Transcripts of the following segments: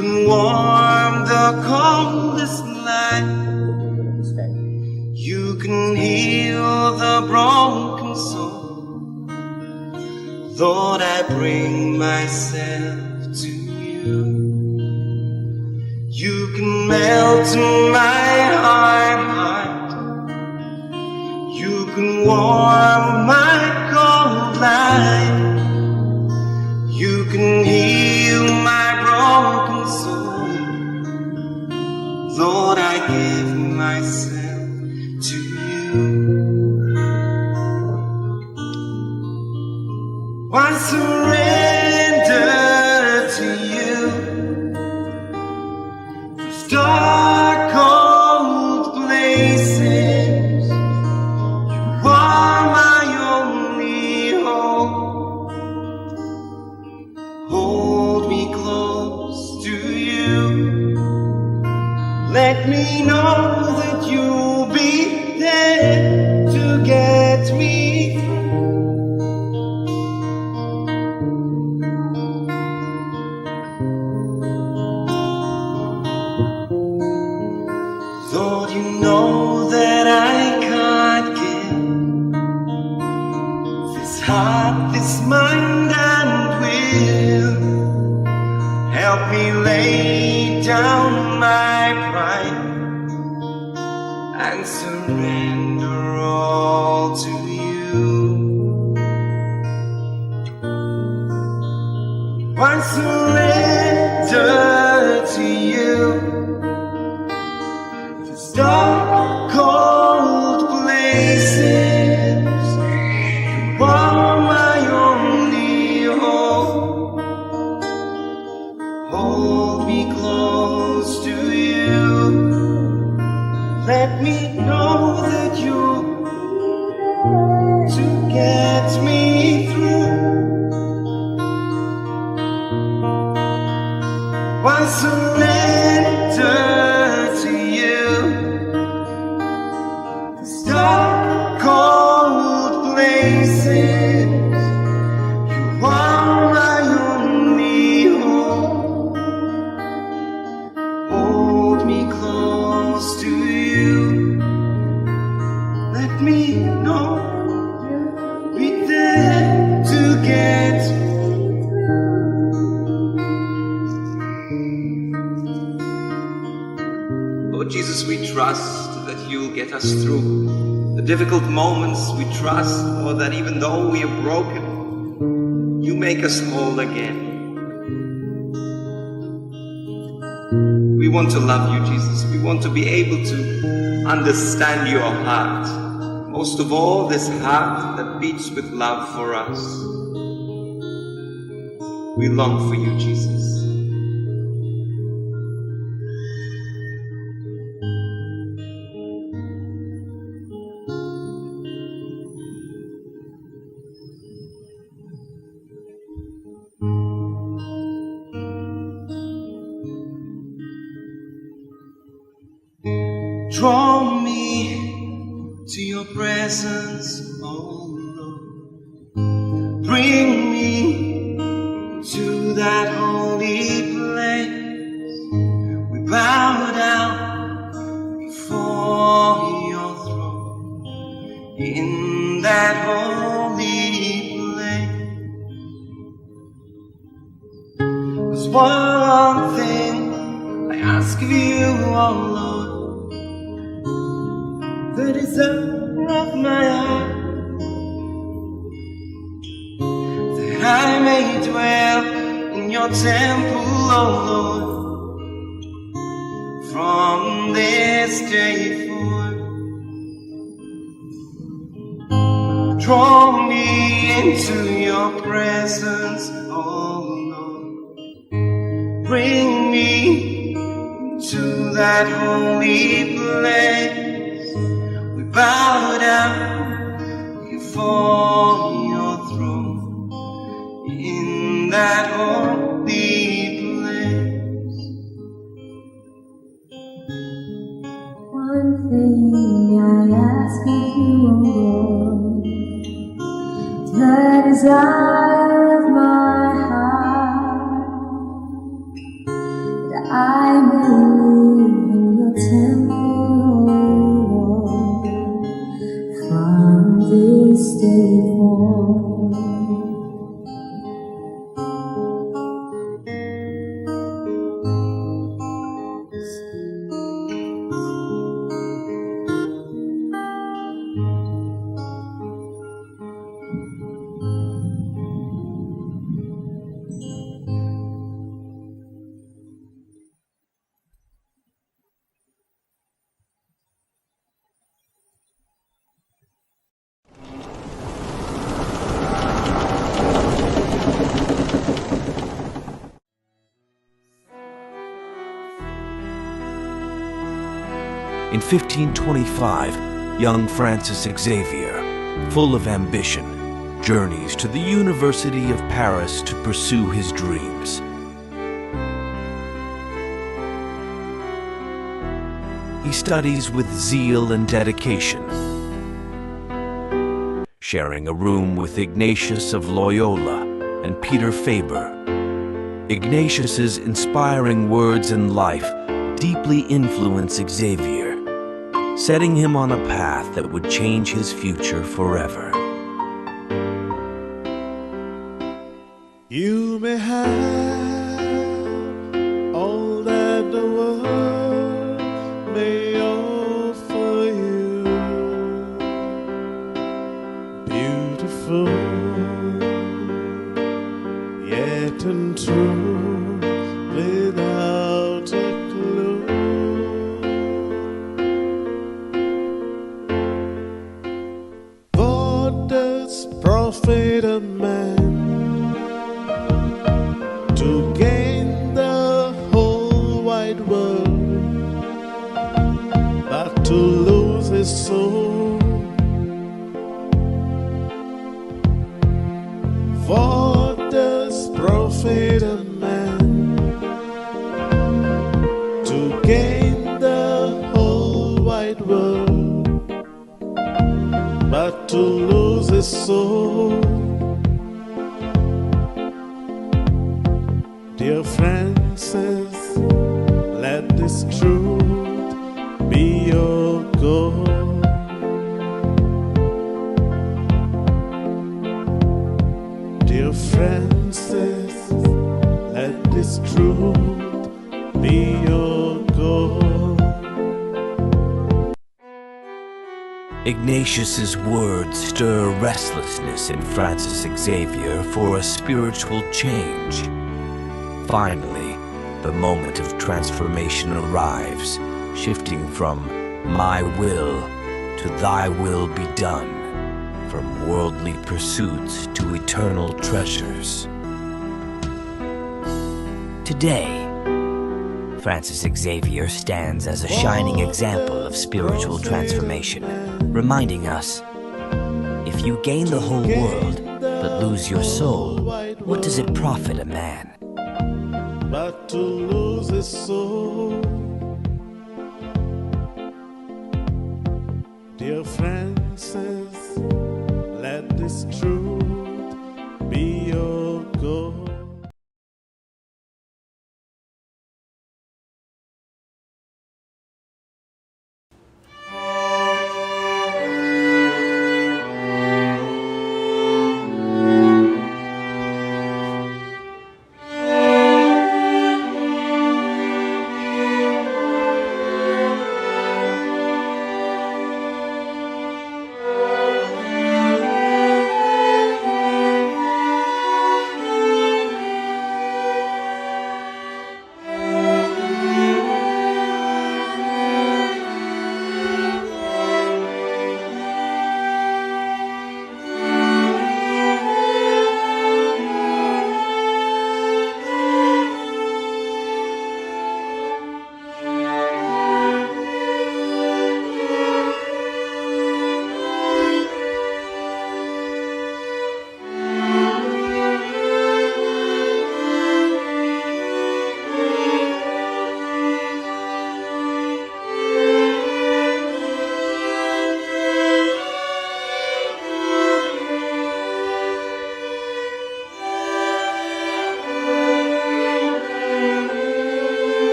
can warm the coldest night. You can heal the broken soul. Lord, I bring myself to you. You can melt my heart. You can warm my cold life. You can heal my broken soul. Lord, I give myself to you. I surrender to you. These dark, cold places, you are my only hope. Hold me close to you. Let me know that you'll be there to get me through. Lord, you know that I can't give this heart, this mind and will. Help me lay down my pride and surrender all to you. I surrender to you. These dark, cold places, you are my only hope. Hold me close to you. Let me know that you're to get me through. I surrender to you. These dark, cold places, you are my only hope. Hold me close to you. Let me know you'll be there to get me through. Lord Jesus, we trust that you'll get us through the difficult moments. We trust, Lord, that even though we are broken, you make us whole again. We want to love you, Jesus. We want to be able to understand your heart. Most of all, this heart that beats with love for us. We long for you, Jesus. Draw me to your presence, oh Lord. Bring me to that holy place. We bow down before your throne in that holy place. There's one thing I ask of you, oh Lord. The desire of my heart, that I may dwell in your temple, oh Lord, from this day forth. Draw me into your presence, oh Lord. Bring me to that holy place. Bow down before your throne in that holy place. One thing I ask of you, O Lord, the desire of my heart, that I may live in your temple, oh Lord, from this day forth. In 1525, young Francis Xavier, full of ambition, journeys to the University of Paris to pursue his dreams. He studies with zeal and dedication, sharing a room with Ignatius of Loyola and Peter Faber. Ignatius's inspiring words and life deeply influence Xavier, setting him on a path that would change his future forever. You may have all that the world may offer you, beautiful, yet untrue, without a clue. What does profit a man to gain the whole wide world, but to lose his soul? What does profit a man to gain the whole wide world, but to lose his soul? Dear Francis, let this truth be your goal. Dear Francis, let this truth be your goal. Ignatius's words stir restlessness in Francis Xavier for a spiritual change. Finally, the moment of transformation arrives, shifting from my will to thy will be done, from worldly pursuits to eternal treasures. Today, Francis Xavier stands as a shining example of spiritual transformation, reminding us, if you gain the whole world but lose your soul, what does it profit a man? But to lose his soul. Dear Francis, let this truth be your goal.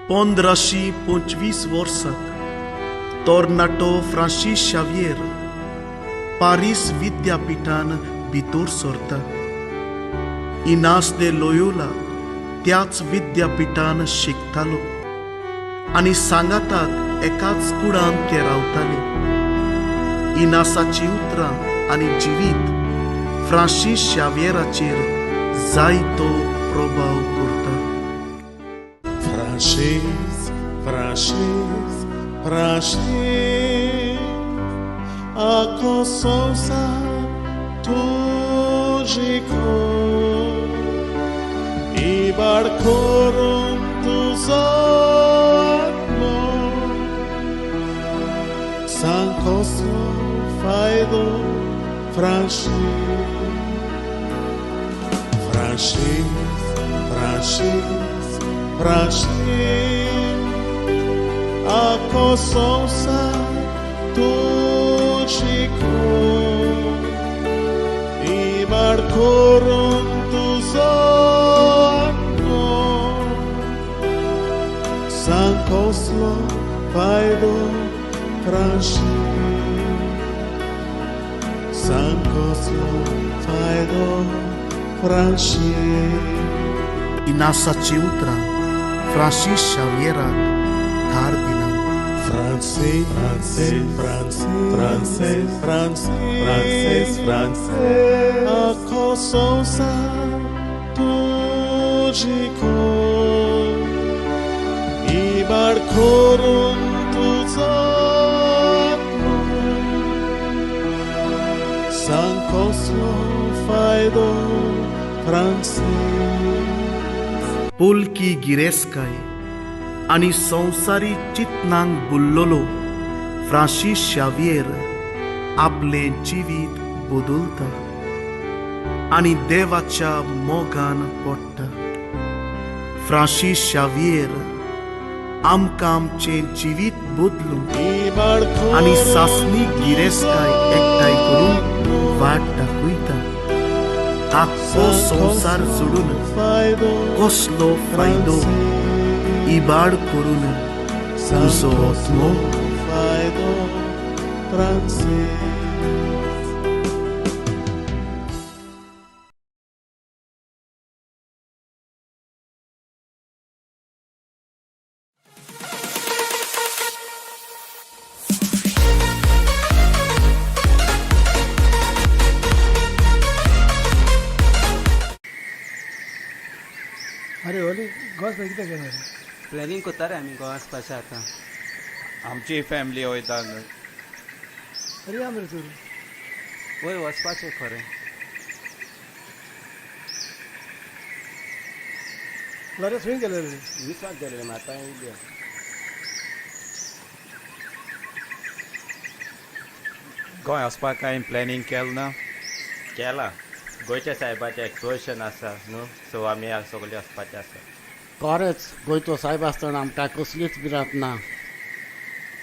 1525 वर्साक तोर्नाटो Francis Xavier Paris विद्यापीठान भितर सरता. इनास दे Loyola त्याच विद्यापीठान शिकतालो आनी सांगाताक एकाच कुडान ते रावताले. इनासाची उतरां आनी जिवीत फ्रांसीस शावियराचेर जायतो प्रभाव करता. Francis, Francis, Francis, a kosonsa tužiko i barkorum tu zadno san koslo fajdo Francis, Francis, Francis, Francis, ako sonsa tužiko i markorum tu zorno san koslo fajdo Francis, san koslo fajdo Francis. Inasaची उतरां Francis शावियराक धार दिना. Francis, Francis, Francis, Francis, Francis, Francis, Francis, a kosonsa tužiko i barkorum tu zadno san koslo fajdo Francis. Pulki गिरेस्काय आनी संवसारी चिंतनांक बुल्लोलो Francis Xavier आपले जिवीत बदलता आनी देवाच्या मोगान पडटा. फ्रांसीस शावियर आमकां आमचें जिवीत बदलूंक आनी सासणी गिरेस्काय एकठांय करून वाट दाखयता. आख्खो संवसार सोडून कसलो फायदो इबाड करून तुजो आत्मो फायदो फ्रांसीस. अरे ओली गोस कितें केलें प्लॅनिंग करता रे आमी गोवा वचपाचें आतां. आमची फॅमिली वयता. अरे या मरे तूं वय वचपाचें खरें. लरेस खंय गेले रे? विचार गेले आतां येयल्या. गोंय वचपाक कांय प्लॅनिंग केलें ना? केला. गोंयच्या साहेबाचें एक्सपोजिशन आसा न्हू, सो आमी सगळे वचपाचें आसा. खरेंच गोंयचो साहेब आसतना आमकां कसलीच भिरांत ना.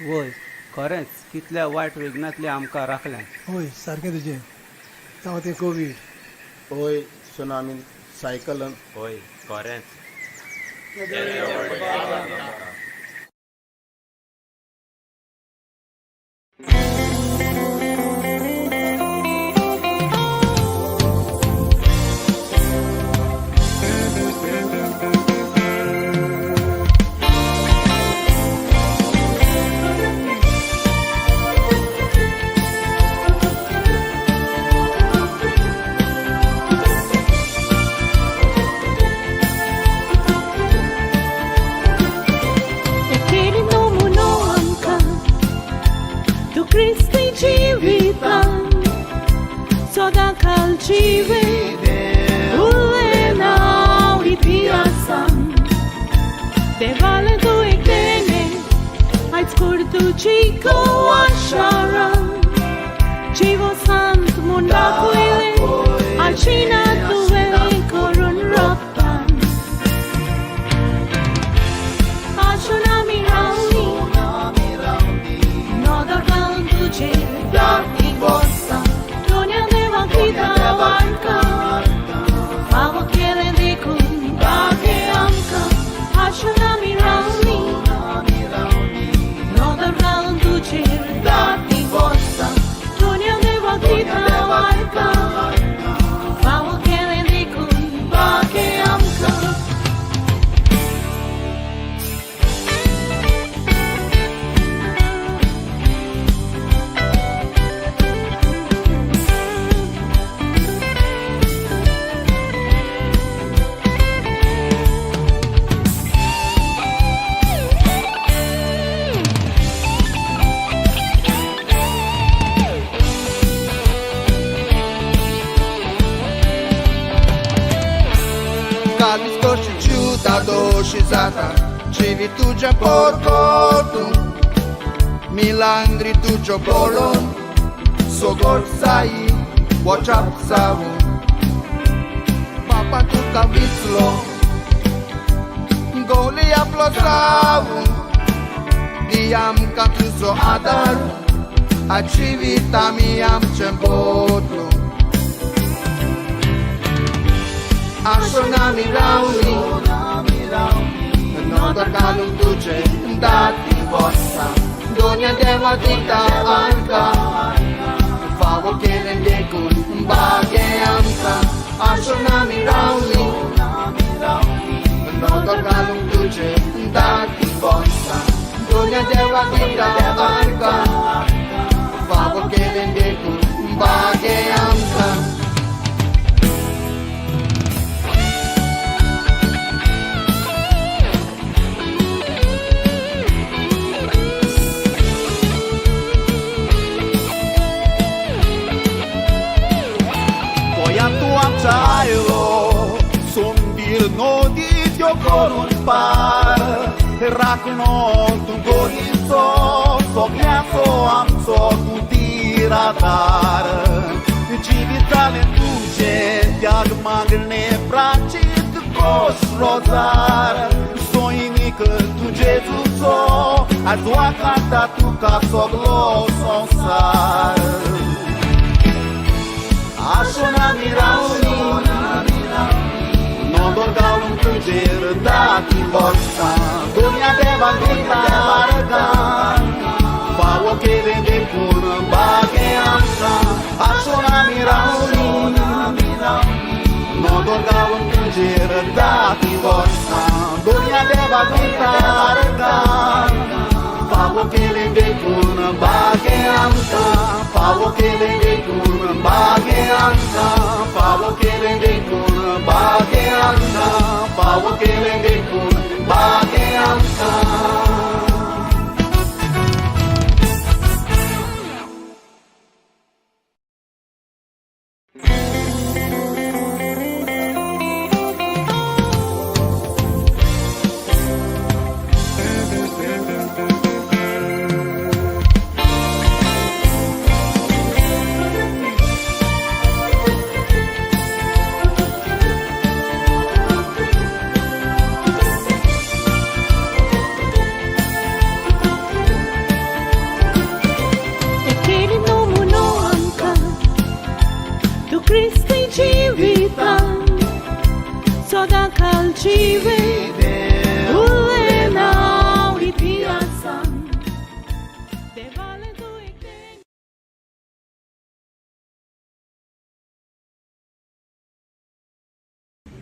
वय खरेंच कितल्या वायट विघ्नांतली आमकां राखल्या. होय सारकें तुजें. जावं तें कोवीड, होय सुनामीन, सायकलन, होय खरेंच. Calcive, ulena itiasan, de vale tu ikene, ai scurtu chico asharan, chivo sant mundakuile, achina tu veli korun rappan, achunami rauni, noda kantu che darki bossa. Kita warka, amo kele dikun, dake amka, ashunami rauni. kita warga Bawa kelen dikun bagi amka Kalisto și ciudado și zata Civi tu già porcotu Milandri tu già bolon Sogor sai Wachap savu Papa tu cavizlo Goli aplosavu Diam ca tu so adar A civita mi-am ce-mbotlu Așona mirauni Nodar galum duce Dati vossa Donia deva dita arca Favo kelen dekun Bage amka Așona mirauni Nodar galum duce Dati vossa Donia deva dita arca Favo kelen dekun Bage amka Ciailo, son bir nodit yo corun par, racnon tu gorizo, sognaso am so tu tiratar, civitale tuce, diag magne pracit cos rozar, soinic tu Jesuso, a tua canta tu ca soglo sonsar. Așona mirauni Nodor galum tuger dati vossa Dunia deva dita larga Favo che vende pur bage amsa Așona mirauni Nodor galum tuger dati vossa Dunia deva dita larga Favo che vende pur bage amsa Favo che vende pur bage amsa Favo che vende pur bage amsa Favo che vende pur bage amsa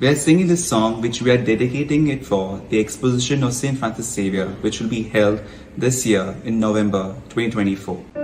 We are singing this song which we are dedicating it for the Exposition of St. Francis Xavier, which will be held this year in November 2024.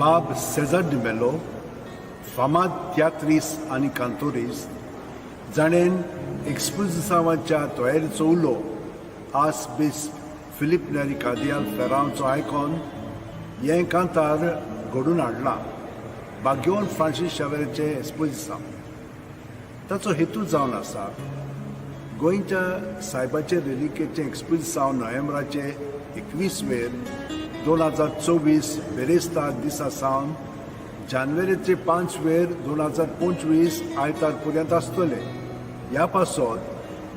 Bob Cesar de Mello, फामाद तियात्रीस आनी कांतोरीस, जाणेन एक्सपोजिसांवाच्या तयारेचो उलो आस बीस Philip नेरी कार्दियाल फेरांवचो icon हें कांतार घडून हाडलां बाग्योन Francis शावेराचें एक्सपोजिसांव. ताचो हेतू जावन आसा गोंयच्या सायबाचे रेलिकेचें एक्सपोजिसांव नोव्हेंबराचे 21 2024 बेरेस्तार दिसा सावन जानेवारीचे 5 2025 आयतार पर्यंत आसतले. ह्या पासत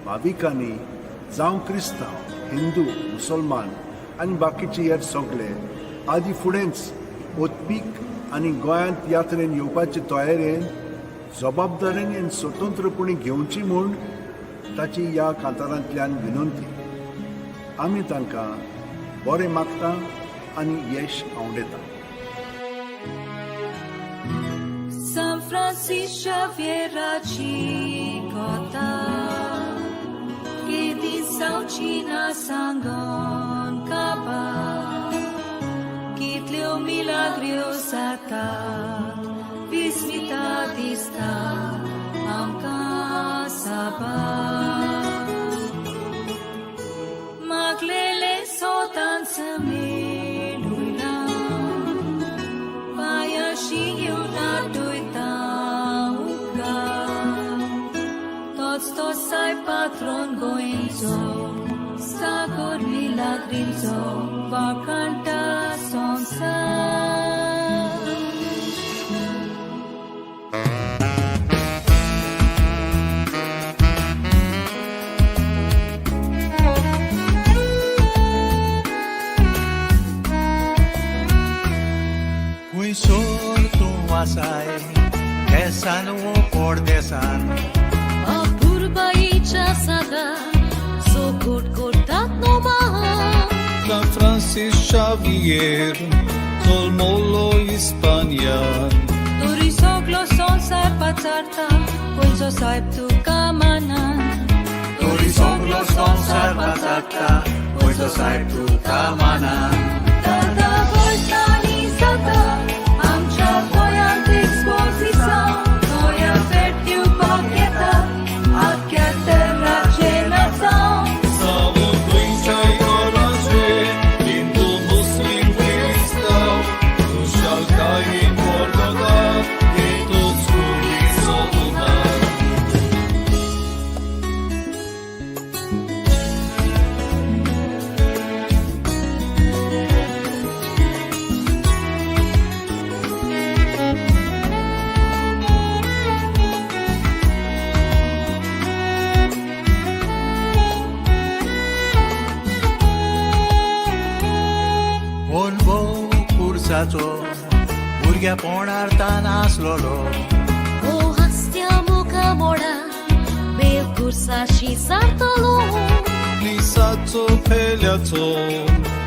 भाविकांनी जावं क्रिस्तांव, हिंदू, मुसलमान आनी बाकीचे हेर सगळे आदी फुडेंच ओतपीक आनी गोंयांत यात्रेन येवपाचे तयारेन जबाबदारेन आनी स्वतंत्रपणी घेवची म्हूण ताची ह्या कांतारांतल्यान विनंती. आमी तांकां बरें मागता आनी यश आवडेता. San Francisco Xavieraci kota que disaucina sangon kaba kitleo milagrios ata vismita dista amka saba maglele sotan semelula paya shiuna Stosai patron goinzo, sagor milagrinzo, vakanta sonsa. Ui sortu wasai, kesan o cordesan. Sada, so cortat no maha. San Francis Xavier, Tolmolo Hispania. Turisoglo son sai patarta, pulso sai tu kamanan. Turisoglo son sai patarta, pulso sai tu kamanan. Tada voltani sada, amcha voyant exposição, noia vertiu paqueta. भुरग्यापणार तान आसलोलो O hastia muka moda, bel kursashi sartalo. दिसाचो फेल्याचो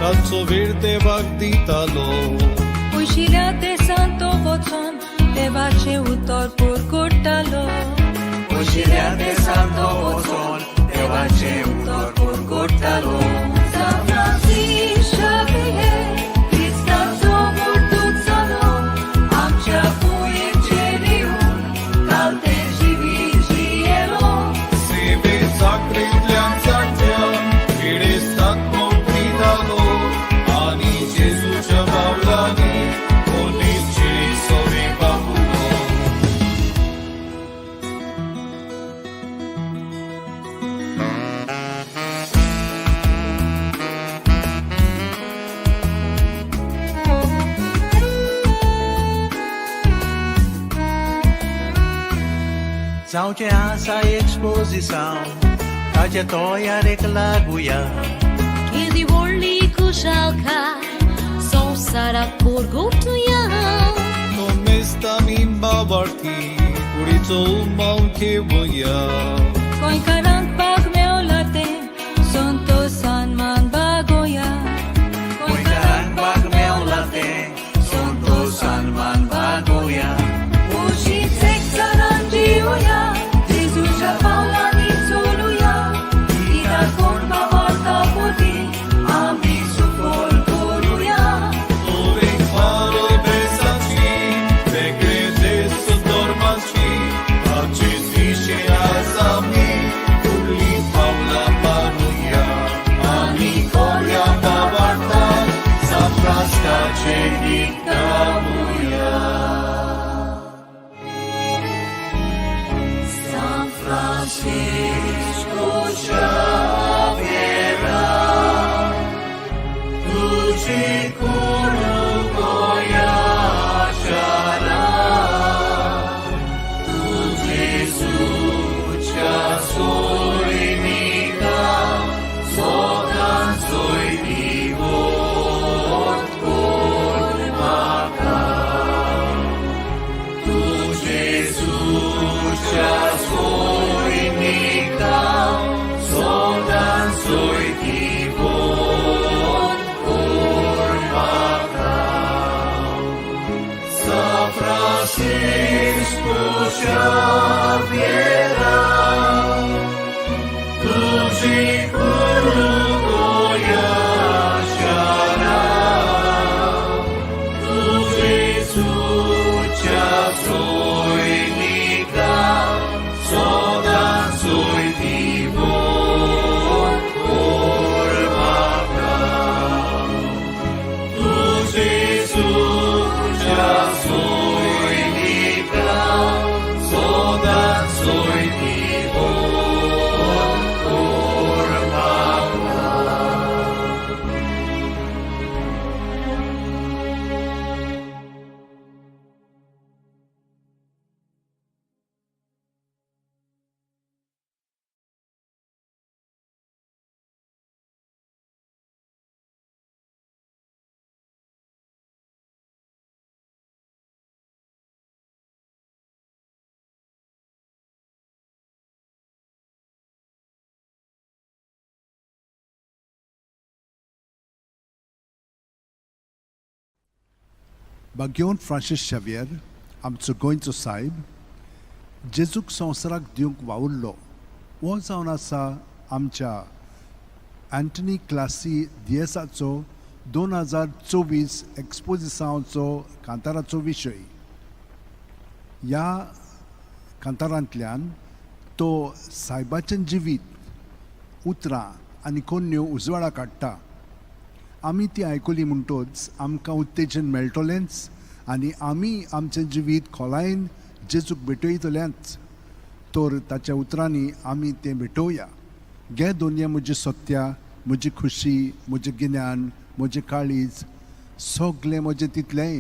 रातचो वेळ देवाक दितालो. Ushila te santo voton, devache utor por cortalo. Ushila te santo voton, devache utor por cortalo. San Francisco Xavier, Cristanzo Mortuzano, amcha puje čeliun, kalte živi žijelo. Sebe zakrytlian zaklian, ide statmo pridalo, ani Jezusa Pavlani, odličili sobi babulo. Zaŭcie asa exposição, taĝetoja reklaguja. Kiedy wolni kushalka, są sara kurgutuja. No mesta mimba varti, purico maunke voja. Koin karang pag meolate, sonto san man bagoya. Koin karang pag meolate, sonto san man bagoya. Ushi seksaran jivoya, Jezusa Paulani soluya. Ida korma varta poti, ami sufol koruya. Ore faro besa Francisco Xavier, तुझी कुरु गोया शारा, तुझे सुचा सोयनिका, sokan soy divot por maka, तुझे सुचा soyniका, sokan soy divot por maka. San Francisco Xavier, तुझी कुरु गोया शारा, तुझे सुचा सोयनिका, sokan soy divot por maka, तुझे सुचा soyniका, sokan soy divot por maka. बागेवन फ्रांसीस शेवियर आमचो गोंयचो सायब जेजूक संवसाराक दिवंक वावुरलो हो जावन आसा आमच्या अँटनी क्लासी दियेसाचो 2024 एक्सपोजिसांचो कांताराचो विशय. ह्या कांतारांतल्यान तो सायबाचें जिवीत उतरां आनी कोन्यो उजवाडाक हाडटा. आमी ती आयकली म्हणटच आमकां उत्तेजन मेळटलेंच आनी आमी आमचें जिवीत खोलायेन जेजूक भेटयतलेंच. तर ताच्या उतरांनी आमी तें भेटोवया. घे दोनया म्हजी सत्या, म्हजी खुशी, म्हजें गिन्यान, म्हजें काळीज, सगलें म्हजें तितलेंय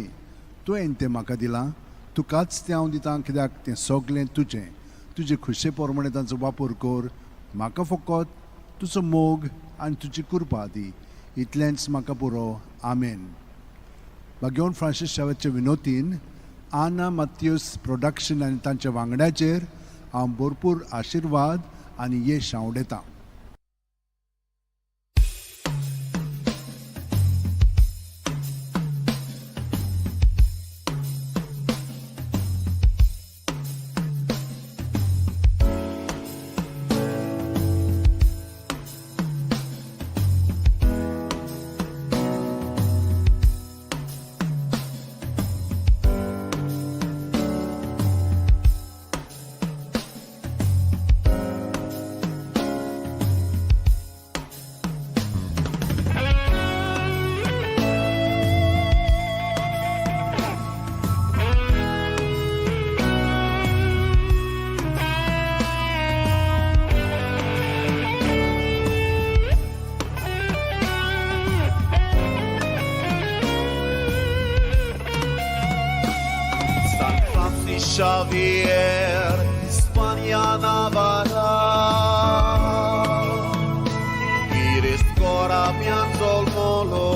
तुवें तें म्हाका दिलां. तुकाच तें हांव दितां कित्याक तें सगलें तुजें. तुजे खुशे प्रमाणें ताचो वापर कर. म्हाका फकत तुजो मोग आनी तुजी कृपा दी. इतलेंच म्हाका पुरो. आमेन. बागेवन फ्रांसीस शेवियरचे विनोतीन आना मात्यूस प्रोडक्शन आनी तांच्या वांगड्याचेर हांव भरपूर आशिर्वाद आनी यश हांव उडयतां. Xavier, Hispania Navarra, Iris Cora Pianzol Molo,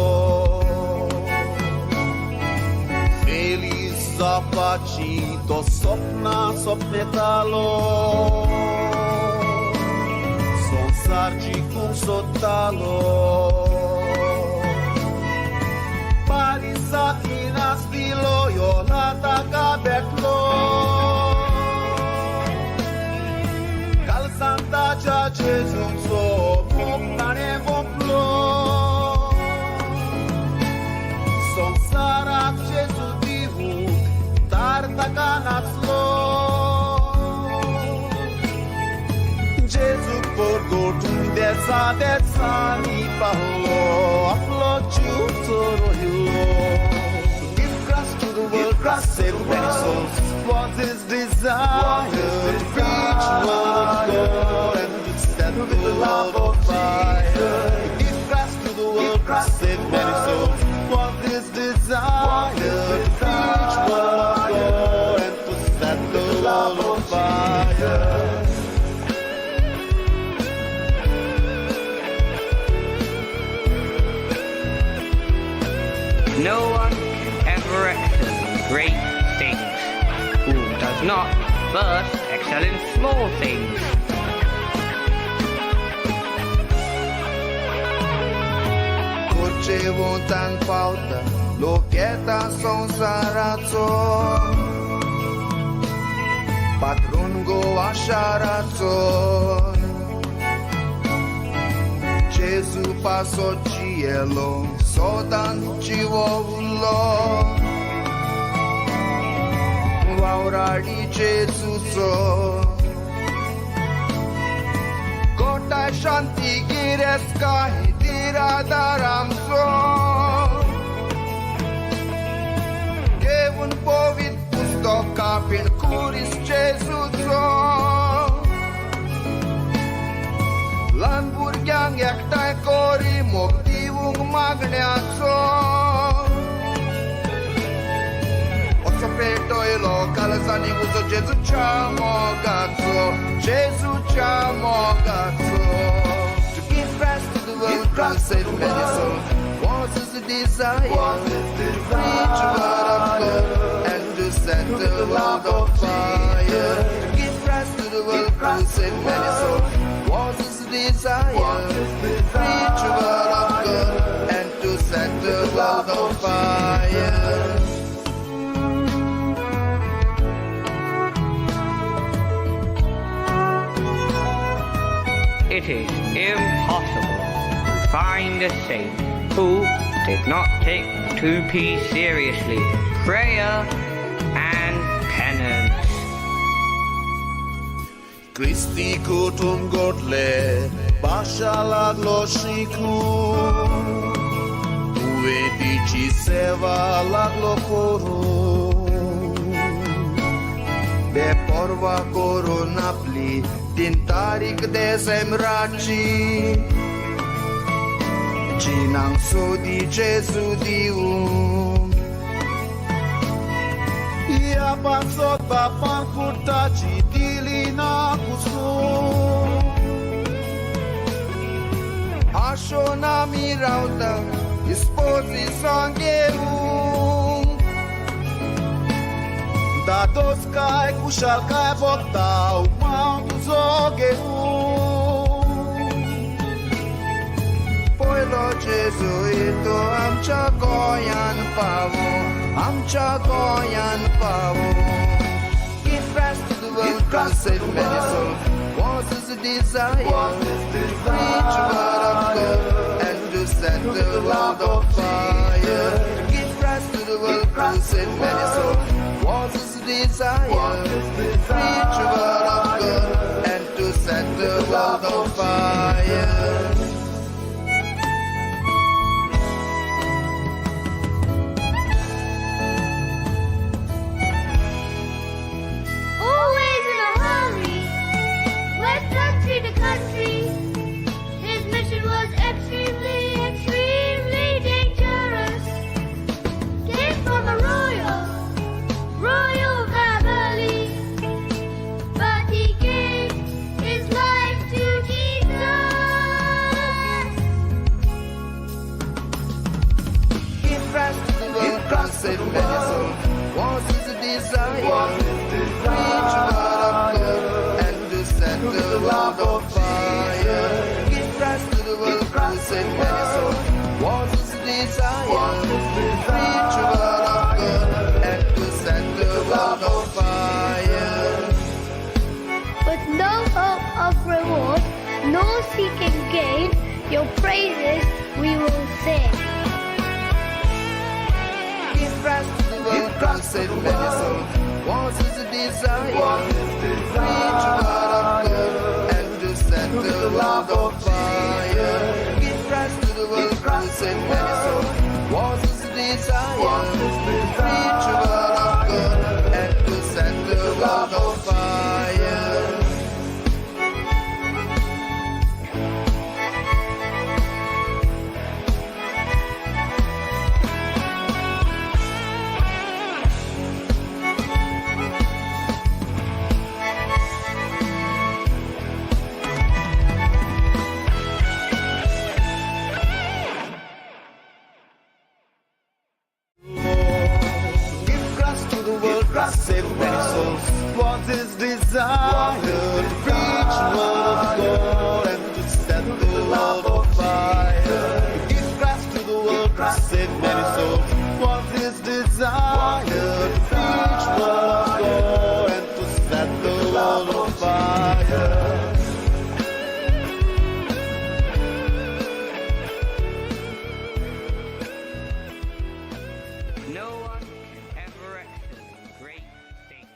Feliz Zapacito, Sopna Sopnetalo, Son Sargi cum Sotalo, Parisakinas Bilo, Yolata Gabetlo, Santa Gesù so pomnane voplo son sarak Gesù divu tarta kanaslo Gesù porgo tu desa ni pahlo aplo chutoro hillo give Christ to the world Christ save many souls was his desire to reach one good. No one can ever excel in great things who does not first excel in small things. Orice volta în faltă, locheta ସଂସାराचो Patron go asharaचो Gesù passò cielo, sodan civollo Vauradi Gesù Kota shanti gireska hitira daramso Kevun povit pustoka pin kuris Gesù Lanburgyang yaktai kori moktivung magneazo Oso petoilo kalazani uzo Gesù chamogazzo Gesù chamogazzo To give rest to the world, God save many souls Was his desire Preach a word of God And to set the world on fire To give rest to the world, God save many souls Was his desire Preach a word of God And to set the world on fire It is impossible to find a saint who did not take 2P seriously, prayer and penance. Cristi kutum godle bashalaglo shiku Uvedici seva laglo koro De porva coronapli din tarik de semraci Cinang sodi Gesù diu Ia pasot bapan kurtaci dilina kusu Ashona mirauta ispozi sangheu Da doskai kushalkai botau mau zogeu Poilo Jesuito amcha goyan pavo Amcha goyan pavo Give rest to the world, God save many souls Was his desire Preach a word of God And to set the world on fire Give rest to the world, God save many souls Was his desire Preach a word of God And to set the world on fire Always in a hurry, west country to country. His mission was extremely, extremely dangerous. Came from a royal family, but he gave his life to Jesus. Give rest to the world, God save many souls Was his desire Preach a word of God And to set the world on fire Give rest to the world, God save many souls Was his desire Preach a word of God And to set the world on fire With no hope of reward, nor seeking gain, your praises we will sing. Give rest to the world, God save many souls Was his desire Preach a word of God And to set the world on fire Give rest to the world, God save many souls Was his desire Preach a word of God And to set the world on fire desire to preach word of God and to set the world on fire. To give Christ to the world, to save many souls. Was his desire to preach word of God and to set the world on fire. No one can ever excel in great things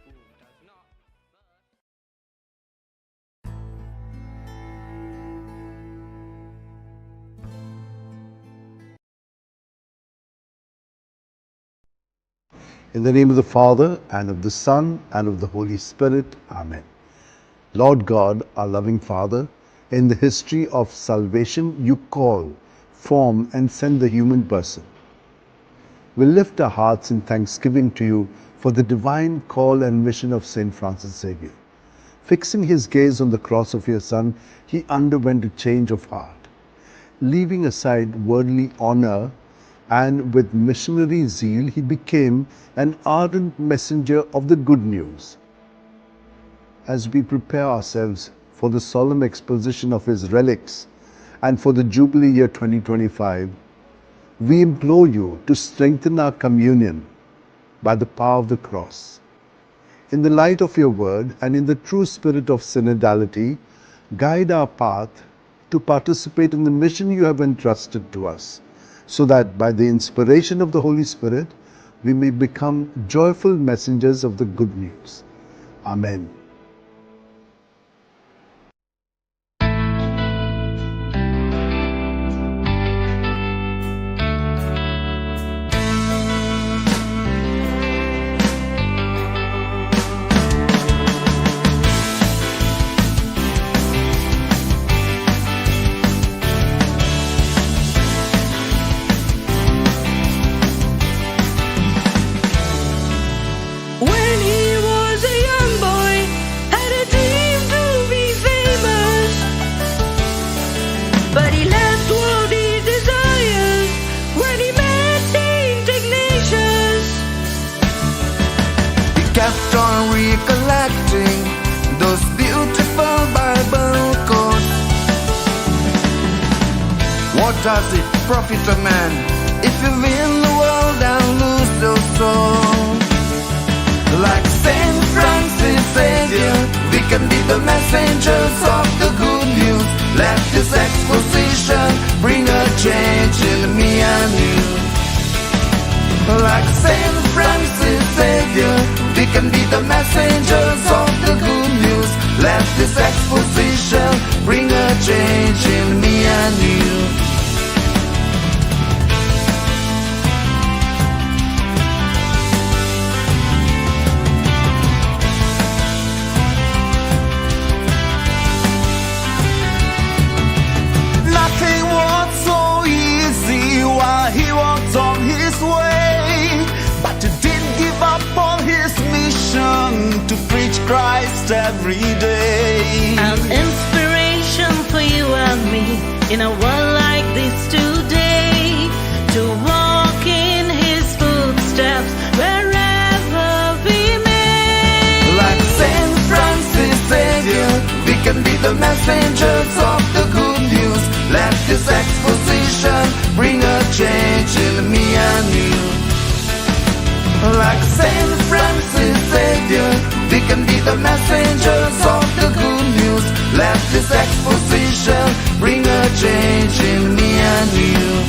who does not In the name of the Father, and of the Son, and of the Holy Spirit. Amen. Lord God, our loving Father, in the history of salvation, you call, form, and send the human person. We lift our hearts in thanksgiving to you for the divine call and mission of St. Francis Xavier. Fixing his gaze on the cross of your Son, he underwent a change of heart. Leaving aside worldly honor, and with missionary zeal, he became an ardent messenger of the good news. As we prepare ourselves for the solemn exposition of his relics and for the Jubilee year 2025, we implore you to strengthen our communion by the power of the cross. In the light of your word and in the true spirit of synodality, guide our path to participate in the mission you have entrusted to us, so that by the inspiration of the Holy Spirit, we may become joyful messengers of the good news. Amen. When he was a young boy, had a dream to be famous, but he left worldly desires when he met Saint Ignatius. He kept on recollecting those beautiful Bible quotes. What does it profit a man if you win the world and lose your soul? Like Saint Francis Xavier, we can be the messengers of the good news. Let this exposition bring a change in me and you. Like Saint Francis Xavier, we can be the messengers of the good news. Let this exposition bring a change in me and you. Nothing was so easy while he walked on his way, but he didn't give up on his mission to preach Christ every day. An inspiration for you and me in a world like this today, to walk in his footsteps wherever we may. Like Saint Francis Xavier, we can be the messengers of the good news. Let this exposition bring a change in me and you. Like Saint Francis Xavier, we can be the messengers of the good news. Let this exposition bring a change in me and you.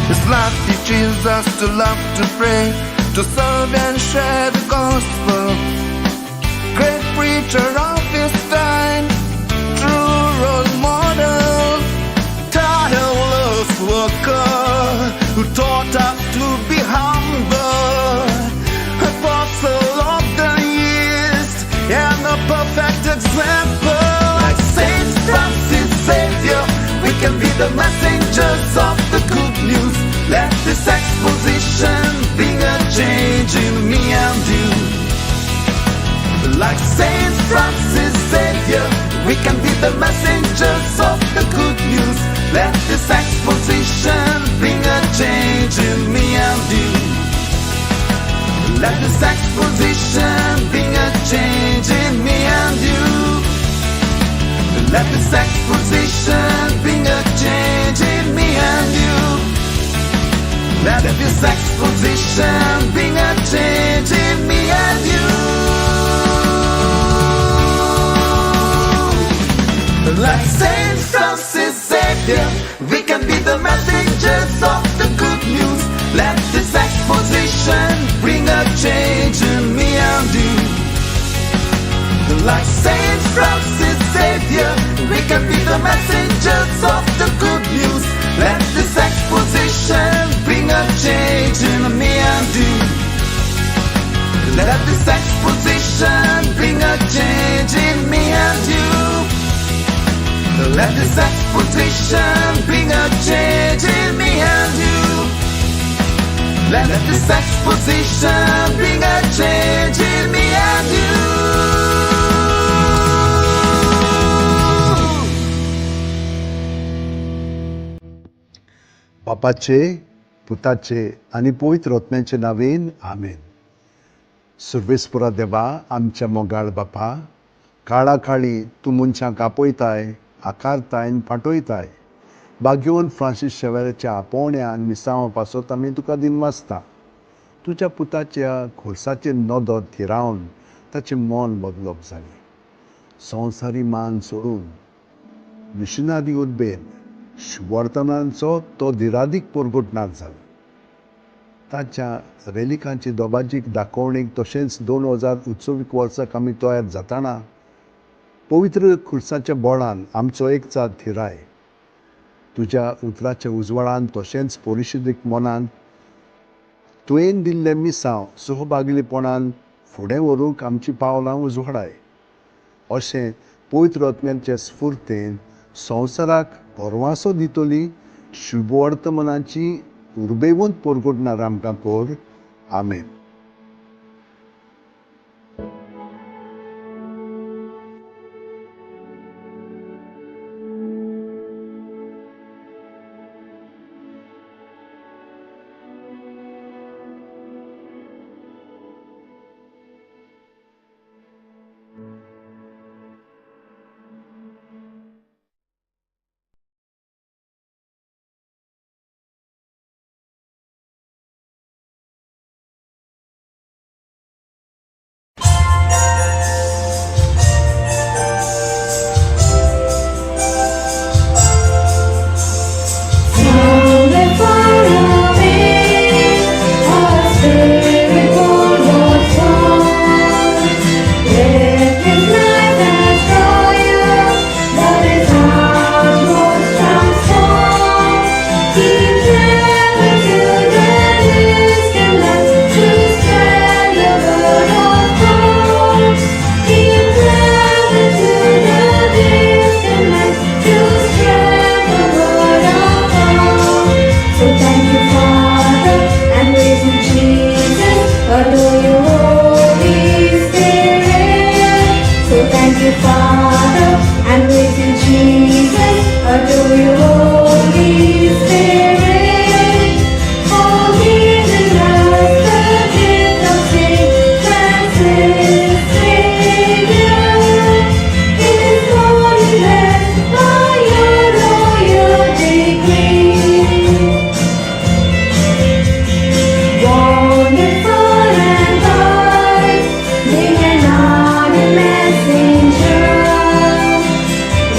His life teaches us to love, to pray, to serve and share the gospel. Great preacher of his time, true role model, tireless worker who taught us to be humble, apostle of the East and a perfect example. Like Saint Francis Xavier, can be the messengers of the good news. Let this exposition bring a change in me and you. Like Saint Francis Xavier, we can be the messengers of the good news. Let this exposition bring a change in me and you. Let this exposition bring a change in me and you. Let this exposition bring a change in me and you. Let this exposition bring a change in me and you. Like Saint Francis Xavier, we can be the messengers of the good news. Let this exposition bring a change in me and you. Like Saint Francis Xavier, we can be the messengers of the good news. Let this exposition bring a change in me and you. Let this exposition bring a change in me and you. Let this exposition bring a change in me and you. Let this exposition bring a change in me and you. बापाचे, पुताचे आणि पवित्र आत्म्याचे नावेन आमेन. सर्वेस्परा देवा, आमच्या मोगाळ बापा, काळा काळी तूं मनशांक आपयताय, आकारताय आनी फाटयताय. भाग्यवन फ्रांसीस शेवेराच्या आपोवण्यान मिसांवा पासत आमी तुका दिन वाचता. तुज्या पुताच्या खोर्साचेर नदर थिरावन ताचें मन बदलप जालें. संवसारी मान सोडून मिशनरी उर्बेन शुभवर्तमानाचो तो धिरादीक परगटणार जालो. ताच्या रेलिकांची दोबाजीक दाखोवणेक तशेंच 2029 वर्साक आमी तयार जाताना पवित्र खुर्साच्या बोळान आमचो एकचार थिराय. तुज्या उतराच्या उजवाडान तशेंच परिशदेक मनान तुवें दिल्लें मिसांव सहभागिलीपणान फुडें व्हरूंक आमची पावलां उजवाडाय. अशें पवित्र आत्म्याचे स्फुर्तेन संवसाराक परवासो दितली शुभवर्तमानाची उर्बेवंत परगटणार आमकां कर. आमेन.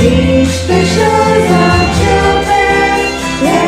Reach the shores of Japan.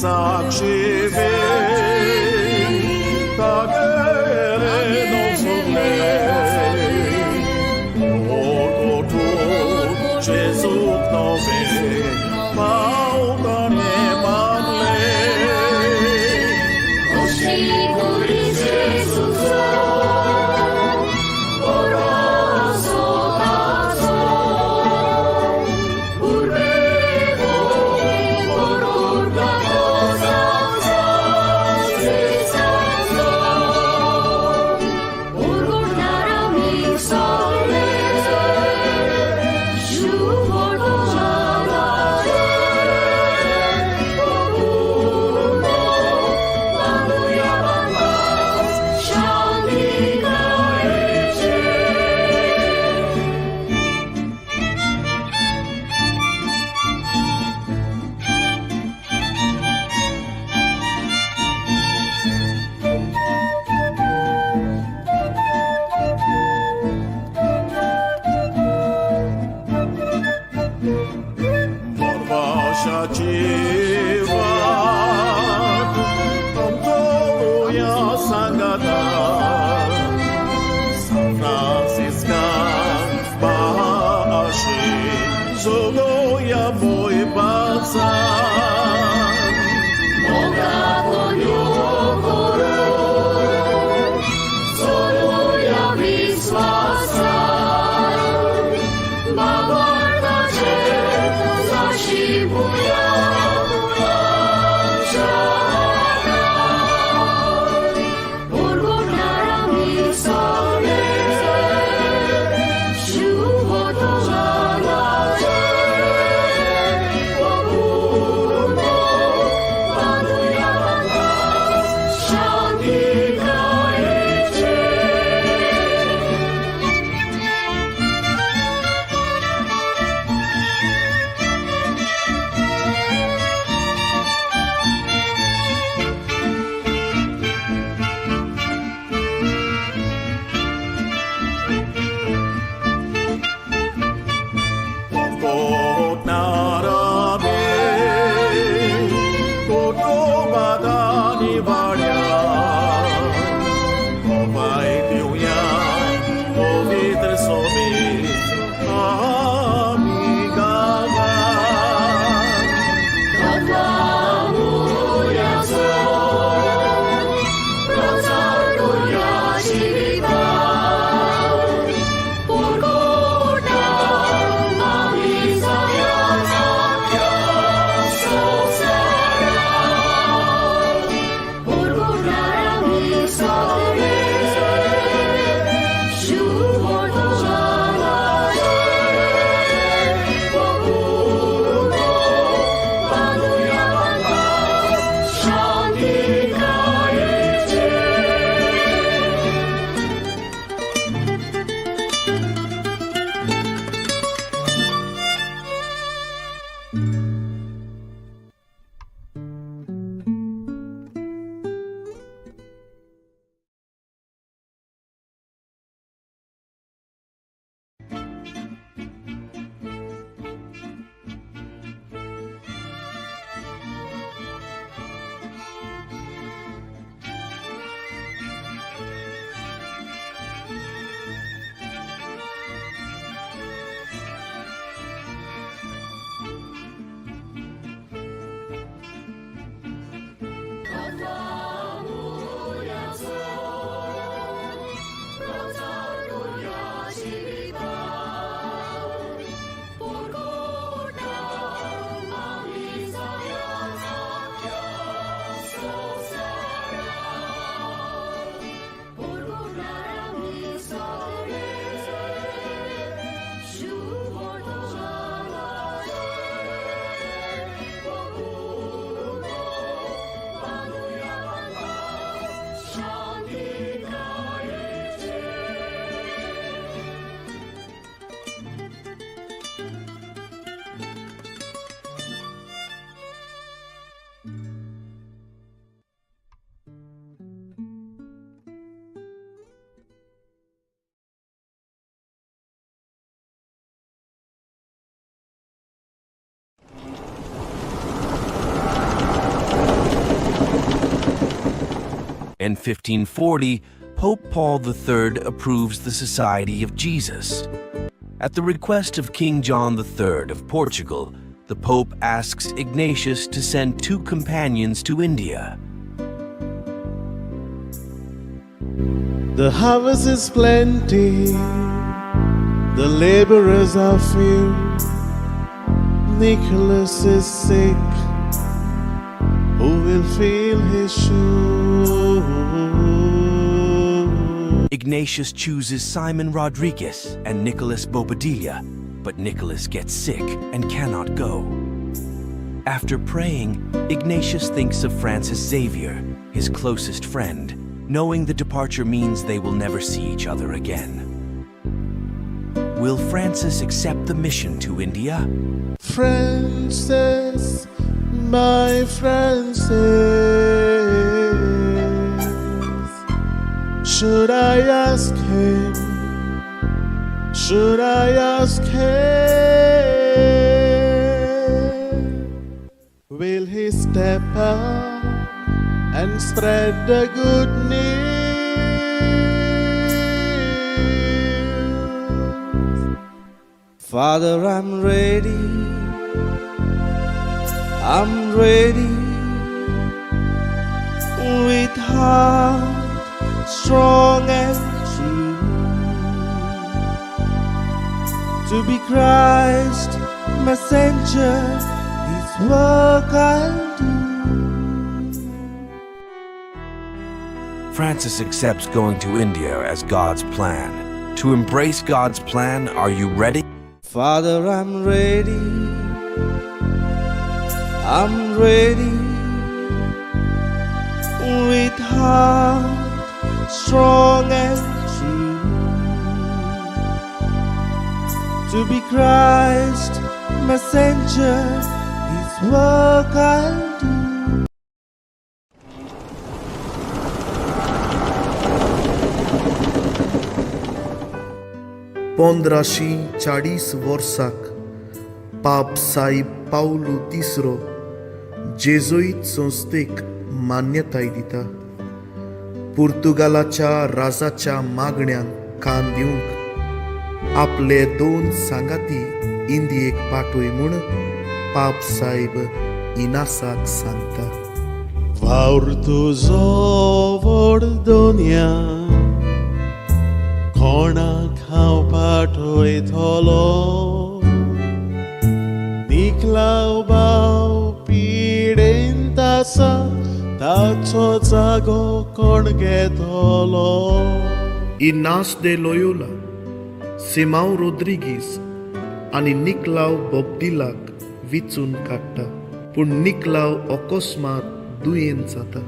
sak și vei, tagere non sollei, orco Gesù nove, pautane manlei, Oscuri Jesus, oroso tazo, urbevo, orurga cosa, zizazo, urgurnara mi sole, shuvordo jalare, ogumo, Alleluia bandas, shandiga ece. morbașa ceva, Domnului sangada, San Franciscan bași, Zogoia voi bazar. Moga koniokoro, soluja visvasa, bavarda ce zašibuja ulančana. Urgurnara mi sole, životo žalače, ogumo, In 1540, Pope Paul III approves the Society of Jesus. At the request of King John III of Portugal, the Pope asks Ignatius to send 2 companions to India. The harvest is plenty, the laborers are few. Nicholas is sick, who will fill his shoes? Ignatius chooses Simon Rodriguez and Nicholas Bobadilla, but Nicholas gets sick and cannot go. After praying, Ignatius thinks of Francis Xavier, his closest friend, knowing the departure means they will never see each other again. Will Francis accept the mission to India? Francis, my Francis, should I ask him? Should I ask him? Will he step up and spread the good news? Father, I'm ready. I'm ready with heart strong and true to be Christ messenger, His work I'll do. Francis accepts going to India as God's plan. To embrace God's plan, are you ready? Father, I'm ready. I'm ready with heart strong and true to be Christ messenger, His work I'll do. पंद्राशी 40 वर्साक पाप साईब Paulo तिसरो जेजुईत संस्थेक मान्यताय दिता. पुर्तुगालाच्या राजाच्या मागण्यांक कान दिवंक आपले 2 सांगाती इंदियेक पाठोय म्हूण पाप साईब इनासाक सांगता. वावर तुजो व्हड दोनया कोणाक हांव पाठयतलो. निकलाव भाव पिडेंत आसा ताचो जागो कोण घेतलो. इनास दे लोयोला, सिमाव रोद्रिगीस आनी निकलाव बोब्दिलाक विचून काडटा. पूण निकलाव अकस्मात दुयेंत जाता.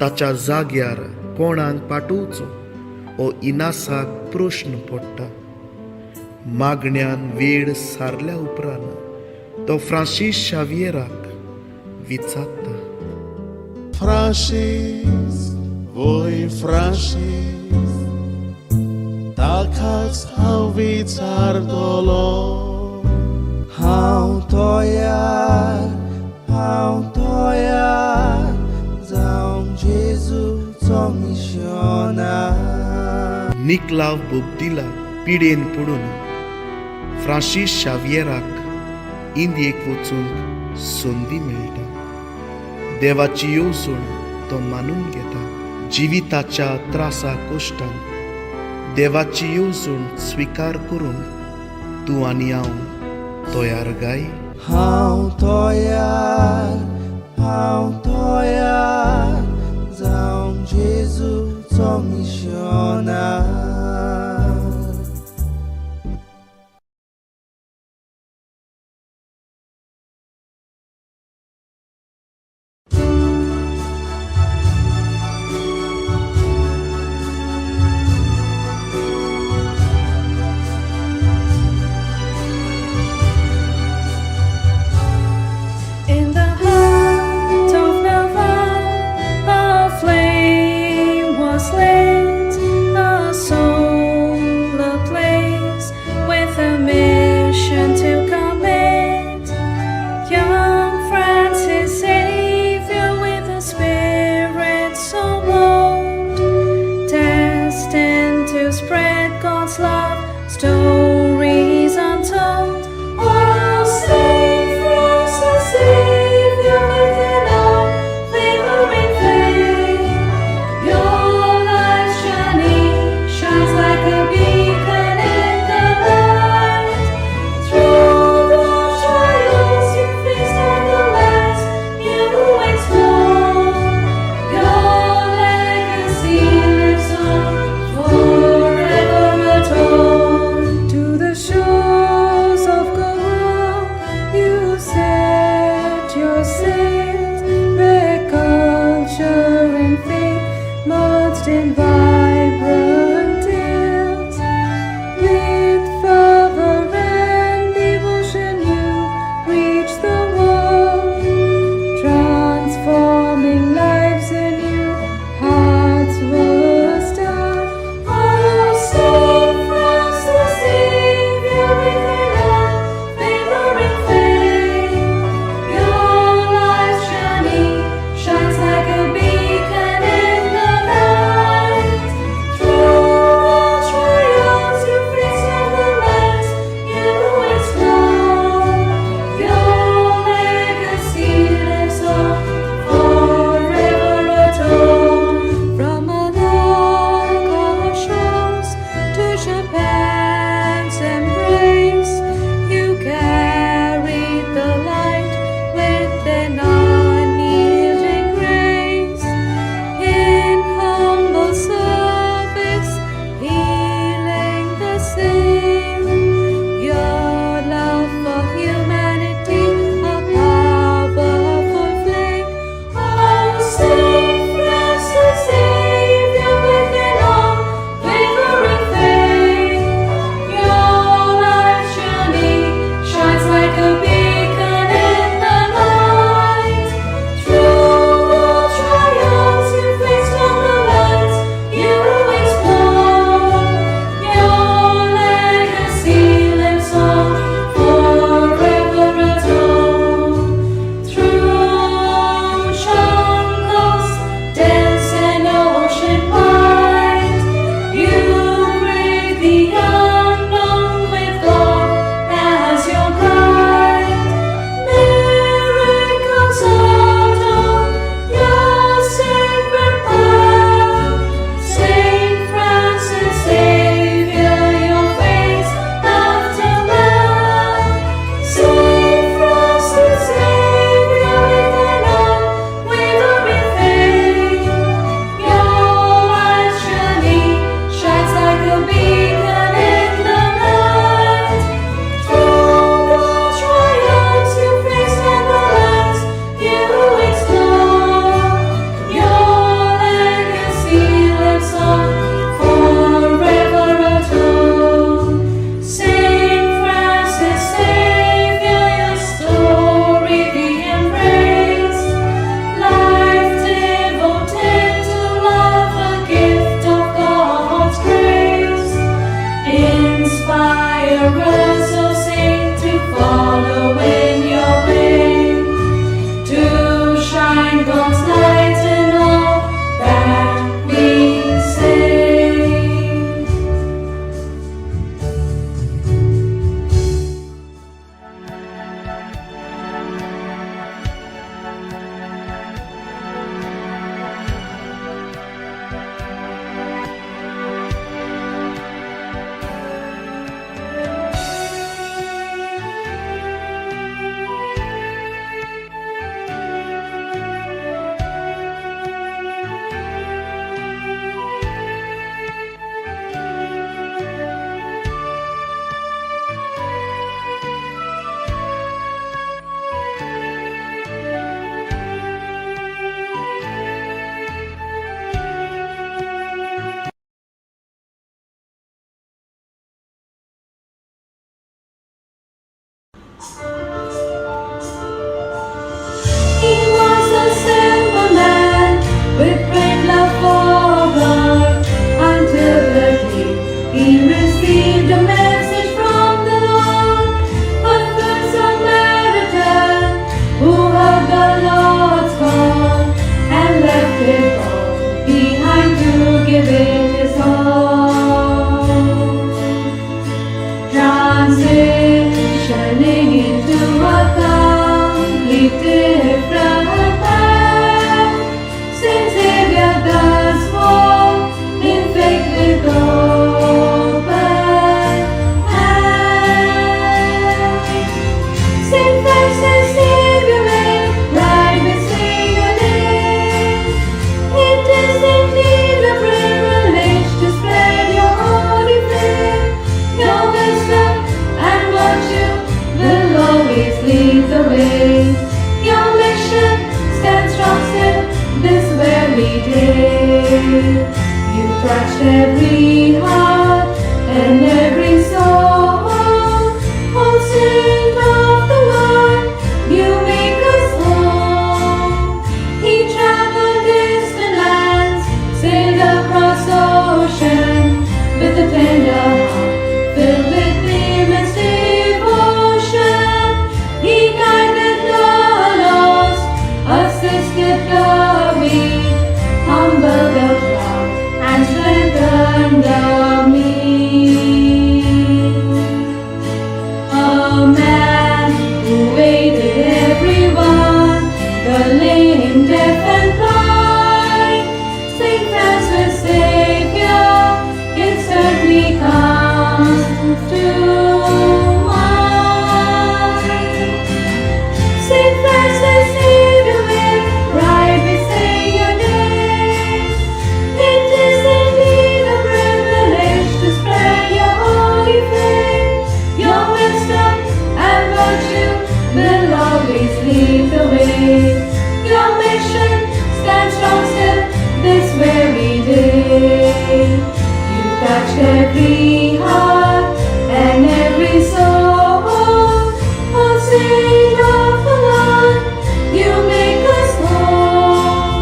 ताच्या जाग्यार कोणाक पाठोवचो हो इनासाक प्रश्न पडटा. मागण्यान वेळ सारल्या उपरांत तो फ्रांसीस शावियराक विचारता. फ्रांसीस, वोय फ्रांसीस, ताकाच हांव विचारतलो. हांव तयार जावं जेजूचो मिशनार. निकलाव बोब्दिला पिडेन पडून फ्रांसीस शावियराक इंदियेक वचूंक संदी मेळटा. देवाची येवजण तो मानून घेता. जिविताच्या त्रासा कोश्टांत देवाची येवजण स्विकार करून तूं आनी हांव तयार गाय. हांव तयार जावंक जेजूचो मिशनार. In the heart of Navarre, a flame was lit, a soul He was a simple man with great love for God until the day he received a message from the Lord. But good Samaritan who heard the Lord's call and left it all behind to give it his all. Transitioning into a complete different man, Saint Xavier does walk in faith with open hands. Saint Francis Xavier may ride with sing your name. It is indeed a privilege to spread your holy flame. Your wisdom and virtue will always lead the way. Your mission stands strong still this very day. You touched every heart and every soul. Oh, Saint of the Lord, you make us whole. He traveled distant lands, sailed across ocean with a tender heart filled with immense devotion. He guided the lost, assisted the weak, humbled the proud, and strengthened the meek. A man who aided everyone, the lame, deaf, and blind. Saint Francis Xavier, it certainly comes to mind. Saint Francis Xavier may ride with sing your name. It is indeed a privilege to spread your holy flame. Your wisdom and virtue will always lead the way. Your mission stands strong still this very day. You touched every heart and every soul. Oh, Saint of the Lord, you make us whole.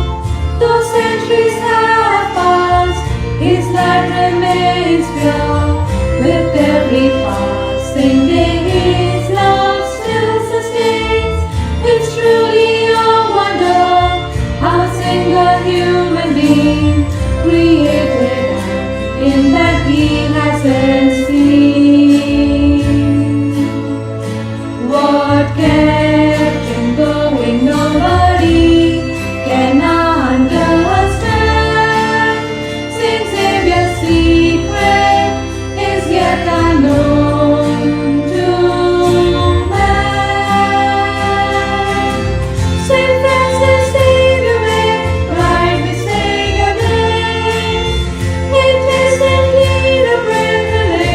Though centuries have passed, his light remains pure. With every passing day, his love still sustains. It's truly a wonder how a single human being created in that he hasn't seen. What kept him going, nobody can understand. Saint Xavier's secret is yet unknown to man. Saint Francis Xavier may ride with sing your name. It is indeed a privilege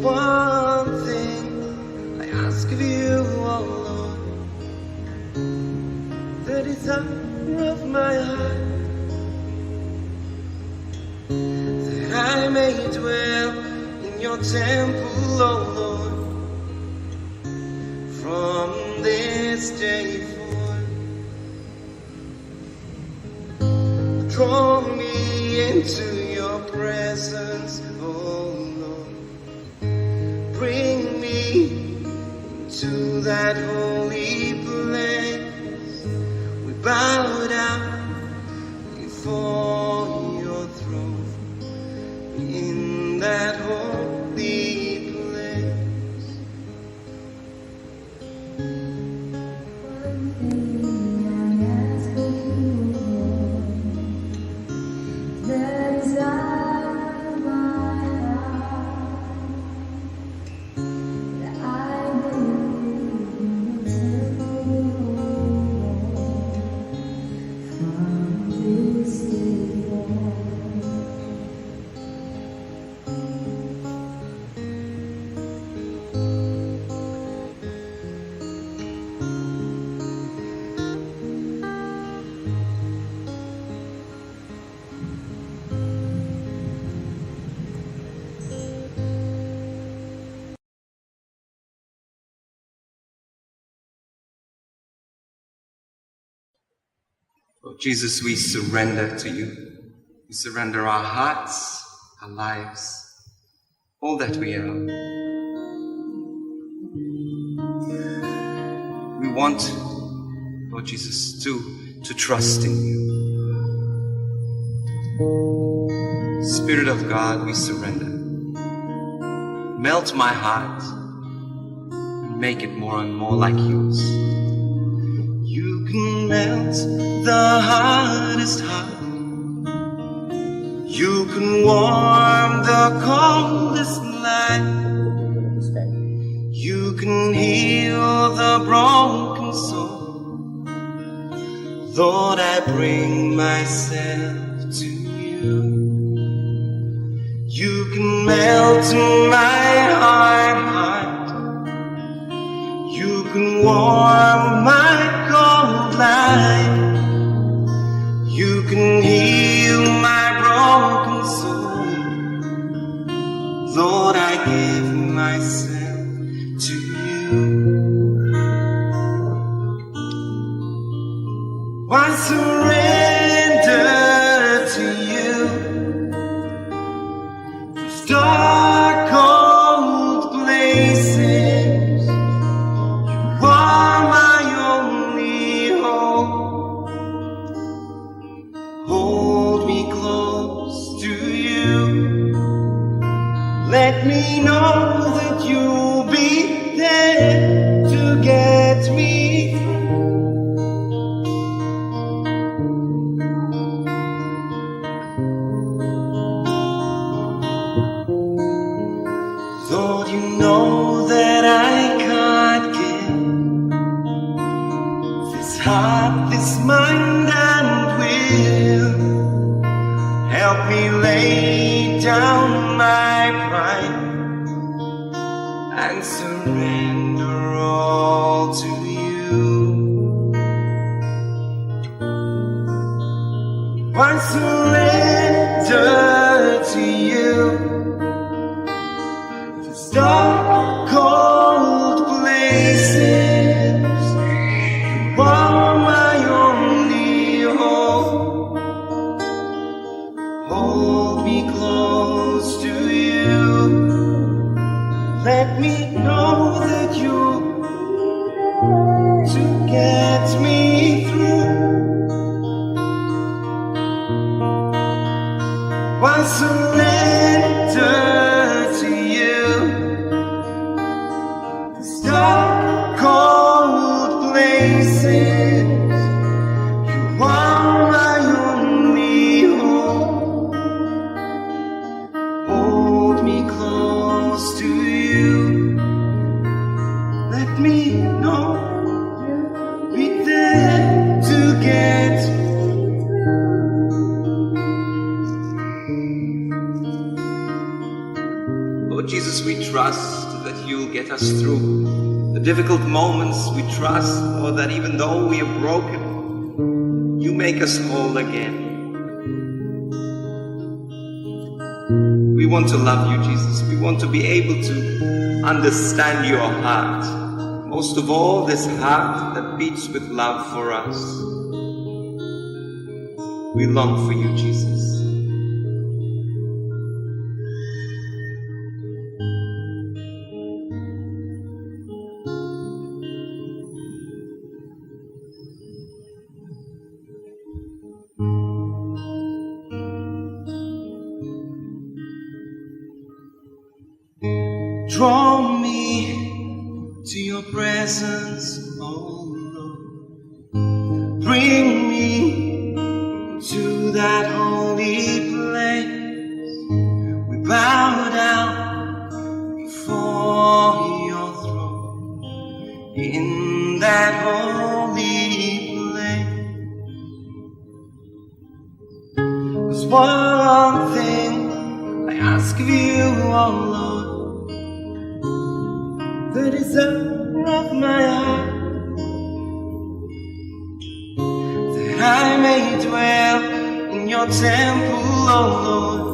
one thing I ask of you, oh Lord, the desire of my heart, that I may dwell in your temple, oh Lord, from this day forth. Draw me into your presence, oh Lord. Bring me to that holy place. We bow down before your throne in that holy place. Oh, Jesus, we surrender to you. We surrender our hearts, our lives, all that we are. We want, Lord Jesus, to trust in you. Spirit of God, we surrender. Melt my heart and make it more and more like yours. You can melt the hardest heart. You can warm the coldest life. You can heal the broken soul. Lord, I bring myself to you. You can melt my heart. You can warm my cold life. You can heal my broken soul. Lord, I give myself to you. I surrender to you. Those dark, cold places, you are my only hope. Hold me close to you. Let me know that you'll be there to get me through. Lord, you know that I can't give this heart, this mind and will. Help me lay down my pride and surrender all to you. I surrender to you. These dark, cold places, you are my only hope. Hold me close to you. Let me know that you're to get me through. I surrender to you. These dark, cold places, you are my only hope. Hold me close to you. Let me know you'll be there to get me. Oh Lord Jesus, we trust that you'll get us through the difficult moments. We trust, Lord, that even though we are broken, you make us whole again. We want to love you, Jesus. We want to be able to understand your heart. Most of all, this heart that beats with love for us. We long for you, Jesus. Draw me to your presence, oh Lord. Bring me to that holy place. We bow down before your throne in that holy place. There's one thing I ask of you, oh Lord. The desire of my heart, that I may dwell in your temple, oh Lord,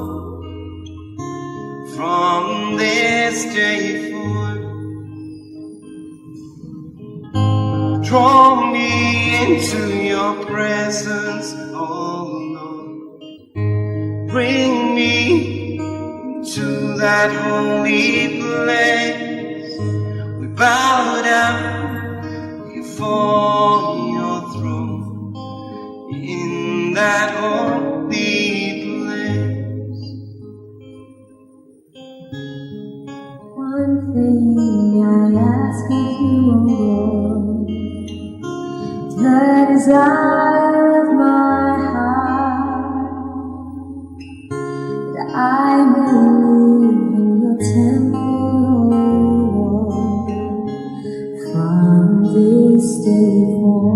from this day forth. Draw me into your presence, oh Lord. Bring me to that holy place. Bow down before your throne in that holy place. One thing I ask of you, O Lord, the desire of my heart, that I may live in your temple. This day forth.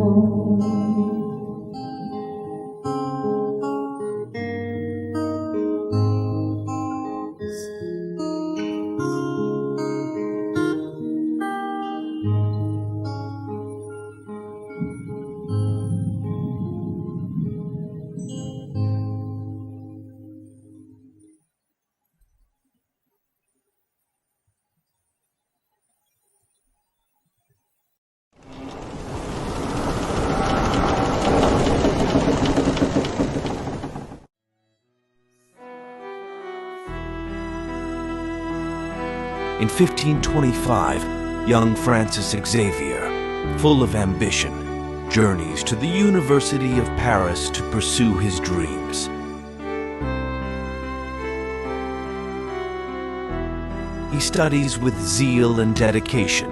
In 1525, young Francis Xavier, full of ambition, journeys to the University of Paris to pursue his dreams. He studies with zeal and dedication,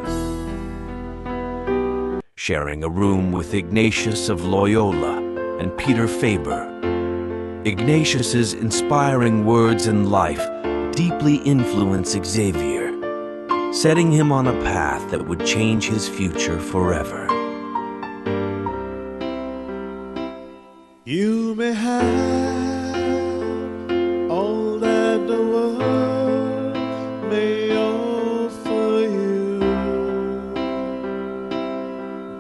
sharing a room with Ignatius of Loyola and Peter Faber. Ignatius's inspiring words and life deeply influence Xavier, setting him on a path that would change his future forever. You may have all that the world may offer you,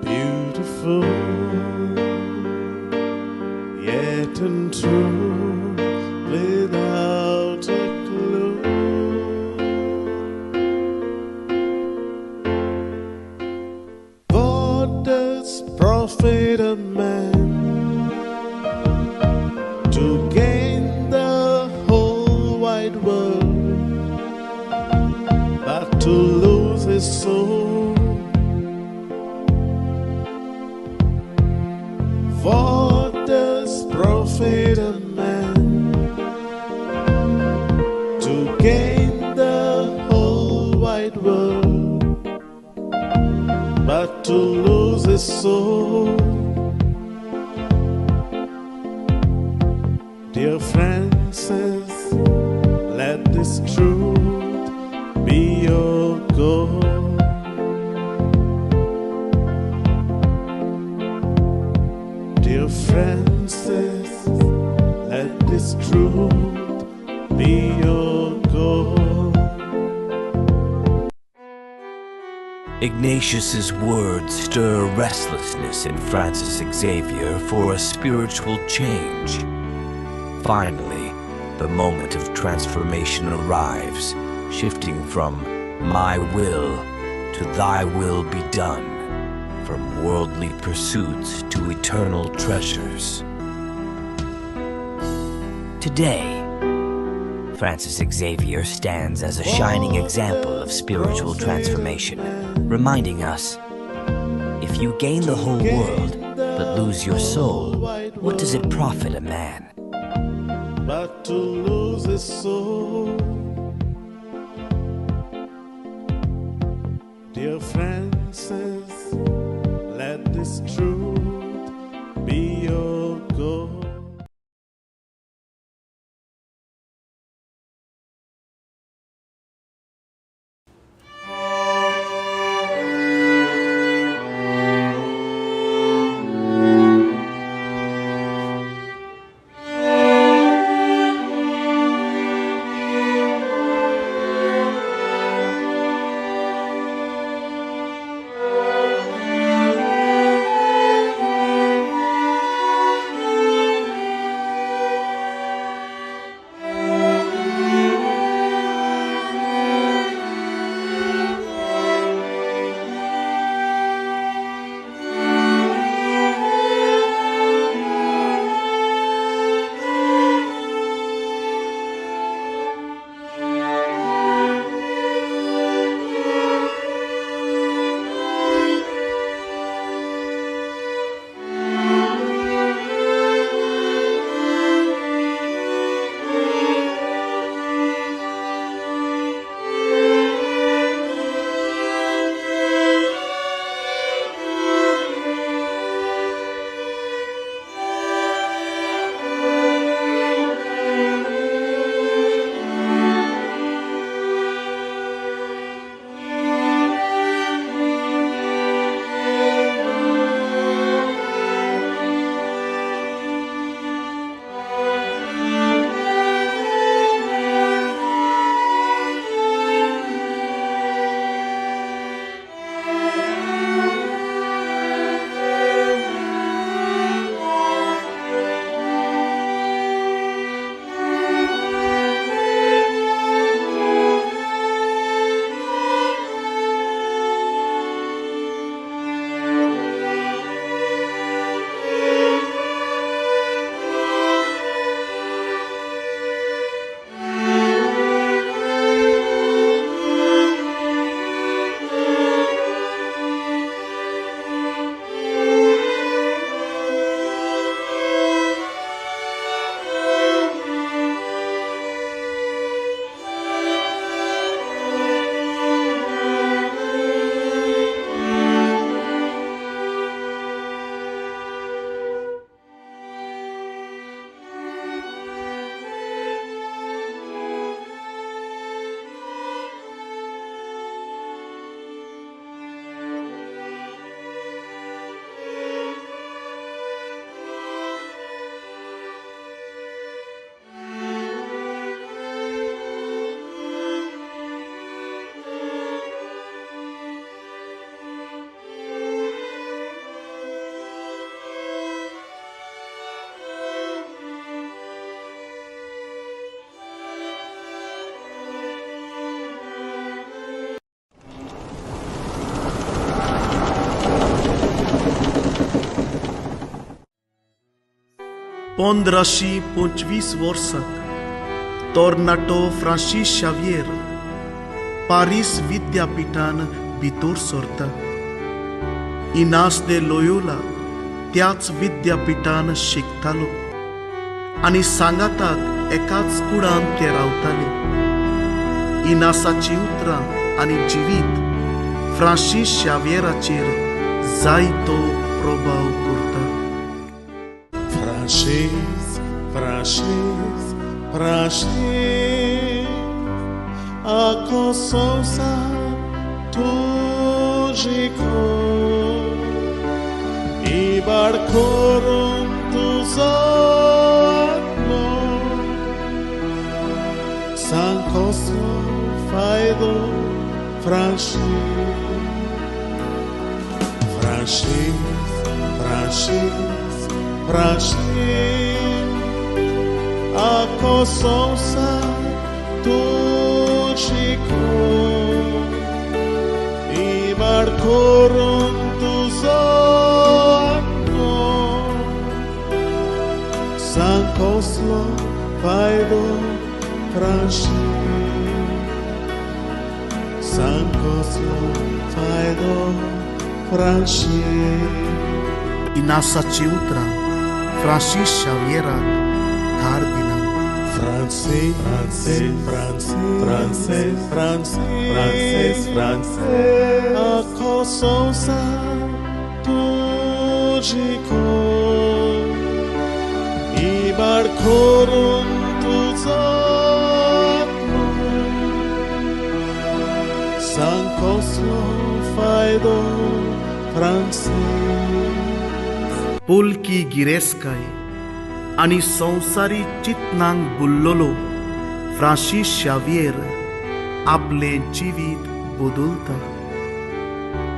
beautiful, yet untrue, without a clue. What does profit a man to gain the whole wide world, but to lose his soul? What does profit a man to gain the whole wide world, but to lose his soul? Dear Francis, let this truth be your goal. Dear Francis, let this truth be your goal. Ignatius's words stir restlessness in Francis Xavier for a spiritual change. Finally, the moment of transformation arrives, shifting from my will to thy will be done, from worldly pursuits to eternal treasures. Today, Francis Xavier stands as a shining example of spiritual transformation, reminding us, if you gain the whole world but lose your soul, what does it profit a man? But to lose his soul. Dear Francis, let this truth be your goal. पंधराशी 25 वर्साक तोर्नाटो Francis Xavier Paris विद्यापीठान भितर सरता. इनास दे Loyola त्याच विद्यापीठान शिकतालो आनी सांगाताक एकाच कुडान ते रावताले. इनासाची उतरां आनी जिवीत फ्रांसीस शावियराचेर जायतो प्रभाव करता. Francis, Francis, Francis, a consonsa tugico I barcorum tus San Costo faido Francis Ako संसार तुझी इबाड करून तुझो सांग कसलो फायदो सांग कसलो फायदो इनासाची उतरां फ्रांसीस शावियराक धार दिना Ako संसार तुझी इबाड करून तुझो सांग कसलो फायदो पोलकी गिरेस्काय आनी संवसारी चिंतनांक बुल्लोलो फ्रांसीस शावियर आपलें जिवीत बदलता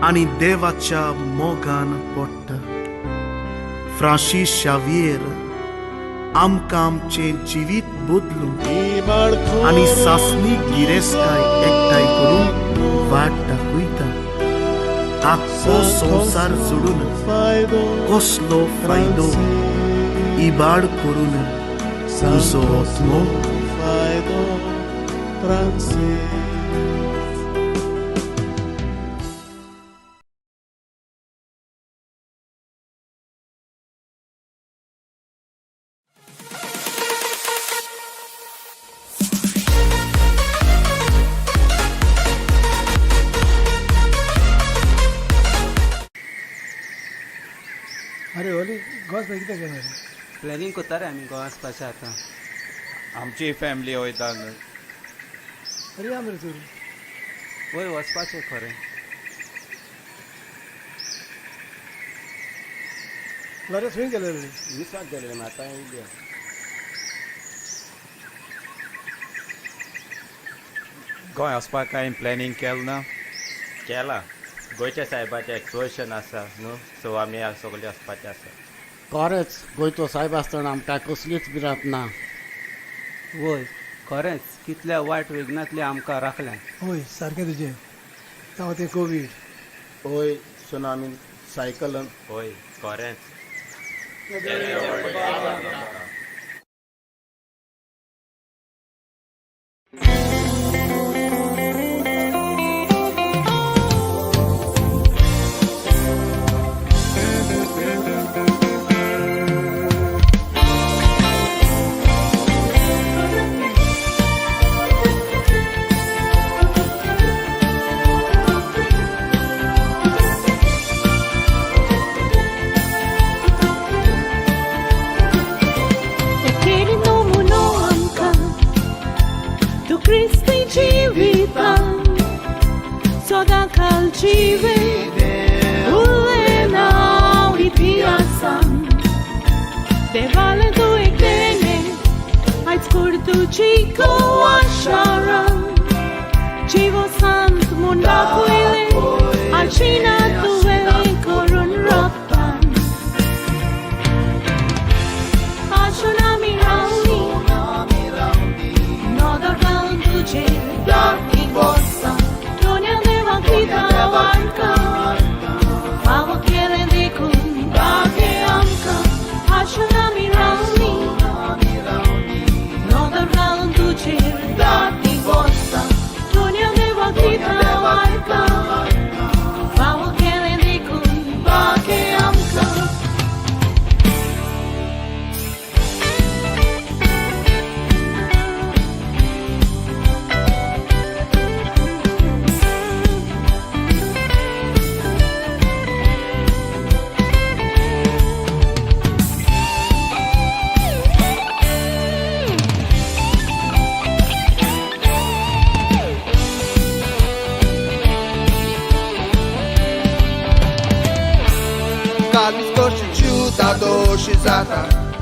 आनी देवाच्या मोगान पडटा. फ्रांसीस शावियर आमकां आमचें जिवीत बदलूंक आनी सासणीक गिरेस्काय एकठांय करून वाट दाखयता. आख्खो संवसार जोडून कसलो फायदो इबाड करून तुजो आत्मो फायदो अरे ओली गोंस कितें केलें प्लॅनिंग करता रे आमी गोवा वचपाचें आतां. आमची फॅमिली वयता अरे या मरे तर वय वचपाचें खरें. लरेस खंय गेले रे विसराक गेले आतां येयल्या गोंय वचपाक कांय प्लॅनिंग केलें ना केला गोंयच्या सायबाचें एक्सपोजिशन आसा न्हू सो आमी सगळे वचपाचें आसा. खरेंच गोंयचो सायब आसतना आमकां कसलीच भिरांत ना. वय खरेंच कितल्या वायट विघ्नांतले आमकां राखल्या. होय सारकें तुजें जावं तें कोवीड होय सुनामीन सायकलन होय खरेंच.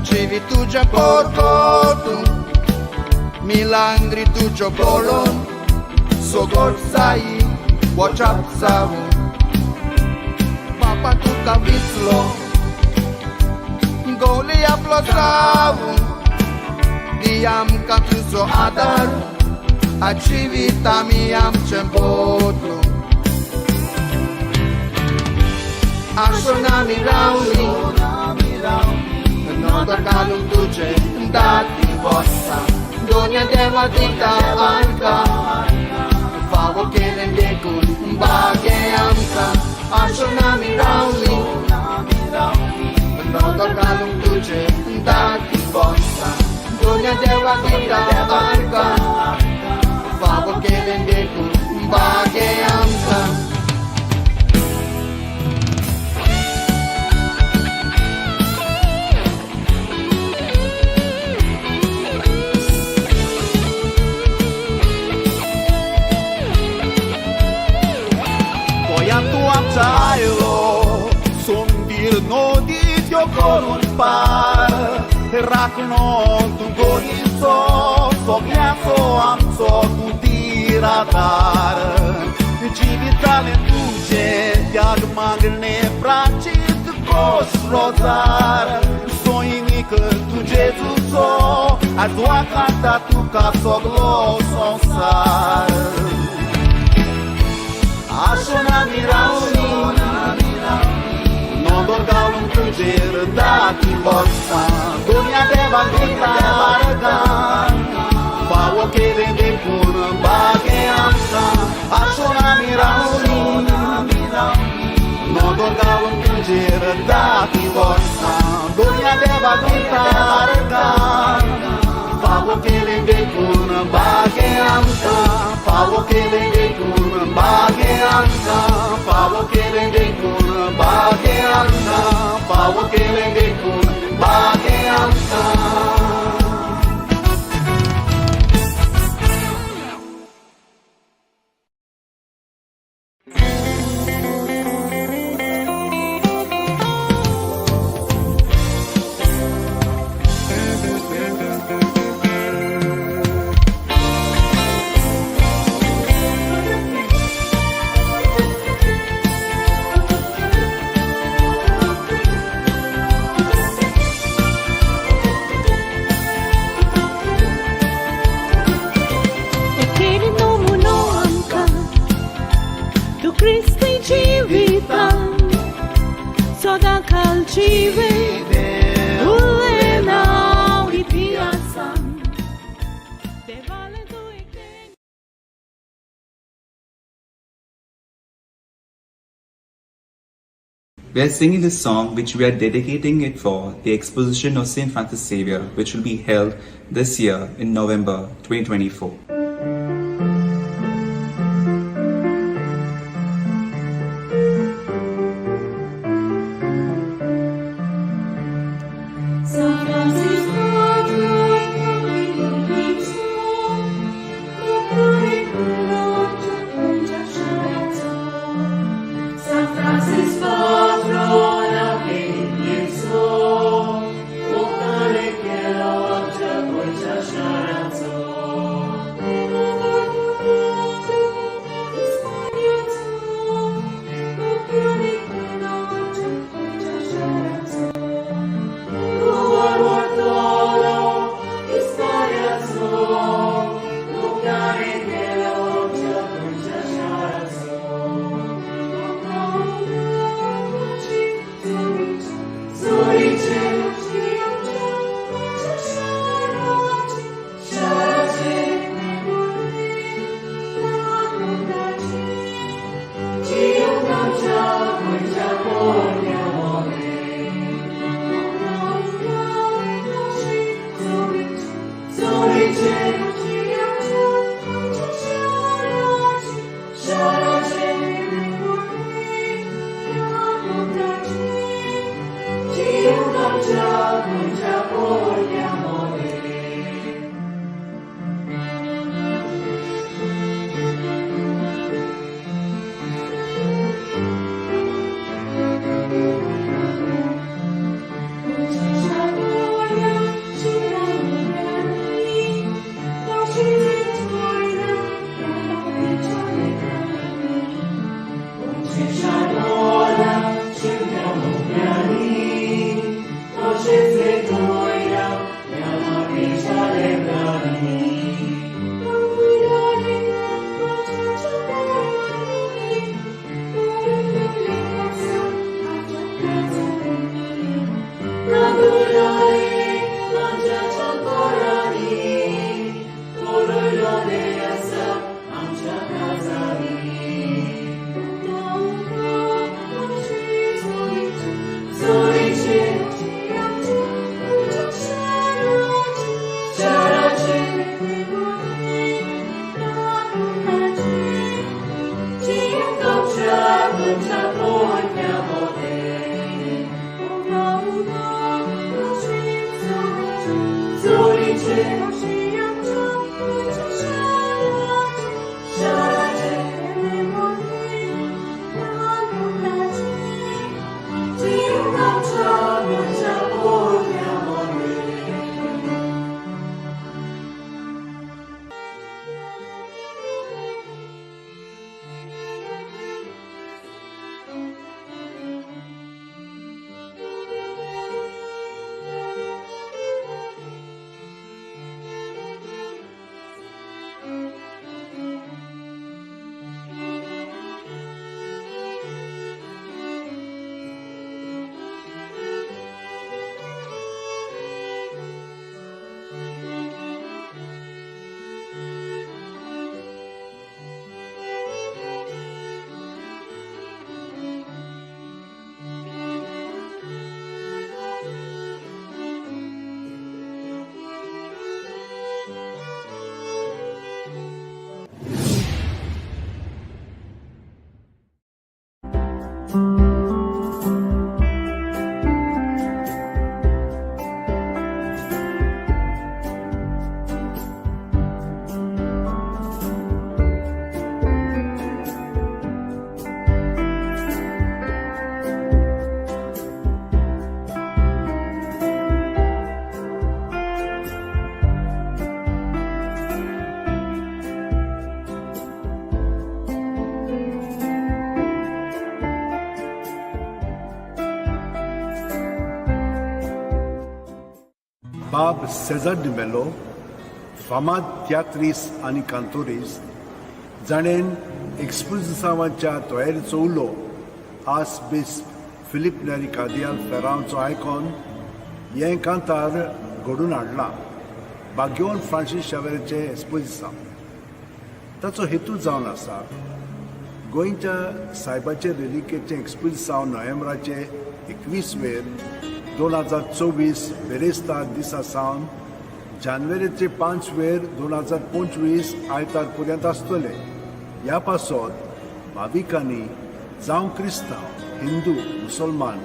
Civi tu già porto tu Milangri tu già bolon Sogor sai Watch up savu Papa tuka vitlo Goli aplosavu Diam katuso adar Acivita miam cembodlu Ashona mirauli Nodar kalum tuce dati vossa Donia deva dita anka Favo kelen dekun bage amka Ashona mirauli Nodar kalum tuce dati vossa Donia deva dita anka Favo kelen dekun bage amka Tayo Sundir no dityo korun par Rakno tu gorizo Sognaso amso kutiratar Civitale tuce Diag magne pracit Kos rozar Soinic tu Jesuso A tua canta tu casoglo sonsar Ashona mirauni Non dorgaulum tuger dati vossa Dunia deva gritarga Pavo che vende pur bage amsa Ashona mirauni Non dorgaulum tuger dati vossa Dunia deva gritarga Pavo che vende pur bage amsa Pavo che vende pur bage amsa Pavo che vende pur bage amsa Pavo che vende pur bage amsa We are singing this song which we are dedicating it for the Exposition of St. Francis Xavier, which will be held this year in November 2024. बाब Caesar D'Mello फामाद तियात्रिस्ट आनी कांतोरिस्ट जाणेन एक्सपोजिसांवाच्या तयारेचो उलो आस बीस Philip नेरी कार्दियाल फेरांवचो icon हें कांतार घडून हाडलां बाग्योन Francis शावेराचें एक्सपोजिसांव. ताचो हेतू जावन आसा गोंयच्या सायबाचे रेलिकेचें एक्सपोजिसांव नोव्हेंबराचे 21 2024 बेरेस्तार दिसा सावन जानेवारीचे 5 2025 आयतार पर्यंत आसतले. ह्या पासत भाविकांनी जावं क्रिस्तांव हिंदू मुसलमान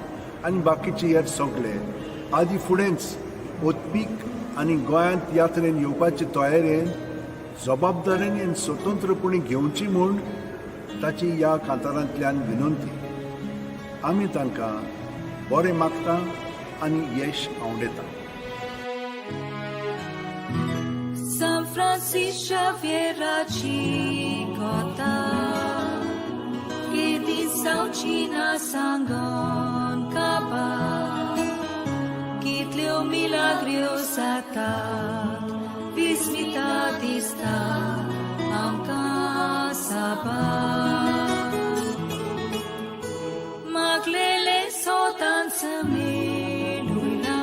आनी बाकीचे हेर सगळे आदी फुडेंच ओतपीक आनी गोंयांत यात्रेन येवपाचे तयारेन जबाबदारेन आनी स्वतंत्रपणी घेवची म्हूण ताची ह्या कांतारांतल्यान विनंती. आमी तांकां बरें मागता आनी यश आवडेता. San Francisco Xavieraci kota Kiedy saucina sangon kaba Kitlio milagrio sata Vismita dista amka saba Maglele sotan semeluina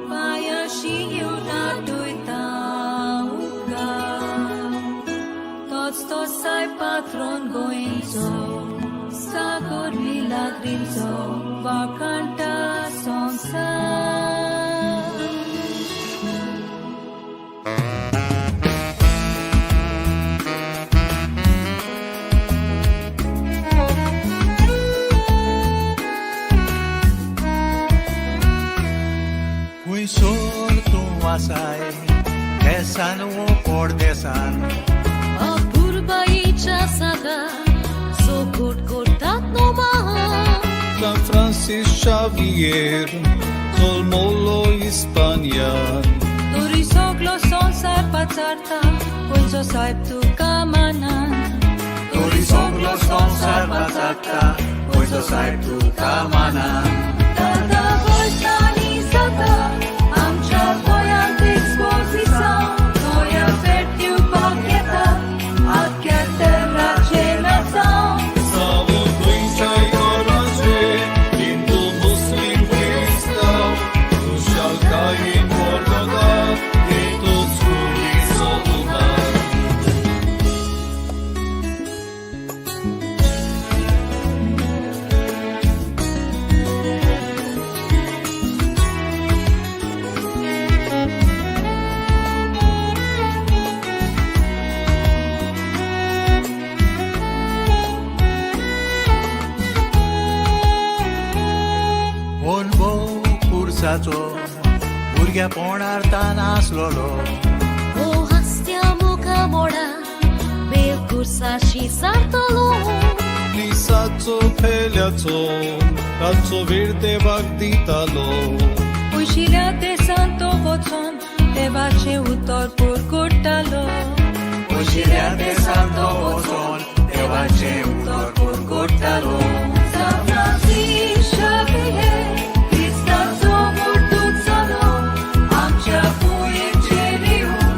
Paya shiyo na tuita uka Tots tos ai patron goinzo Sagor milagrinzo Va canta sonsa Sorto asai Desan o por desan Apurba icha saga So good tat no maha San Francis Xavier Tolmolo Hispania Turisoglo son sai pazarta Punzo sai tu kamanan Turisoglo son sai pazarta Punzo sai tu kamanan Tata voltani sata Amcha voiant exposição Noia vertiu paqueta Até terra geração Salvo Duincha e Orange Hindu, Muslim, Cristão Tu Shalkai em Portugal E todos curi soltar भुरग्यापणार तान आसलोलो O hastia muka moda Bekursashi sartalo Lisaco peleaco Razzo verde vagditalo Ushila te santo voton Devace utor por cortalo Ushila te santo voton Devace utor por cortalo San Francisco Xavier Cristanzo mortuțalo Amcea puie celiun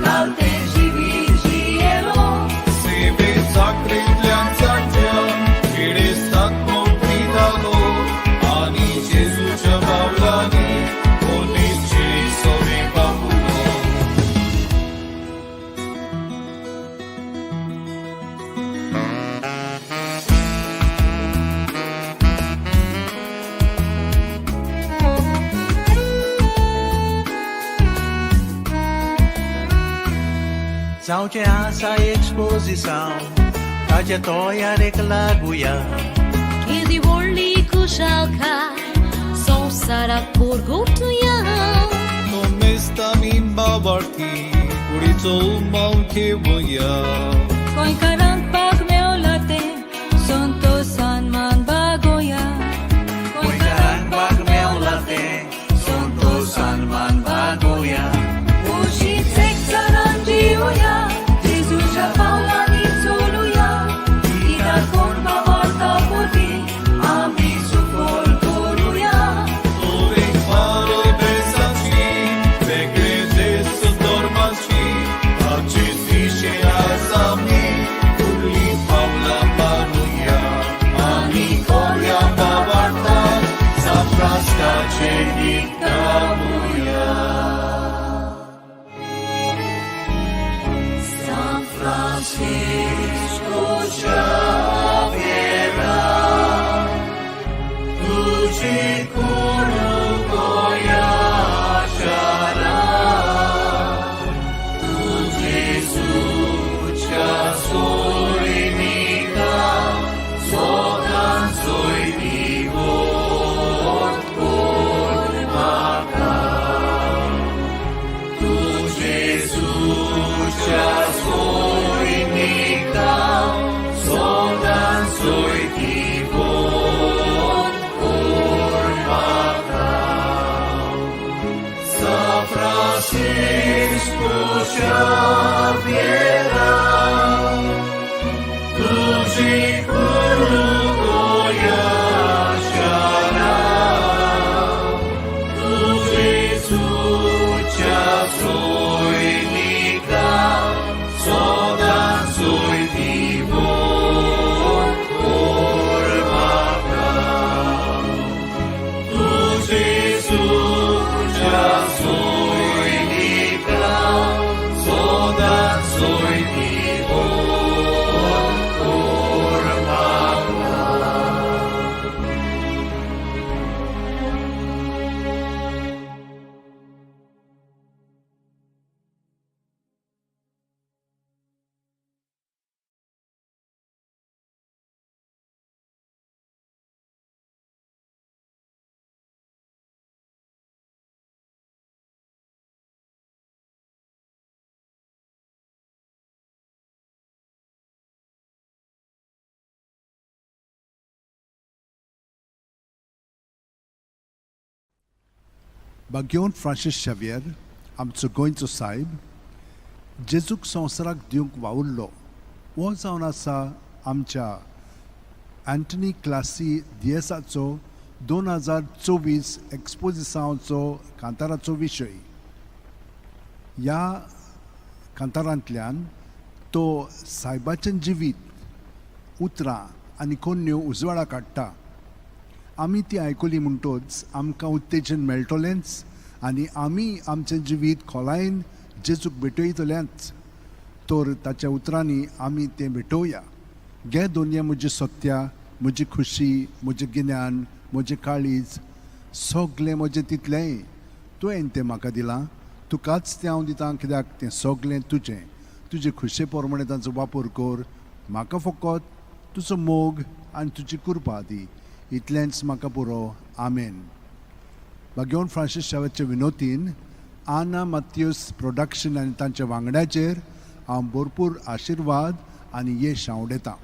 Calte jivigielo Si vezi acredlean zactean Ire stat montridalo Ani Gesù ce baulani Onici sovi babulo Zaŭce asa exposição Trajetória reclaguia Kiedy volli kushalka Sonsara kurgutuya Tomesta min babarti Kurico umau kevoya Koin karang pag meolate Sonto san man bagoya Koin karang pag meolate Sonto san man bagoya Ushit seksaran jivoya Jesus ja paula ni soluya Ida kon bavarta poti Ami sufol koruya Ore faro besan bersami Uli paula panuya Mani kolya pavarta Sapraska cenik tamuya San Francisco Xaviera Tuji kuru goya shara Tuji sucha soy nika Sogan soy divot por maka Tuji sucha soy nika Sogan soy divot por maka San Francisco Xaviera Tuji kuru goya shara Tuji sucha soy nika Sogan soy divot por maka Tuji sucha soy nika Sogan soy divot por maka Bagyon Francis Xavier, आमचो गोंयचो साहेब जेजूक संवसाराक दिवंक वावुरलो हो जावन आसा आमच्या Anthony classy दियेसाचो 2024 एक्सपोजिसांचो कांताराचो विशय ह्या कांतारांतल्यान तो सायबाचें जिवीत उतरां आनी कोन्यो उजवाडा काडटा आमी ती आयकली म्हणटच आमकां उत्तेजन मेळटलेंच आनी आमी आमचें जिवीत खोलायेन जेजूक भेटयतलेंच तर ताच्या उतरांनी आमी तें भेटोवया घे दोनया म्हजी सत्या म्हजी खुशी म्हजें गिन्यान म्हजें काळीज सगलें म्हजें तितलेंय तुवें तें म्हाका दिलां तुकाच तें हांव दितां कित्याक तें सगलें तुजें तुजे खुशे प्रमाणे ताचो वापर कर म्हाका फकत तुजो मोग आनी तुजी कृपा दी इतलेंच म्हाका पुरो आमेन बागेवन फ्रांसीस शावेच्या विनोतीन आना मात्यूस प्रोडक्शन आनी तांच्या वांगड्याचेर हांव भरपूर आशिर्वाद आनी यश हांव उडयतां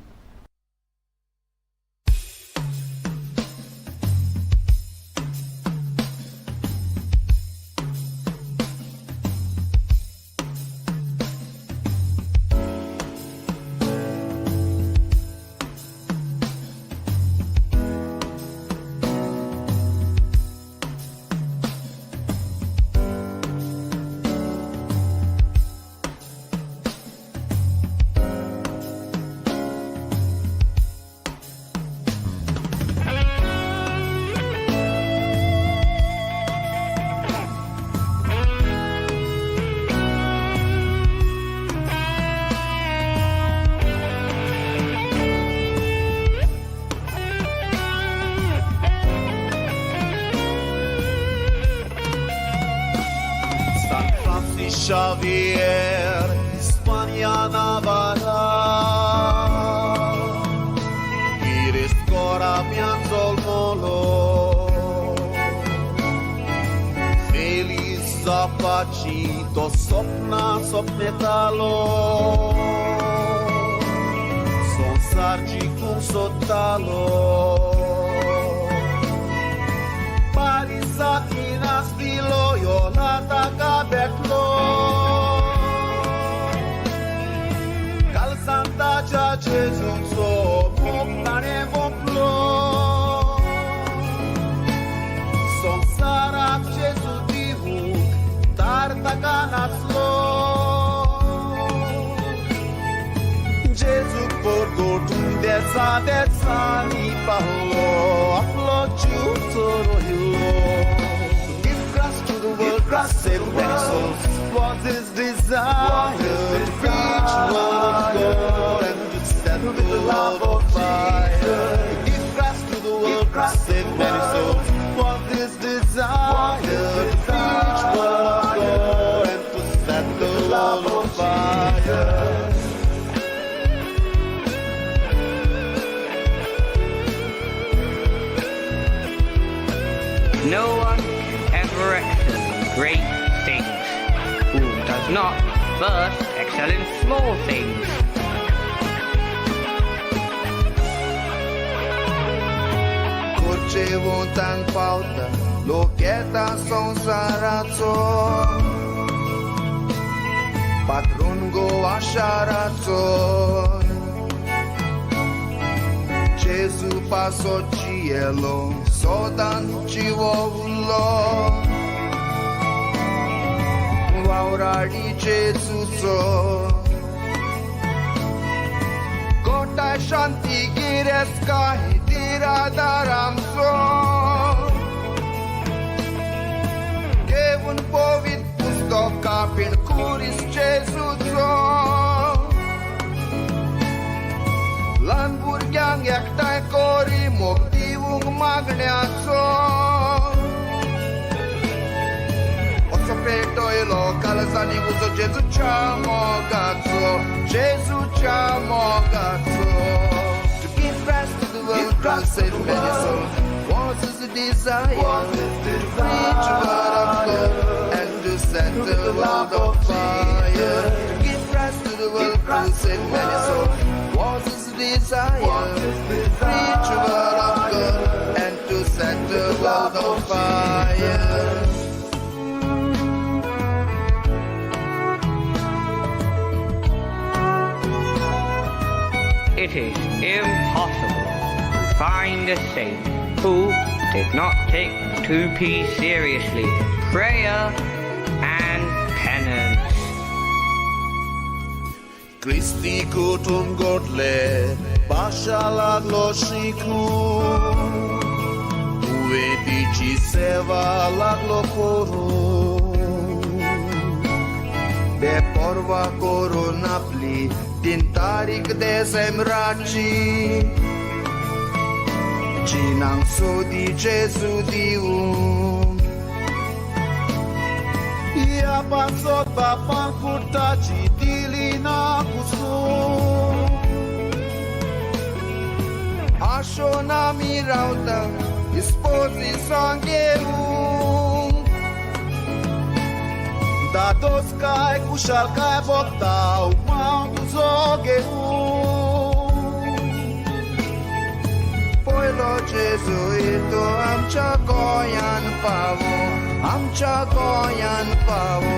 Xavier, Hispania Navarra, Iris Cora Mianzol Molo, Feliz Zapacito, Sopna Sopnetalo, Son Sargi cum Sotalo, Parisakinas Bilo, Yolata Cabetlo. Santa Gia Gesù so pompane vomplo Son sarak Gesù divu tarta kanaslo Gesù porgotum desa ni pahlo aplo jutoro hilo. Give Christ to the world, Christ save many souls. Was his desire to preach the word of God and to set the world on fire. Give Christ to the world, Christ save many souls. Was his desire to preach the word of God and to set the world on fire. No one can ever excel in great things who does not first excel in small things. Corcevo tan pauta, locheta sonsarazo. Patron go asharazo. Gesù passò cielo, sodan ci vovulo. Vaurari Gesù so. Kota shanti gireska hitira daram so. Kevun povit pustoka pin kuris Gesù so. Lanburgyang yaktai kori motivung magneazo. Otsopeto ilo kalazani uzo Gesù chamogazzo. Gesù chamogazzo. To give Christ to the world, Christ save many souls. Was his desire to preach the word of God and to set the world on fire. To give Christ to the world, Christ save many souls. Was his desire to preach the word of God and to set the world on fire. It is impossible to find a saint who did not take 2P seriously, prayer and penance. Christi kutum godle pashalaglo shiku. Uedici seva laglo koro. De porva coronapli din tarik de semraci. Cinang so di Gesù diu. Ia pasot bapan kutaci dilina kusu. Asho na mirauta isposi sangheu. Da dos cai cușal cai botau mau zogheu. Poilo Jesuito amcha goyan pavo, amcha goyan pavo.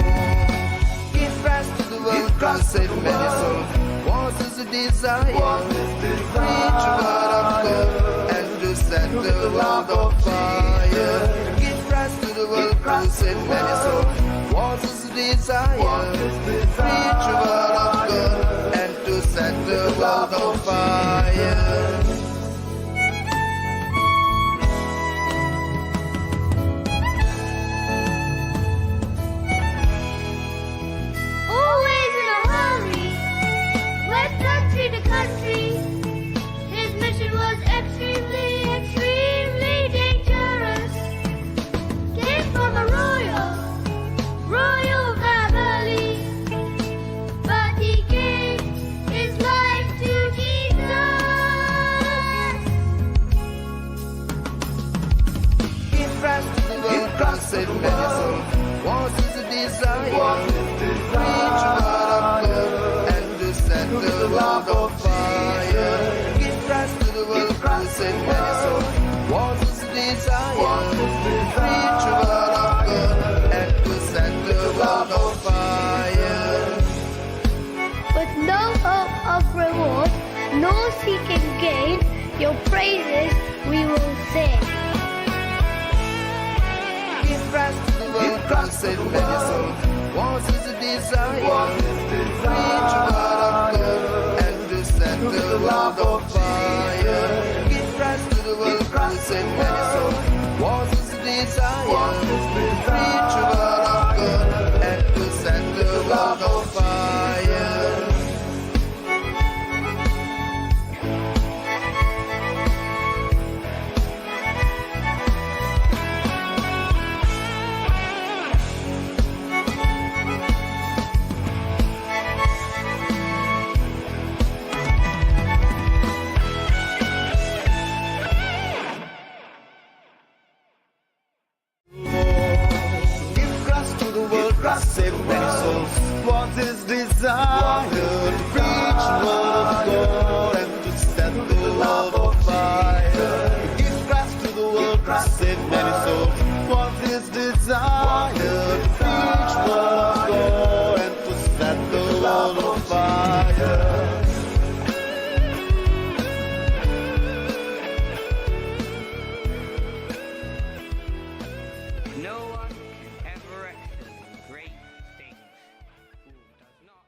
Give Christ to the world, Christ save many souls. Was his desire to preach the word of God and to set the world on fire. Give Christ to the world, Christ save many souls. Was his desire to preach the word of God and to set the world on fire. Always in a hurry, went country to country. His mission was extremely, extremely dangerous. Came from a royal family, but he gave his life to Jesus. Give Christ to the world, Christ save many souls. Was his desire to preach the word of God and to set the world on fire. Give Christ to the world, Christ save many souls. Was his desire to preach the word of God and to set the world on fire. With no hope of reward, nor seeking gain, your praises we will sing. Give Christ to the world, Christ save many souls. Was his desire to preach the word of God and to set love of fire. Give Christ to the world, Christ save many souls. Was his desire to preach the word of God and to set the world on fire. Save many souls. Was his desire to preach the word of God and to set the world on fire. Give Christ to the world, Christ save many souls. Was his desire to preach the word of God and to set the world on fire. No one can ever excel great things who does not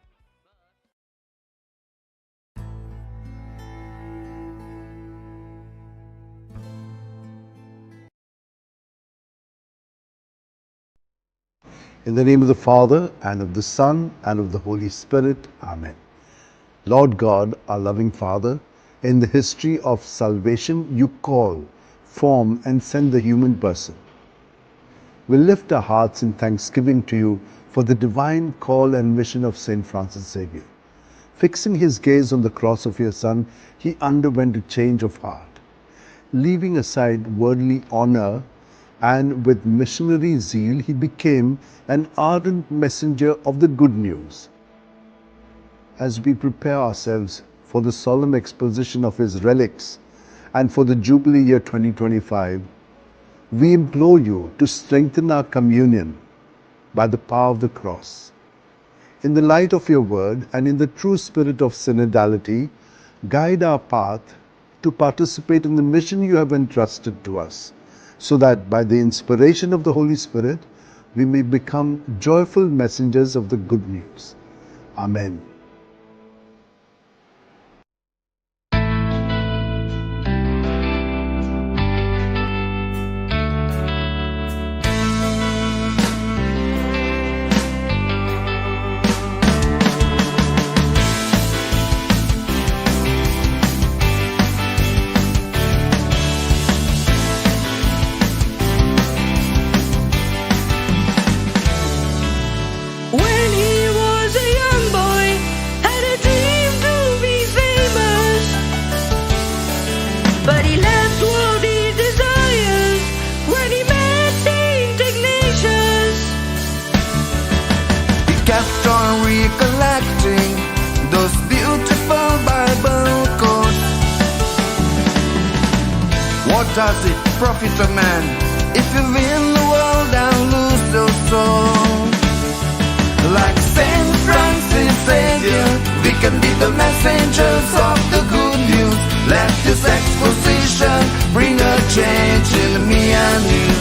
In the name of the Father, and of the Son, and of the Holy Spirit. Amen. Lord God, our loving Father, in the history of salvation, you call, form, and send the human person. We lift our hearts in thanksgiving to you for the divine call and mission of St. Francis Xavier. Fixing his gaze on the cross of your Son, he underwent a change of heart. Leaving aside worldly honor, and with missionary zeal, he became an ardent messenger of the good news. As we prepare ourselves for the solemn exposition of his relics and for the Jubilee year 2025, we implore you to strengthen our communion by the power of the cross. In the light of your word and in the true spirit of synodality, guide our path to participate in the mission you have entrusted to us, so that by the inspiration of the Holy Spirit, we may become joyful messengers of the good news. Amen. When he was a young boy, had a dream to be famous, but he left worldly desires when he met Saint Ignatius. He kept on recollecting those beautiful Bible quotes. What does it profit a man if you win the world and lose your soul? Like Saint Francis Xavier, we can be the messengers of the good news. Let this exposition bring a change in me and you.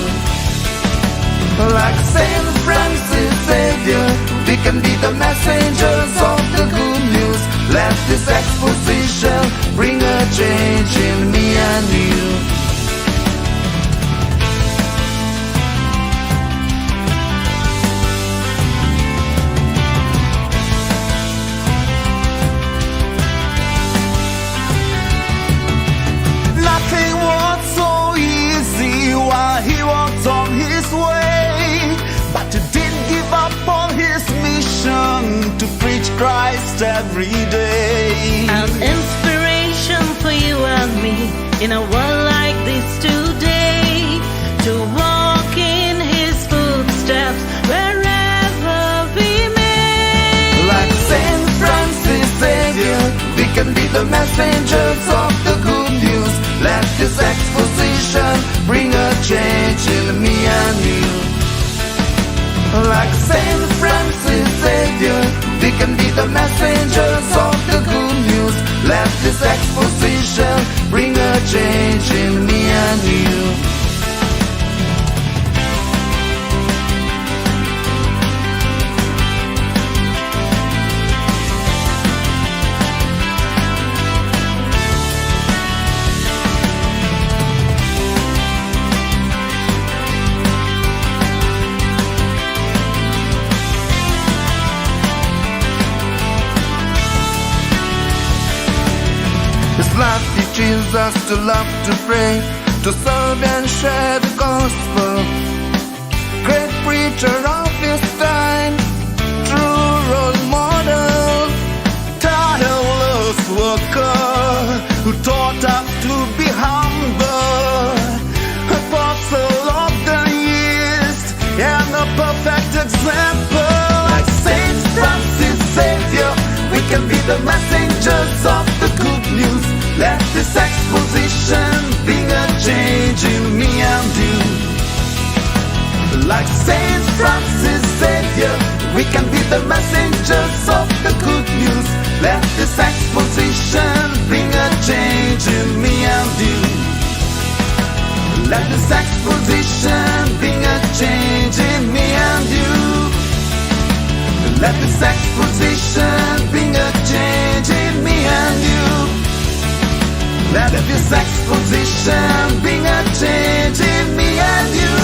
Like Saint Francis Xavier, we can be the messengers of the good news. Let this exposition bring a change in me and you. Nothing was so easy while he walked on his way, but he didn't give up on his mission to preach Christ every day. An inspiration for you and me in a world like this today, to walk in his footsteps wherever we may. Like Saint Francis Xavier, we can be the messengers of the good news. Let this exposition bring a change in me and you. Like Saint Francis Xavier, we can be the messengers of the good news. Let this exposition bring a change in me and you. This life teaches us to love, to pray, to serve and share the gospel. Great preacher of his time, true role model, tireless worker who taught us to be humble, apostle of the East, and a perfect example. Like Saint Francis Xavier, we can be the messengers of the good news. Let this exposition bring a change in me and you. Like Saint Francis Xavier, we can be the messengers of the good news. Let this exposition bring a change in me and you. Let this exposition bring a change in me and you. Let this exposition bring a change in me and you. Let this exposition bring a change in me and you.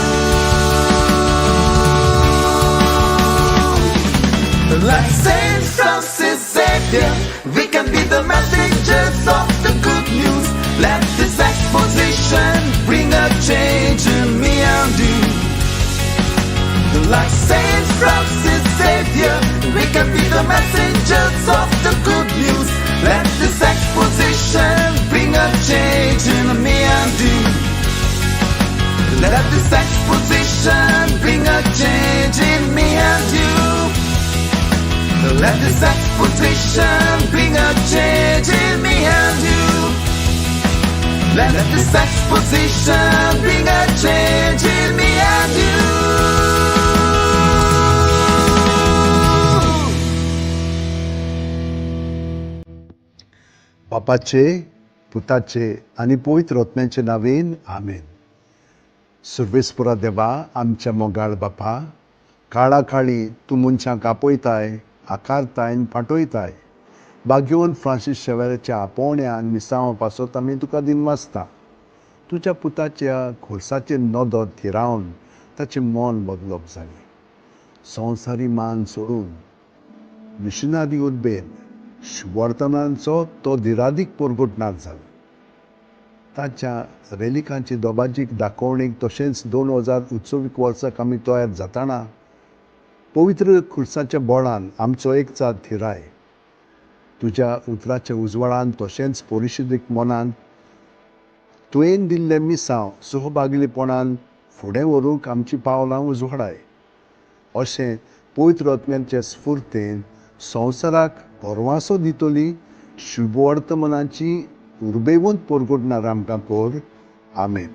Like Saint Francis Xavier, we can be the messengers of the good news. Let this exposition bring a change in me and you. Like Saint Francis Xavier, we can be the messengers of the good news. Let this exposition bring a change in me and you. Let this exposition bring a change in me and you. Let this exposition bring a change in me and you. Let this exposition bring a change in me and you. बापाचे, पुताचे आणि पवित्र आत्म्याचे नावेन आमेन. सर्वेस्परा देवा, आमच्या मोगाळ बापा, काळा काळी तूं मनशांक आपयताय, आकारताय आनी फाटयताय. भाग्यवन फ्रांसीस शेवेराच्या आपोवण्यान मिसांव पासत आमी तुका दिनवासता. तुज्या पुताच्या खोर्साचेर नदर थिरावन ताचें मन बदलप जालें. संवसारी मान सोडून मिशनरी उर्बेन शुभवर्तमानाचो तो धिरादीक परगटणार जालो. ताच्या रेलिकांची दोबाजीक दाखोवणेक तशेंच 2021 वर्साक आमी तयार जाताना पवित्र खुर्साच्या बोळान आमचो एकचार थिराय. तुज्या उतराच्या उजवाडान तशेंच परिशदेक मनान तुवें दिल्लें मिसांव सहभागिलीपणान फुडें व्हरूंक आमची पावलां उजवाडाय. अशें पवित्र आत्म्याचे स्फुर्तेन संवसाराक परवांसो दितली शुभवर्तमानाची उर्बेवंत परगटणार आमकां कर. आमेन.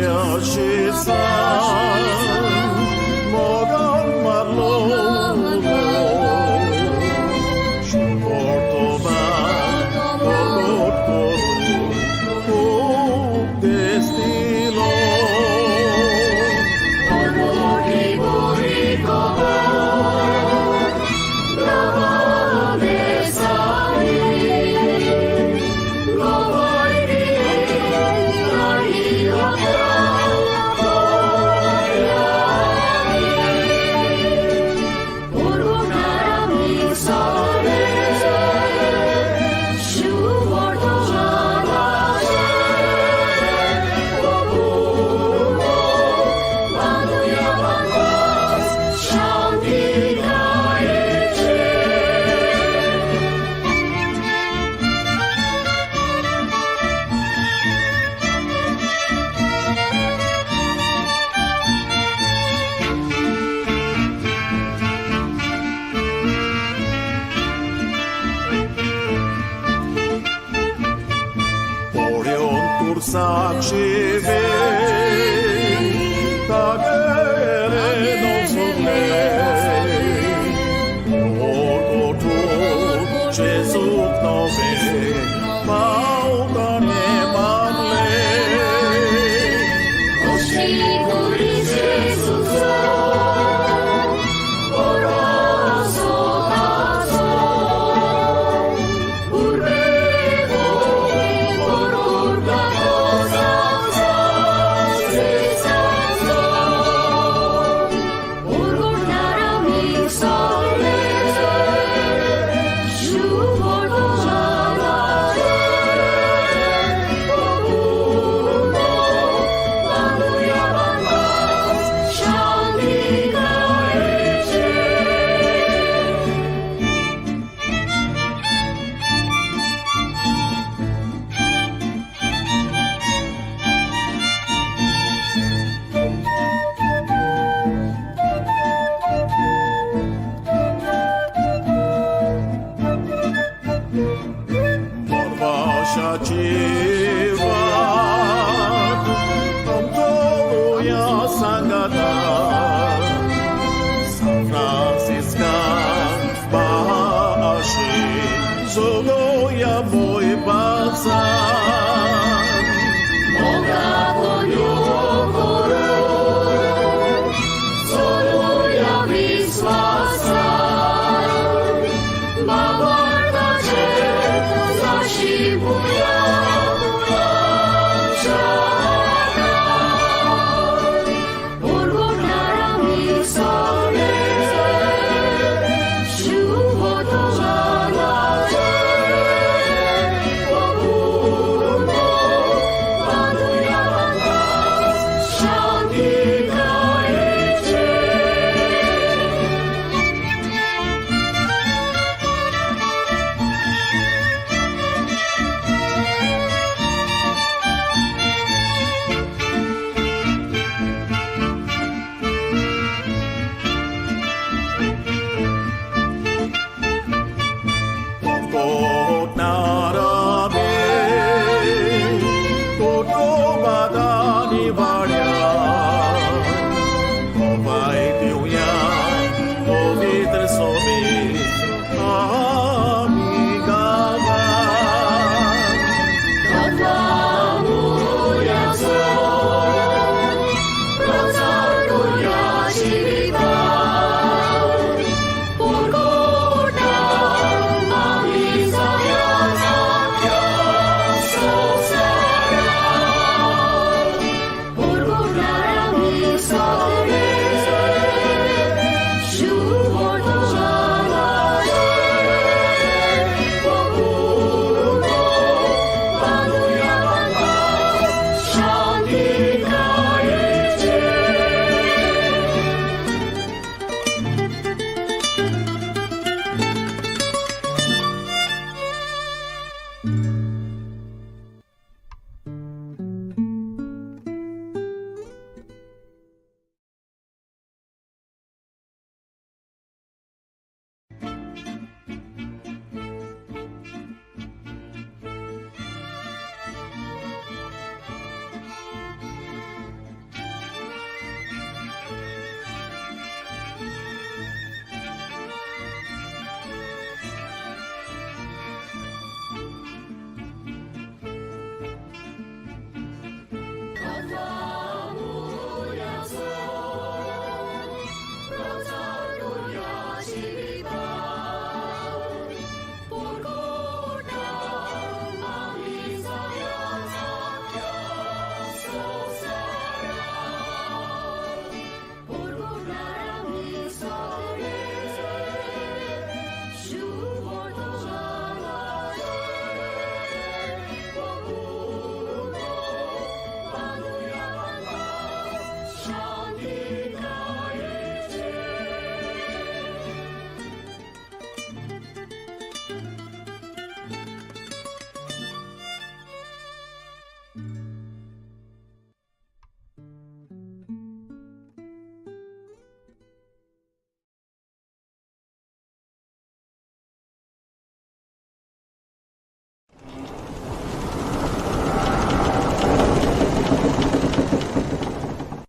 cer și san, mogan marlou, și portoban, portor, cu destilo. Sac și vei, tagere non soleil, orgotul Gesù nove, pautane marlei. Oshiguri Jesus, oroso tazo, urbevo, orurga.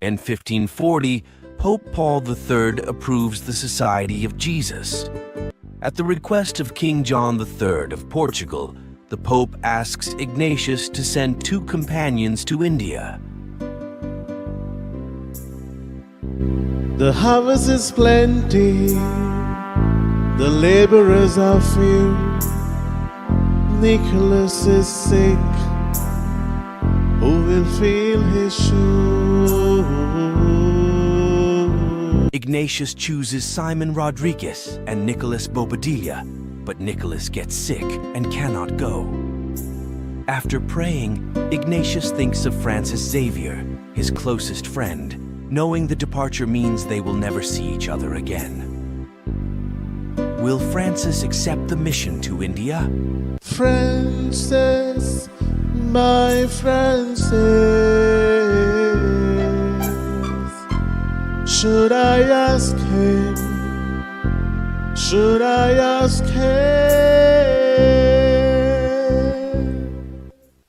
In 1540, Pope Paul III approves the Society of Jesus. At the request of King John III of Portugal, the Pope asks Ignatius to send 2 companions to India. The harvest is plenty, the laborers are few. Nicholas is sick, who will fill his shoes? Ignatius chooses Simon Rodriguez and Nicholas Bobadilla, but Nicholas gets sick and cannot go. After praying, Ignatius thinks of Francis Xavier, his closest friend, knowing the departure means they will never see each other again. Will Francis accept the mission to India? Francis, my Francis, should I ask him? Should I ask him?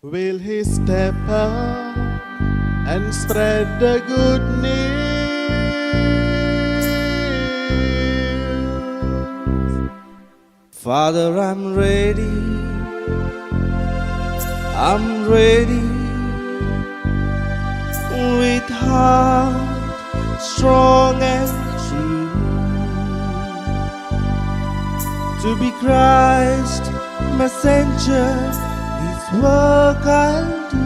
Will he step up and spread the good news? Father, I'm ready. I'm ready. With heart strong and true, to be Christ messenger, His work I'll do.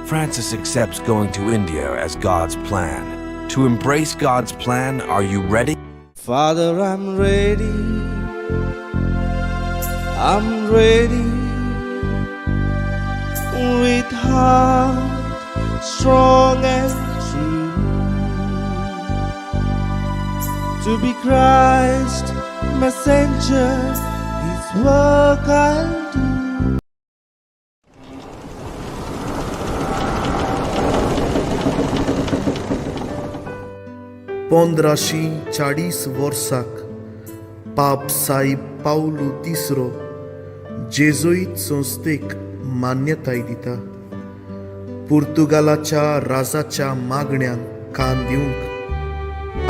Francis accepts going to India as God's plan. To embrace God's plan, are you ready? Father, I'm ready. I'm ready. With heart strong and true, to be Christ messenger, His work I'll do. पंद्राशी 40 वर्साक पाप साईब Paulo तिसरो जेजुईत संस्थेक मान्यताय दिता. पुर्तुगालाच्या राजाच्या मागण्यांक कान दिवंक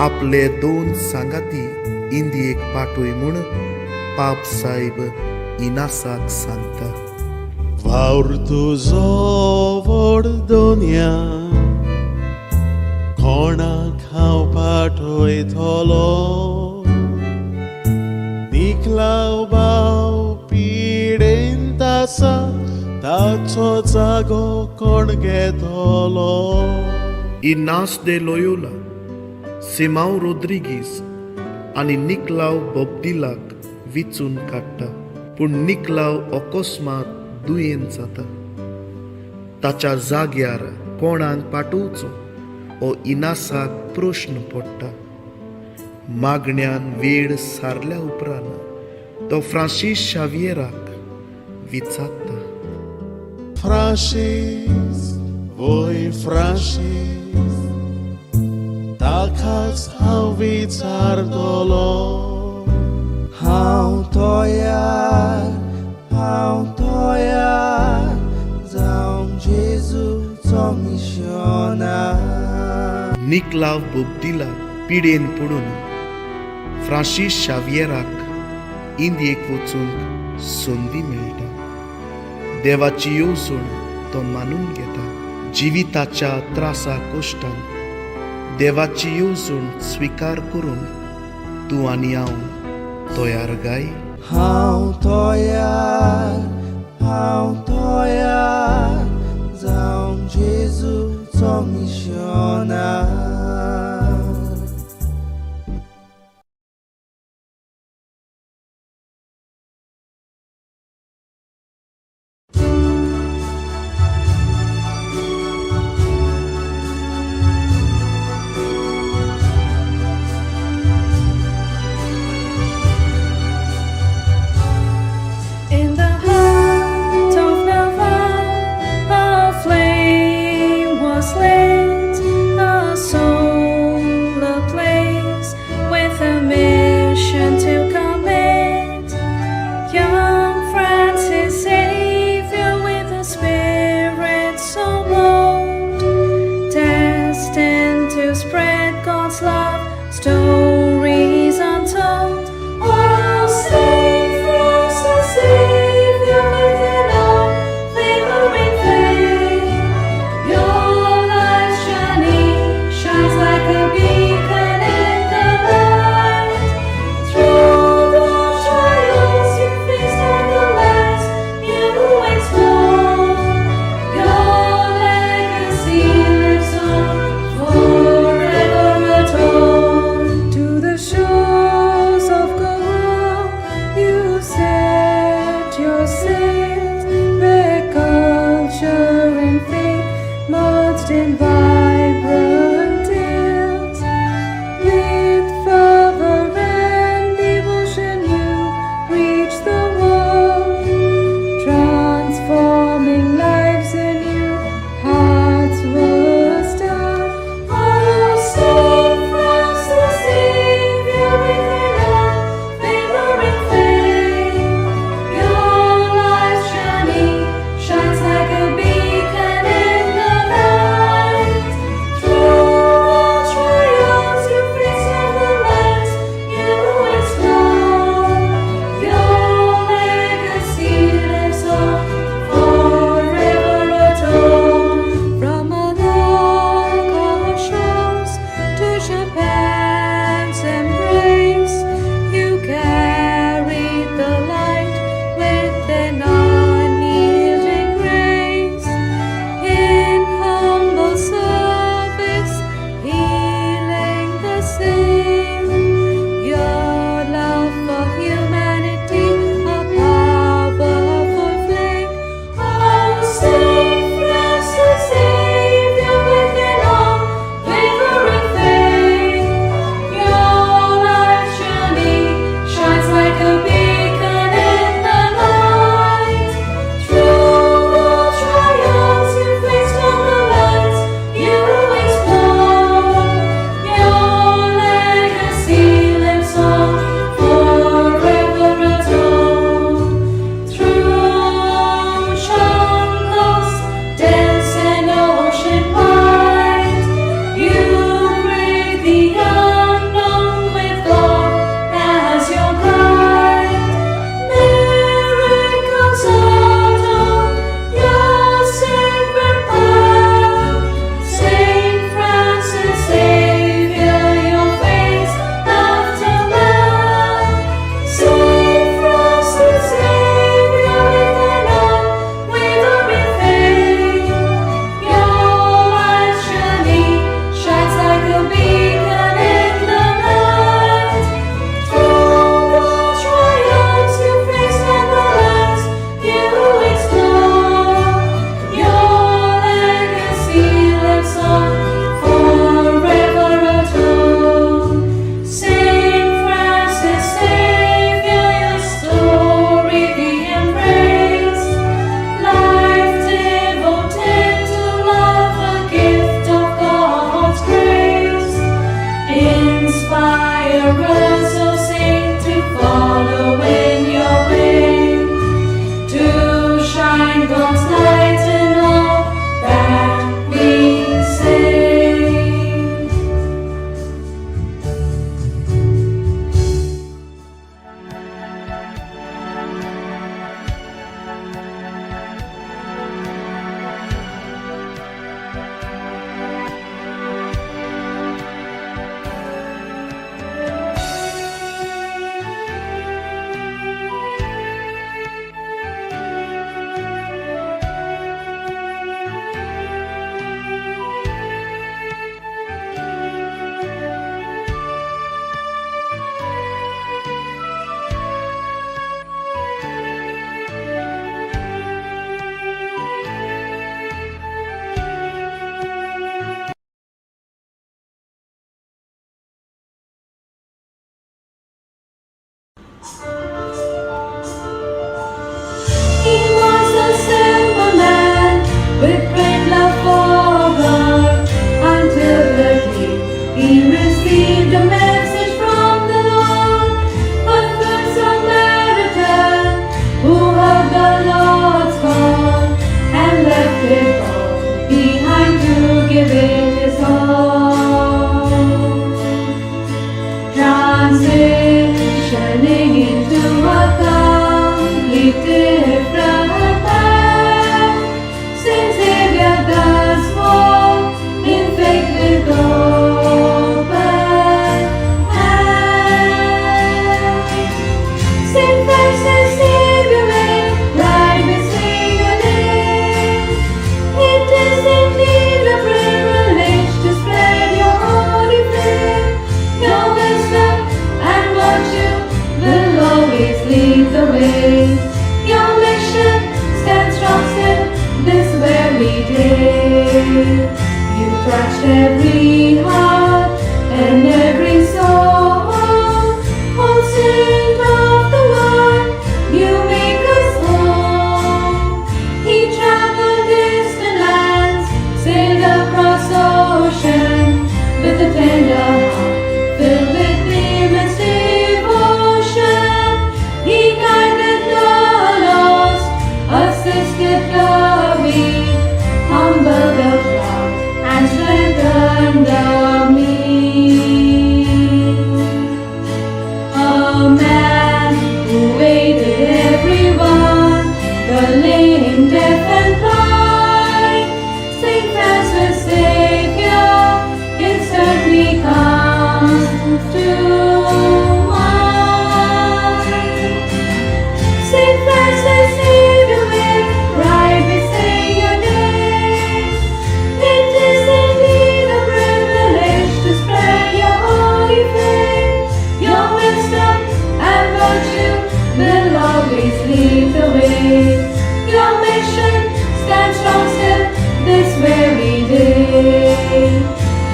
आपले 2 सांगाती इंदियेक पाठोय म्हूण पाप साईब इनासाक सांगता. वावर तुजो व्हड दोनया, कोणाक हांव पाठयतलो? निखलाव भाव पिडेंत आसा, ताचो जागो कोण घेतलो? इनास दे लोयोला, सिमाव रोद्रिगीस आनी निकलाव बोब्दिलाक विचून काडटा, पूण निकलाव अकस्मात दुयेंत जाता. ताच्या जाग्यार कोणाक पाठोवचो हो इनासाक प्रश्न पडटा. मागण्यान वेळ सारल्या उपरांत तो फ्रांसीस शावियराक विचारता. फ्रांसीस, वोय फ्रांसीस, ताकाच हांव विचारतलो. हांव तयार जावं जेजूचो मिशनार. निकलाव बोब्दिला पिडेन पडून फ्रांसीस शावियराक इंदियेक वचूंक संदी मेळटा. देवाची येवजण तो मानून घेता. जिविताच्या त्रासा कश्टान देवाची येवजण स्विकार करून तूं आनी हांव तयार गाय. हांव तयार जावं जेजूचो मिशनार. In the heart of Navarre, a flame was lit, a soul Spirit is home, transitioning into a complete different man. Saint Xavier does walk in faith with open hands. Saint Francis Xavier, right we sing your name. It is indeed a privilege to spread your holy flame. Your wisdom and virtue will always lead the way. Your mission stands strong still this very day. You touched every heart and every soul. Oh, Saint of the Lord, you make us whole. He traveled distant lands, sailed across ocean with a tender heart filled with immense devotion. He guided the lost, assisted the weak, humbled the proud, and strengthened the meek. A man who aided everyone, the lame, deaf, and blind. Saint Francis Xavier, it certainly comes to mind. Saint Francis Xavier, right we say your name. It is indeed a privilege to spread your holy flame. Your wisdom and virtue will always lead the way. Your mission stands strong still this very day.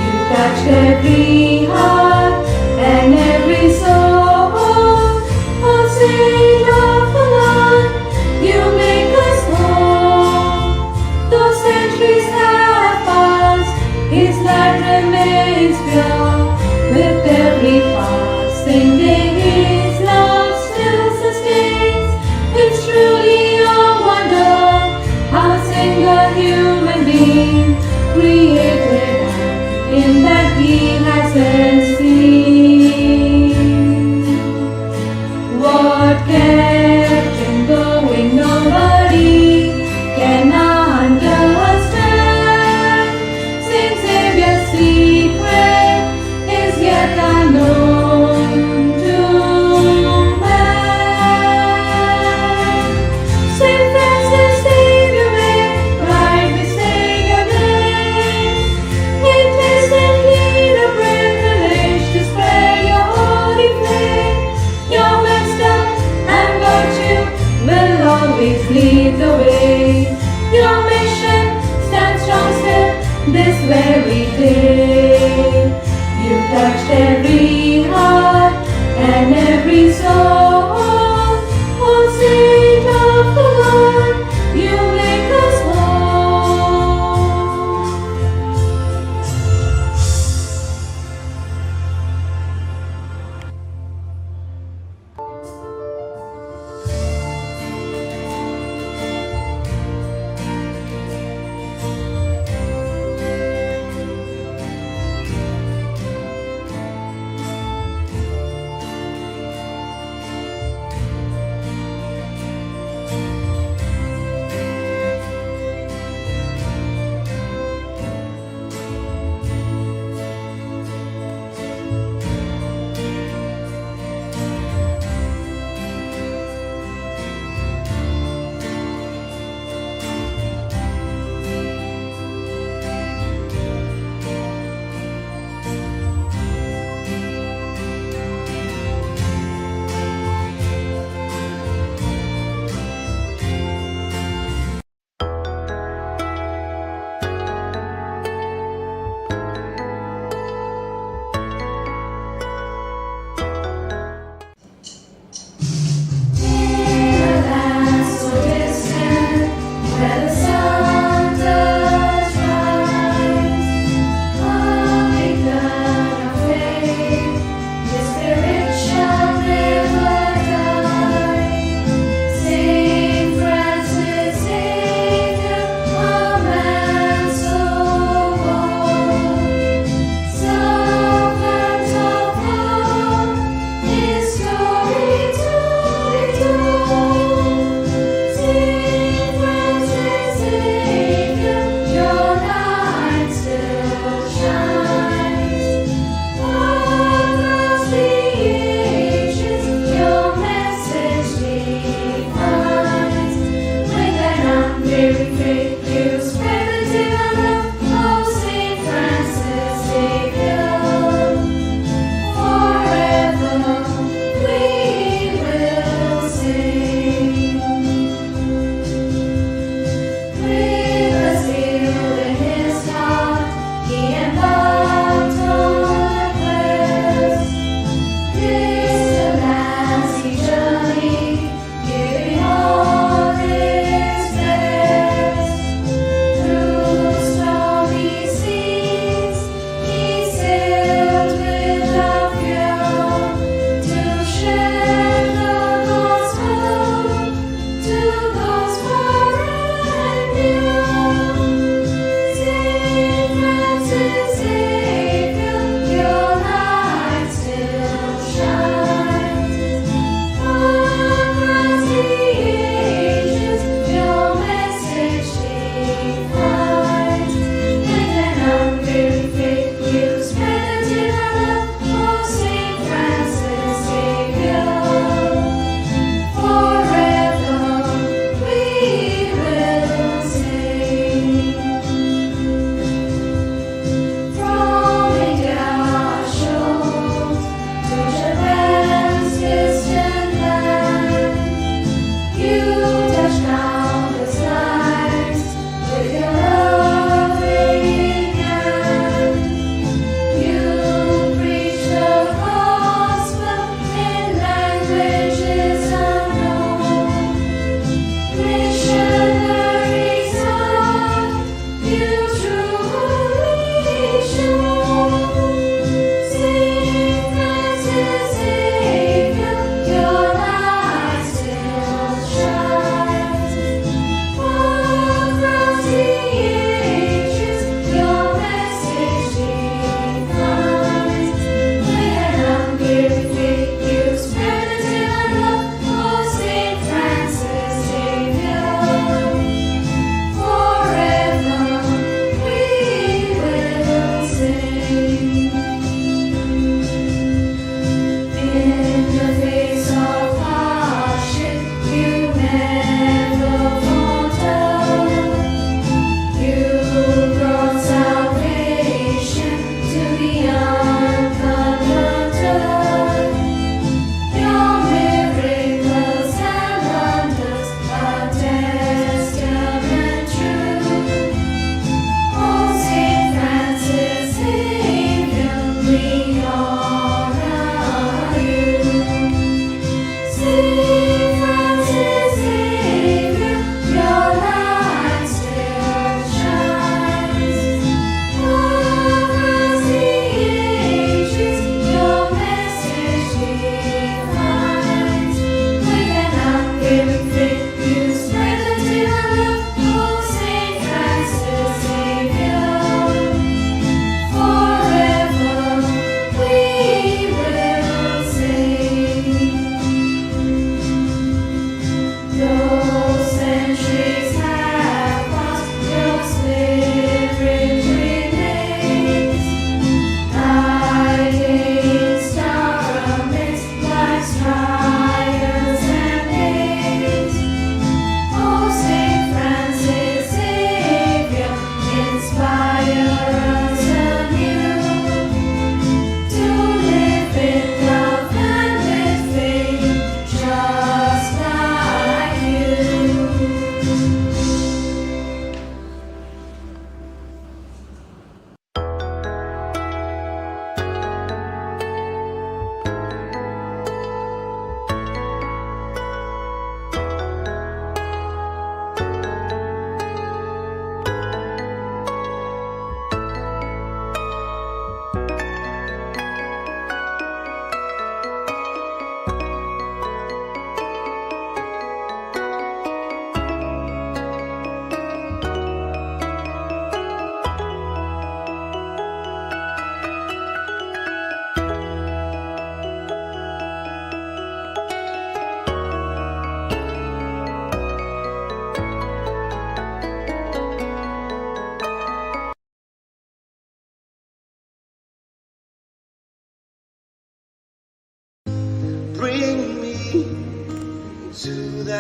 You touched every heart and every soul. Oh, Saint of the Lord, you make us whole. Though centuries have passed, His light remains pure. With every passing day, His love still sustains. It's truly a wonder how a single human being created in that He hasn't seen. What kept Him going, nobody can understand. Saint Xavier's secret is yet unknown to man. Saint Francis Xavier, right we say your name. It is indeed a privilege to spread your holy flame. Your wisdom and virtue will always lead the way. Your mission stands strong still this very day. You touched every heart and every soul. Oh, Saint of the Lord, you make us whole.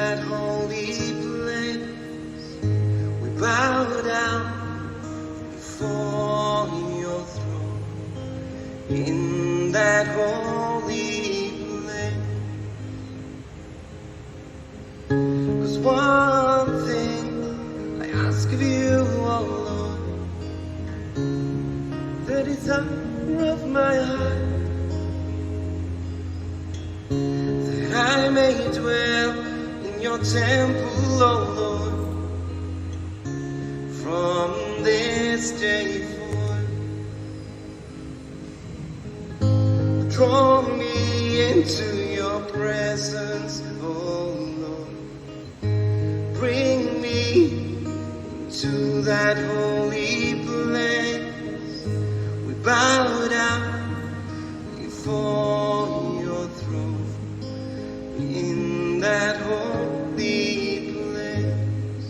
that holy place, we bow down before your throne. In that holy place, 'cause one thing I ask of you, oh Lord, the desire of my heart, that I may dwell in your temple, oh Lord, from this day forth. Draw me into your presence, oh Lord. Bring me to that holy place. We bow down before your throne. In that holy place.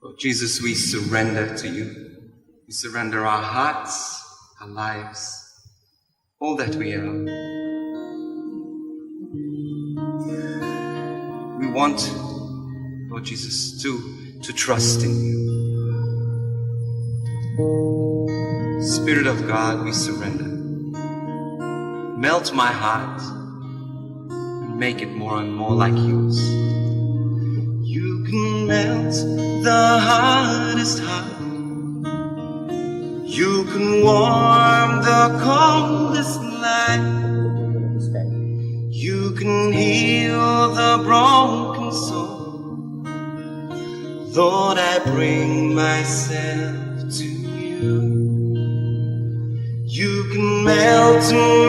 Oh, Jesus, we surrender to you. We surrender our hearts, our lives, all that we are. We want, Lord Jesus, to trust in you. Spirit of God, we surrender. Melt my heart and make it more and more like yours. You can melt the hardest heart. You can warm the coldest life. You can heal the broken soul. Lord, I bring myself to you. You can melt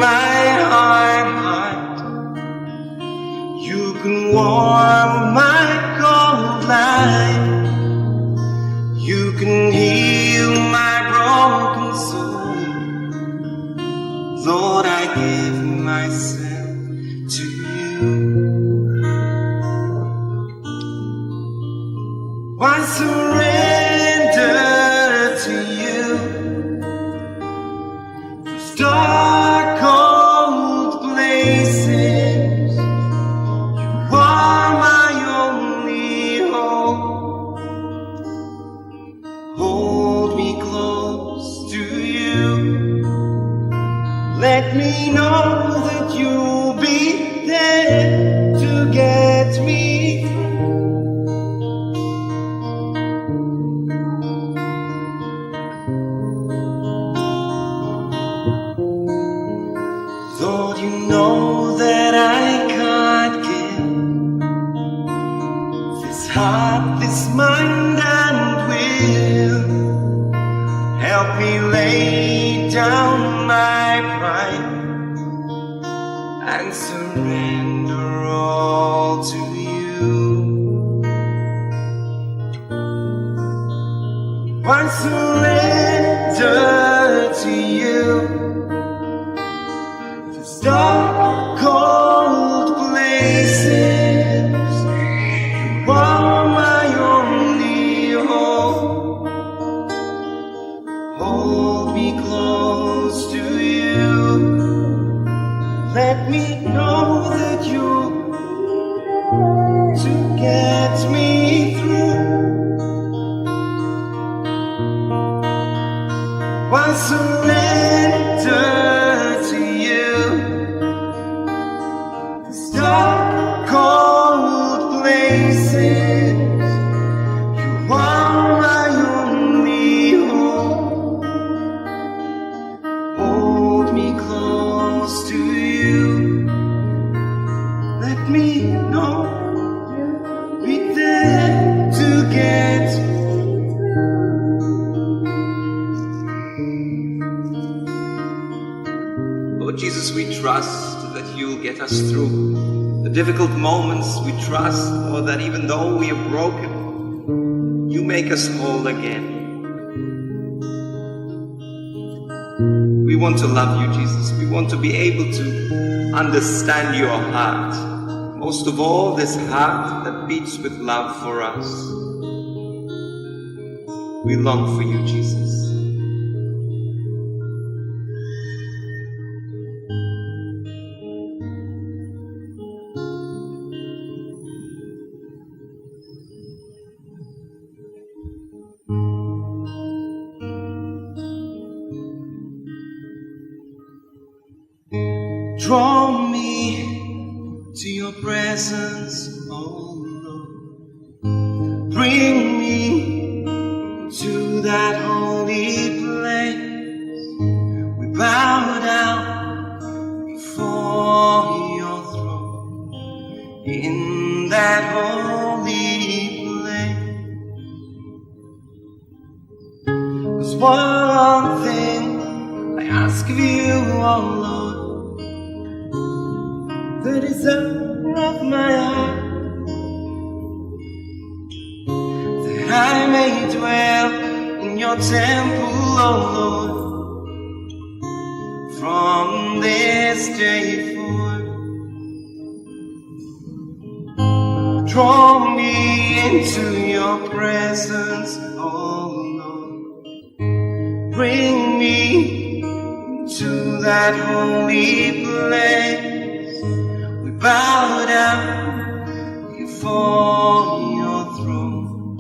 my heart. You can warm my cold life. You can heal my broken soul. Lord, I give myself to you. I surrender to you. Those dark, cold places, you are my only hope. Hold me close to you. Let me know that you'll be there to get me through. Lord, you know that I can't give this heart, this mind and will. Help me lay down my pride and surrender all to you. I surrender to you. These dark, cold places, you are my only hope. Hold me close to you. Let me know that you're to get me through. I surrender to you. These dark, cold places, you are my only hope. Hold me close Lord Jesus, we trust that you'll get us through the difficult moments. We trust, Lord, that even though we are broken, you make us whole again. We want to love you, Jesus. We want to be able to understand your heart. Most of all, this heart that beats with love for us. We long for you, Jesus. Draw me to your presence, oh Lord. Bring me to that holy place. We bow down before your throne in that holy place. 'Cause one thing I ask of you, oh Lord, the desire of my heart, that I may dwell in your temple, oh Lord, from this day forth. Draw me into your presence, oh Lord. Bring me to that holy place. Bow down before your throne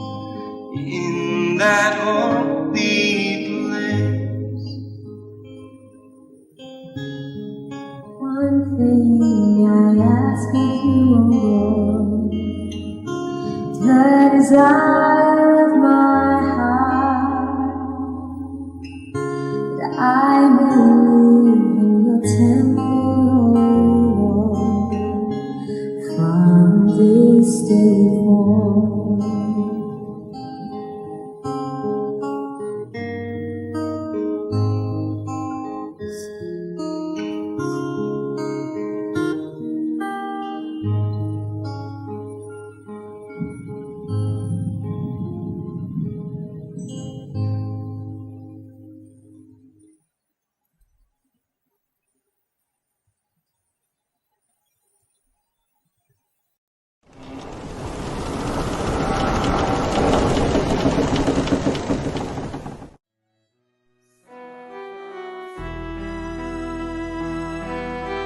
in that holy place. One thing I ask of you, O Lord, the desire of my heart, that I may live in your temple, this day forth.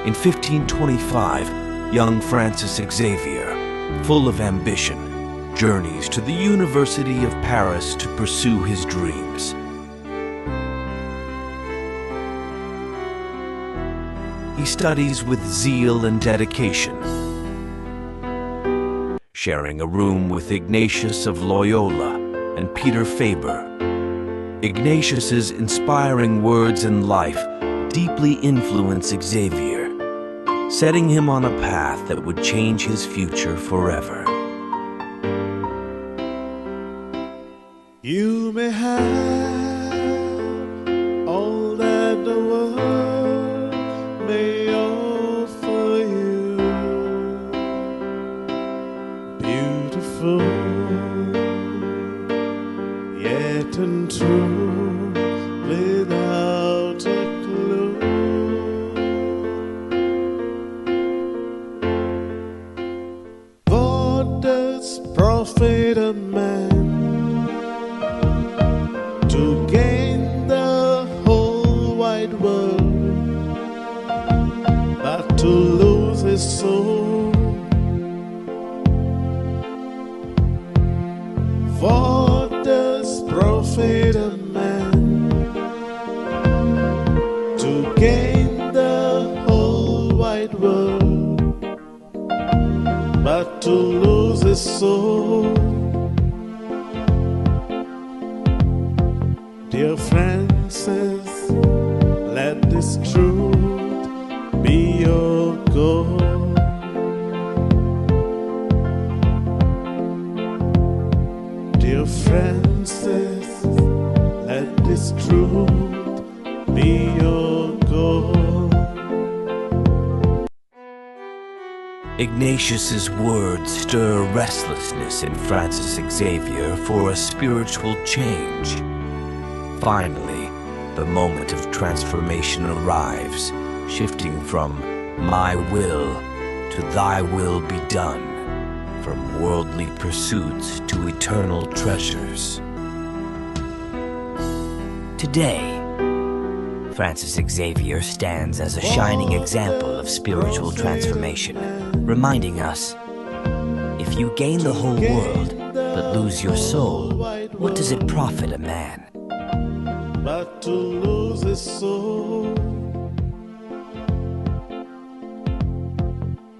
In 1525, young Francis Xavier, full of ambition, journeys to the University of Paris to pursue his dreams. He studies with zeal and dedication, sharing a room with Ignatius of Loyola and Peter Faber. Ignatius's inspiring words and life deeply influence Xavier, setting him on a path that would change his future forever. You may have all that the world may offer you, beautiful, yet untrue, without a clue. What does profit a man to gain the whole wide world, but to lose his soul? What does profit a man to gain the whole wide world, but to lose his soul? Dear Francis, let this truth be your goal. Dear Francis, let this truth be your goal. Ignatius's words stir restlessness in Francis Xavier for a spiritual change. Finally, the moment of transformation arrives, shifting from my will to thy will be done, from worldly pursuits to eternal treasures. Today, Francis Xavier stands as a shining example of spiritual transformation, reminding us, if you gain the whole world but lose your soul, what does it profit a man? But to lose his soul.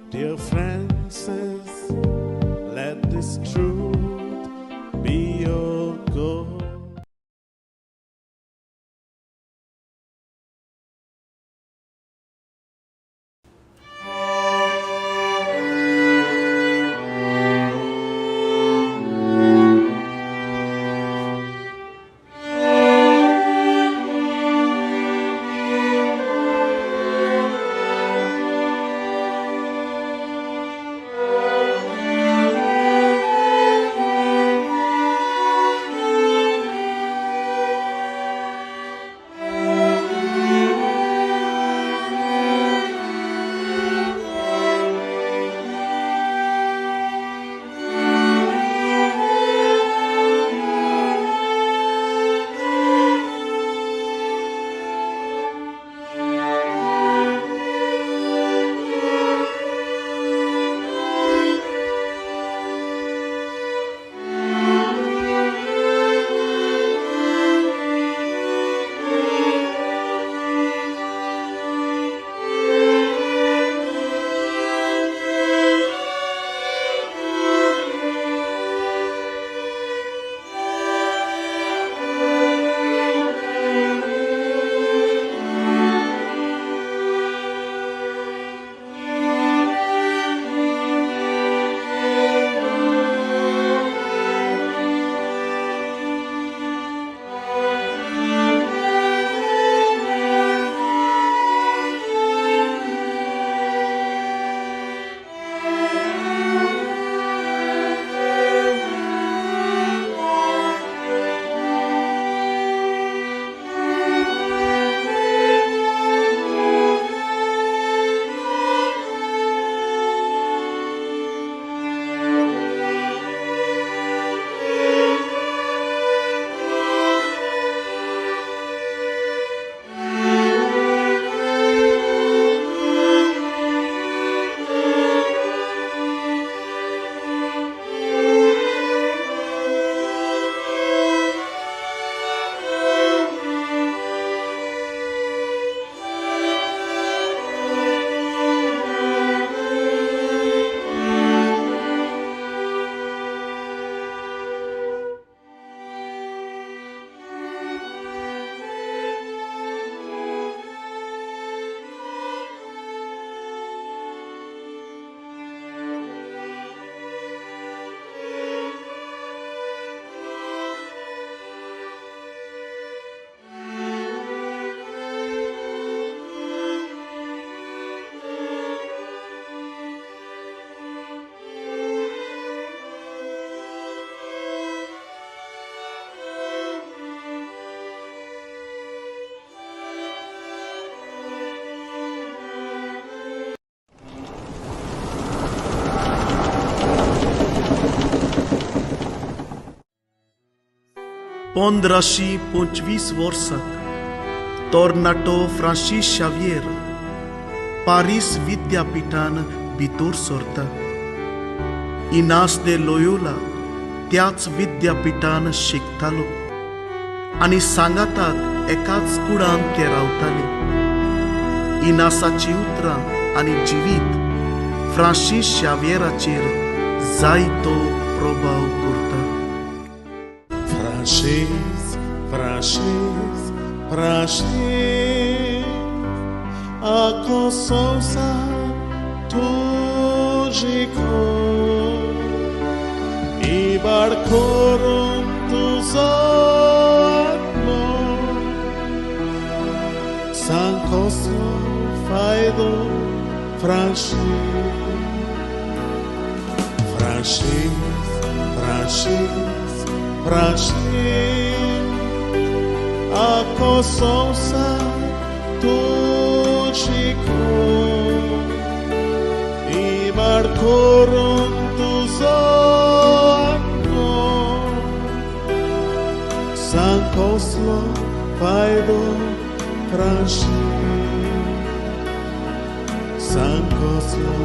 Dear Francis, let this truth be your goal. पंधराशी 25 वर्साक तोर्नाटो Francis Xavier Paris विद्यापीठान भितर सरता. इनास दे Loyola त्याच विद्यापीठान शिकतालो आनी सांगाताक एकाच कुडान ते रावताले. इनासाची उतरां आनी जिवीत फ्रांसीस शावियराचेर जायतो प्रभाव करता. Francis, Francis, Francis, a consonsa tugico I barcorum tus atmos San Cosmo faido Francis Ako संसार तुझी इबाड करून तुझो सांग कसलो फायदो सांग कसलो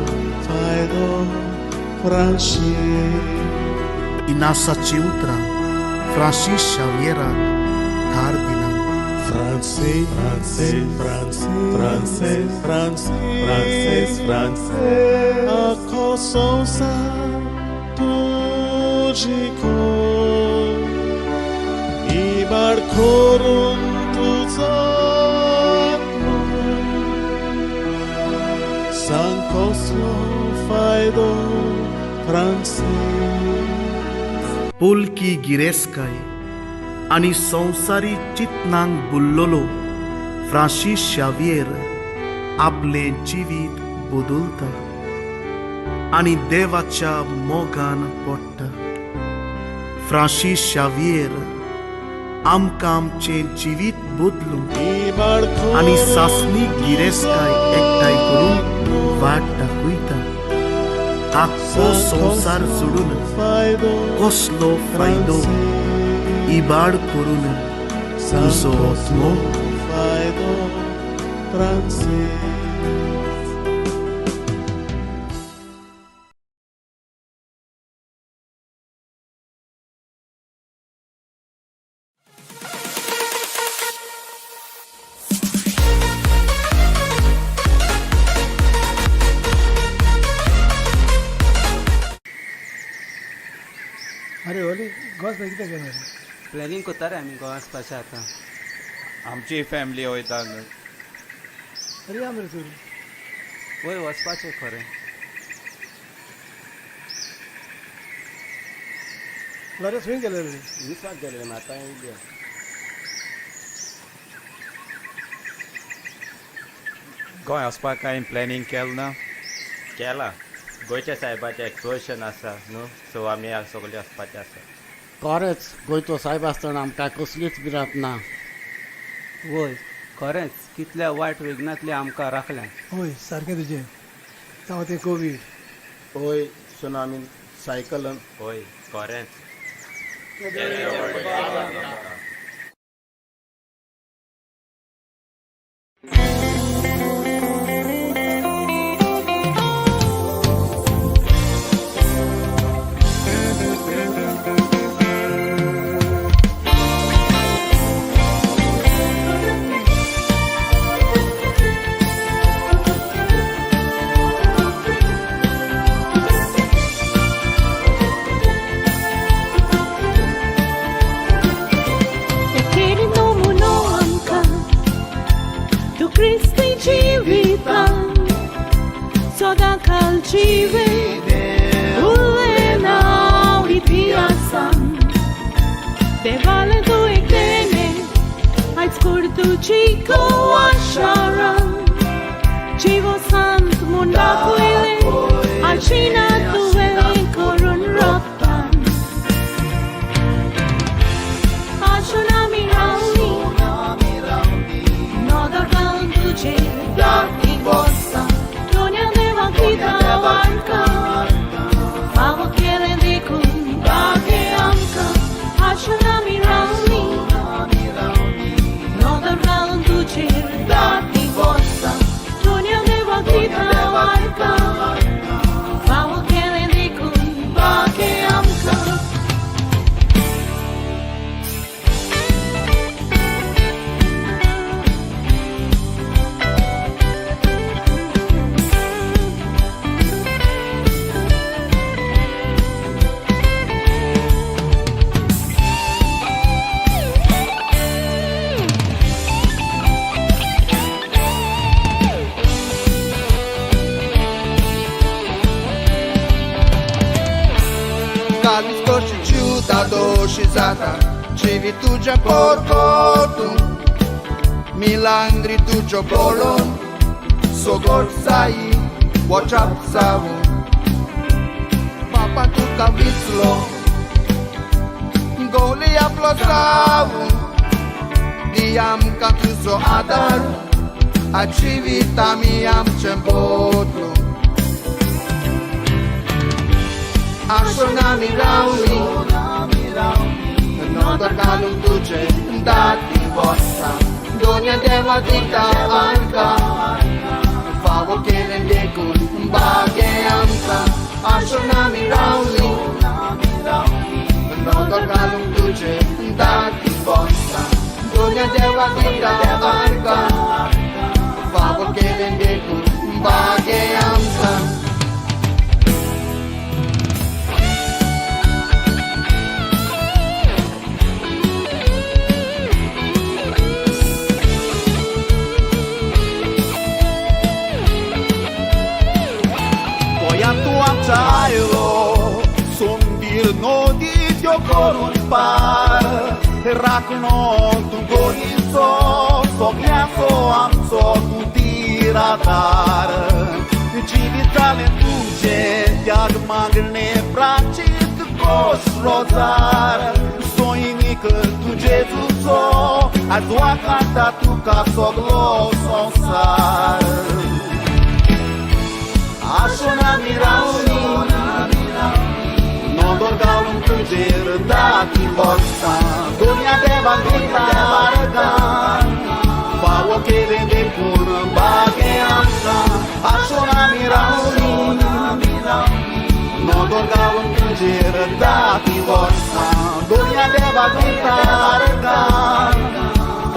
फायदो इनासाची उतरां फ्रांसीस शावियराक धार दिना Ako संसार तुझी इबाड करून तुझो सांग कसलो फायदो पुलकी गिरेस्काय आनी संवसारी चिंतनांक बुल्लोलो फ्रांसीस शावियर आपलें जिवीत बदलता आनी देवाच्या मोगान पडटा. फ्रांसीस शावियर आमकां आमचें जिवीत बदलूंक आनी सासणी गिरेस्काय एकठांय करून वाट दाखयता. आख्खो संवसार सोडून कसलो फायदो इबाड करून तुजो आत्मो अरे होली गोस कितें केलें प्लॅनिंग करता रे आमी गोवा वचपाचें आतां. आमची फॅमिली वयता अरे या मरे तूं वय वचपाचें खरें. लरेस खंय गेले रे दिसाक गेले आतां येयले. गोंय वचपाक कांय प्लॅनिंग केलें ना? केला गोंयच्या सायबाचें एक्सपोजिशन आसा न्हू, सो आमी सगळे वचपाचें आसा. खरेंच गोंयचो सायब आसतना आमकां कसलीच भिरांत ना. वय खरेंच कितल्या वायट विघ्नांतली आमकां राखल्या. होय सारकें तुजें जावं तें कोवीड होय सुनामीन सायकलन होय खरेंच. Civi tu già porco tu Milangri tu già bolon Sogor sai Watch up savu Papa patuka vitslo Goli aplosau Diam kakuso adar Acivita miam cembodlu Ashona mirauni Nodar galung tuce Dati vossa Donia deva dita arca Favo kelen dekun Bage amka Ashona mirauni Nodar galung tuce Dati vossa Donia deva dita arca Favo kelen dekun Bage amka Tayo Sondir no didio con par Rakno tu gorizo Sognaso amso tu tiratar Civitale tuce Diag magne pracit Cos rozar Soinic tu Jesuso A tua canta tu casoglo sonsar Ashona mirauni Non dorgalum tuger dati vossa Dunia deva gritarga Favo che vende pur bage amsa Ashona mirauni Non dorgalum tuger dati vossa Dunia deva gritarga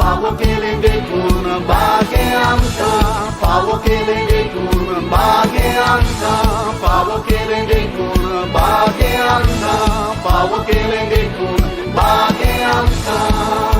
Favo che vende pur bage amsa Favo che vende pur bage amsa Favo che vende pur bage amsa Favo che vende pur bage amsa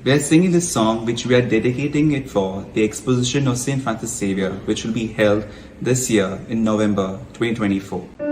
We are singing this song which we are dedicating it for the Exposition of St. Francis Xavier, which will be held this year in November 2024.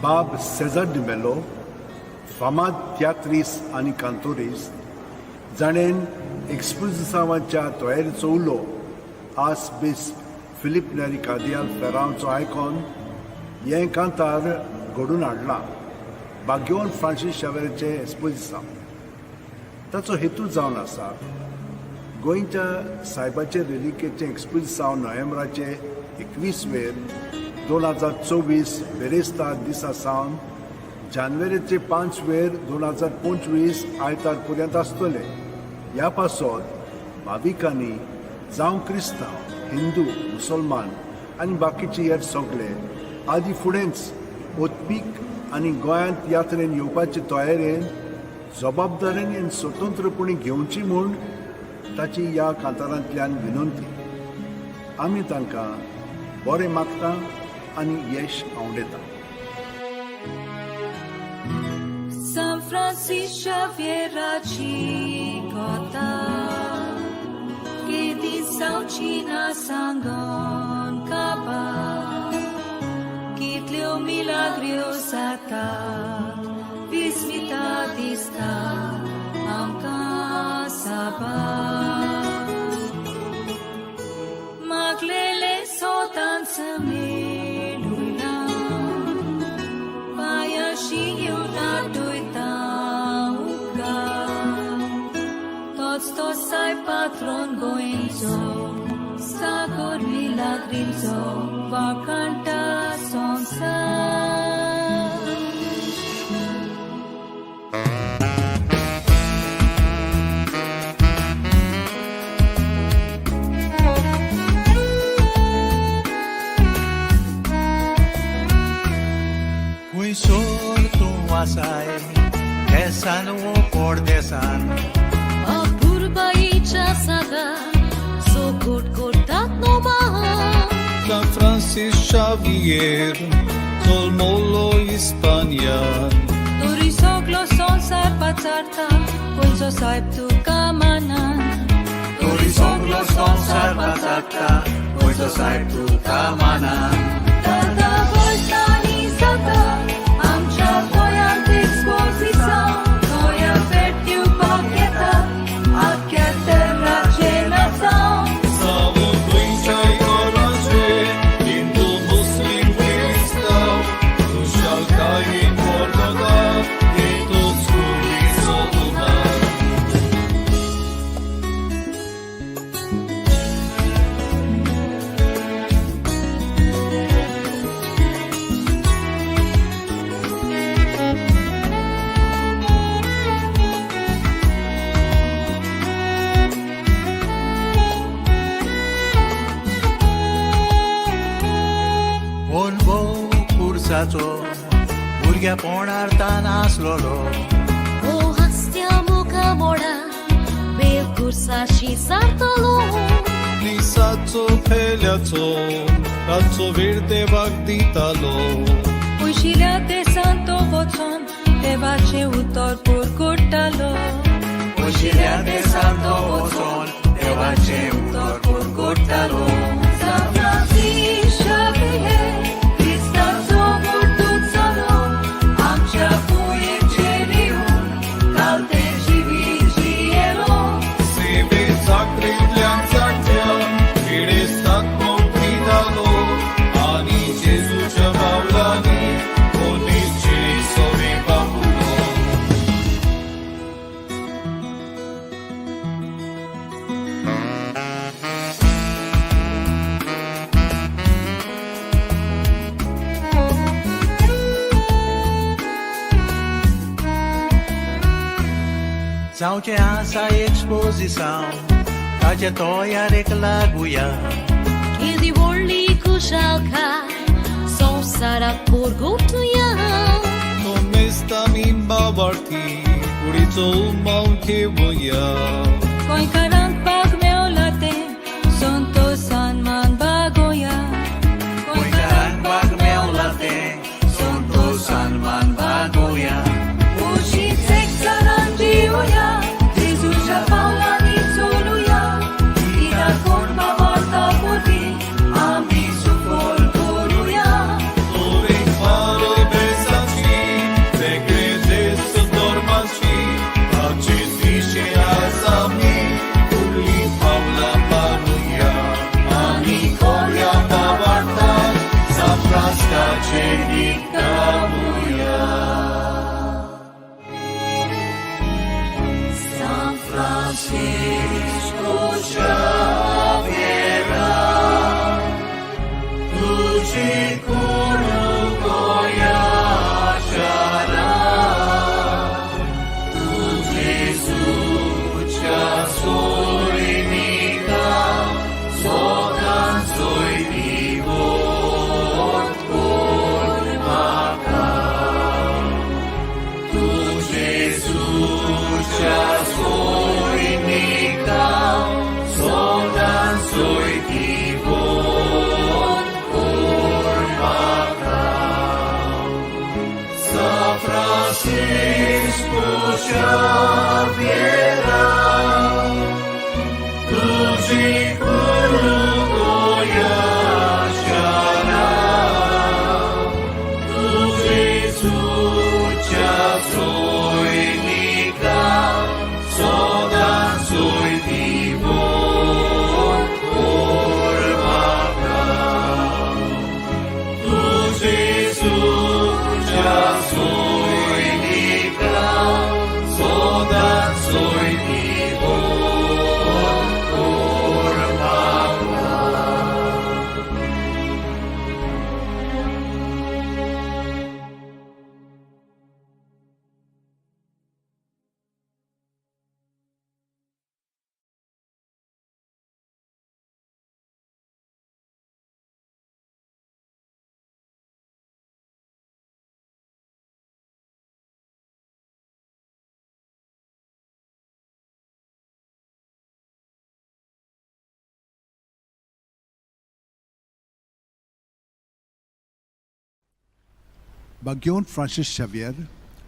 Bob Cesar de Mello, फामाद तियात्रीस आनी कांतोरीस, जाणेन एक्सपोजिसांवाच्या तयारेचो उलो आस base Philip नेरी कार्दियाल फेरांवचो icon हें कांतार घडून हाडला बाग्योन Francis शावेराचें एक्सपोजिसांव. ताचो हेतू जावन आसा गोंयच्या सायबाचे रेलिकेचें एक्सपोजिसांव नोव्हेंबराचे 21 2024 बेरेस्तार दिसा सावन जानेवारीचे 5 2025 आयतार पर्यंत आसतले. ह्या पासत भाविकांनी जावं क्रिस्तांव, हिंदू, मुसलमान आनी बाकीचे हेर सगळे आदी फुडेंच ओतपीक आनी गोंयांत यात्रेन येवपाचे तयारेन जबाबदारेन आनी स्वतंत्रपणी घेवची म्हूण ताची ह्या कांतारांतल्यान विनंती. आमी तांकां बरें मागता आनी यश आवडेता. San Francis Xavieraci kota Kiedy saucina sangon kaba Kitlio milagrio sata Vismita dista amka saba Maglele sotan samilula Paya shigyo na Stosai patron goinzo, sagor milagrinzo, vakanta sonsa. Kui sortu asai, kesan wo kordesan. Sada, so good that no maha. San Francis Xavier, Tolmolo Hispania. Turisoglo son sarpatarta, pulso saip tu kamanan. Turisoglo son sarpatarta, pulso saip tu kamanan. Tata voltani sata, amcha voyant exposition, noia vertiu paqueta. जेजुसाचो भुरग्यापणार तान आसलोलो ओ हस्त्या मुखा मोडा बेलकुर्साशी सारतलो दिसाचो फेल्याचो रातचो वेळ देवाक दितालो उशिरा ते Santo वचोन देवाचे उतर पुरगुट्टालो उशिऱ्या ते सांतो वचोन देवाचे उतर पुरगुट्टालो जावचे आसा एक्सपोजिशन ताचे तयारेक लागुया केदी व्हडली खुशालकाय संवसाराक पुरगुटुया तो मेस्ता मिंबा वार्थी कुडीचो उमाव घेवया गोंयकारांक पाग मेवला तें संतोषान मान बागोया गोंयकारांक पाग मेवला तें संतोषान मान बागोया उशीच एकचारान जिवया जेजूच्या पावलांनी चलुया इरा कोण बाबार्ता पोटी आमी सुफोल करुया Ove faro besaci, vegre des dormaci, taci zice azami, uli paula paruia, ani kolia babarta, zapraska cenica buia. San Francisco Xavier, tuci curu goia chara, tu Jesus cia soinica, sogan soi divort cor maca. Tu Jesus cia soinica, sogan soi divort cor maca. San Francisco Xavier, tuci curu goia chara, tu Jesus cia soinica, sogan soi divort cor maca. Tu Jesus cia soinica, sogan soi divort cor maca. बागेवन Francis Xavier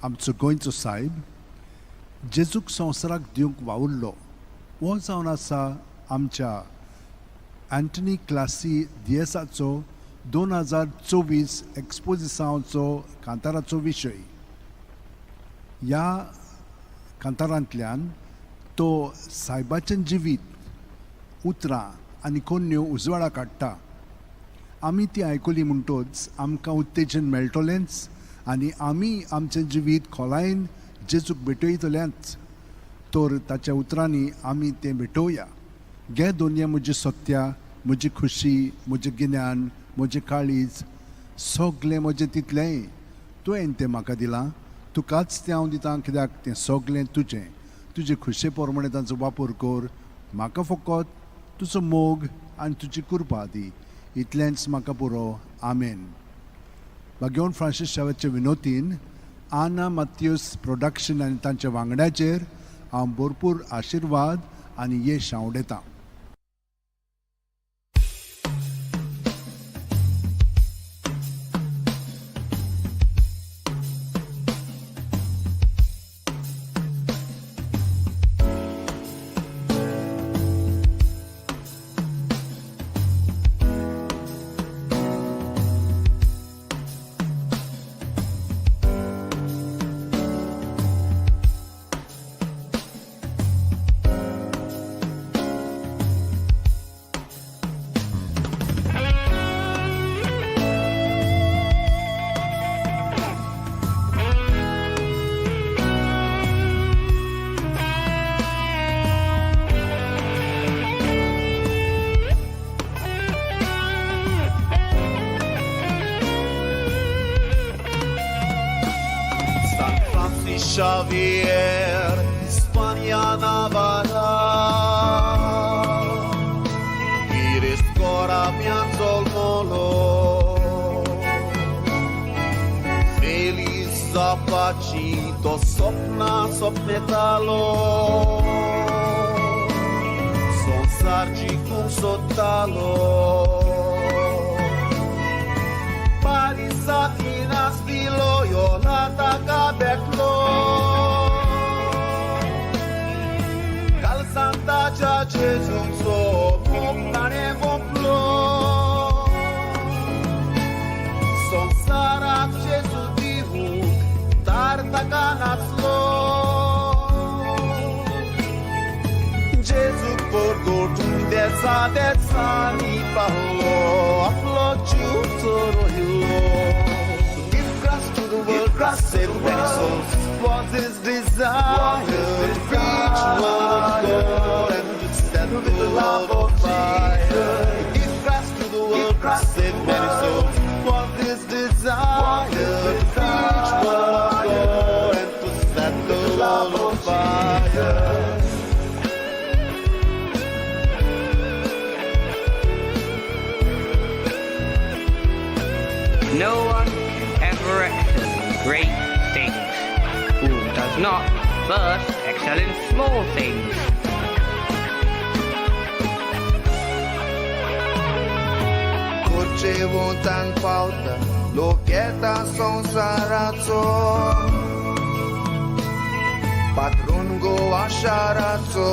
आमचो गोंयचो सायब जेजूक संवसाराक दिवंक वावुरलो हो जावन आसा आमच्या अँटनी क्लासी दियेसाचो 2024 एक्सपोजिसांचो कांताराचो विशय. ह्या कांतारांतल्यान तो सायबाचें जिवीत उतरां आनी कोन्यो उजवाडा काडटा. आमी ती आयकुली म्हणटच आमकां उत्तेजन मेळटलेंच आनी आमी आमचें जिवीत खोलायेन जेजूक भेटयतलेंच. तर ताच्या उतरांनी आमी तें भेटोवया. घे दोनया म्हजी सत्या, म्हजी खुशी, म्हजें गिन्यान, म्हजें काळीज, सगलें म्हजें तितलेंय तुवें तें म्हाका दिलां. तुकाच तें हांव दितां कित्याक तें सगलें तुजें. तुजे खुशे प्रमाणे ताचो वापर कर. म्हाका फकत तुजो मोग आनी तुजी कृपा दी. इतलेंच म्हाका पुरो. आमेन. बागेवन फ्रांसीस शावेच्या विनोतीन आना माथ्यूस प्रोडक्शन आनी तांच्या वांगड्याचेर हांव भरपूर आशिर्वाद आनी येश हांव उडयतां. Xavier, Hispania Navarra, Iris Cora Mianzol Molo, Feliz Zapacito, Sopna Sopmetalo, Son Sargi cum Sotalo, Parisakinas Bilo, Yolata Gabeklo. Santa Gia Gesù so pomnane voplo Son sarat Gesù dihu tartaganaslo Gesù porgotum desa ni pahlo aplo jutoro hilo Give Christ to the world, Christ save many souls Was his desire to reach one God and to stand with the love of fire. Give Christ to the world, Christ save many souls. Was his desire to reach one God and to stand the love of fire. No one can ever excel in great things who does not first excel in small things. Corcevo tan pauta, locheta sonsarazo Patrungo asharazo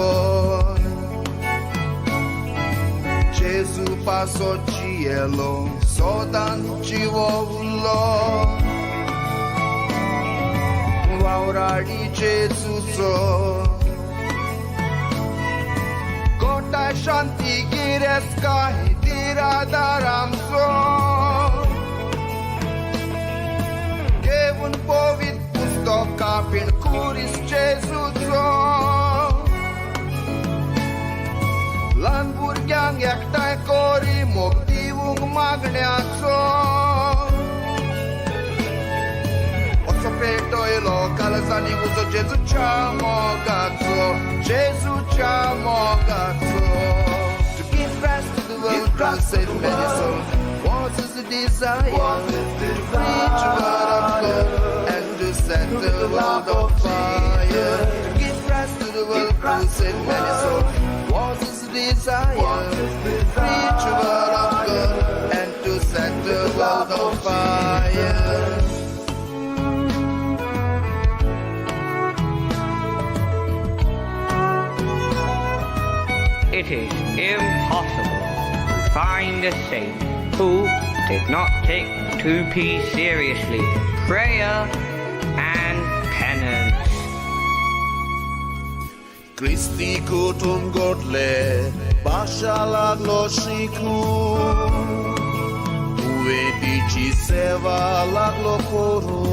Gesù passo cielo, sodan civolulo Vaurari Gesù so Kota shanti gireska hitira daramso Kevun povit pustoka pin kuris Gesù so Lan burgyang yaktai kori moktivung magnyaso Sopetto e lo calzani uso Gesù ciamo cazzo Gesù ciamo cazzo To give Christ to the world Christ save many souls Was his desire to preach the word of God And to set the world on fire To give Christ to the world Christ save many souls Was his desire to preach the word of God And to set the world on fire It is impossible to find a saint who did not take 2P seriously, prayer and penance. Christi kutum godle, bashalag lo shiku, uedici seva lag lo koru,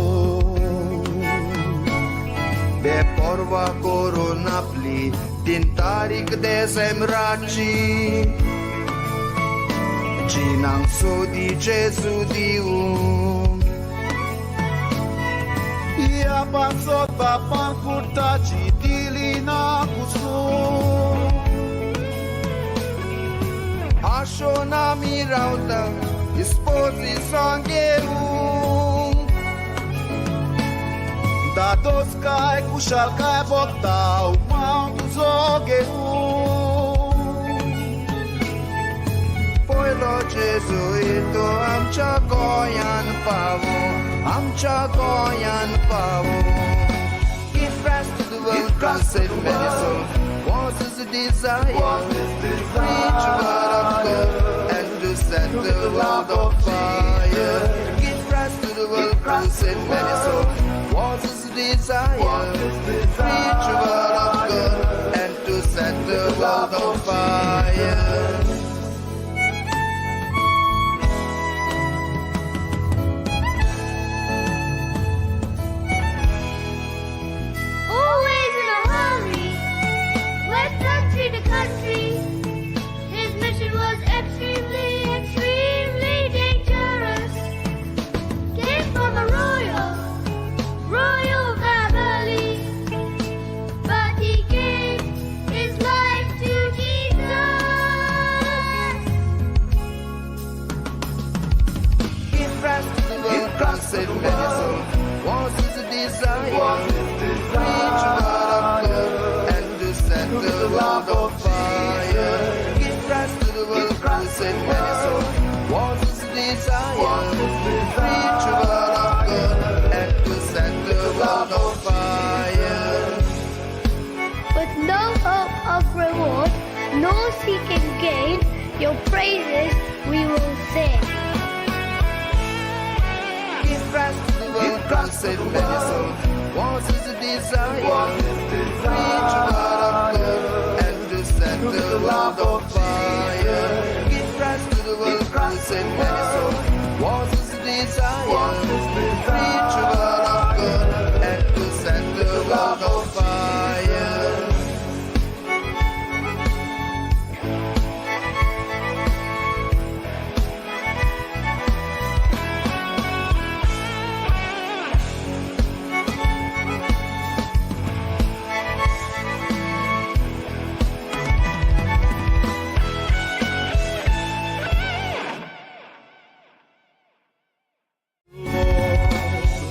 de porva koronapli, din tarik de semraci, cinang so di Gesù diu. Ia pasot bapan kutaci dilina kusu, asho na mirauta, isposi sangeru. Dados kai kushal kai botau Mount Zogeu Poilo Jesuito amcha goyan pavo Amcha goyan pavo Give rest to the world cause save many souls Was his desire to preach a word of God And to set the world on fire Give rest to the world cause save many souls Was his desire to preach a word of God And to set the world on fire Always in a hurry, went country to country. His mission was extremely, extremely dangerous. Came from a royal family, but he gave his life to Jesus. Give rest to the world, cause save many souls Was his desire Preach a word of God And to set the world on fire Give rest to the world, cause save many souls Was his desire Preach a word of God And to set the world on fire With no hope of reward, nor seeking gain, your praises we will sing. Give rest to the world, cause save many souls Was his desire Preach a word of God And to set the world on fire Give rest to the world, cause save many souls Was his desire Preach a word of God And to set the world on fire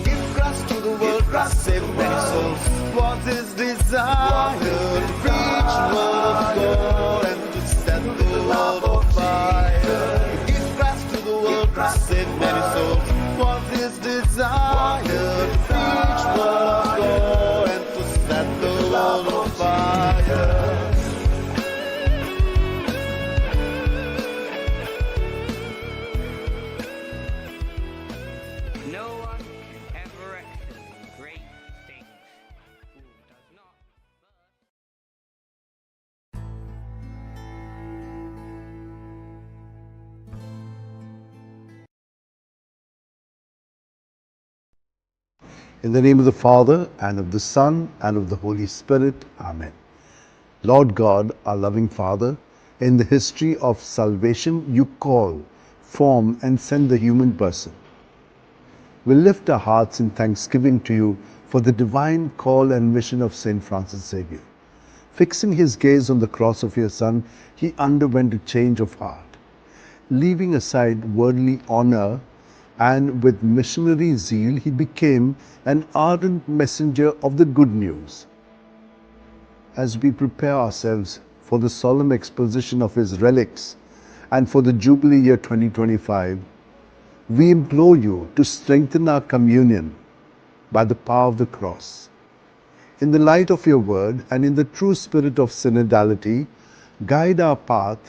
Give Christ to the world, Christ save many souls Was his desire to preach the word of God And to set the world on fire Give Christ to the world, Christ save many souls Was his desire to preach the word of God And to set the world on fire No one can ever excel in great things who does not In the name of the Father, and of the Son, and of the Holy Spirit. Amen. Lord God, our loving Father, in the history of salvation, you call, form, and send the human person. We lift our hearts in thanksgiving to you for the divine call and mission of St. Francis Xavier. Fixing his gaze on the cross of your Son, he underwent a change of heart. Leaving aside worldly honor, and with missionary zeal, he became an ardent messenger of the good news. As we prepare ourselves for the solemn exposition of his relics and for the Jubilee year 2025, we implore you to strengthen our communion by the power of the cross. In the light of your word and in the true spirit of synodality, guide our path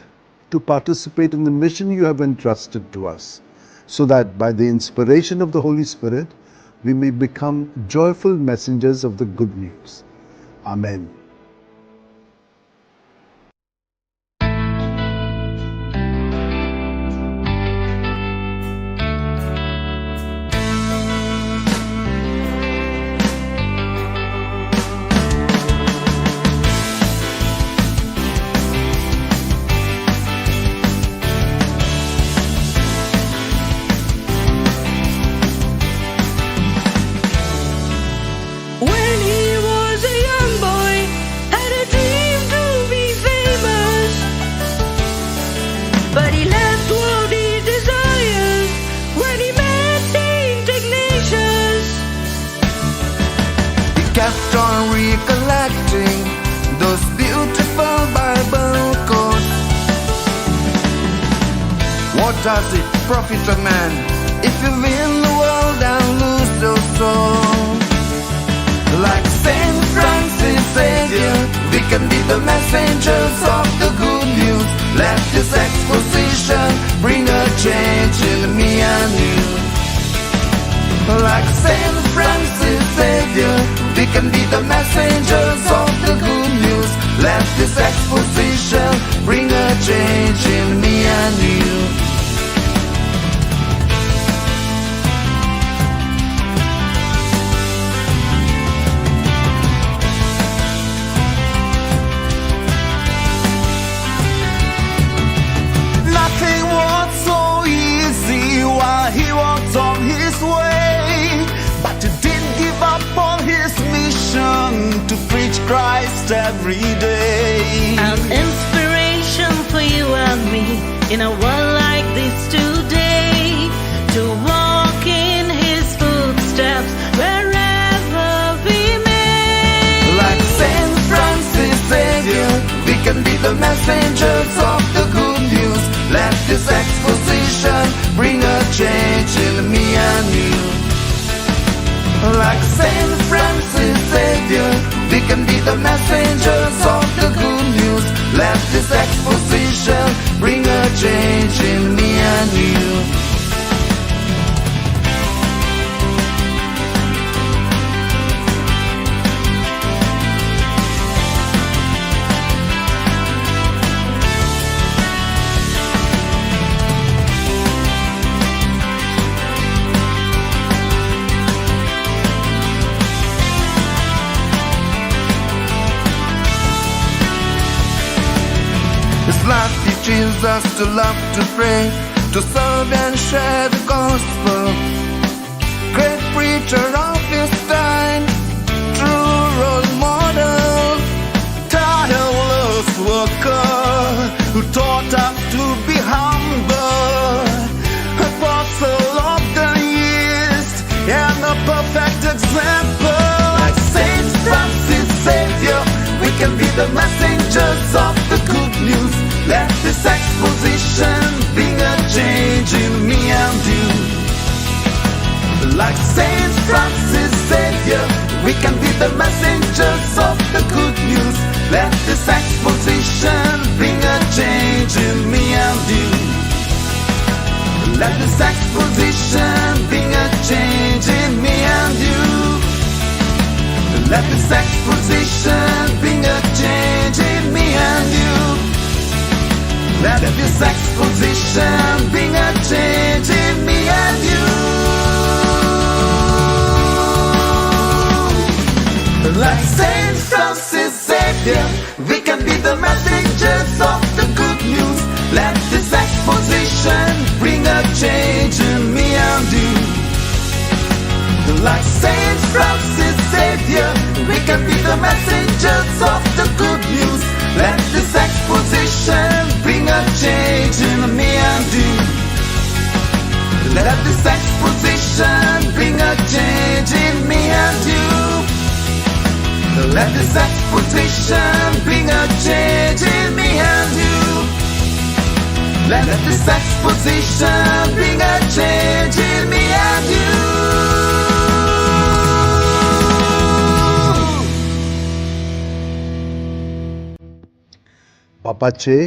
to participate in the mission you have entrusted to us, so that by the inspiration of the Holy Spirit, we may become joyful messengers of the good news. Amen. When he was a young boy, does it profit a man if you win the world and lose your soul? Like Saint Francis Xavier, we can be the messengers of the good news. Let this exposition bring a change in me and you. Like Saint Francis Xavier, we can be the messengers of the good news. Let this exposition bring a change in me and you. Nothing was so easy while he walked on his way, but he didn't give up on his mission to preach Christ every day. An inspiration for you and me in a world like this today, to walk in his footsteps wherever we may. Like Saint Francis Xavier, we can be the messengers of the good news. Let this exposition bring a change in me and you. Like Saint Francis Xavier, we can be the messengers of the good news. Let this exposition bring a change in me and you. This life teaches us to love, to pray, to serve and share the gospel. Great preacher of his time, true role model, Tireless worker who taught us to be humble, apostle of the East and a perfect example. Like Saint Francis Xavier, we can be the messengers of the good news. Let this exposition bring a change in me and you. Like Saint Francis Xavier, we can be the messengers of the good news. Let this exposition bring a change in me and you. Let this exposition bring a change in me and you. Let this exposition bring a change in me and you. Let this exposition bring a change in me and you. Like Saint Francis Xavier, we can be the messengers of the good news. Let this exposition bring a change in me and you. Like Saint Francis Xavier, we can be the messengers of the good news. Let this exposition bring a change in me and you. Let this exposition bring a change in me and you. Let this exposition bring a change in me and you. Let this exposition bring a change in me and you. बापाचे,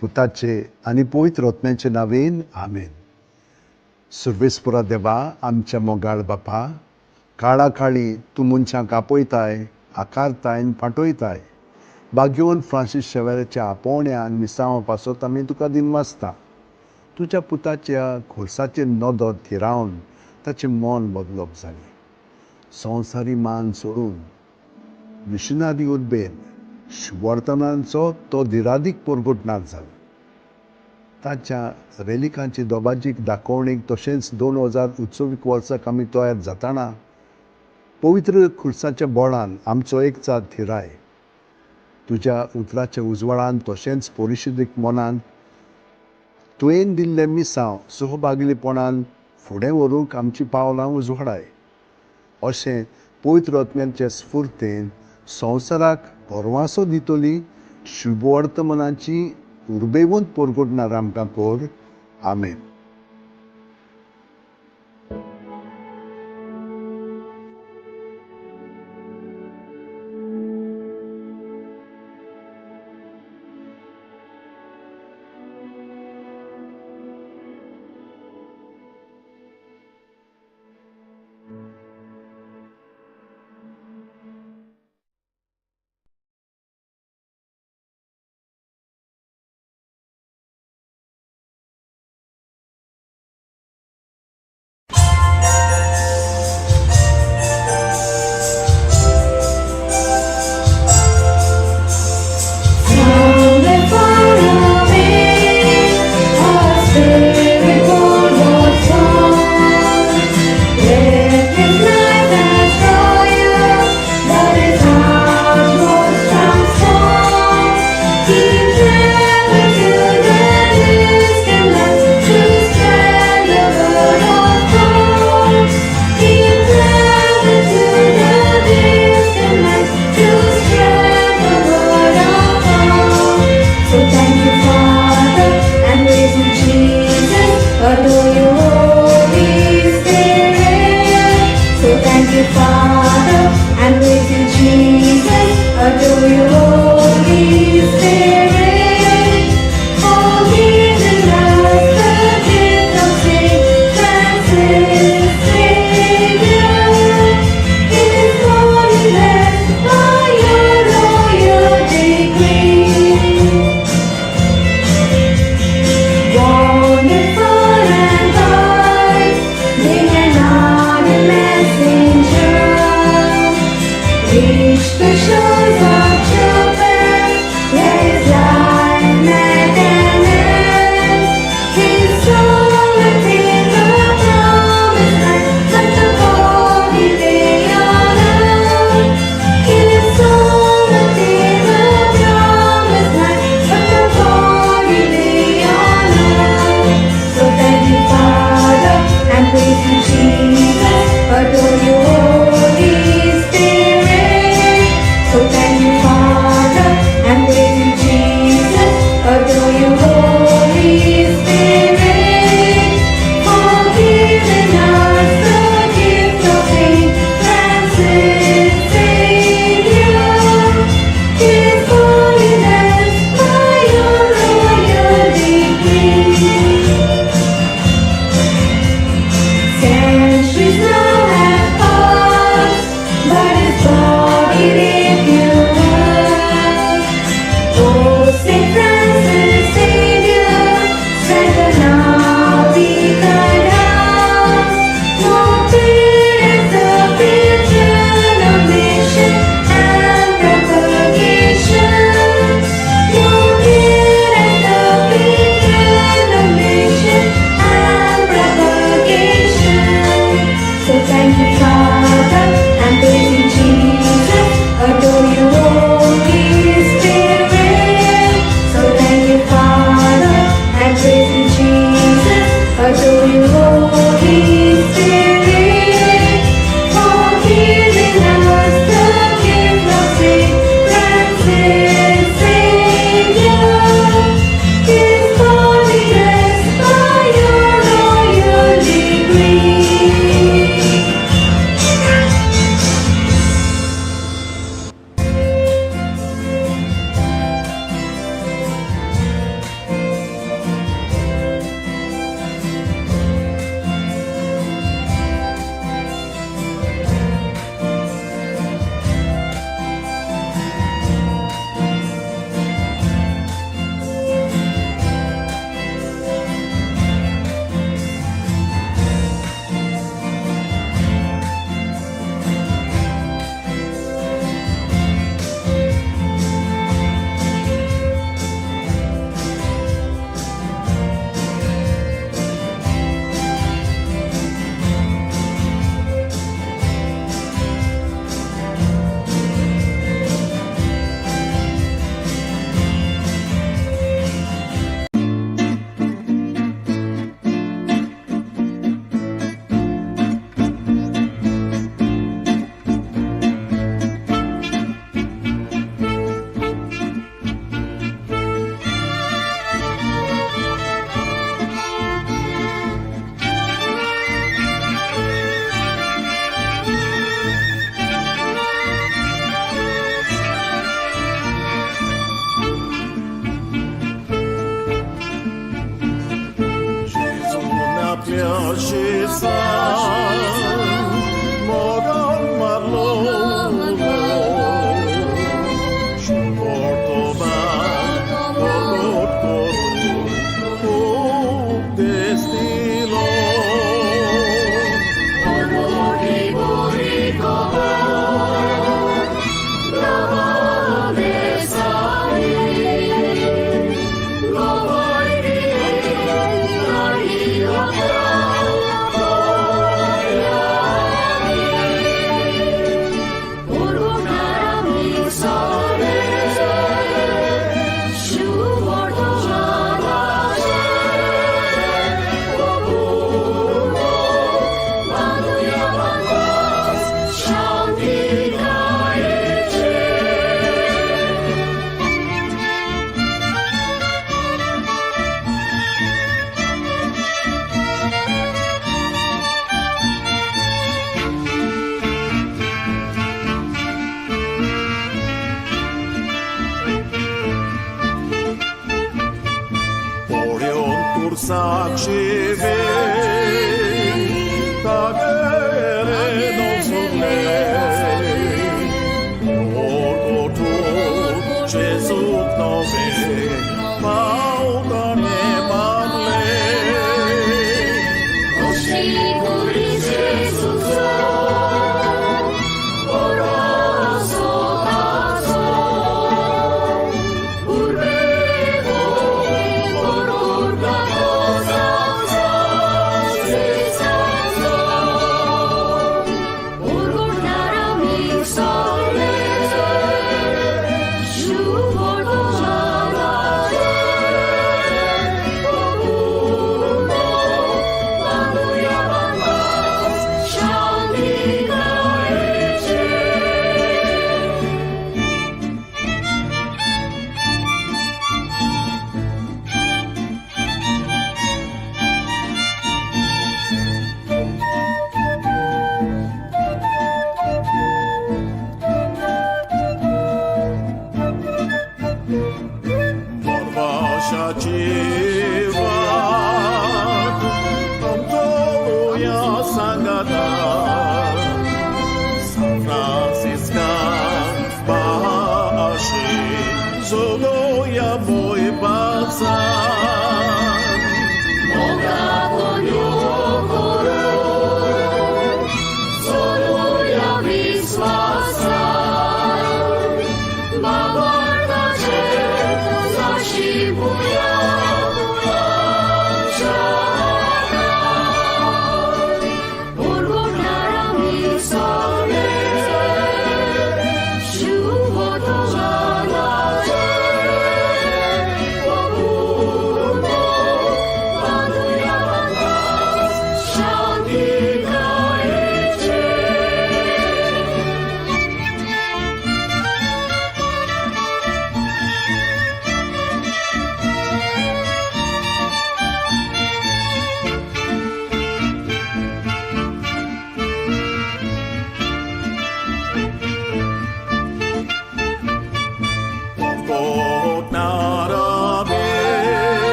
पुताचे आणि पवित्र आत्म्याचे नावेन आमेन. सर्वेस्परा देवा, आमच्या मोगाळ बापा, काळा काळी तूं मनशांक आपयताय, आकारताय आनी फाटयताय. भाग्यवन फ्रांसीस शेवेराच्या आपोवण्यान मिसांवा पासत आमी तुका दिन वाचता. तुज्या पुताच्या खोर्साचेर नदर थिरावन ताचें मन बदलप जालें. संवसारी मान सोडून मिशनरी उर्बेन वर्तनांचो तो धिरादीक परगटणार जालो. ताच्या रेलिकांची दोबाजीक दाखोवणेक तशेंच 2024 वर्साक आमी तयार जाताना पवित्र खुर्साच्या बोळान आमचो एकचार थिराय. तुज्या उतराच्या उजवाडान तशेंच परिशदेक मनान तुवें दिल्लें मिसांव सहभागिलीपणान फुडें व्हरूंक आमची पावलां उजवाडाय. अशें पवित्र आत्म्याचे स्फूर्तेन संवसाराक परवासो दितली शुभ वर्तमानाची उर्बेवंत परगटणार आमकां कर. Amen.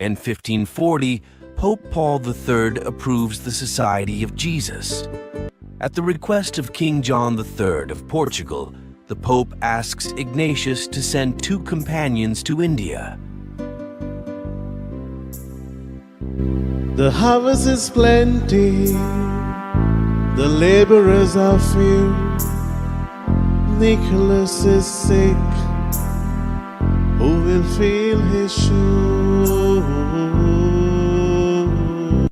In 1540, Pope Paul III approves the Society of Jesus. At the request of King John III of Portugal, the Pope asks Ignatius to send 2 companions to India. The harvest is plenty, the laborers are few. Nicholas is sick, who will fill his shoes?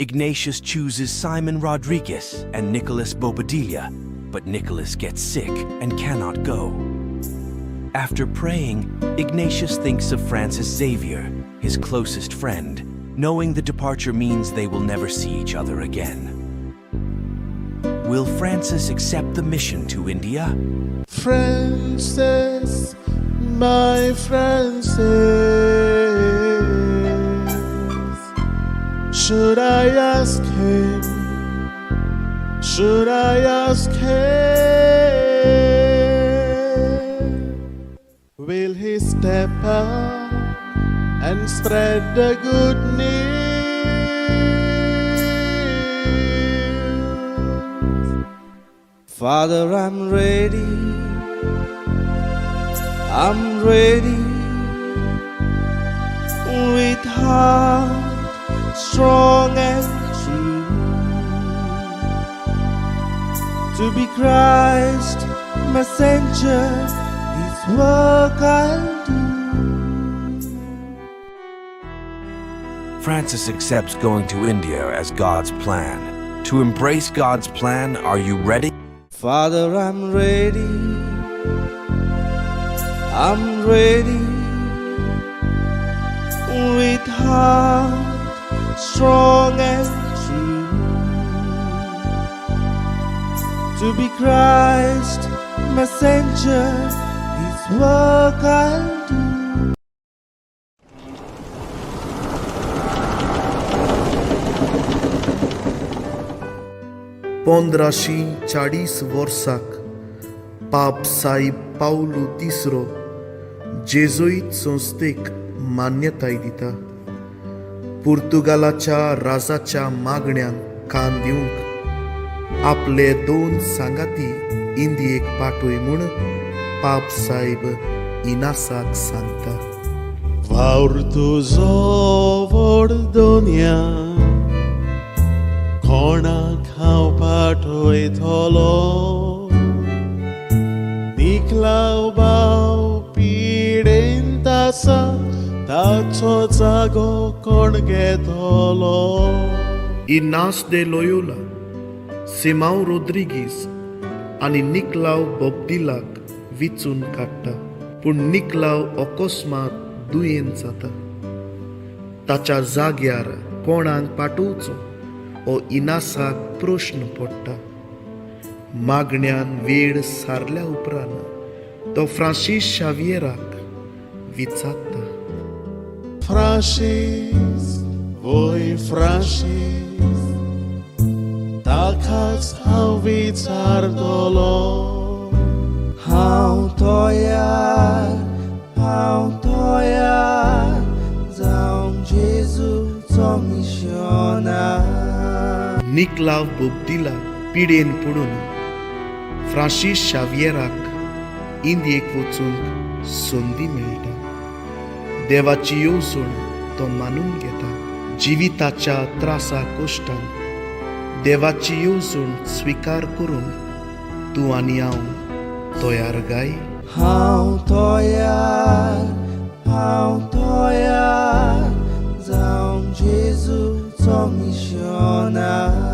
Ignatius chooses Simon Rodriguez and Nicholas Bobadilla, but Nicholas gets sick and cannot go. After praying, Ignatius thinks of Francis Xavier, his closest friend, knowing the departure means they will never see each other again. Will Francis accept the mission to India? Francis, my Francis, should I ask him? Should I ask him? Will he step up and spread the good news? Father, I'm ready. I'm ready with heart strong and true to be Christ messenger, His work I'll do. Francis accepts going to India as God's plan. To embrace God's plan, are you ready? Father, I'm ready. I'm ready with heart strong and true to be Christ messenger, His work I'll do. पंद्राशी 40 वर्साक पाप साईब Paulo तिसरो जेजुईत संस्थेक मान्यताय दिता. पुर्तुगालाच्या राजाच्या मागण्यांक कान दिवंक आपले 2 सांगाती इंदियेक पाठोय म्हूण पाप साईब इनासाक सांगता. वावर तुजो व्हड दोनया कोणाक हांव पाठयतलो. निखलाव भाव पिडेंत आसा ताचो जागो कोण घेतलो. इनास दे लोयोला, सिमाव रोद्रिगीस आनी निकलाव बोब्दिलाक विचून काडटा. पूण निकलाव अकस्मात दुयेंत जाता. ताच्या जाग्यार कोणाक पाठोवचो हो इनासाक प्रश्न पडटा. मागण्यान वेळ सारल्या उपरांत तो फ्रांसीस शावियराक विचारता. फ्रांसीस, वोय फ्रांसीस, ताकाच हांव विचारतलो. हांव तयार जावंक जेजूचो मिशनार. निकलाव बोब्दिला पिडेन पडून फ्रांसीस शावियराक इंदियेक वचूंक संदी मेळटा. देवाची येवजण तो मानून घेता. जिविताच्या त्रासा कश्टान देवाची येवजण स्विकार करून तूं आनी हांव तयार गाय. हांव तयार जावंक जेजूचो मिशनार.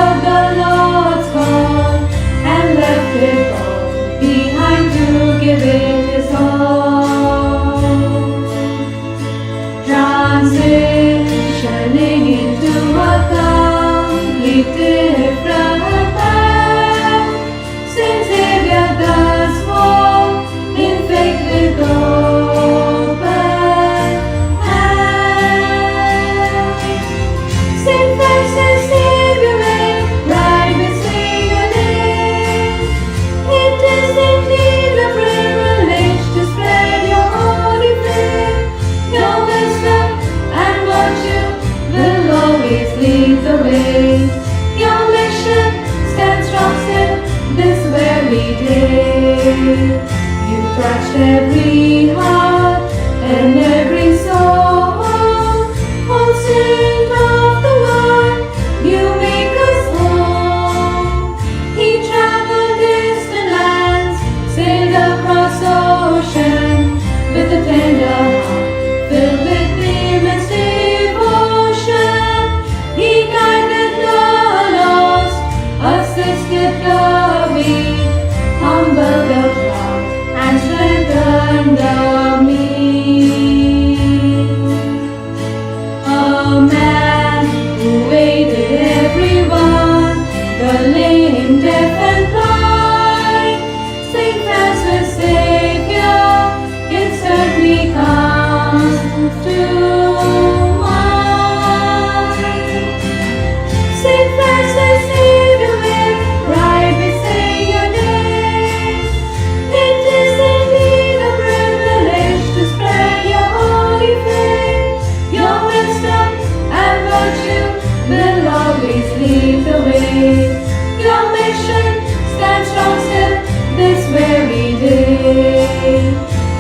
heard the Lord's call and left it all behind to give it his all. Transitioning into a complete different man, Saint Xavier does walk in faith with open hands. Saint Francis Xavier, right we sing your name. It is indeed a privilege to spread your holy flame. Your wisdom and virtue will always lead the way. Your mission stands strong still this very day. You touched every heart and every soul. Oh, Saint of the Lord, you make us whole. He traveled distant lands, sailed across ocean with a tender heart filled with immense devotion. He guided the lost, assisted the weak, humbled the proud, and strengthened the meek. A man who aided everyone, the lame, deaf, and blind, Saint Francis Xavier, it certainly comes to mind. Saint Francis Xavier, right we say your name. It is indeed a privilege to spread your holy flame. Your wisdom and virtue will always lead the way. Your mission stands strong still this very day.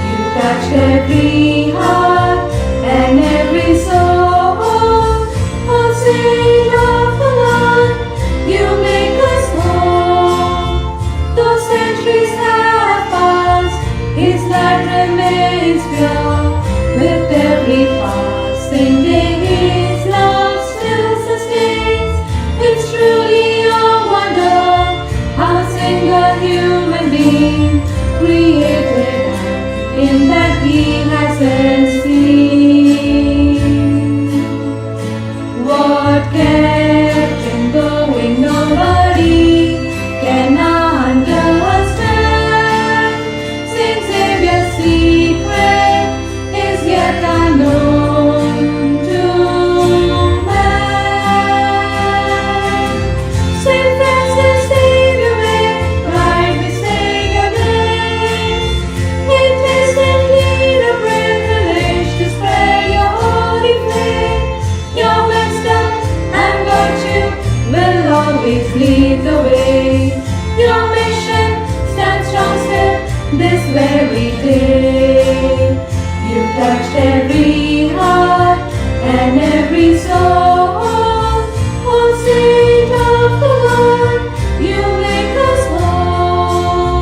You touched every heart and every soul. Oh, Saint of the Lord, you make us whole. Though centuries have passed, his light remains pure. With every passing day, his love still sustains. It's truly a wonder how a single human being created in that he hasn't seen. What kept him going, nobody can understand. Saint Xavier's secret is yet unknown to man. Saint Francis Xavier, right we say your name. It is indeed a privilege to spread your holy flame. Your wisdom and virtue will always lead the way. Your mission stands strong still this very day. You touched every heart and every soul. Oh, Saint of the Lord, you make us whole.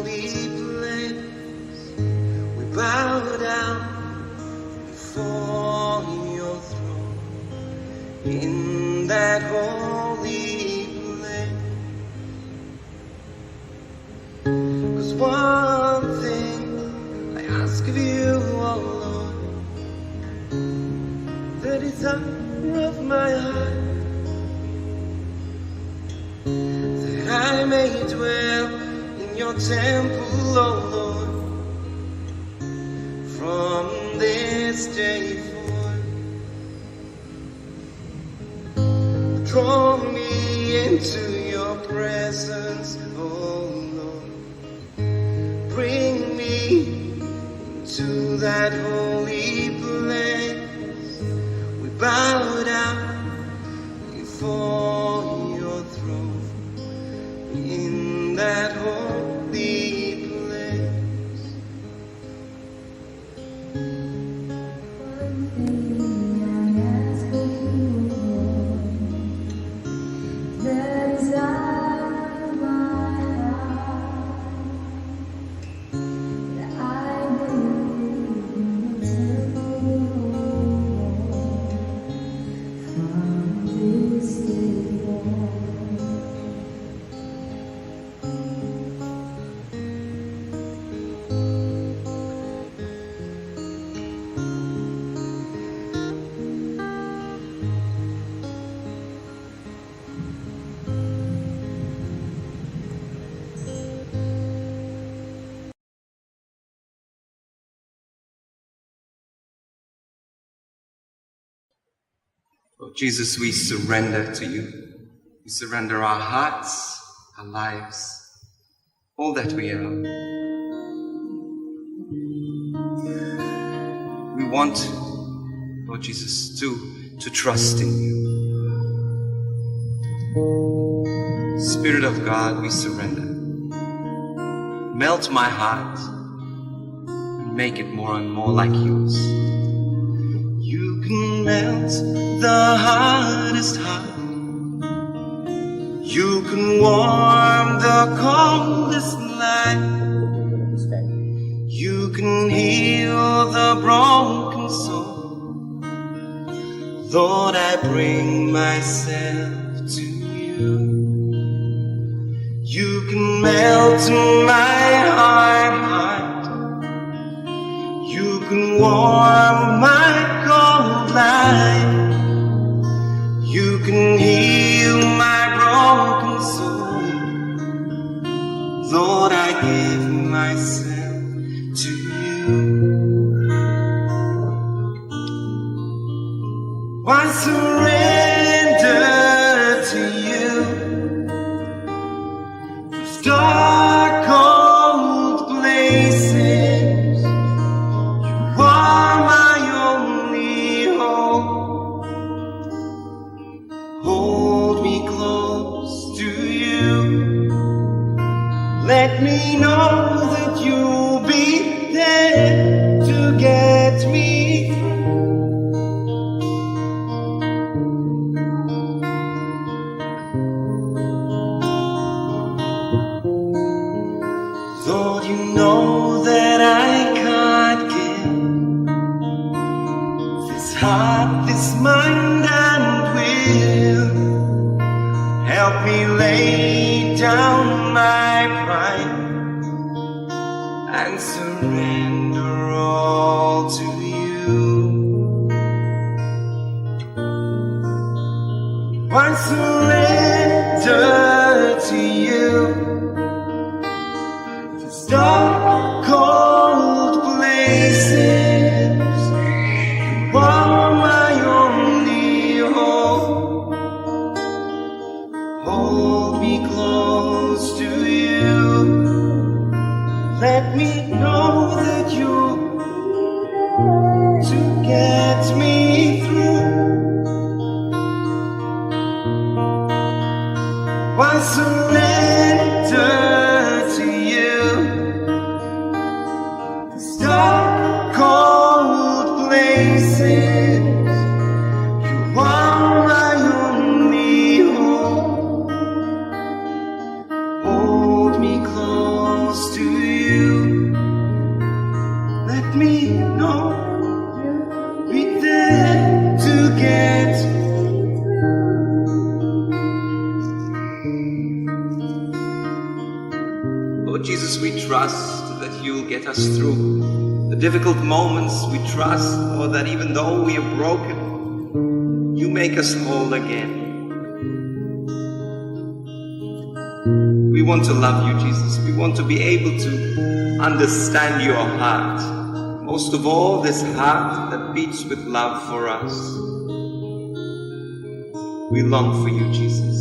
holy place. We bow down before your throne in that holy place. 'Cause one thing I ask of you, oh Lord, the desire of my heart, that I may dwell in your temple, oh Lord, from this day forth. Draw me into your presence, oh Lord. Bring me into that holy place. We bow down before your throne in that holy place. Oh, Jesus, we surrender to you. We surrender our hearts, our lives, all that we are. We want, Lord Jesus, to trust in you. Spirit of God, we surrender. Melt my heart and make it more and more like yours. You can melt the hardest heart. You can warm the coldest life. You can heal the broken soul. Lord, I bring myself to you. You can melt my heart. You can warm my cold life. You can heal my broken soul. Lord, I give myself to you. I surrender to you. Those dark, cold places, you are my only hope. Hold me close to you. Let me know that you'll be there to get me through. Lord, you know that I can't give this heart, this mind and will. Help me lay down my pride and surrender all to you. I surrender to you. These dark, cold places, you are my only hope. Hold me close to you. Let me know that you're to get me through. I surrender to you. These dark, cold places, you are my only hope. Hold me close to you. that you'll get us through the difficult moments. We trust, Lord, that even though we are broken, you make us whole again. We want to love you, Jesus. We want to be able to understand your heart. Most of all, this heart that beats with love for us. We long for you, Jesus.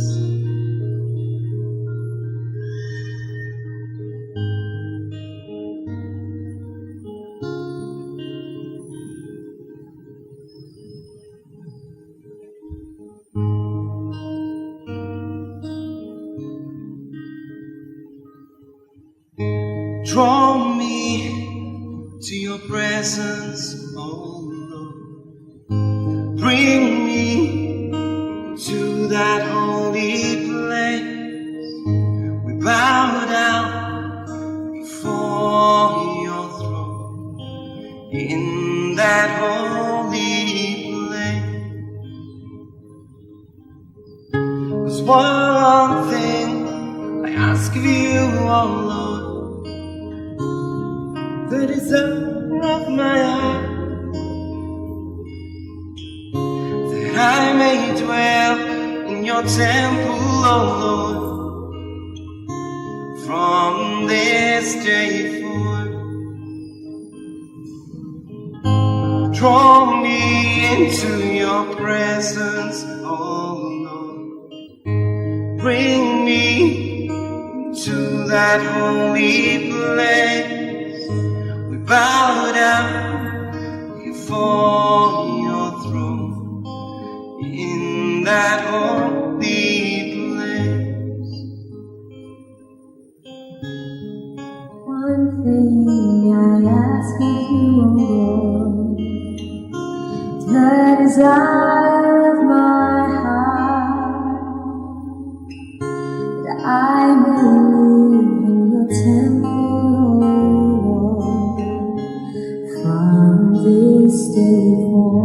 Draw me to your presence, oh Lord. Bring me to that holy place. We bow down before your throne in that holy place. 'Cause one thing I ask of you, oh Lord, the desire of my heart, that I may dwell in your temple, oh Lord, from this day forth. Draw me into your presence, oh Lord. Bring me to that holy place. Bow down before your throne in that holy place. One thing I ask of you, O Lord, the desire of my heart, that I may live in your temple, this day forth.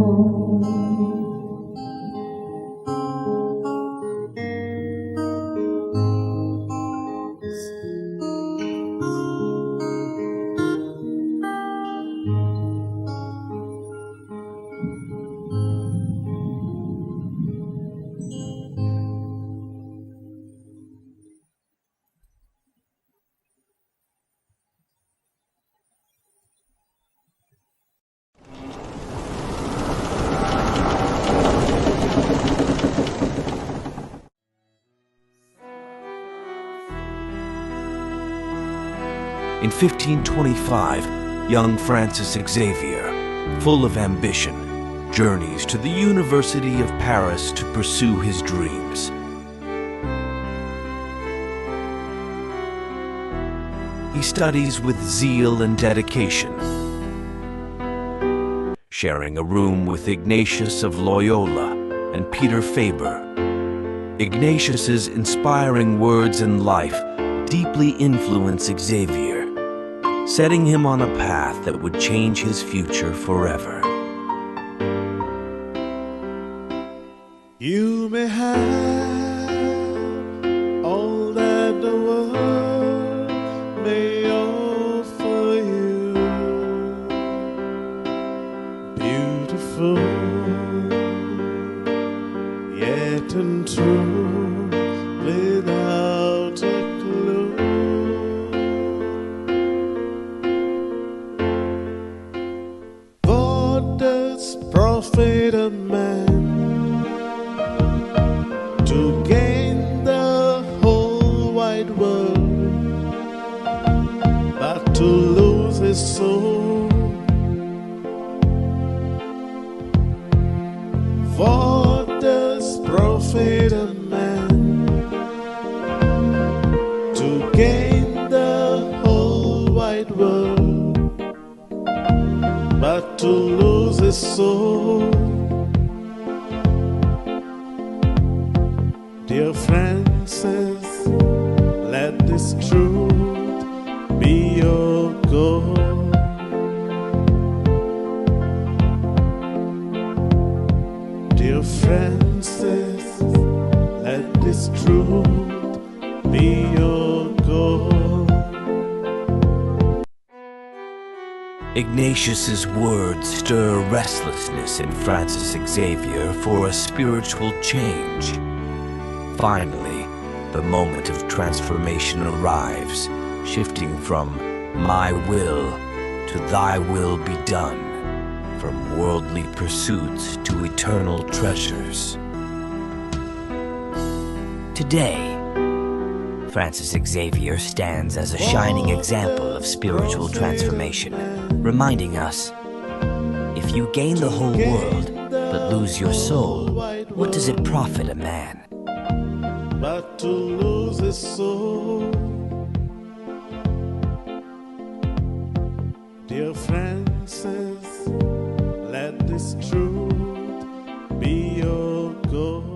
In 1525, young Francis Xavier, full of ambition, journeys to the University of Paris to pursue his dreams. He studies with zeal and dedication, sharing a room with Ignatius of Loyola and Peter Faber. Ignatius's inspiring words and life deeply influence Xavier, setting him on a path that would change his future forever. You may have all that the world may offer you, beautiful, yet untrue, without a clue. What does profit a man to gain the whole wide world, but to lose his soul? What does profit a man to gain the whole wide world, but to lose his soul? Dear Francis, let this truth be your goal. Dear Francis, let this truth be your goal. Ignatius's words stir restlessness in Francis Xavier for a spiritual change. Finally, the moment of transformation arrives, shifting from my will to thy will be done, from worldly pursuits to eternal treasures. Today, Francis Xavier stands as a shining example of spiritual transformation, reminding us, if you gain the whole world but lose your soul, what does it profit a man? But to lose his soul. Dear Francis, let this truth be your goal.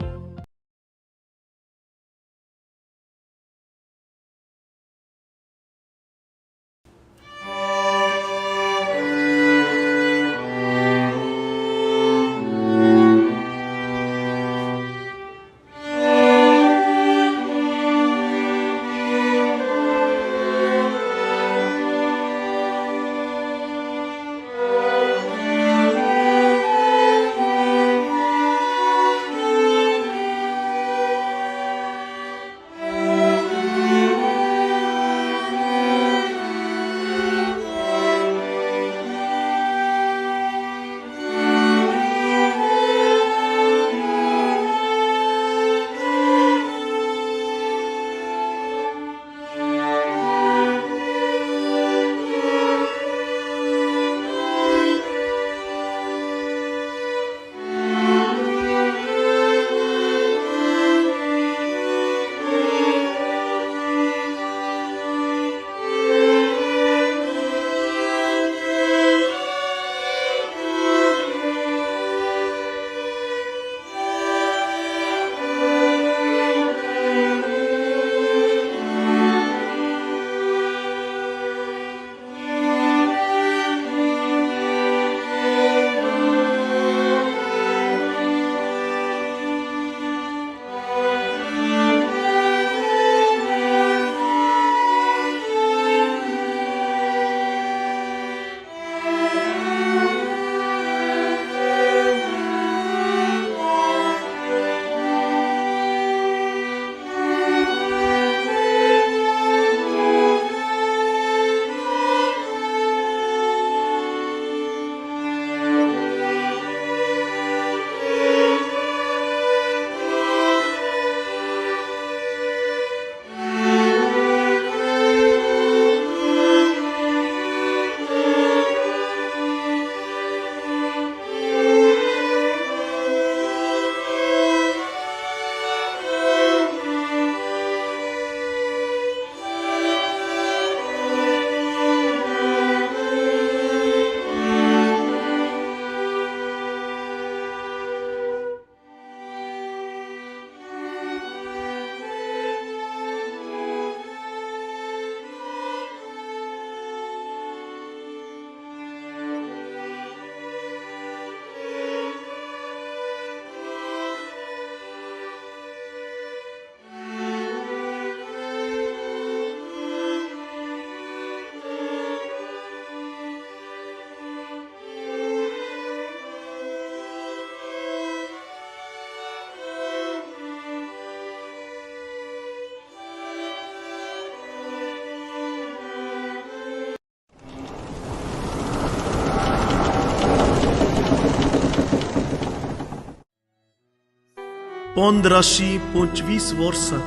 पंधराशी 25 वर्साक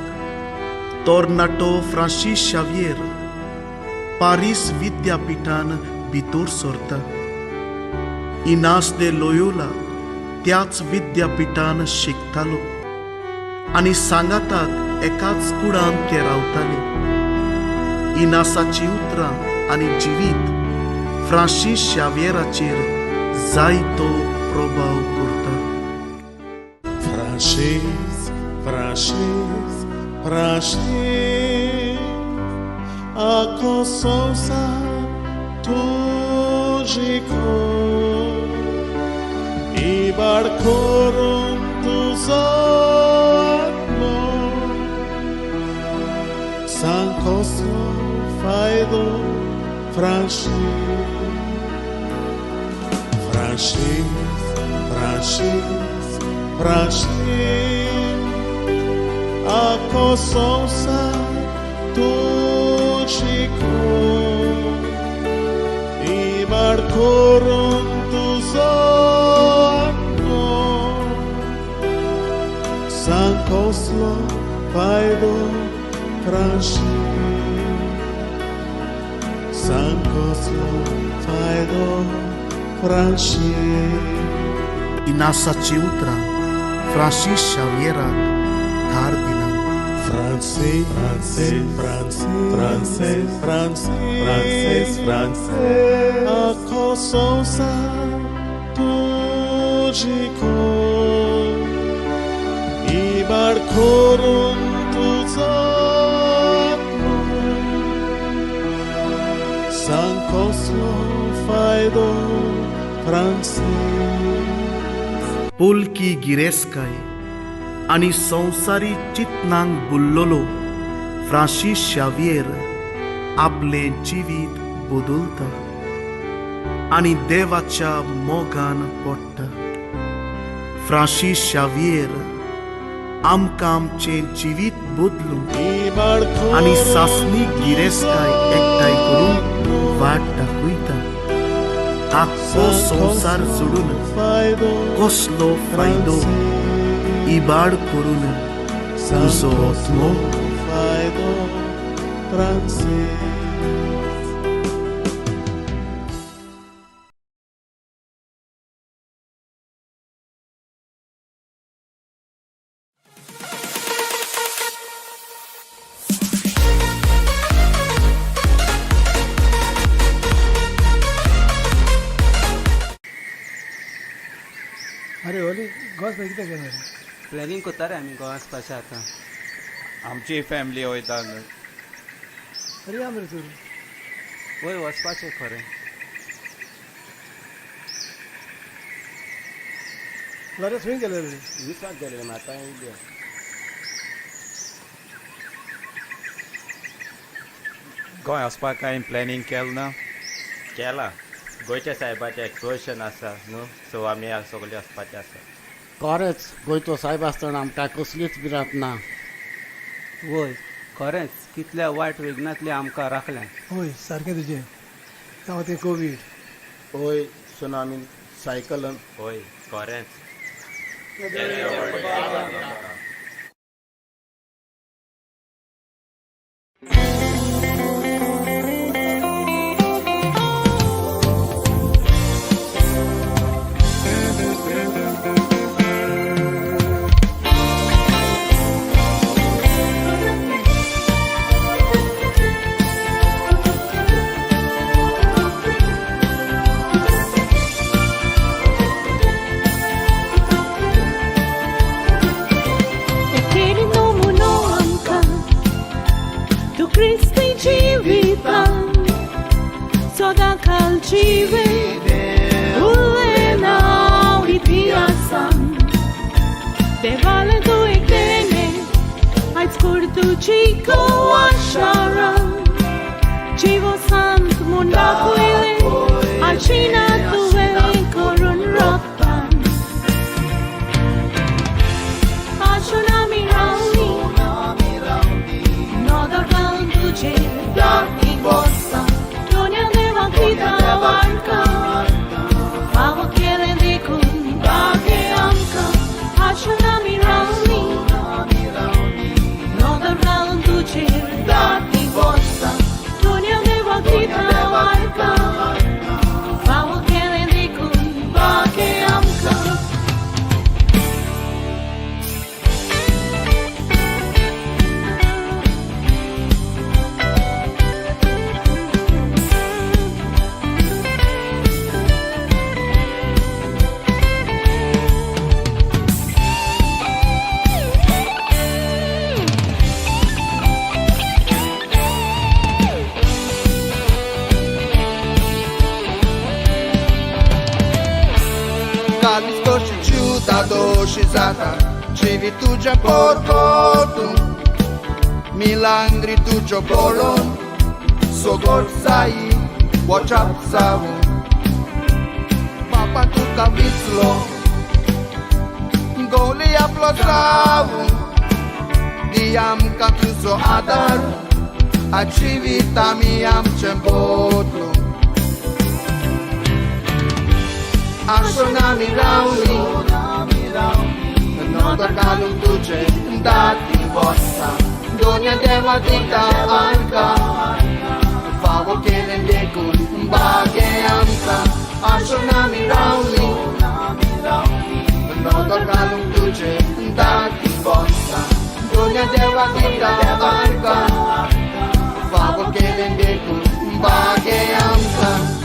तोर्नाटो Francis Xavier Paris विद्यापीठान भितर सरता. इनास दे Loyola त्याच विद्यापीठान शिकतालो आनी सांगाताक एकाच कुडान ते रावताले. इनासाची उतरां आनी जिवीत फ्रांसीस शावियराचेर जायतो प्रभाव करता. Francis, Francis, Francis, a consonsa tugico I barcorum tus atmos San Cosmo faido Francis Ako संसार तुझी इबाड करून तुझो सांग कसलो फायदो सांग कसलो फायदो इनासाची उतरां फ्रांसीस शावियराक धार दिना Ako संसार तुझी इबाड करून तुझो सांग कसलो फायदो पोलकी गिरेस्काय आनी संवसारी चिंतनांक बुल्लोलो फ्रांसीस शावियर आपलें जिवीत बदलता आनी देवाच्या मोगान पडटा. फ्रांसीस शावियर आमकां आमचें जिवीत बदलूंक आनी सासणीक गिरेस्काय एकठांय करून वाट दाखयता. आख्खो संवसार सोडून कसलो फायदो इबाड करून तुजो आत्मो फायदो अरे होली गोंस कितें केलें प्लॅनिंग करता रे आमी गोवा वचपाचें आतां. आमची फॅमिली वयता अरे या मरे तूं वय वचपाचें खरें. लरेस खंय गेले रे विचार गेले आतां येयले. गोंय वचपाक कांय प्लॅनिंग केलें ना? केला गोंयच्या सायबाचें एक्सपोजिशन आसा न्हू, सो आमी सगळे वचपाचें आसा. खरेंच गोंयचो सायब आसतना आमकां कसलीच भिरांत ना. वय खरेंच कितल्या वायट विघ्नांतली आमकां राखल्या. होय सारकें तुजें. जावं तें कोवीड होय सुनामीन सायकलन होय खरेंच. Civi tu già porto milangri tu già bolon sogor sai watch up savu papa tu kavitslo Goli aplosau Diam kakuso adar Acivita miam cembotlu Asonami rauni Nodar kalum tuce dati vossa Donia deva dita anca Favo kelen dekun bage amca Asonami rauni Nodar kalum tuce dati vossa Donia deva dita anca Favo kelen dekun bage amca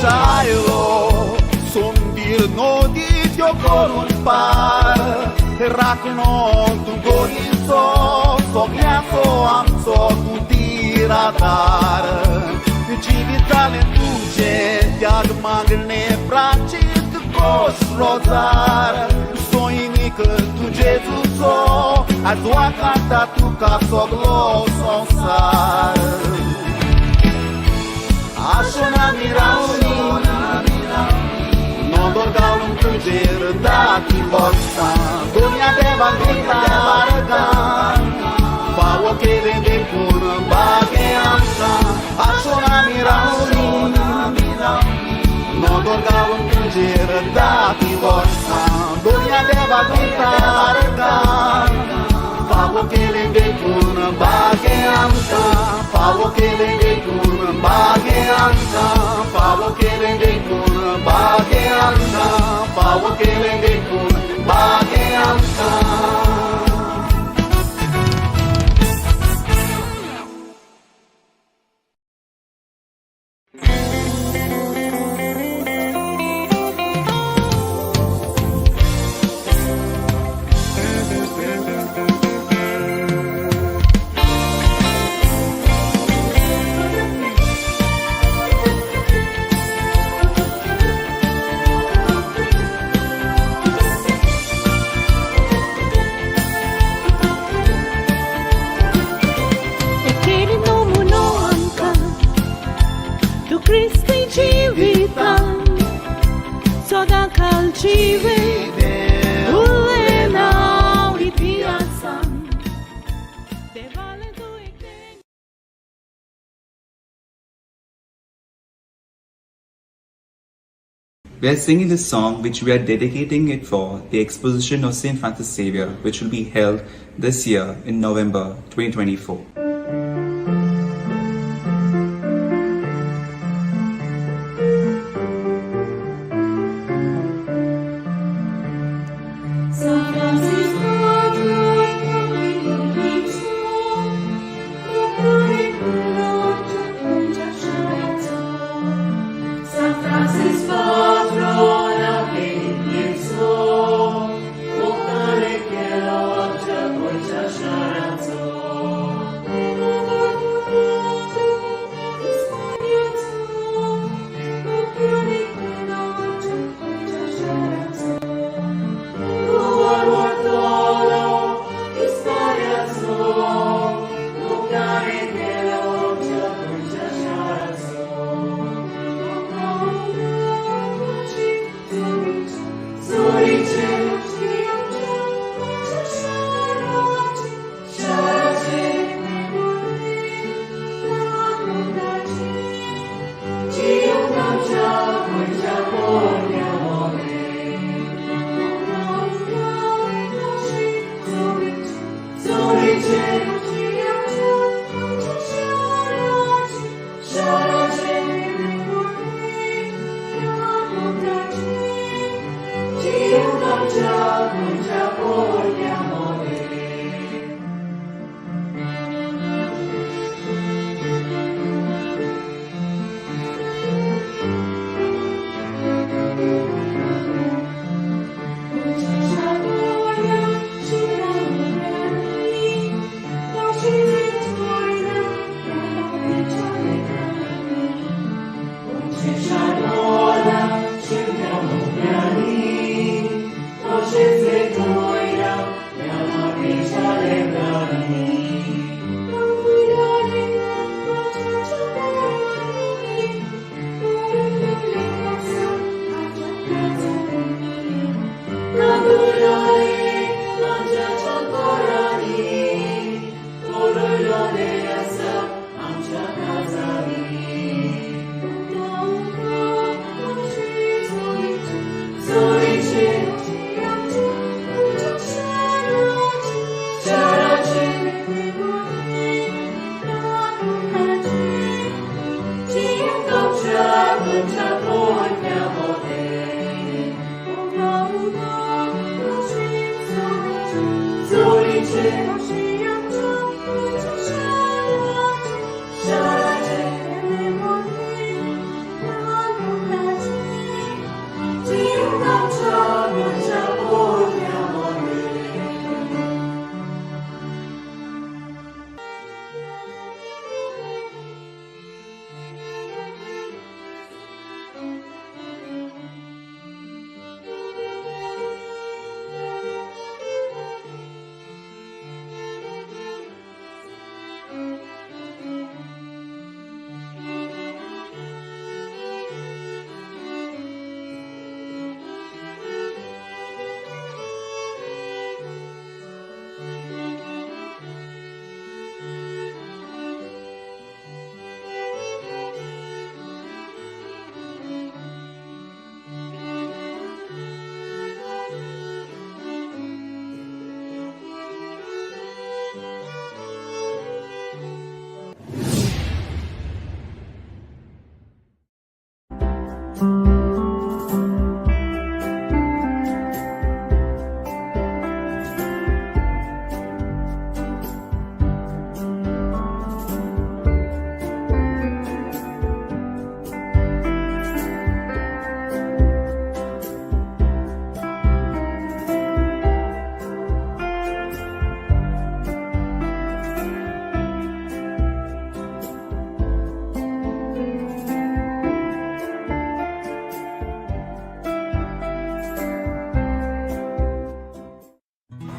Tayo Sondir no di con par Rakno tu gorizo Sognaso amso tu tiradar Civitale tuce Diag magne pracit Cos rozar Soinic tu Jesuso A tua canta tu ca soglo sonsar Asonami rauni Non dorgaulum tuger dati vossa Dunia deva gritarga Favo che vende pur bage amsa Asonami rauni Non dorgaulum tuger dati vossa Dunia deva gritarga Favo che vende pur bage amsa Favo che vende pur bage amsa Favo che vende pur bage amsa Favo che vende pur bage amsa We are singing this song which we are dedicating it for the Exposition of St. Francis Xavier, which will be held this year in November 2024.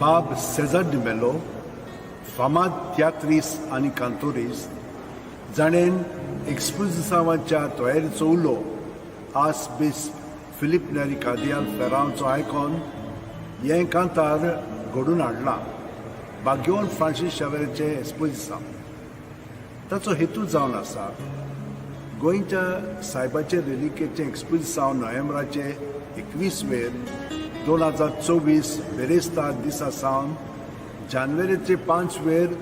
Bob Cesar de Mello, फामाद तियात्रिस्ट आनी कांतोरिस्ट, जाणेन एक्सपोजिसांवाच्या तयारेचो उलो आस base Philip नेरी कार्दियाल फेरांवचो icon हें कांतार घडून हाडलां बाग्योन Francis शावेराचें एक्सपोजिसांव. ताचो हेतू जावन आसा गोंयच्या सायबाचे रेलिकेचें एक्सपोजिसांव नोव्हेंबराचे 21 2024 बेरेस्तार दिसा सावन जानेवारीचे 5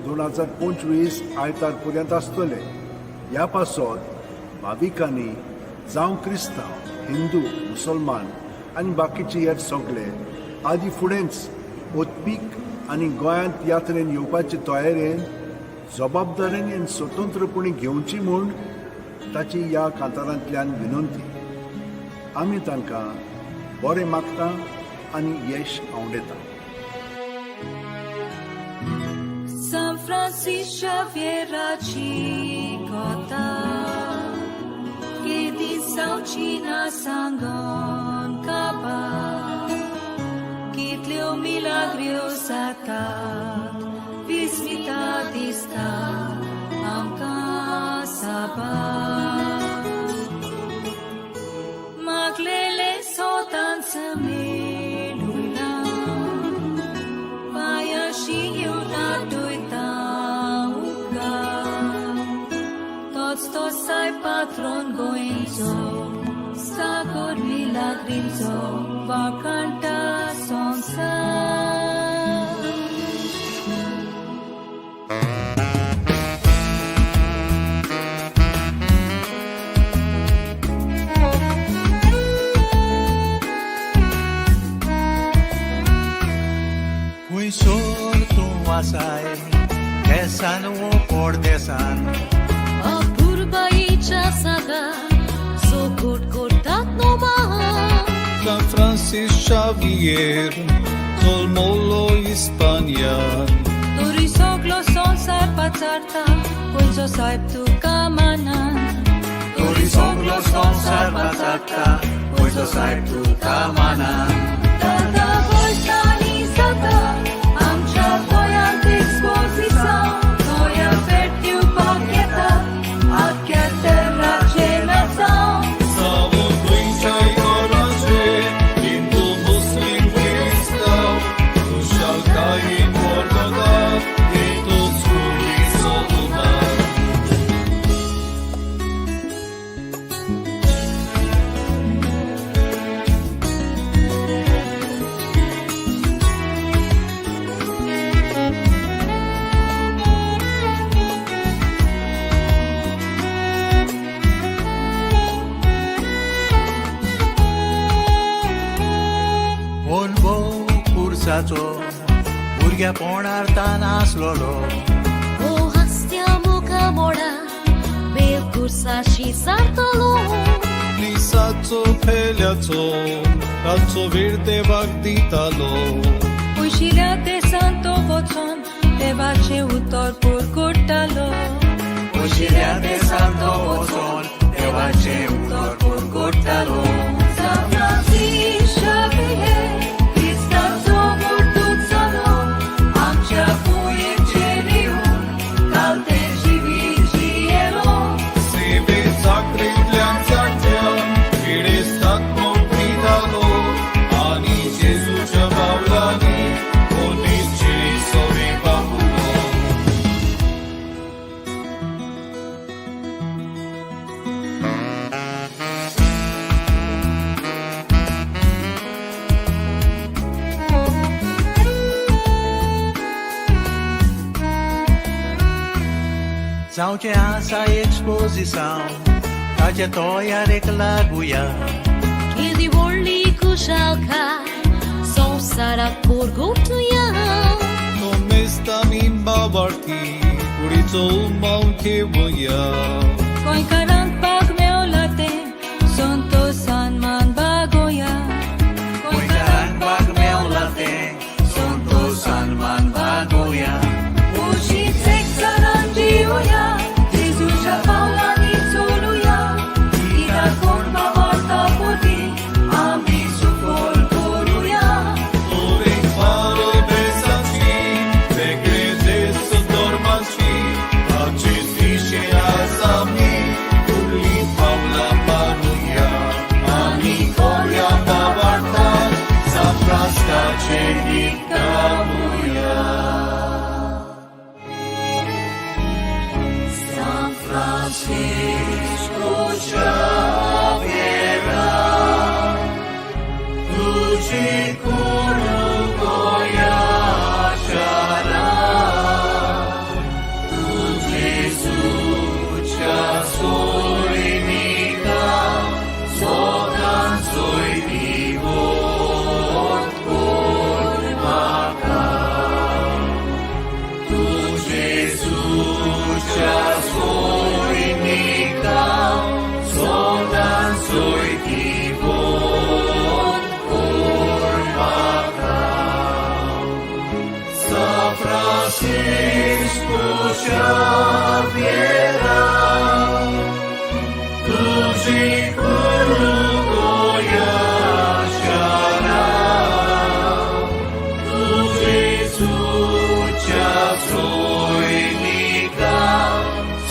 2025 आयतार पर्यंत आसतले. ह्या पासत भाविकांनी जावं क्रिस्तांव, हिंदू, मुसलमान आनी बाकीचे हेर सगळे आदी फुडेंच ओतपीक आनी गोंयांत यात्रेन येवपाचे तयारेन जबाबदारेन आनी स्वतंत्रपणी घेवची म्हूण ताची ह्या कांतारांतल्यान विनंती. आमी तांकां बरें मागता आनी यश आवडेता. San Francis Xavieraci kota que disaucina sangon kaba kitleo milagrios ata vismita dista amka saba maglele sotan semelula paya shiuna to sai patron goenzo sagor milagrinzo va canta sonsa. Fui sorto asai desan o por desan Saga so good tat no maha San Francis Xavier Tolmolo Hispania Turisoglo son sai patarta Pulso sai tu kamanan Turisoglo son sai patarta Pulso sai tu kamanan Tata voltani sata Amcha voyant exposição Noia vertiu paqueta Akia terra geração Savo Quinta e Orange Hindu, Muslim, Cristão Tu Shalkai em Portugal E tu Skuri Solomar भुरग्यापणार तान आसलोलो O hastia muka moda Bekursashi sartolo Lisaco peliaco Raco virdevac ditalo Ushila te santo voton Devace utor por cortalo Ushila te santo voton Devace utor por cortalo San Francis Xavier Zaujea essa exposição ताज्या तोयारेक लागूया किती व्हडली कुशालकाय संवसाराक परगोवटुया तो मेस्ता मिंबावरती कुडीचो उमाव घेवया गोंयकारांक पाग मेवला तें संतोशान मान बागोया गोंयकारांक बाग मेवला तें संतोशान मान बागोया उशीच एकचारान जिवया जेजूच्या पावलांनी चलुया कित्याक कोण बाबार्ता पोटी आमी सुफोल करुया एक पारो बेसाची वेगळे देश धर्माची ताची दिशे आसामी फुडली पावलां मारूया आनी कोया बाबार्ता साफ्रास्ताचे गीत गावुया Francisco Xavier, tuji kuru goya shara, tuji sucha soy nika, sogan soy divot por maka, tuji sucha soy sodan soy divot por maka Sa Francisco Xavier tuji kuru goya shara tuji sucha soy nika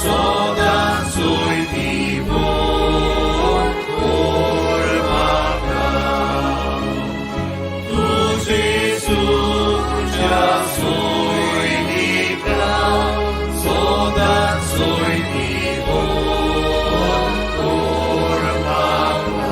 sodan soy divot por maka tu Jesus ya soy nika sodan soy divot por maka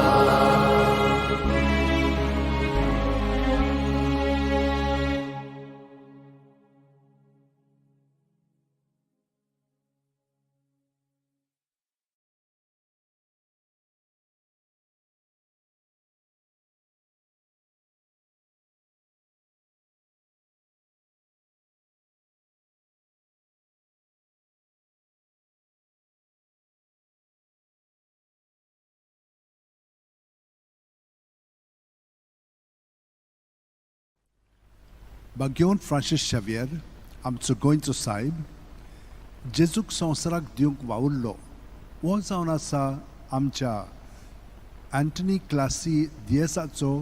बागेवन Francis Xavier आमचो गोंयचो सायब जेजूक संवसाराक दिवंक वावुरलो हो जावन आसा आमच्या अँटनी क्लासी दियेसाचो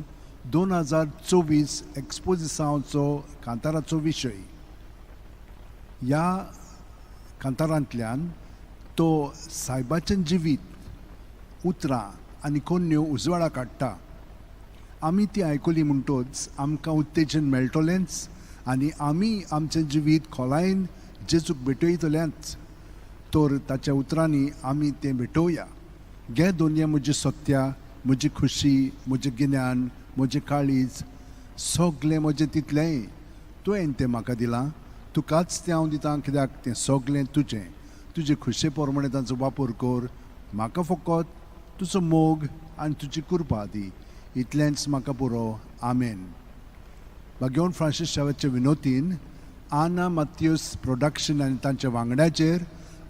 2024 एक्सपोजिसांचो कांताराचो विशय ह्या कांतारांतल्यान तो सायबाचें जिवीत उतरां आनी कोन्यो उजवाडा काडटा आमी ती आयकली म्हणटच आमकां उत्तेजन मेळटलेंच आनी आमी आमचें जिवीत खोलायेन जेजूक भेटयतलेंच तर ताच्या उतरांनी आमी तें भेटोवया घे दोनया म्हजी सत्या म्हजी खुशी म्हजें गिन्यान म्हजें काळीज सगलें म्हजें तितलेंय तुवें तें म्हाका दिलां तुकाच तें हांव दितां कित्याक तें सगलें तुजें तुजे खुशे प्रमाणे ताचो वापर कर म्हाका फकत तुजो मोग आनी तुजी कृपा दी इतलेंच म्हाका पुरो आमेन बागेवन फ्रांसीस शेवियरचे विनोतीन आना मात्यूस प्रोडक्शन आनी तांच्या वांगड्याचेर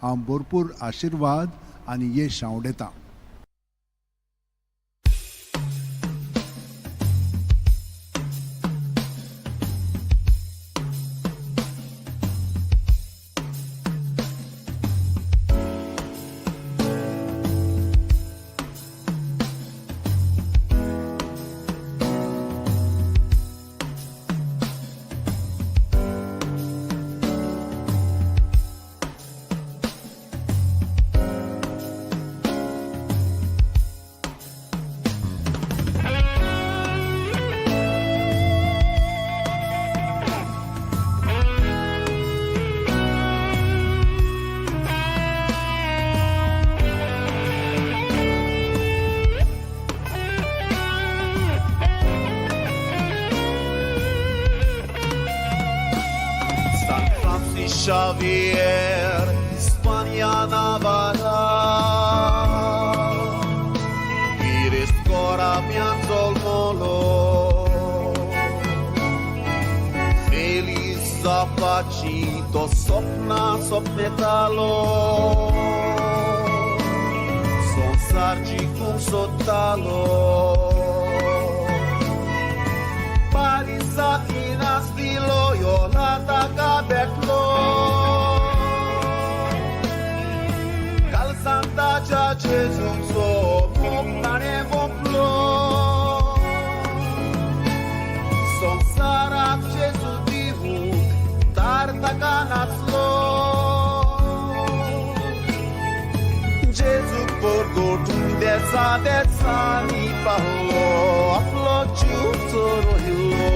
हांव भरपूर आशिर्वाद आनी यश हांव उडयतां Xavier, España Navarra. maramian zolmolo Feliz zapacito sopna sopnetalo Sonsargi cum sotalo Parisakinas biloyo nataka betlo Santa cha Jesus so mokane voplo Sonsara Jesus divu tartakanaslo Jesus porgotum desa ni pahlo aplo chutoro hilo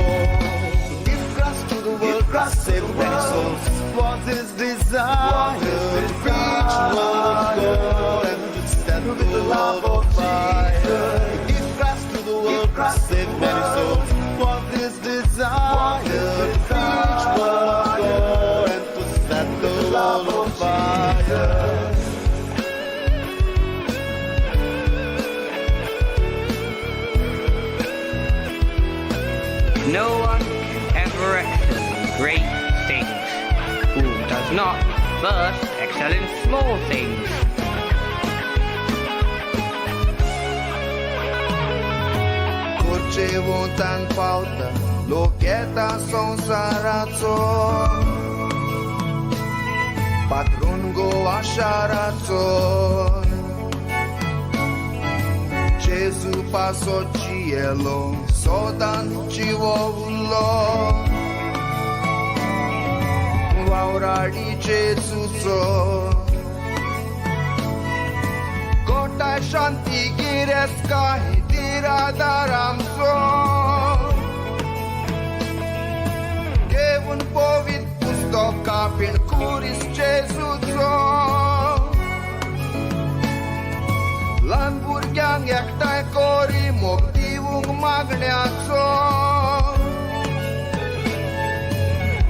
Give Christ to the world, Christ save many souls Was his desire to preach love and to set the love of fire Give Christ to the world, Christ save many souls Was his desire to preach love and to set the love of fire No one can ever excel in great things who does not first excel in small things. Curgevo tan pauta, locheta sonsarazo Patrungo asharazo Gesù passo cielo, sodan civovulo Vaurari Gesù so Kota shanti gireska hitira daram so Kevun povit pustoka pin kuris Gesù so Lanburgyang yaktai kori moktivung magneatso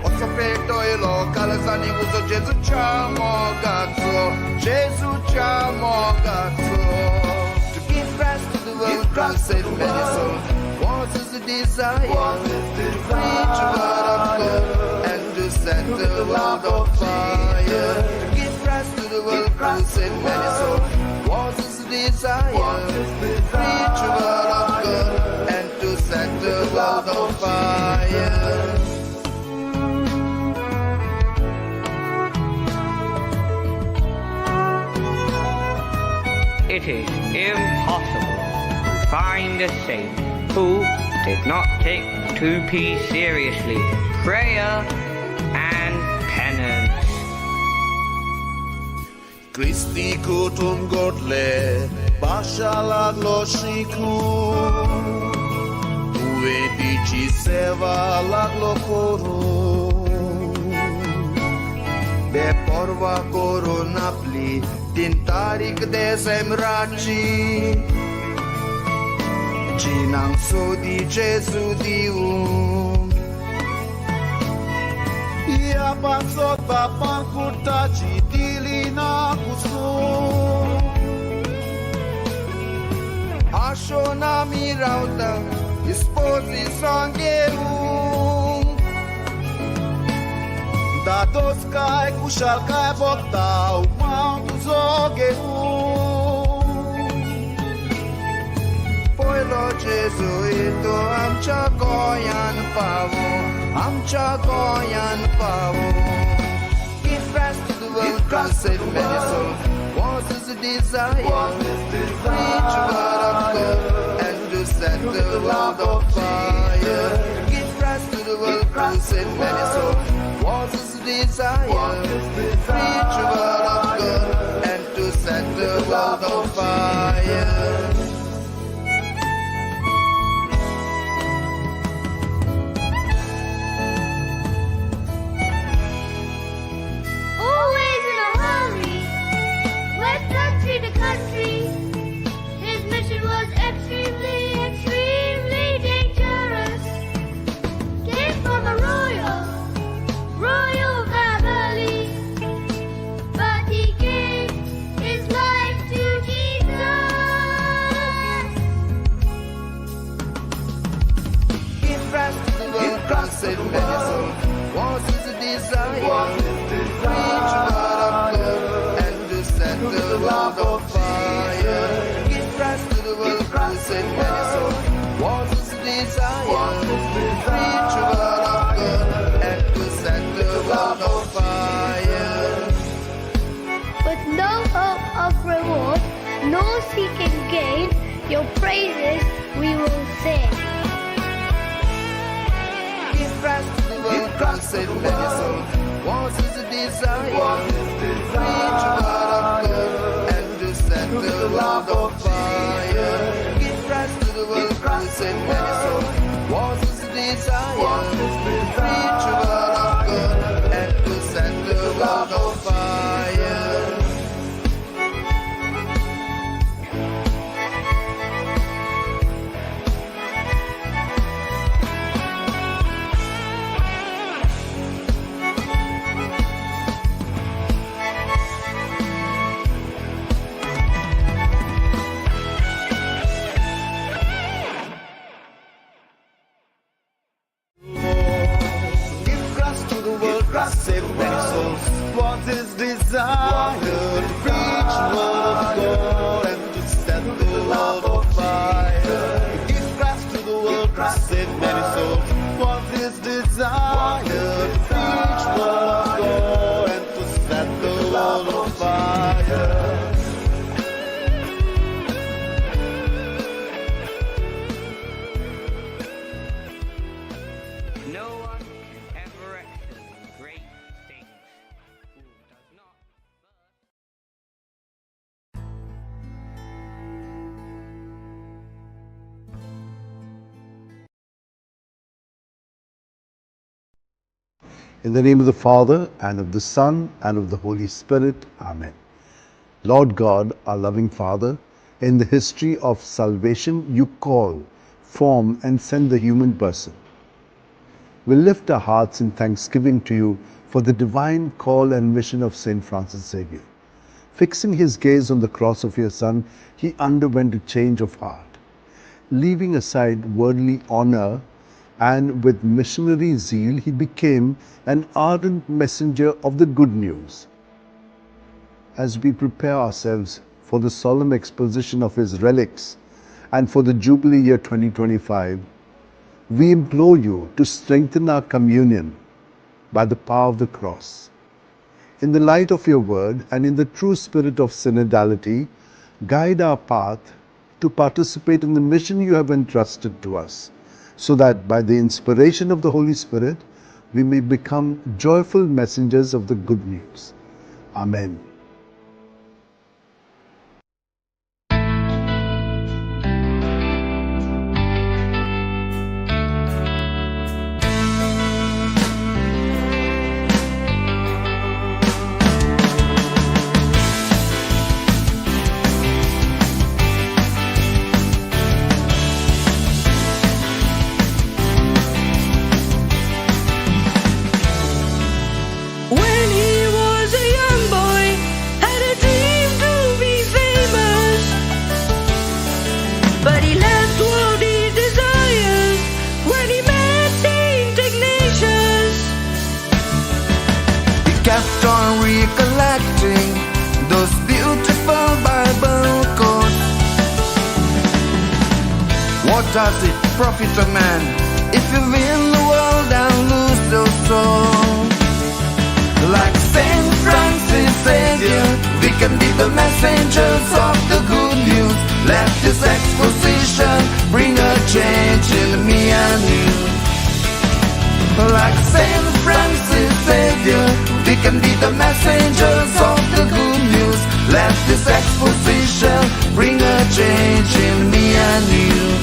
Otsopeto ilo kalazani uzo Jesu chamogazzo Jesu chamogazzo To give Christ to the world, Christ save many souls Was his desire to preach the word of God And to set the world on fire To give Christ to the world, Christ save many souls Was his desire to preach the word of God and to set the world on fire. It is impossible to find a saint who did not take 2P seriously, prayer and penance. Christi kutum godle bashalaglo shiku Uedici seva laglo koro De porva koro napli tintarik de semraci Cinang sodi Jesu dium Ia pasot bapan kutaci dilina kusum Ashona mirauta ispozi sangeum Da dos kai kushal kai botau mount zogeum Poilo Jesuito amcha goyan pavo Amcha goyan pavo Give Christ to the world, Christ save many souls Was his desire to preach the word of God And to set the world on fire Give Christ to the world, Christ save many souls Was his desire to preach the word of God And to set the world on fire Always in a hurry, went country to country. His mission was extremely, extremely dangerous. Came from a royal family, but he gave his life to Jesus. save many souls. Was his desire to preach the word of God and to set the world on fire. With no hope of reward, nor seeking gain, your praises we will sing. Give Christ to the world to save many souls. Was his desire to preach the word of God and to set the world on fire. Give Christ to the world to save many souls. Was his desire to preach the word of God and to set the world on fire. Save many souls. What is desire to preach the word of God and to set the world on fire. Give Christ to the world to save many souls. What is desire to preach the word of God and to set the world on fire. No one can ever excel in great things who does not In the name of the Father, and of the Son, and of the Holy Spirit. Amen. Lord God, our loving Father, in the history of salvation, you call, form, and send the human person. We lift our hearts in thanksgiving to you for the divine call and mission of St. Francis Xavier. Fixing his gaze on the cross of your Son, he underwent a change of heart. Leaving aside worldly honor, and with missionary zeal, he became an ardent messenger of the good news. As we prepare ourselves for the solemn exposition of his relics and for the Jubilee year 2025, we implore you to strengthen our communion by the power of the cross. In the light of your word and in the true spirit of synodality, guide our path to participate in the mission you have entrusted to us, so that by the inspiration of the Holy Spirit, we may become joyful messengers of the good news. Amen. When he was a young boy, had a dream to be famous, but he left worldly desires when he met Saint Ignatius. He kept on recollecting those beautiful Bible quotes. What does it profit a man if you win the world and lose your soul? Like Saint Francis Xavier, we can be the messengers of the good news. Let this exposition bring a change in me and you. Like Saint Francis Xavier, we can be the messengers of the good news. Let this exposition bring a change in me and you.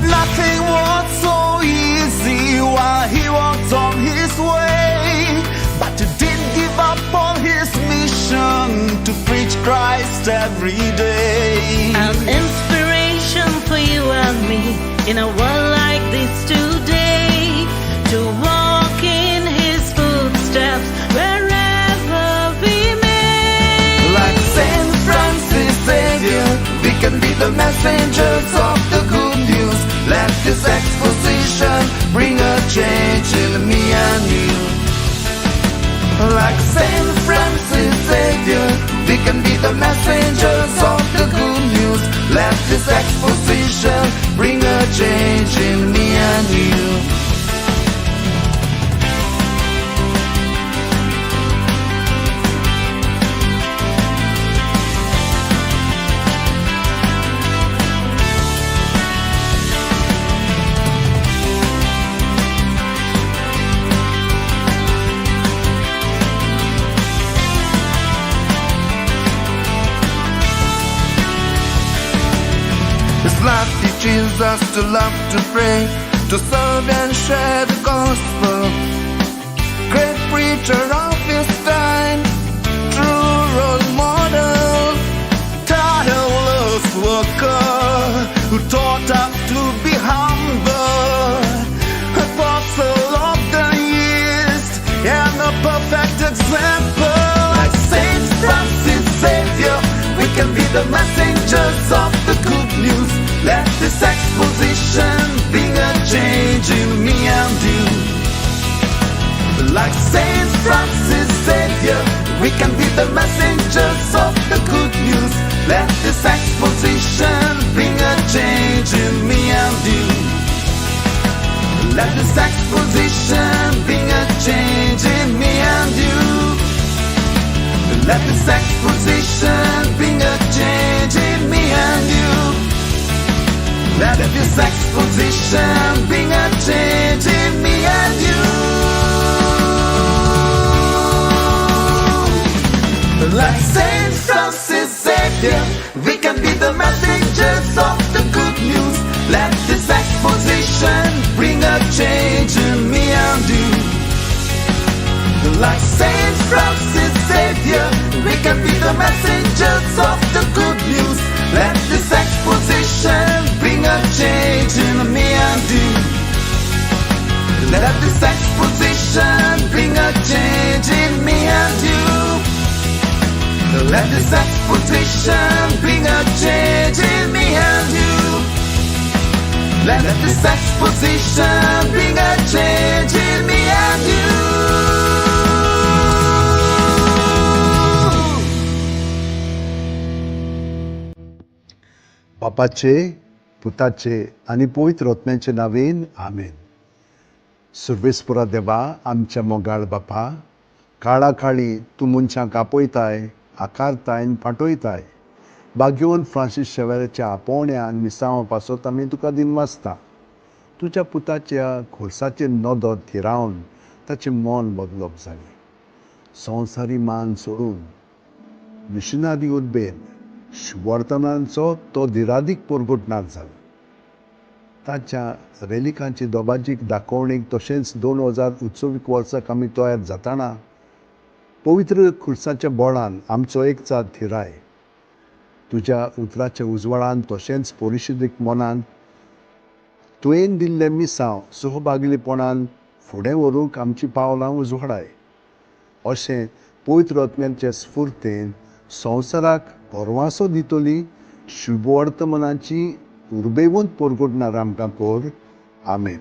Nothing was so easy while he walked on his way, but he didn't give up on his mission to preach Christ every day. An inspiration for you and me in a world like this today, to walk in his footsteps wherever we may. Like Saint Francis Xavier, we can be the messengers of the good news. Let this exposition bring a change in me and you. Like Saint Francis Xavier, we can be the messengers of the good news. Let this exposition bring a change in me and you. His life teaches us to love, to pray, to serve and share the gospel. Great preacher of his time, true role model, tireless worker who taught us to be humble. Apostle of the East and a perfect example. Like Saint Francis Xavier, we can be the messengers of the good news. Let this exposition bring a change in me and you. Like Saint Francis Xavier, we can be the messengers of the good news. Let this exposition bring a change in me and you. Let this exposition bring a change in me and you. Let this exposition bring a change in me and you. Let this exposition bring a change in me and you. Like Saint Francis Xavier, we can be the messengers of the good news. Let this exposition bring a change in me and you. Like Saint Francis Xavier, we can be the messengers of the good news. Let this exposition bring a change in me and you. Let this exposition bring a change in me and you. Let this exposition bring a change in me and you. Let this exposition bring a change in me and you. बापाचे, पुताचे आणि पवित्र आत्म्याचे नावेन आमेन. सर्वेस्परा देवा आमच्या मोगाळ बापा, काळा काळी तूं मनशांक आपयताय, आकारताय आनी फाटयताय. भाग्यवन फ्रांसीस शेवेराच्या आपोवण्यान मिसांवा पासत आमी तुका दिन वाचता. तुज्या पुताच्या खोर्साचेर नदर थिरावन ताचें मन बदलप जालें. संवसारी मान सोडून मिशनरी उर्बेन शुभवर्तमानाचो तो धिरादीक परगटणार जालो. ताच्या रेलिकांची दोबाजीक दाखोवणेक तशेंच 2029 वर्साक आमी तयार जाताना पवित्र खुर्साच्या बोळान आमचो एकचार थिराय. तुज्या उतराच्या उजवाडान तशेंच परिशदेक मनान तुवें दिल्लें मिसांव सहभागिलीपणान फुडें व्हरूंक आमची पावलां उजवाडाय. अशें पवित्र आत्म्याचे स्फुर्तेन संवसाराक परवांसो दितली शुभवर्तमानाची उर्बेवंत परगटणार आमकां कर. आमेन.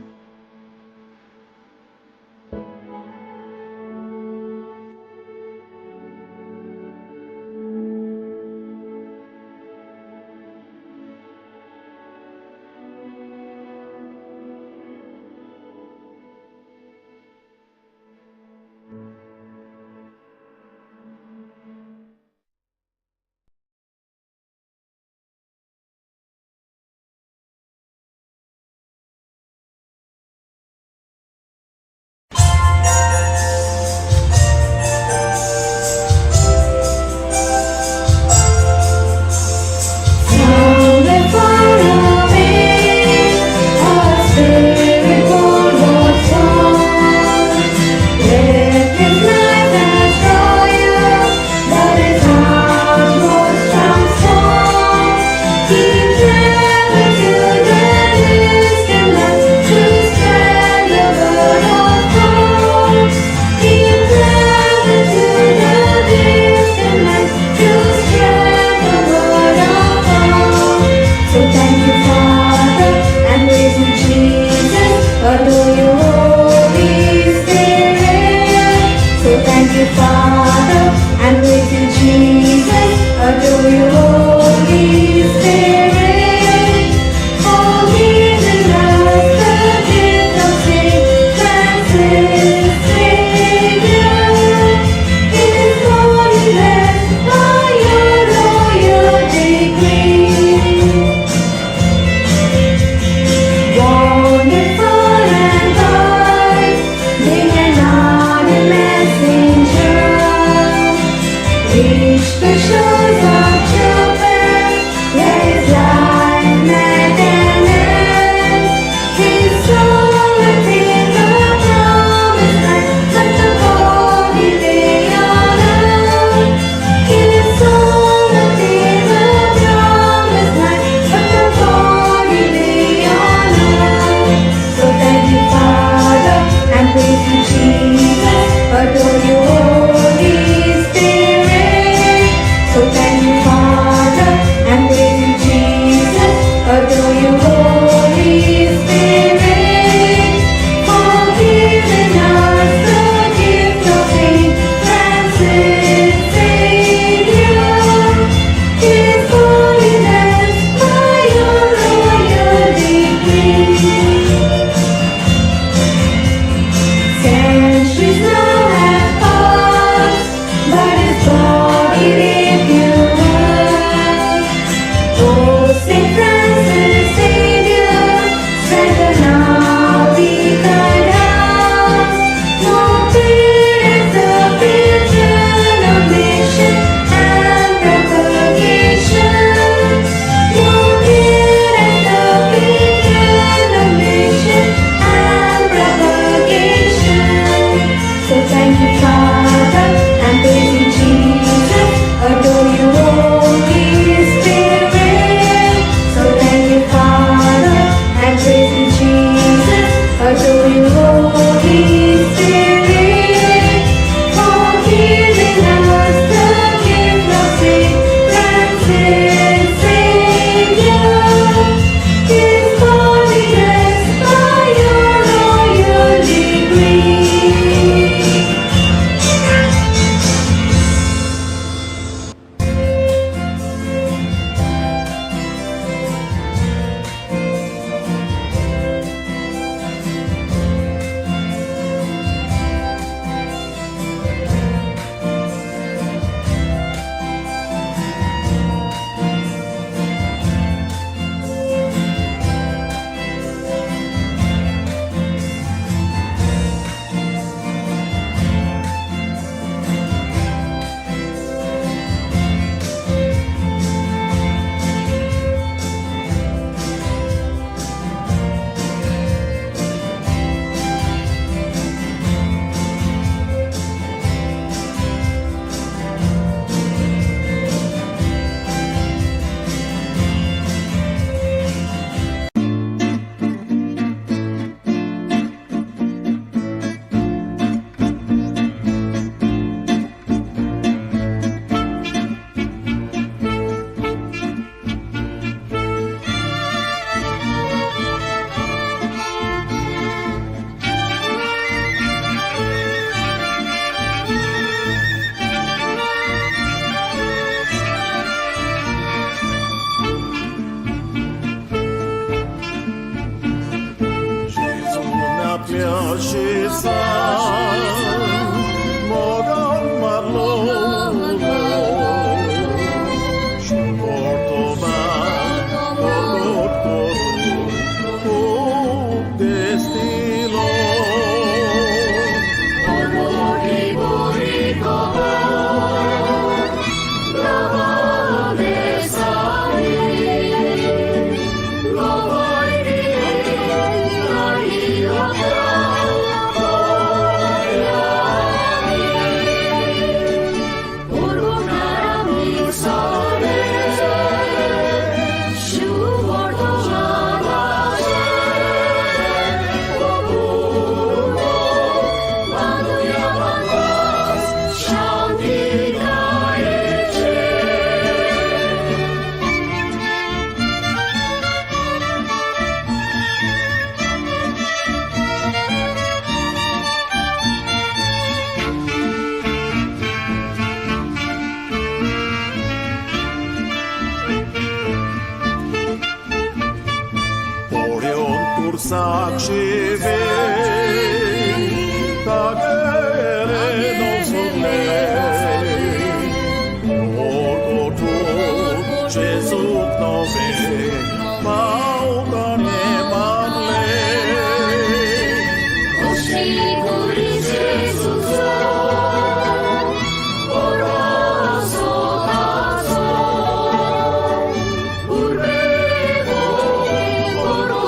Urbe,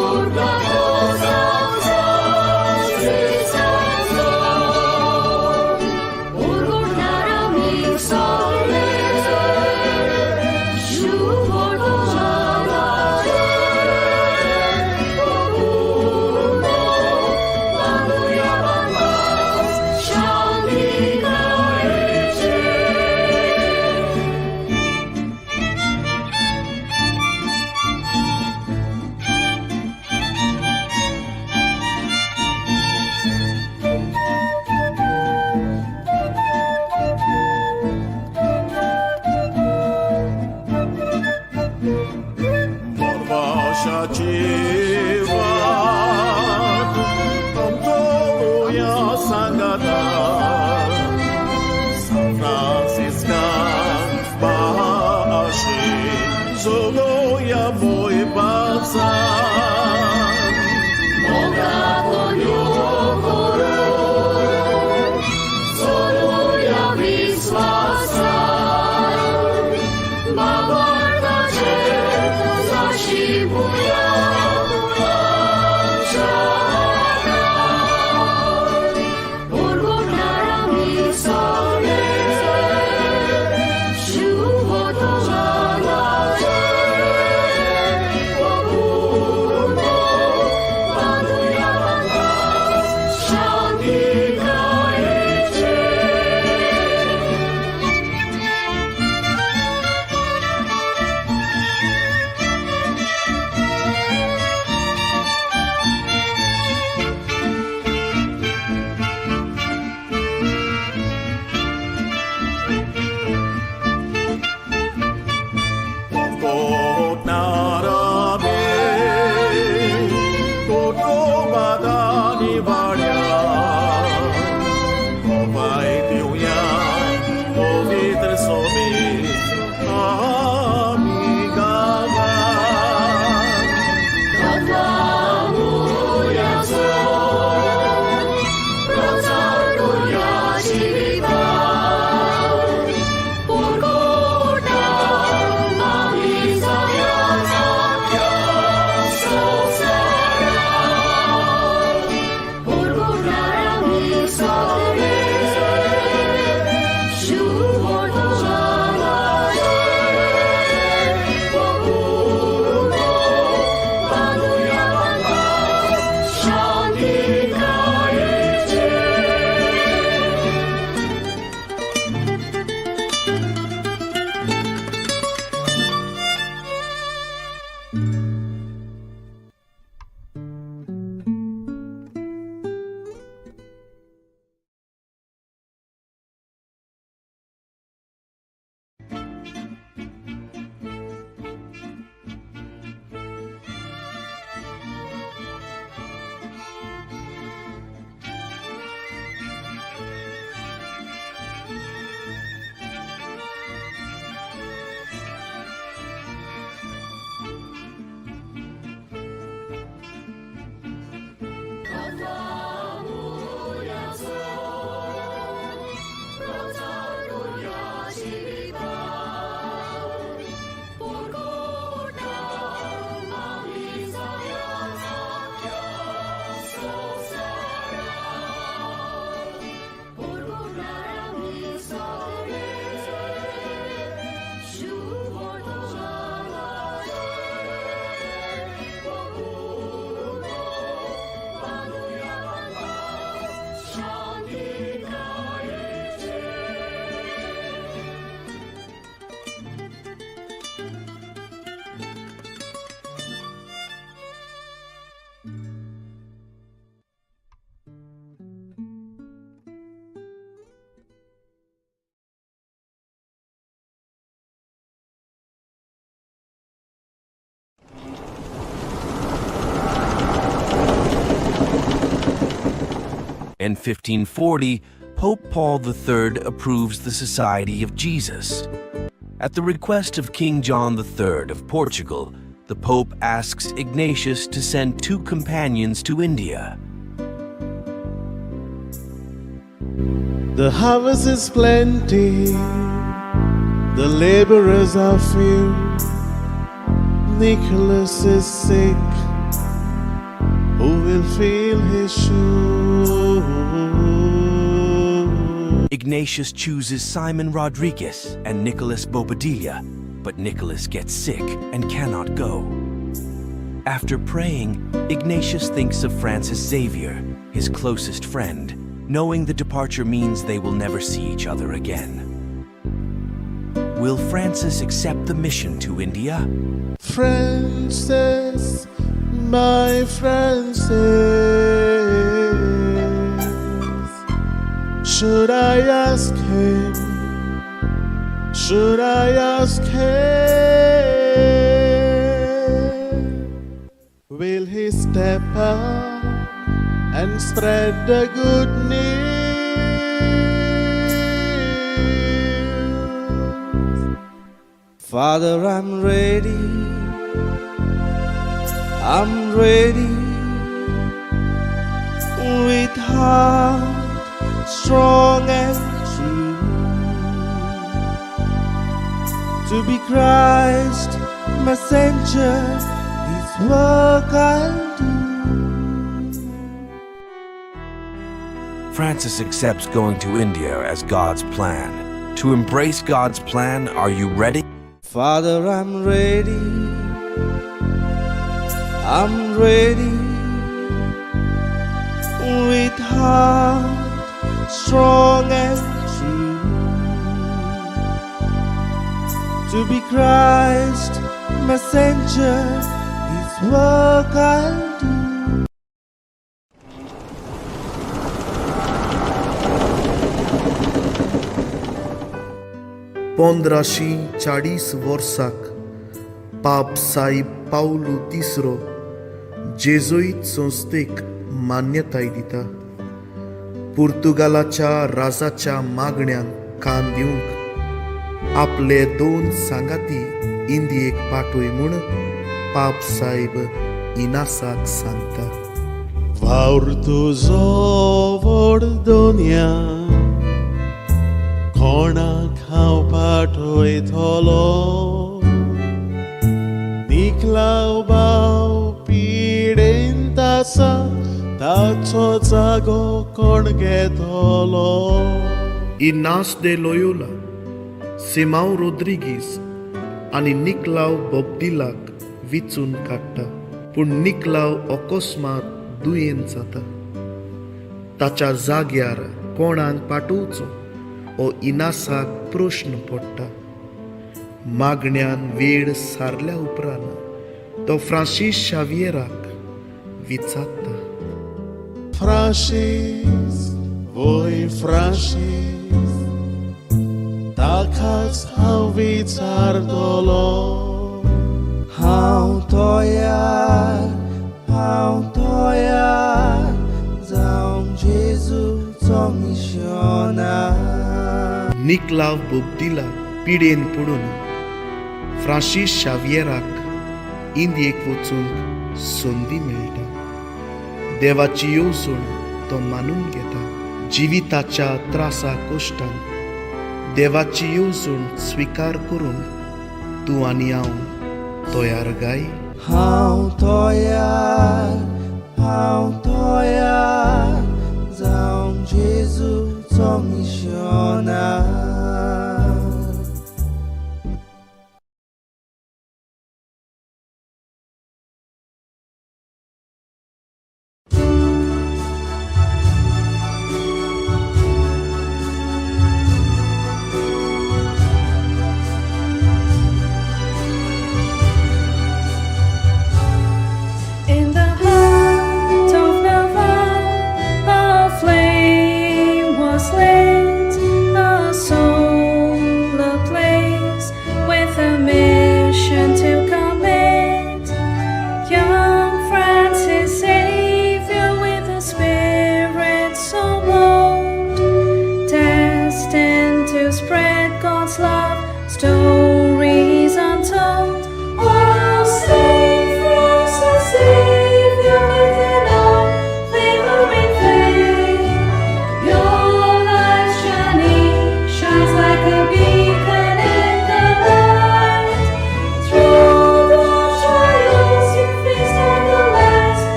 urbe, urbe, In 1540, Pope Paul III approves the Society of Jesus. At the request of King John III of Portugal, the Pope asks Ignatius to send 2 companions to India. The harvest is plenty, the laborers are few. Nicholas is sick, who will fill his shoes? Ignatius chooses Simon Rodriguez and Nicholas Bobadilla, but Nicholas gets sick and cannot go. After praying, Ignatius thinks of Francis Xavier, his closest friend, knowing the departure means they will never see each other again. Will Francis accept the mission to India? Francis, my Francis, should I ask him? Should I ask him? Will he step up and spread the good news? Father, I'm ready. I'm ready. With heart strong and true, to be Christ messenger, His work I'll do. Francis accepts going to India as God's plan. To embrace God's plan, are you ready? Father, I'm ready. I'm ready. With heart strong and true, to be Christ messenger, His work I'll do. पंद्राशी 40 वर्साक पाप साईब पावलू तिसरो जेजुईत संस्थेक मान्यताय दिता. पुर्तुगालाच्या राजाच्या मागण्यांक कान दिवंक आपले 2 सांगाती इंदियेक पाठोय म्हूण पाप साईब इनासाक सांगता. वावर तुजो व्हड दोनया, कोणाक हांव पाठयतलो? निखलाव भाव पिडेंत आसा, ताचो जागो कोण घेतलो? इनास दे लोयोला, सिमाव रोद्रिगीस आनी निकलाव बोब्दिलाक विचून काडटा, पूण निकलाव अकस्मात दुयेंत जाता. ताच्या जाग्यार कोणाक पाठोवचो हो इनासाक प्रश्न पडटा. मागण्यान वेळ सारल्या उपरांत तो फ्रांसीस शावियराक विचारता. फ्रांसीस, वोय फ्रांसीस, ताकाच हांव विचारतलो. हांव तयार जावं जेजूचो मिशनार. निकलाव बोब्दिला पिडेन पडून फ्रांसीस शावियराक इंदियेक वचूंक संदी मेळटा. देवाची येवजण तो मानून घेता. जिविताच्या त्रासा कश्टान देवाची येवजण स्विकार करून तूं आनी हांव तयार गाय. हांव तयार जावं जेजूचो मिशनार. In the heart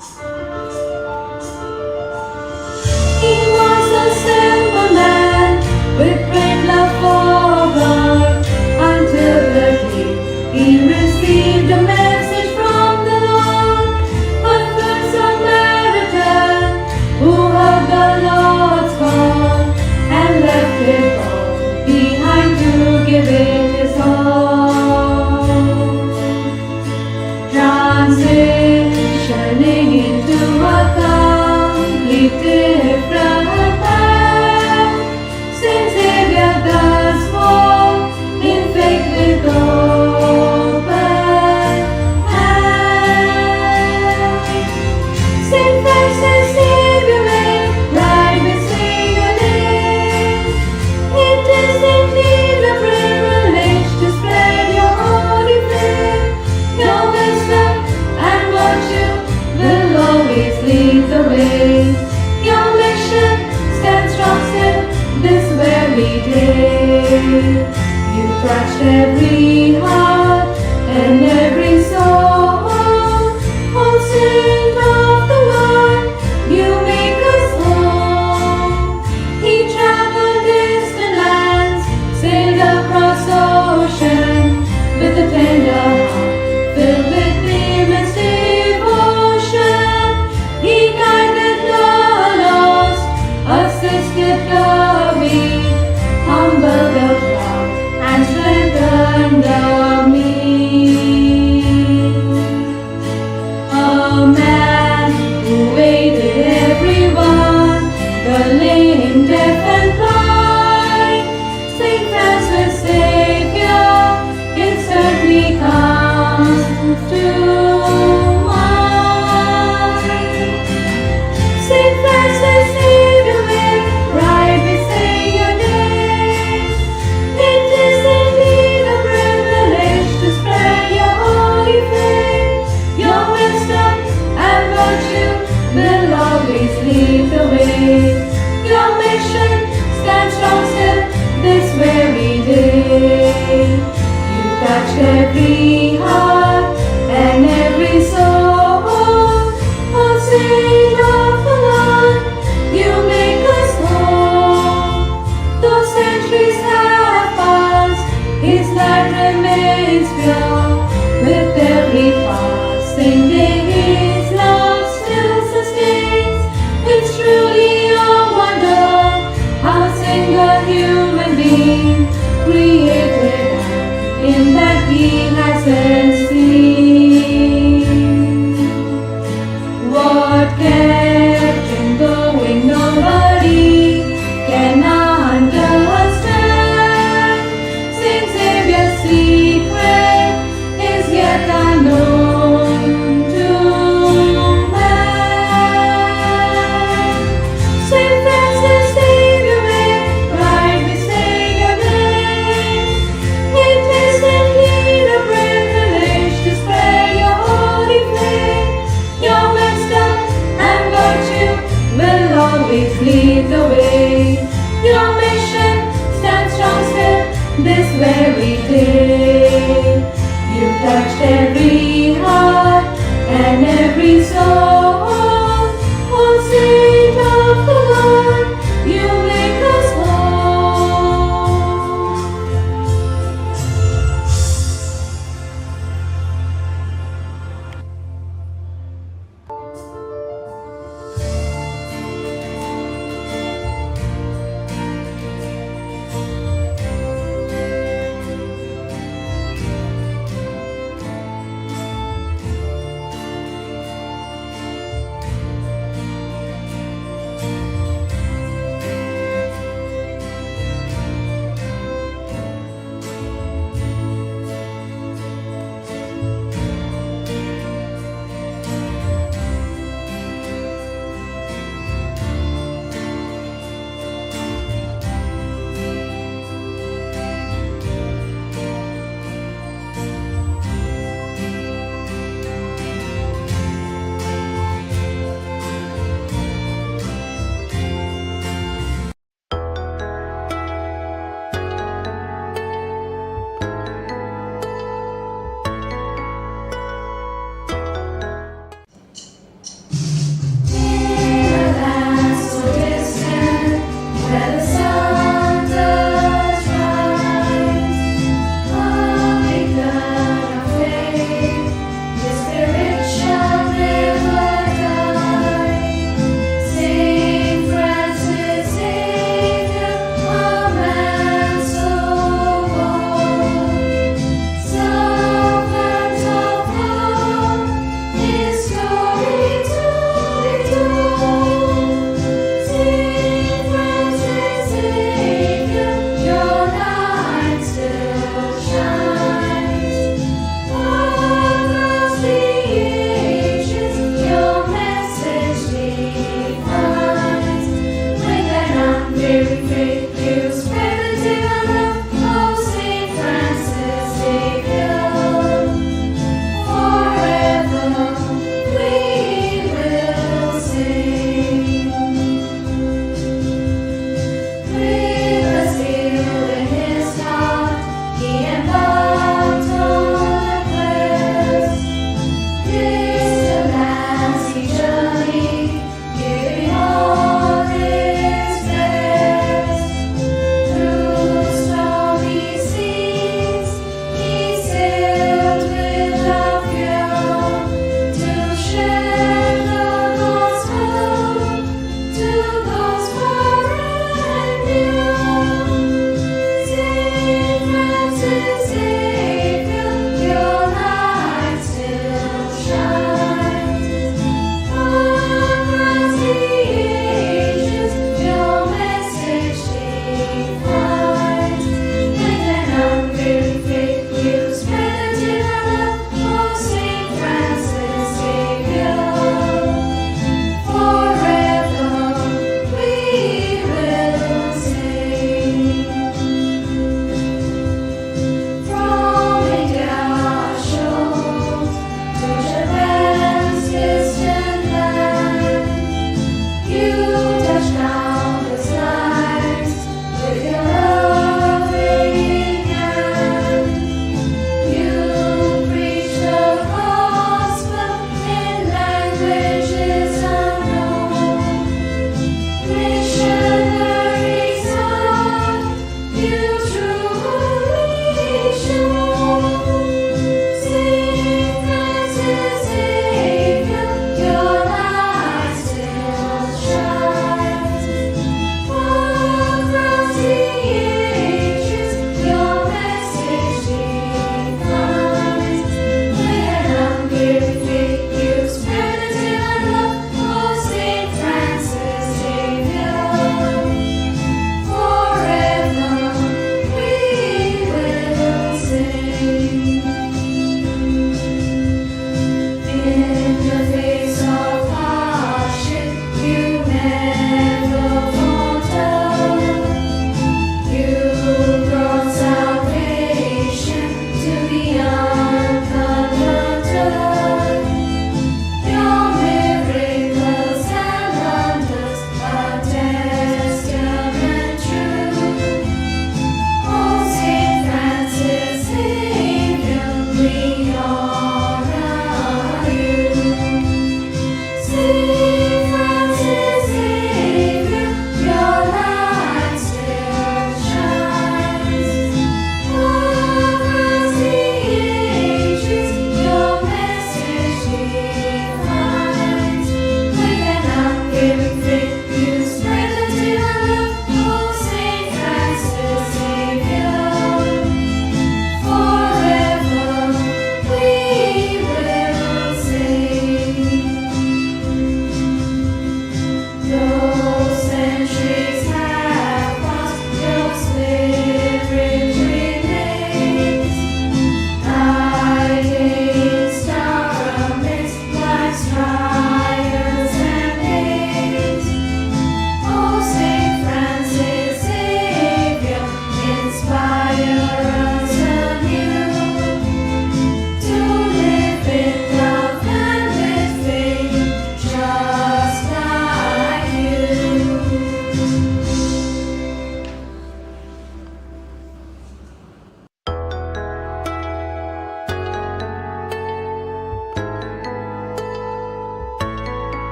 He was a simple man with great love for God until the day he received a message from the Lord. But good Samaritan who heard the Lord's call and left it all behind to give it his all. Transitioning into a complete different path, Saint Xavier does walk in faith with open hands. Saint Francis Xavier may ride with sing your name. It is indeed a privilege to spread your holy flame. Your wisdom and virtue will always lead the way. Your mission stands strong still this very day. You touched every heart and every soul. Oh, Saint of the Lord, you make us whole. He traveled distant lands, sailed across ocean with a tender heart filled with immense devotion. He guided the lost, assisted the weak, humbled the proud, and strengthened the meek. A man who aided everyone, the lame, deaf, and blind. Saint Francis Xavier, it certainly comes to mind. Saint Francis Xavier may ride with sing your name. It is indeed a privilege to spread your holy flame. Your wisdom and virtue will always lead the way. Your mission stands strong still this very day. You touched every heart and every soul. Oh, Saint of the Lord, you make us whole. Though centuries have passed, his light remains pure. With every passing day, his love still sustains. It's truly a wonder how a single human being created in that he hasn't seen. What kept him going, nobody can understand. Saint Xavier's secret is yet unknown to man. Saint Francis Xavier may ride with sing your name. It is indeed a privilege to spread your holy flame. Your wisdom and virtue will always lead the way. Your mission stands strong still this very day. You touched every heart and every soul. Oh, Saint of the Lord, you make us whole.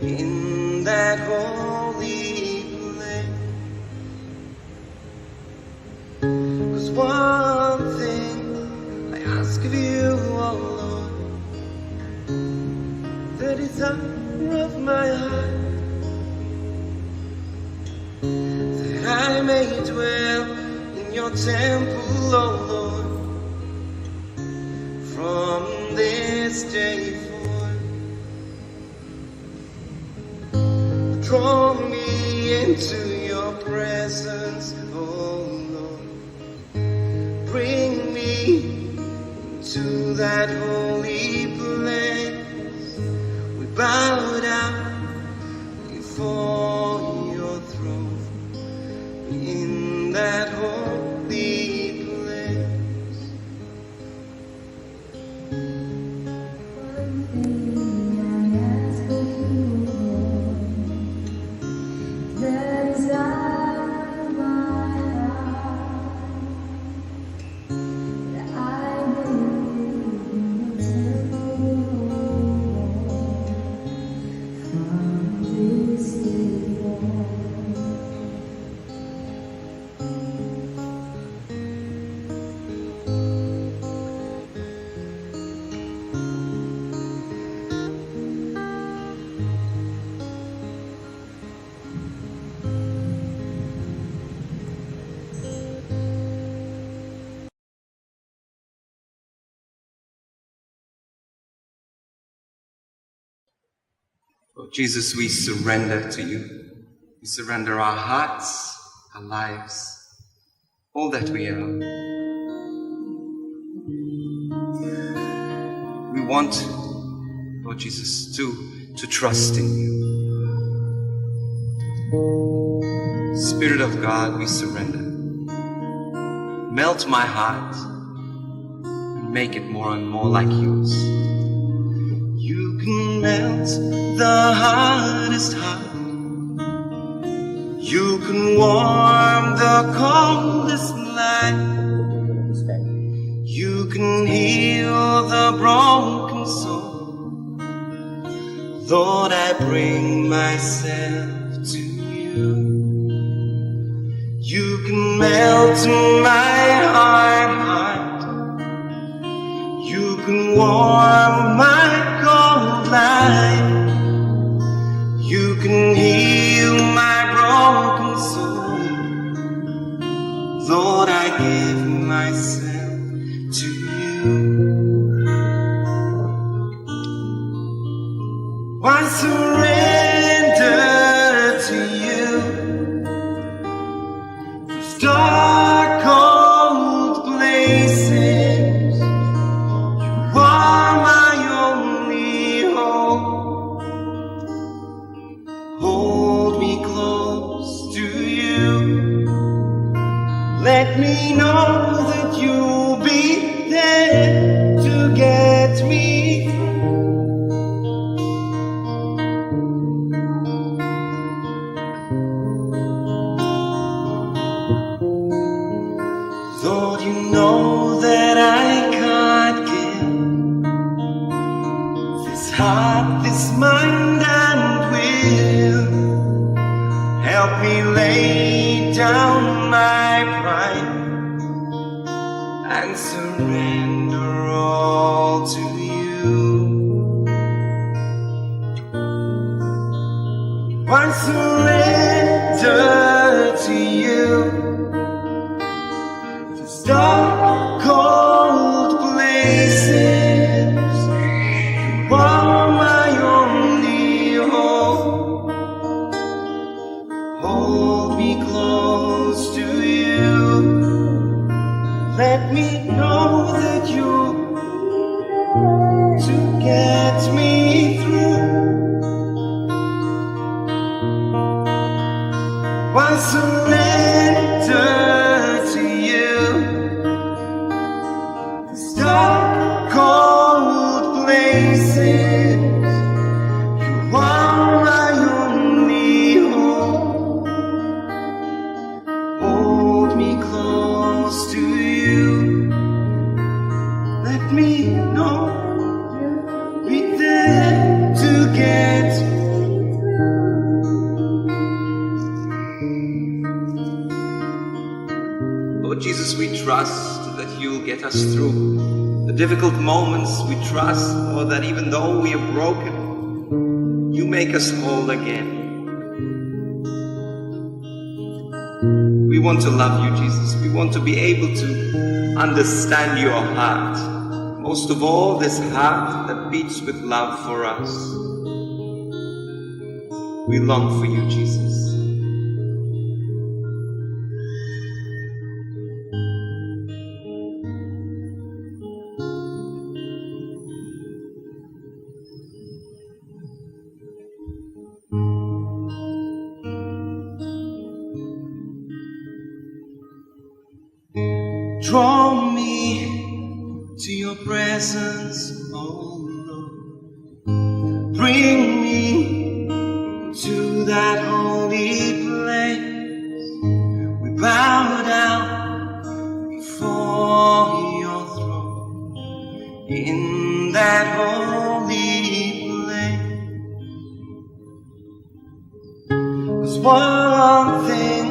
in that holy place. 'Cause one thing I ask of you, oh Lord, the desire of my heart, that I may dwell in your temple, oh Lord, from this day forth. Draw me into your presence, oh Lord. Bring me to that holy place. We bow down before your throne in that holy place. Oh, Jesus, we surrender to you. We surrender our hearts, our lives, all that we are. We want, Lord Jesus, to trust in you. Spirit of God, we surrender. Melt my heart and make it more and more like yours. You can melt the hardest heart. You can warm the coldest life. You can heal the broken soul. Lord, I bring myself to you. You can melt my heart. You can warm my cold life. You can heal my broken soul. Lord, I give myself to you. I surrender to you. These dark, cold places, you are my only hope. Hold me close to you. Let me know that you'll be there to get me through. Lord, you know that I can't give this heart, this mind and will. Help me lay down my pride and surrender all to you. I surrender to you. These dark, cold places, you are my only hope. Hold me close to you. Let me know that you're to get me through. I surrender to you. These dark, cold places, you are my only hope. Hold me close to you. Let me know you'll be there to get me. trust that you'll get us through. The difficult moments we trust, or that even though we are broken, you make us whole again. We want to love you, Jesus. We want to be able to understand your heart. Most of all, this heart that beats with love for us. We long for you, Jesus. Draw me to your presence, oh Lord. Bring me to that holy place. We bow down before your throne in that holy place. 'Cause one thing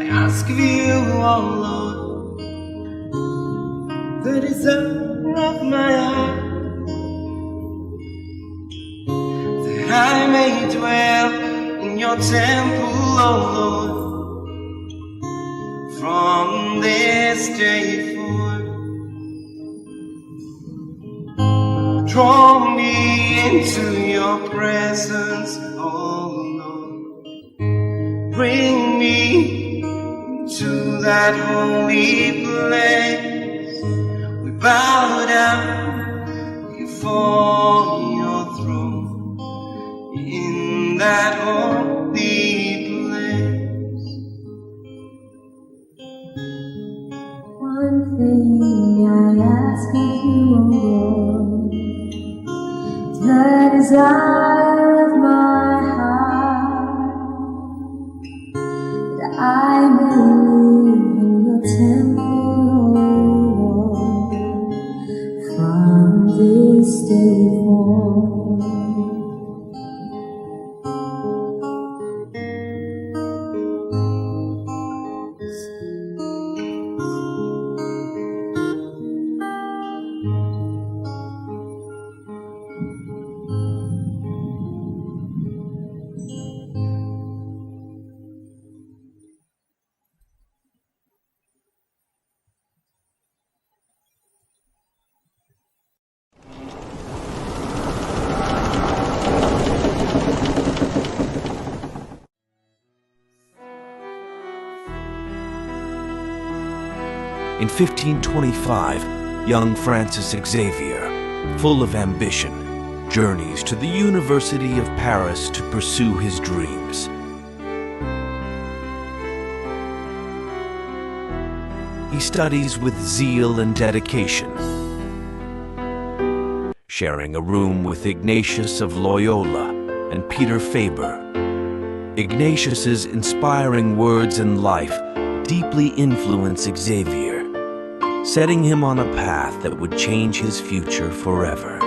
I ask of you, oh Lord, the desire of my heart, that I may dwell in your temple, oh Lord, from this day forth. Draw me into your presence, oh Lord. Bring me to that holy place. Bow down before your throne in that holy place. One thing I ask of you, O Lord, the desire of my heart, that I may live in your temple, this day forth. In 1525, young Francis Xavier, full of ambition, journeys to the University of Paris to pursue his dreams. He studies with zeal and dedication, sharing a room with Ignatius of Loyola and Peter Faber. Ignatius's inspiring words and life deeply influence Xavier, setting him on a path that would change his future forever.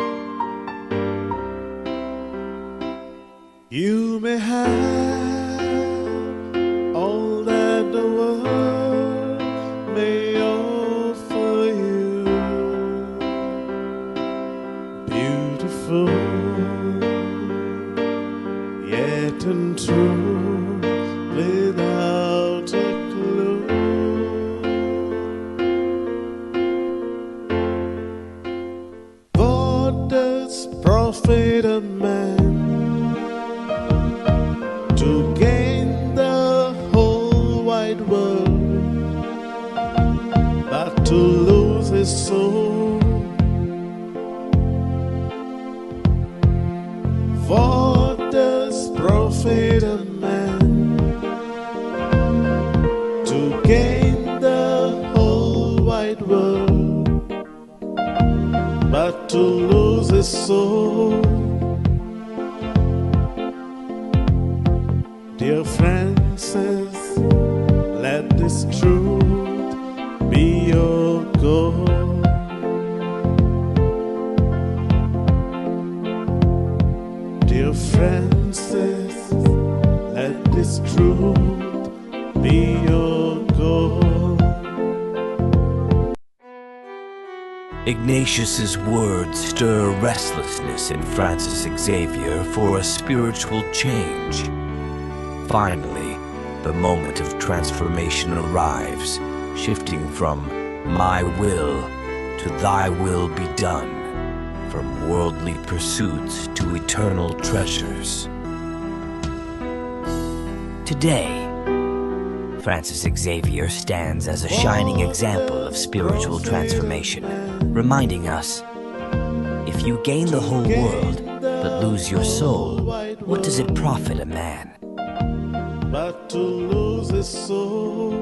You may have all that the world may offer you, beautiful, yet untrue, without a clue. What does profit a man to gain the whole wide world, but to lose his soul? What does profit a man to gain the whole wide world, but to lose his soul? Dear Francis, let this truth be your goal. Dear Francis, let this truth be your goal. Ignatius's words stir restlessness in Francis Xavier for a spiritual change. Finally, the moment of transformation arrives, shifting from my will to thy will be done, from worldly pursuits to eternal treasures. Today, Francis Xavier stands as a shining example of spiritual transformation, reminding us, if you gain the whole world but lose your soul, what does it profit a man? But to lose his soul.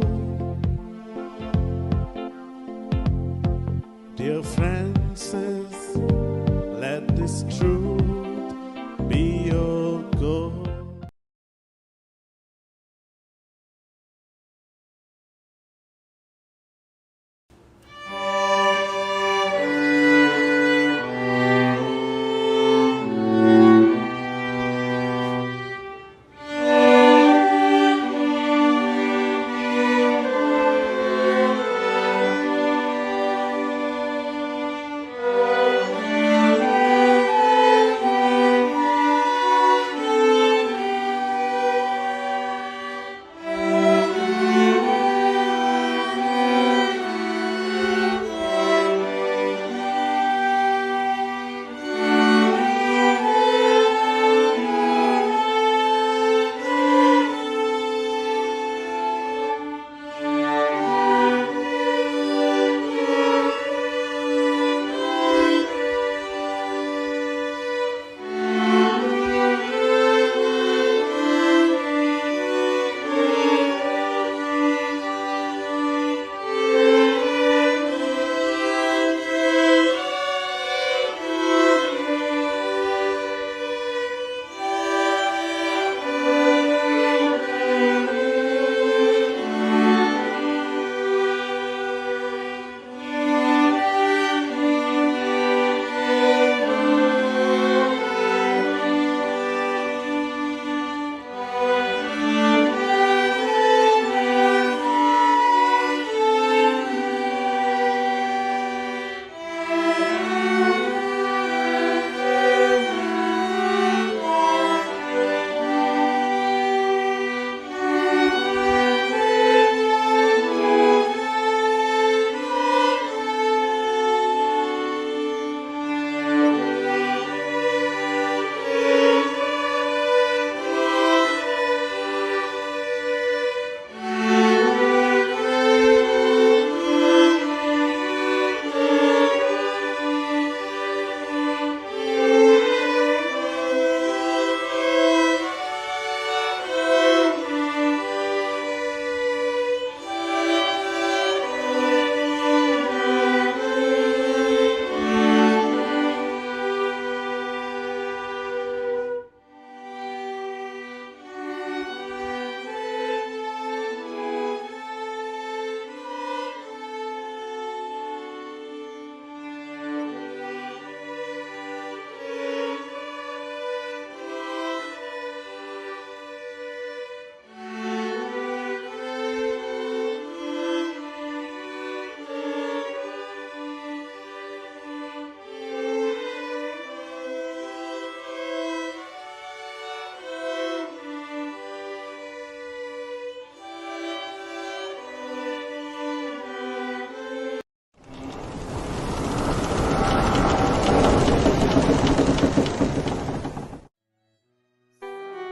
Dear Francis, let this truth be your goal.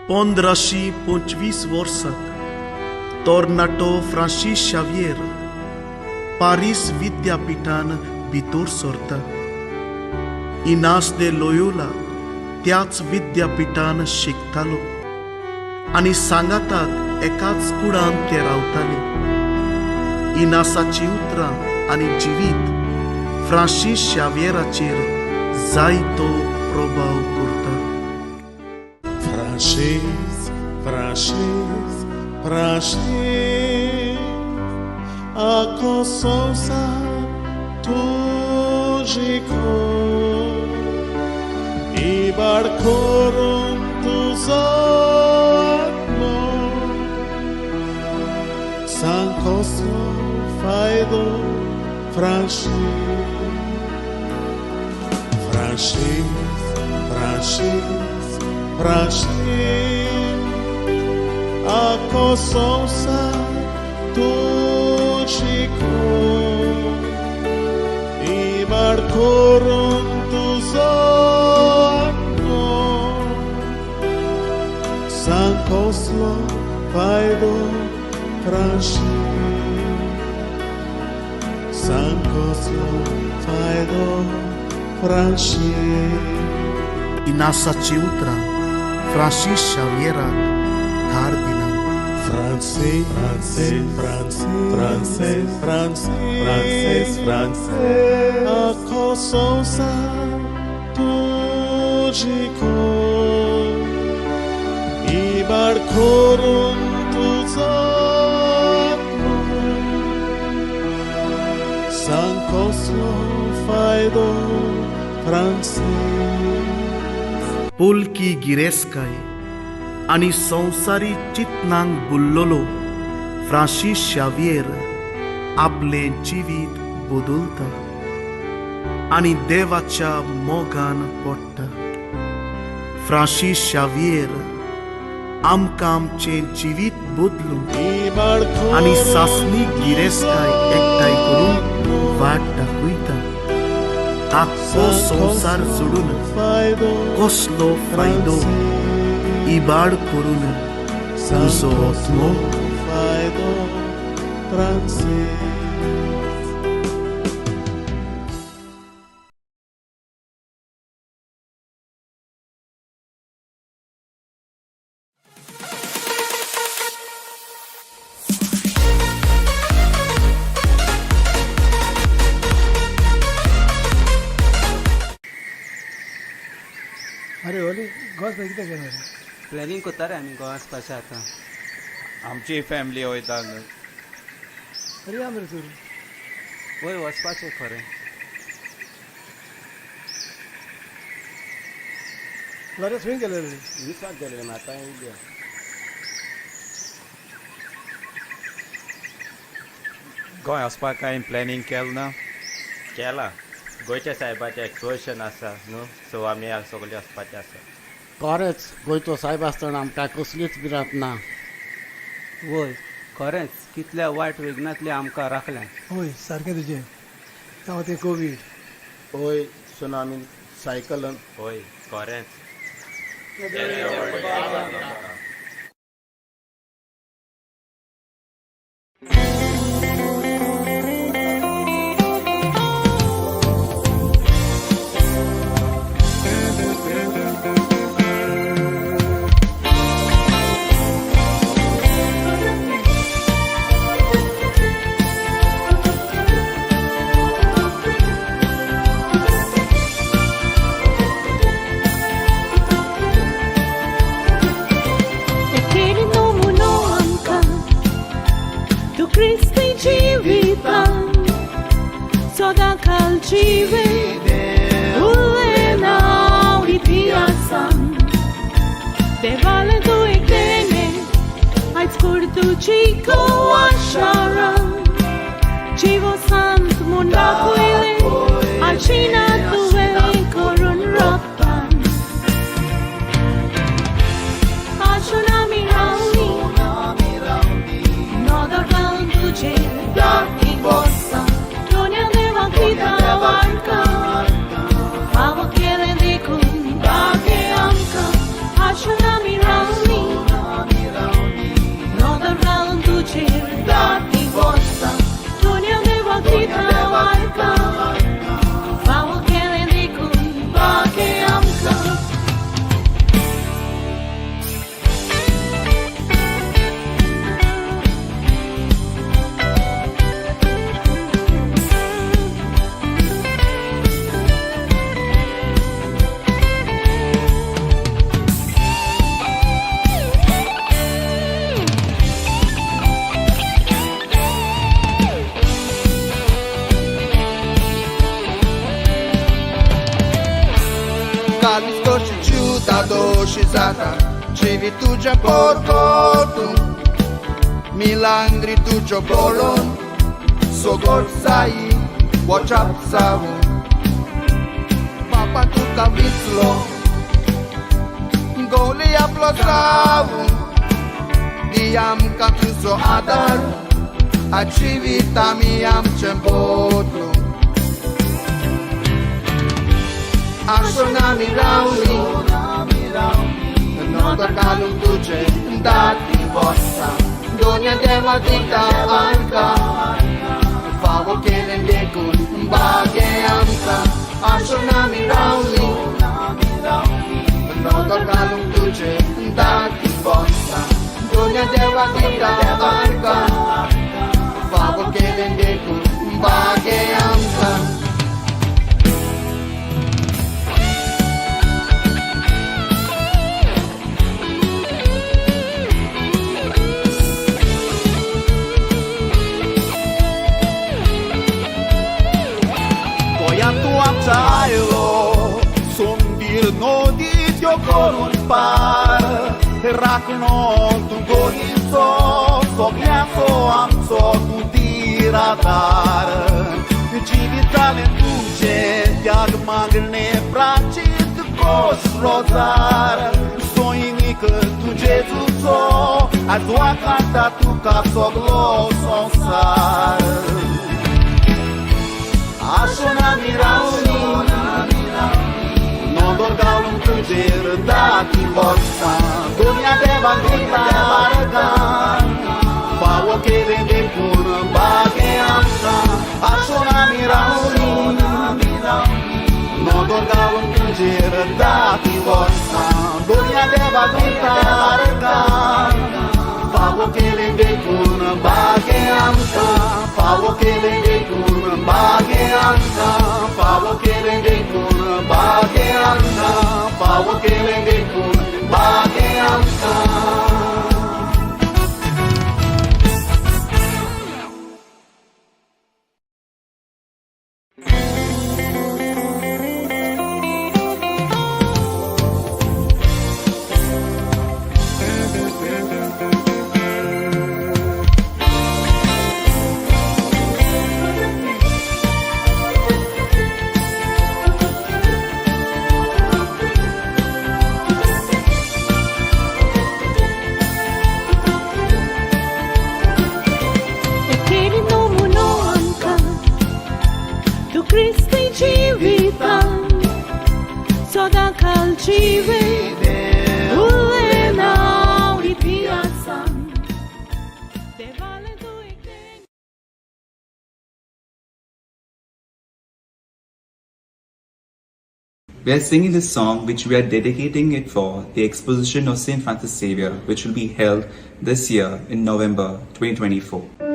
पंधराशी 25 वर्साक तोर्नाटो Francis Xavier Paris विद्यापीठान भितर सरता. इनास दे Loyola त्याच विद्यापीठान शिकतालो आनी सांगाताक एकाच कुडान ते रावताले. इनासाची उतरां आनी जिवीत फ्रांसीस शावियराचेर जायतो प्रभाव करता. Francis, Francis, Francis, a consonsa tugico I barcorum tus atmos San Cosmo faido Francis Ako संसार तुझी इबाड करून तुझो सांग कसलो फायदो फ्रांशी सांग कसलो फायदो फ्रांशी इनासाची उतरां फ्रांसीस शावियराक धार दिना Francês, francês, francês, francês, francês, francês. A coçonça tuji cor e barcorum tuzat Sankoslo faido francês. Polki गिरेस्काय आणि संवसारी चिंतनांक बुल्लोलो फ्रांसीस शावियर आपले जिवीत बदलता आणि देवाच्या मोगान पडटा फ्रांसीस शावियर आमकां आमचें जिवीत बदलूंक आणि सासणी गिरेस्काय एकठांय करून वाट दाखयता आख्खो संवसार जोडून कसलो फायदो इबाड करून तुजो आत्मो फायदो francês. अरे ओली गोस कितें केलें प्लॅनिंग करता रे आमी गोवा वचपाचें आतां आमची फॅमिली वयता अरे या मरे तूं वय वचपाचें खरें लरेस खंय गेले रे विसवाक गेले आतां येयल्या गोंय वचपाक कांय प्लॅनिंग केलें ना केला गोंयच्या सायबाचें एक्सपोजिशन आसा न्हू सो आमी सगळे वचपाचें आसा खरेंच गोंयचो सायब आसतना आमकां कसलीच भिरांत ना वय खरेंच कितल्या वायट विघ्नांतले आमकां राखल्या होय सारकें तुजें जावं तें कोवीड होय सुनामीन सायकलन होय खरेंच Civi tu già portato Milangri tu già bolon Sogol sai Watch up savu Papa tu kavitslo Goli aplosav Diam kakriso adar Acivita miam cembodlu Ashona mirauli Nodar kalum tuce dati vossa Donia deva dita anca Favo kelen dekun bage amsa Ashona mirauli Nodar kalum tuce dati vossa Donia deva dita anca Favo kelen dekun bage amsa Tailo, son bir nodit yo korun par, raknon tu gorizo, sognaso amso tu tiratar, civitale tuce, diag magne pracit cos rozar, soinică tu Jezuso, a tua canta tu ca soglo sonsar. Ashona mirauni Non dorgaulum tuger dati vossa Dunia deva gritarga Favo che vende pur bage amsa Ashona mirauni Non dorgaulum tuger dati vossa Dunia deva gritarga Favo che vende pur bage amsa Favo che vende pur bage amsa Favo che vende pur bage amsa Favo che vende pur bage amsa We are singing this song which we are dedicating it for the Exposition of St. Francis Xavier, which will be held this year in November 2024.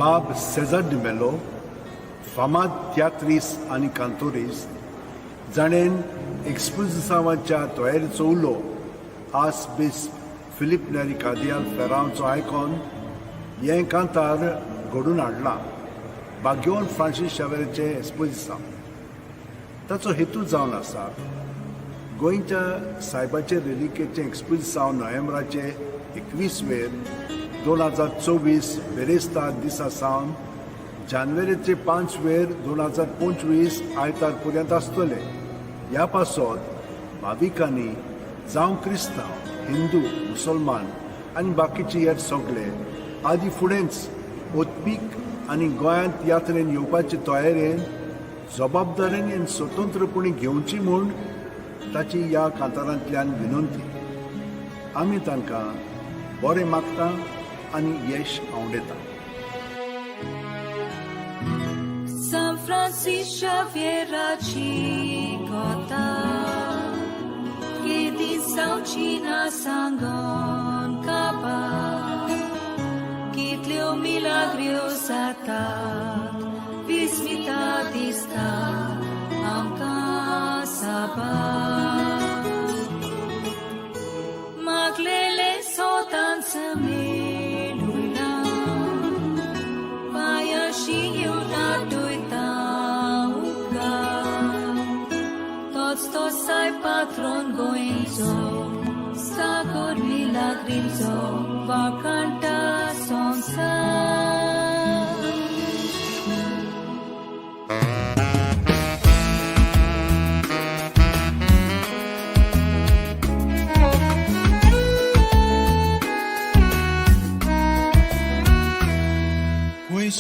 बाब Caesar D'Mello फामाद तियात्रिस्ट आनी कांतोरिस्ट जाणेन एक्सपोजिसांवाच्या तयारेचो उलो आस base Philip नेरी कार्दियाल फेरांवचो icon हें कांतार घडून हाडलां बाग्योन Francis शावेराचें एक्सपोजिसांव. ताचो हेतू जावन आसा गोंयच्या सायबाचे रेलिकेचें एक्सपोजिसांव नोव्हेंबराचे 21 2024 बेरेस्तार दिसा सावन जानेवारीचे 5 2025 आयतार पर्यंत आसतले. ह्या पासत भाविकांनी जावं क्रिस्तांव हिंदू मुसलमान आनी बाकीचे हेर सगळे आदी फुडेंच ओतपीक आनी गोंयांत यात्रेन येवपाचे तयारेन जबाबदारेन आनी स्वतंत्रपणी घेवची म्हूण ताची ह्या कांतारांतल्यान विनंती. आमी तांकां बरें मागता आनी यश आवडेता. San Francisco Xavieraci kota Kiedy saucina sangon kaba Kitlio milagrios atat Vismita dista amka sabat Maglele sotan semelula Paya shiyo na duita uka Tots tos ai patron goinzo Stagor milagrinzo Va canta sonsa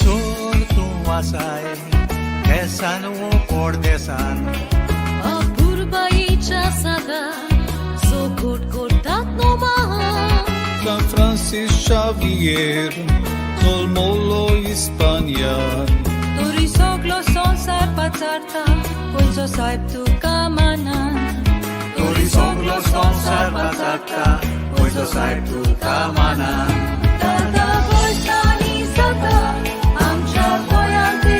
Sorto asai, kesan o cordesan. Apurba icha saga, so good dat no maha. San Francis Xavier, sol molo Hispania. Turisoglo son sarpatarta, pulso saip tu kamanan. Turisoglo son sarpatarta, pulso saip tu kamanan. Tata voltani sata.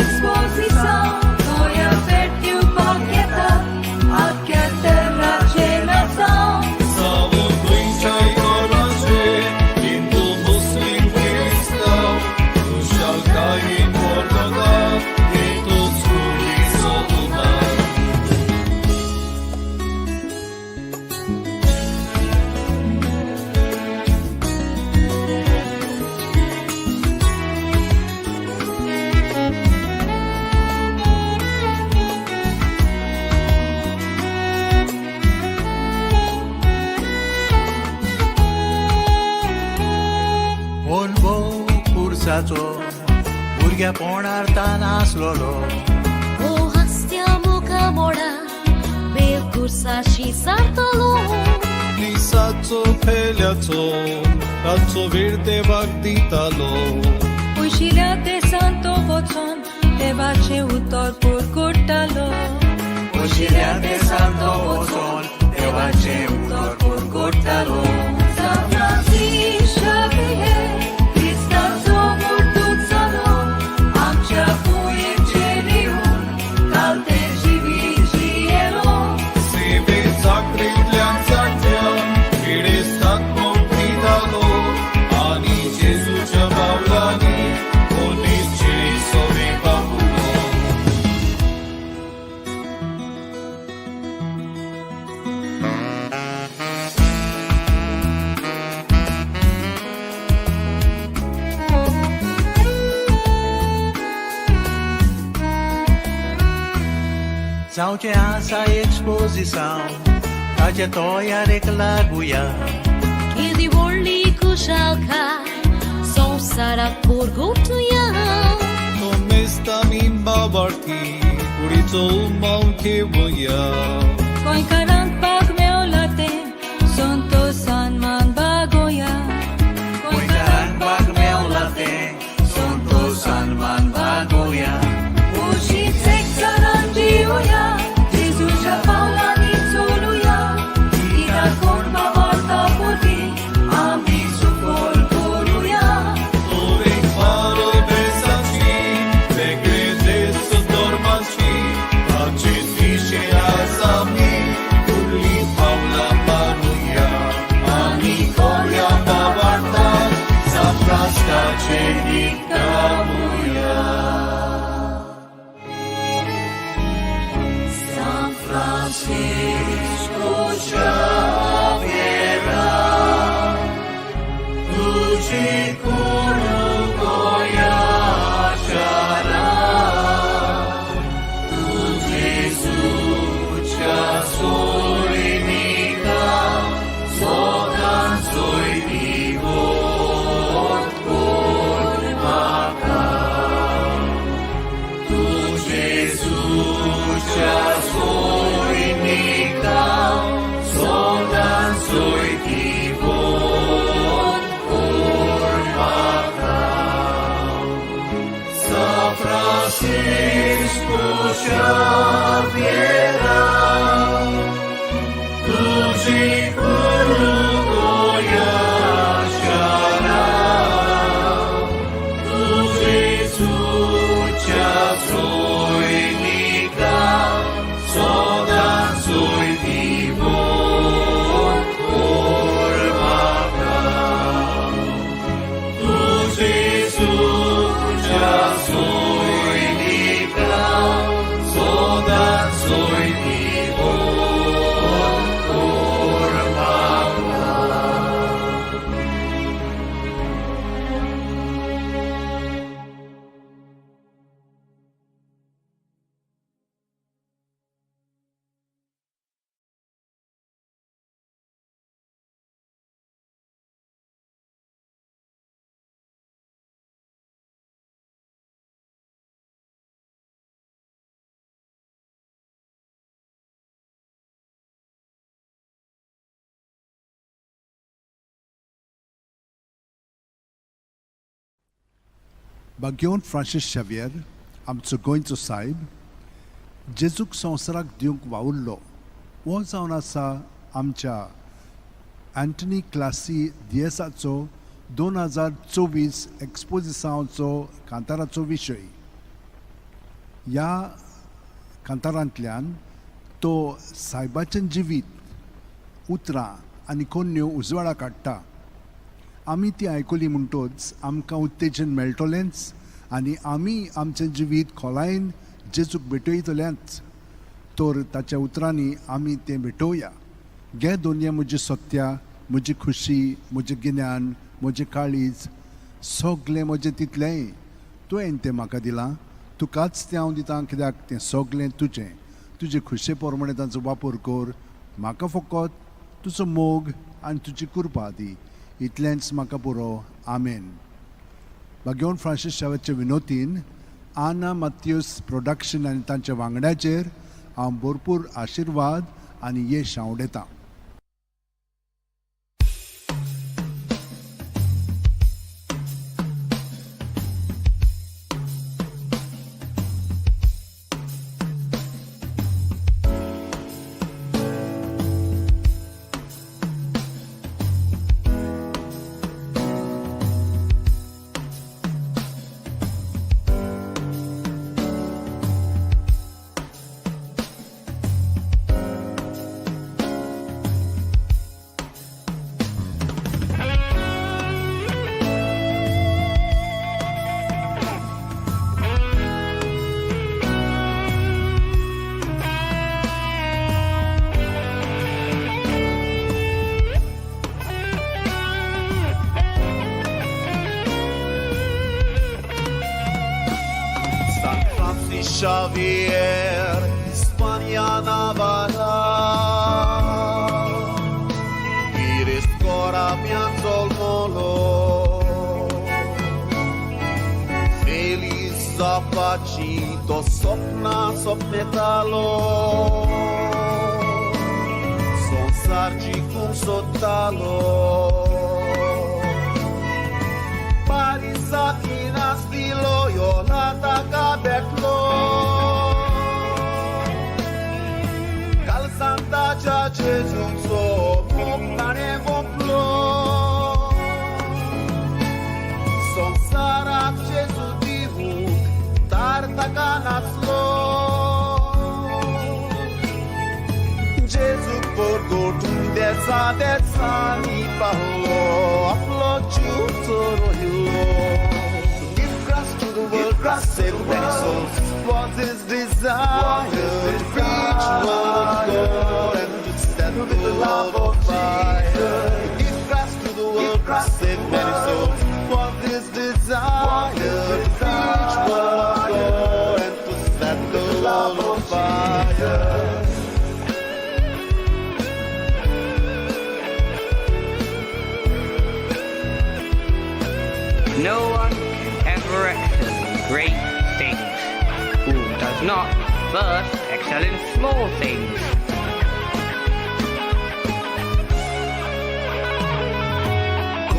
Exposição, noia pertiu paqueta, aqui a terra de nação. Salvo Cristo e Coranje, Hindu, Muslim, Cristão, tu shall die in Portugal, e todos curiço do mar. भुरग्यापणार तान आसलोलो O hastia muka moda, bekursashi sartalo. Lisaco, peliaco, razzo verde vagditalo. Ushila te santo voton, te vace utor por cortalo. Ushila te santo voton, te vace utor por cortalo. San Francisco Xavier, Cristanzo mortuțalo, am ceapuie geniul, calte cielo. Si vezi acridlian zactian, vede stat montitalo, ani Gesù ce maulani, onis ciri sovi babulo. Zaŭce asa exposição, trajetória reclaguia. Kiedy volli kushalka, son sara porgotuya. Tomesta min babarti, urico maunke voya. Coin karant pag meolate, son to san man bagoya. Coin karant pag meolate, son to san man bagoya. Ushi sek saranjioya, Jesus ja paula ni soluya. Ira korba varta poti, ami sukol koruya. Ore faro besan 구르고 야샤라 예수 소리니까 소단 소리고 골마카 두 예수 소리니까 소단 소리고 골마카 Francisco Xavier tuji kurugo yashara tuji sucha soinika soda soi vivo kormaka tuji sucha soinika soda soi vivo बागेवन Francis Xavier आमचो गोंयचो सायब जेजूक संवसाराक दिवंक वावुरलो हो जावन आसा आमच्या अँटनी क्लासी दियेसाचो 2024 एक्सपोजिसांचो कांताराचो विशय. ह्या कांतारांतल्यान तो सायबाचें जिवीत उतरां आनी कोन्यो उजवाडा काडटा. आमी ती आयकली म्हणटच आमकां उत्तेजन मेळटलेंच आनी आमी आमचें जिवीत खोलायेन जेजूक भेटयतलेंच. तर ताच्या उतरांनी आमी तें भेटोवया. घे दोनये म्हजी सत्या, म्हजी खुशी, म्हजें गिन्यान, म्हजें काळीज, सगलें म्हजें तितलेंय तुवें तें म्हाका दिलां. तुकाच तें हांव दितां कित्याक तें सगलें तुजें. तुजे खुशे प्रमाणें ताचो वापर कर. म्हाका फकत तुजो मोग आनी तुजी कृपा दी. इतलेंच म्हाका पुरो. आमेन. बागेवन फ्रांसीस शेवियरचे विनोतीन आना मात्यूस प्रोडक्शन आनी तांच्या वांगड्याचेर हांव भरपूर आशिर्वाद आनी यश हांव उडयतां. Xavier, Hispania Navarra, Iris Cora Mianzol Molo, Feliz Zapacito, Sopna Sopnetalo, Son Sargi cum Sotalo, Parisakinas Bilo, Yolata Cabetlo. Santa Gia Gesù so montane voplo son sara Gesù divu tarta canaslo Gesù porgo tunde ni palo aflo giusto hillo to give Christ to the world, Christ save many souls was his desire to preach love and to stand with the love of fire. Give Christ to the world, Christ save many souls. No one can ever excel in great things who does not first excel in small things.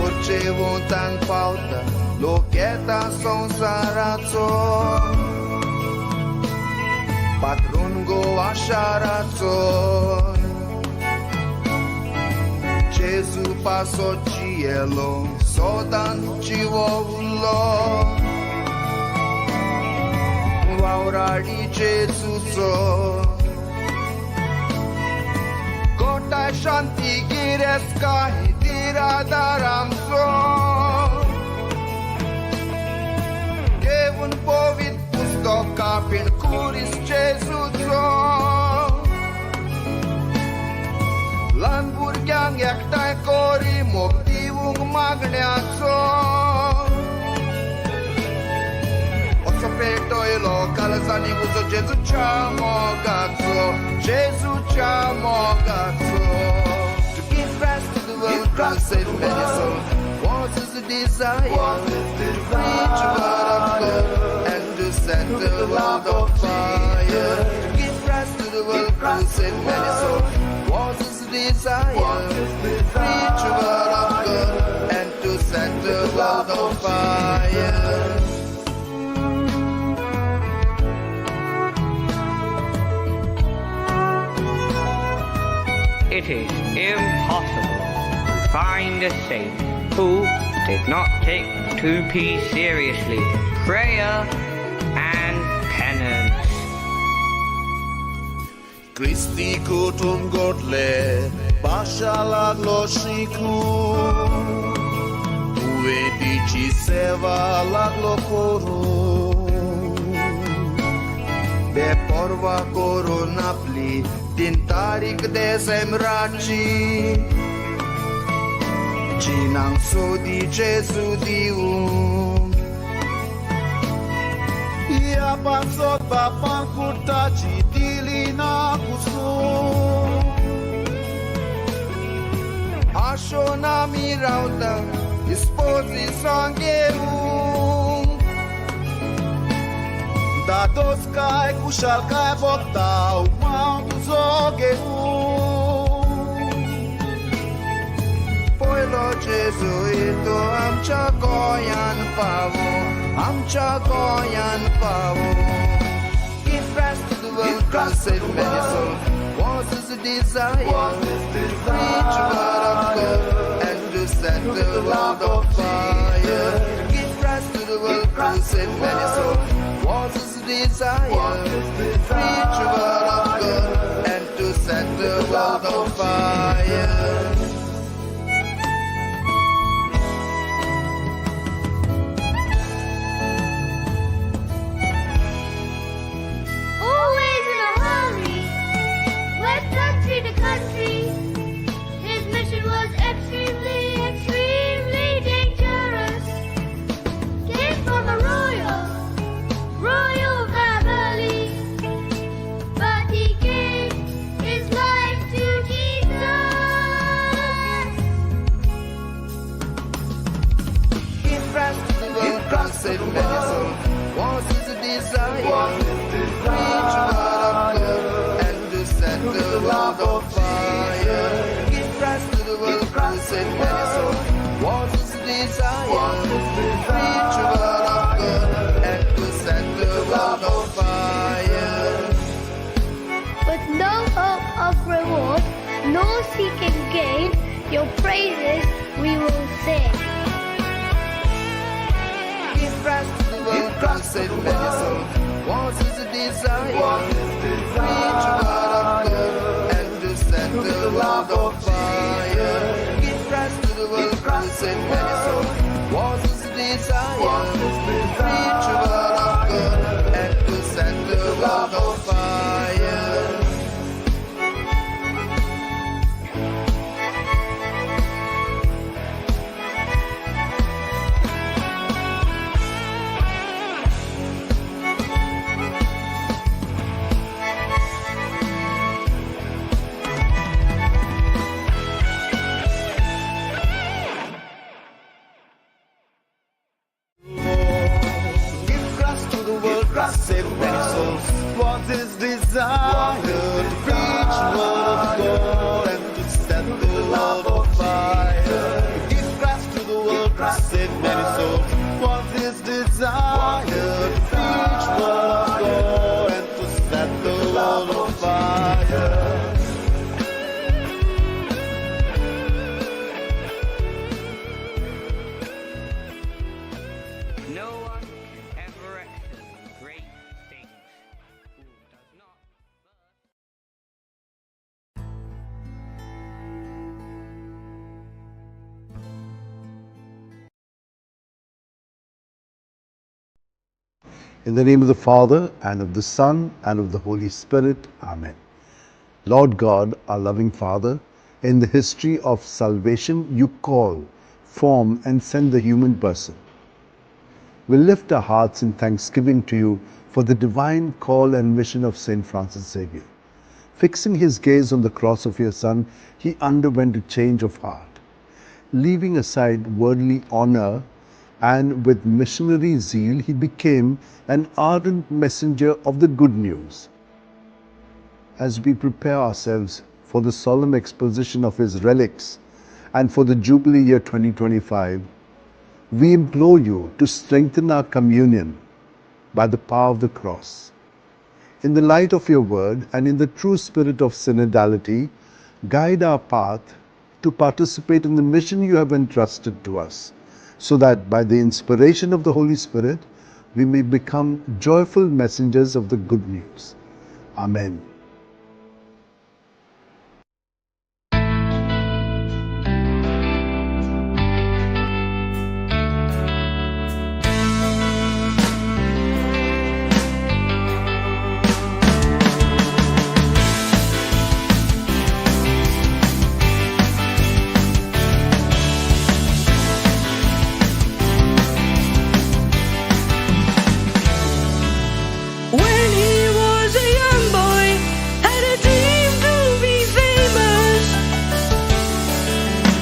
Orice vontan pauta, locheta sonsarazo. Patron go asharazo. Gesù passò cielo, sodan civovulo. Vaurari Gesù so. Kota shanti gireska hitira daramso. Kevun povit pustoka pin kuris Gesù so. Lan burgyang yaktai kori motivung magneazo. Oso peto ilo kalazani uso Gesù chamogazzo. Gesù chamogazzo. To give rest to the world, God save many souls. What is the desire? To preach a word of God and to set the world on fire. To give rest to the world, God save many souls. What is the desire? To preach a word of God and to set the world on fire. It is impossible to find a saint who did not take 2P seriously, prayer and penance. Kristi kutum godle, pashalaglo shiku. Uvedici seva laglo koro. Be porva koro napli, din tarik de semraci. Cinang sodi Gesù diu. Ia pasot bapan kutaci dilina kusu. Ashona mirauta, sposi sangheu. Da dos cai cușal cai botau, mau du zogheu. Lo Jesuito, amcha goyan pavo, amcha goyan pavo. Give rest to the world, God save many souls. What is the desire? To preach a word of God and to set the world on fire. Give rest to the world, God save many souls. What is the desire? To preach a word of God and to set the world on fire. Always in a hurry, went country to country. His mission was extremely, extremely dangerous. Came from a royal family, but he gave his life to Jesus. Give rest to the world, God save many souls. What is the desire? To preach a word of God and to set the world on fire. Give rest to the world, God save many souls. What is the desire? To preach a word of God and to set the world on fire. With no hope of reward, nor seeking gain, your praises we will sing. Give rest to the world, God save many souls. What is the desire? To preach a word of God and to set the world on fire. Give rest to the world, God save many souls. What is the desire? To preach a word of God and to set the world on fire. was his desire to preach word of God and to set the world on fire. To give Christ to the world to save many souls. Was his desire to preach word of God and to set the world on fire. No one can ever excel in great things who does not In the name of the Father, and of the Son, and of the Holy Spirit. Amen. Lord God, our loving Father, in the history of salvation, you call, form, and send the human person. We lift our hearts in thanksgiving to you for the divine call and mission of St. Francis Xavier. Fixing his gaze on the cross of your Son, he underwent a change of heart. Leaving aside worldly honor, and with missionary zeal, he became an ardent messenger of the good news. As we prepare ourselves for the solemn exposition of his relics and for the Jubilee year 2025, we implore you to strengthen our communion by the power of the cross. In the light of your word and in the true spirit of synodality, guide our path to participate in the mission you have entrusted to us, so that by the inspiration of the Holy Spirit, we may become joyful messengers of the good news. Amen. When he was a young boy, had a dream to be famous,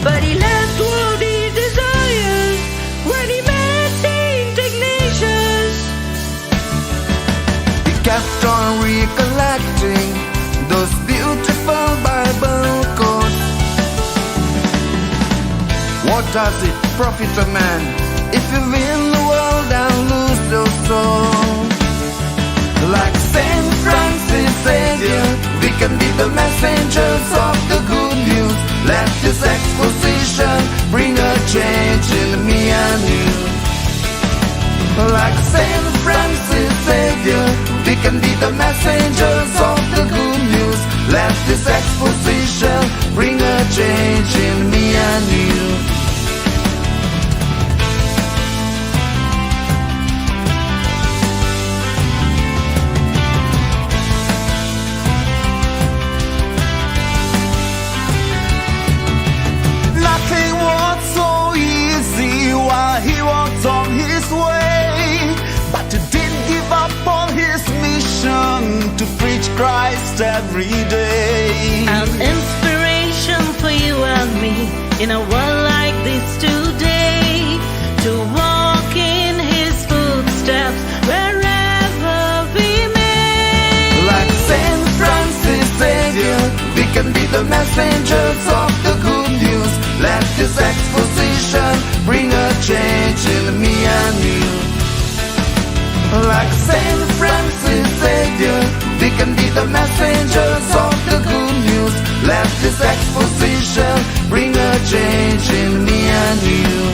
but he left worldly desires when he met Saint Ignatius. He kept on recollecting those beautiful Bible quotes. What does it profit a man if you win the world and lose your soul? Like Saint Francis Xavier, we can be the messengers of the good news. Let this exposition bring a change in me and you. Like Saint Francis Xavier, we can be the messengers of the good news. Let this exposition bring a change in me and you. Nothing was so easy while he walked on his way, but he didn't give up on his mission to preach Christ every day. An inspiration for you and me in a world like this today, to walk in his footsteps wherever we may. Like Saint Francis Xavier, we can be the messengers of the good news. Let this exposition bring a change in me and you. Like Saint Francis Xavier, we can be the messengers of the good news. Let this exposition bring a change in me and you.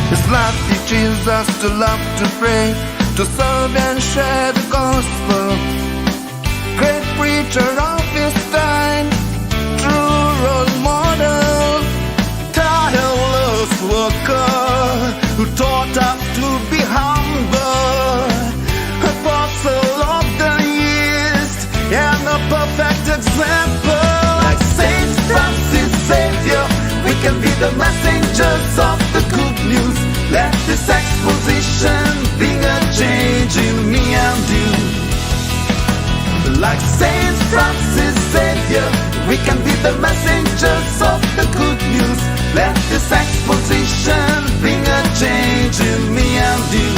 His life teaches us to love, to pray, to serve and share the gospel. Great preacher of his time, true role model, tireless worker who taught us to be humble, apostle of the East and a perfect example. Like Saint Francis can be the messengers of the good news. Let this exposition bring a change in me and you. Like Saint Francis Xavier, we can be the messengers of the good news. Let this exposition bring a change in me and you.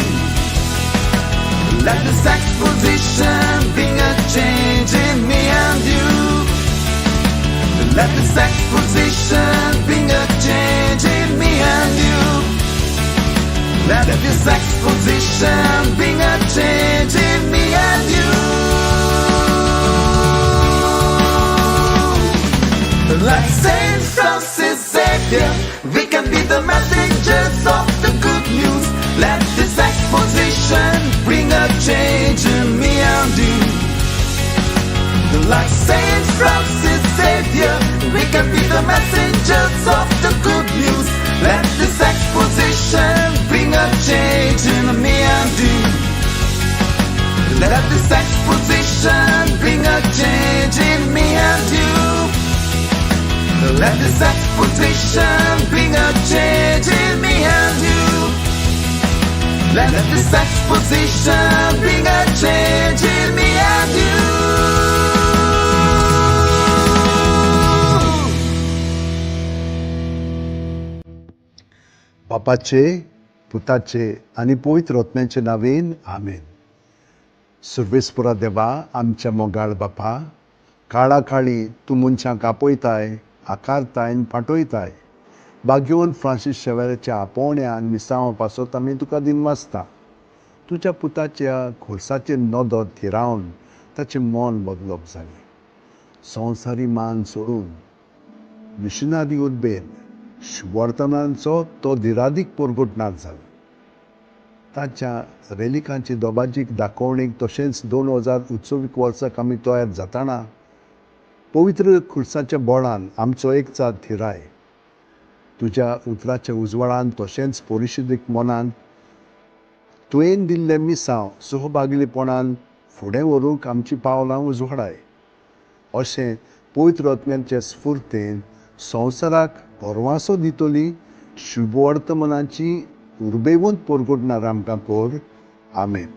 Let this exposition bring a change in me and you. Let this exposition bring a change in me and you. Let this exposition bring a change in me and you. Like Saint Francis Xavier, we can be the messengers of the good news. Let this exposition bring a change in me and you. Like Saint Francis Xavier, we can be the messengers of the good news. Let this exposition bring a change in me and you. Let this exposition bring a change in me and you. Let this exposition bring a change in me and you. Let this exposition bring a change in me and you. बापाचे, पुताचे आणि पवित्र आत्म्याचे नावेन आमेन. सर्वेस्परा देवा, आमच्या मोगाळ बापा, काळा काळी तूं मनशांक आपयताय, आकारताय आनी पाठयताय. भाग्यवन फ्रांसीस शेवेराच्या आपोवण्यान मिसांवा पासत आमी तुका दिनवासता. तुज्या पुताच्या खोर्साचेर नदर थिरावन ताचें मन बदलप जालें. संवसारी मान सोडून मिशनरी उर्बेन वर्तनांचो तो धिरादीक परगटणार जालो. ताच्या रेलिकांची दोबाजीक दाखोवणेक तशेंच 2029 वर्साक आमी तयार जाताना पवित्र खुर्साच्या बोळान आमचो एकचार थिराय. तुज्या उतराच्या उजवाडान तशेंच परिशदेक मनान तुवें दिल्लें मिसांव सहभागिलीपणान फुडें व्हरूंक आमची पावलां उजवाडाय. अशें पवित्र आत्म्याचे स्फुर्तेन संवसाराक परवांसो दितली शुभ वर्तमानाची उर्बेवंत परगटणार आमकां कर. आमेन.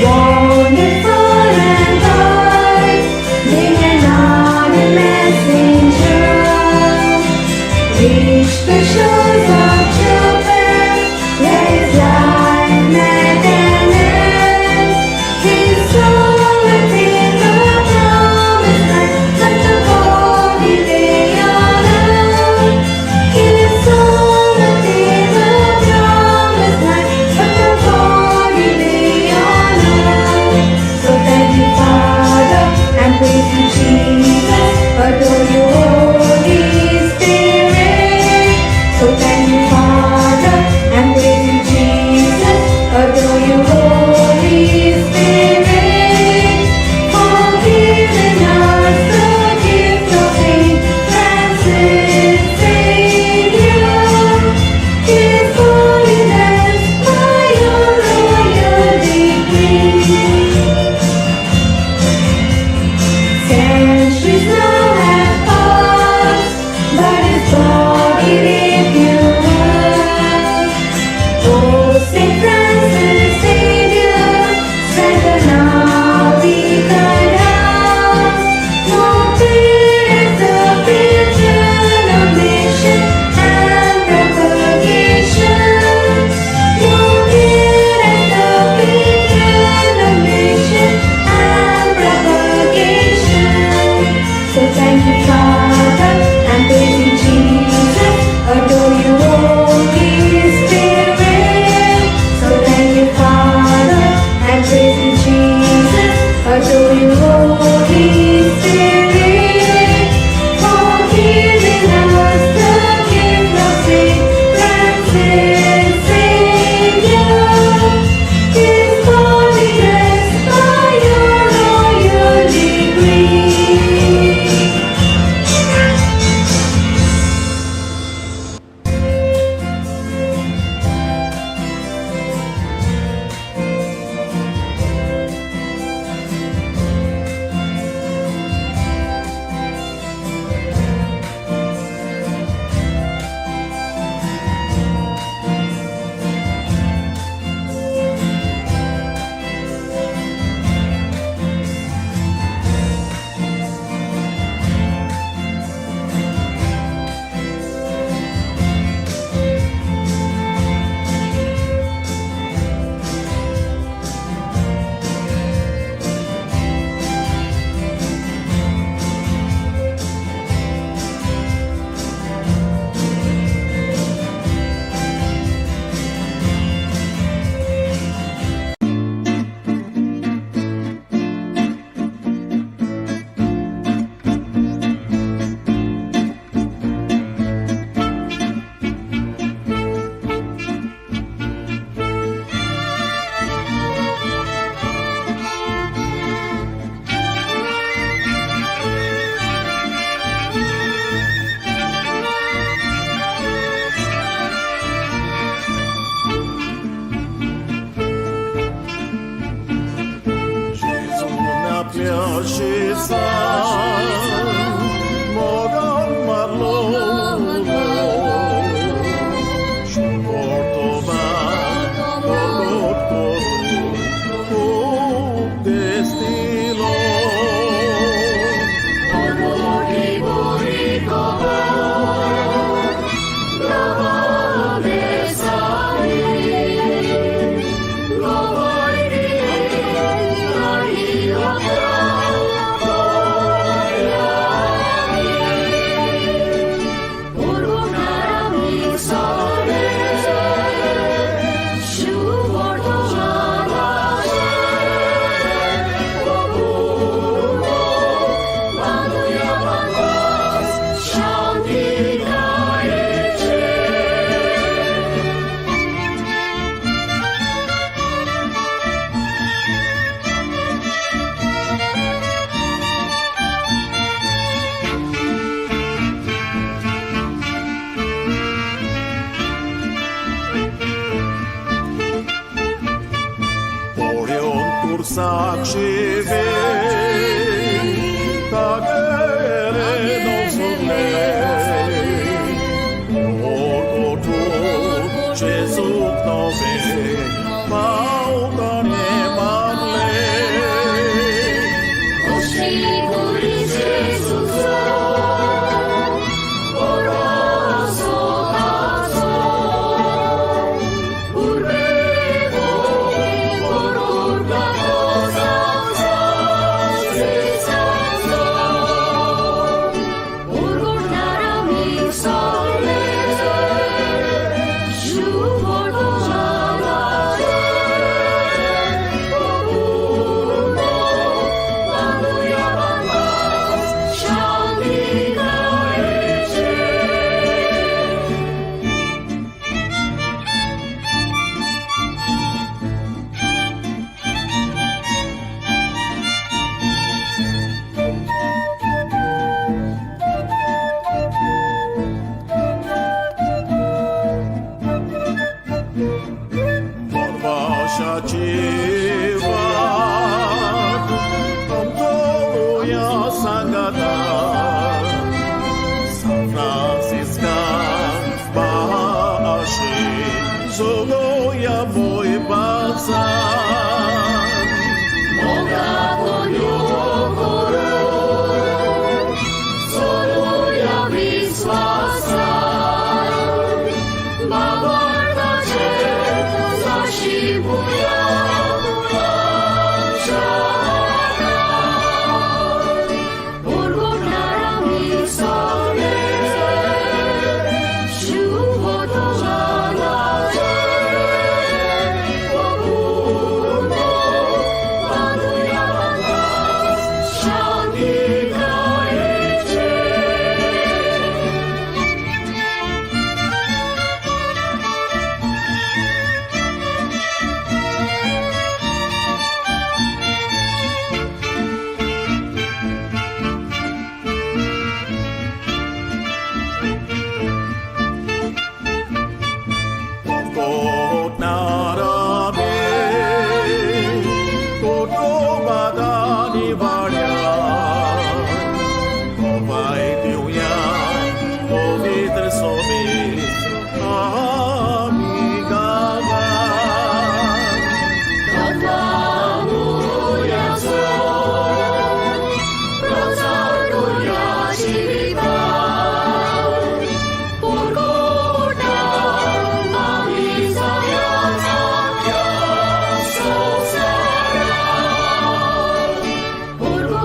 Wonderful and și san, mogan marlou, și portovan, doctor, cu destilo. Sac și vei, tagere non soleil, orgotul Gesù nove, pautane marlei. Oshiguri Jesus, oroso tazo, urbevo, ororga. Zogoja mój bazan, moga koniokoru, soluja visvasan, bavarda cię zashibuja mulančana, urgurnara mi sole, životožana. Urgo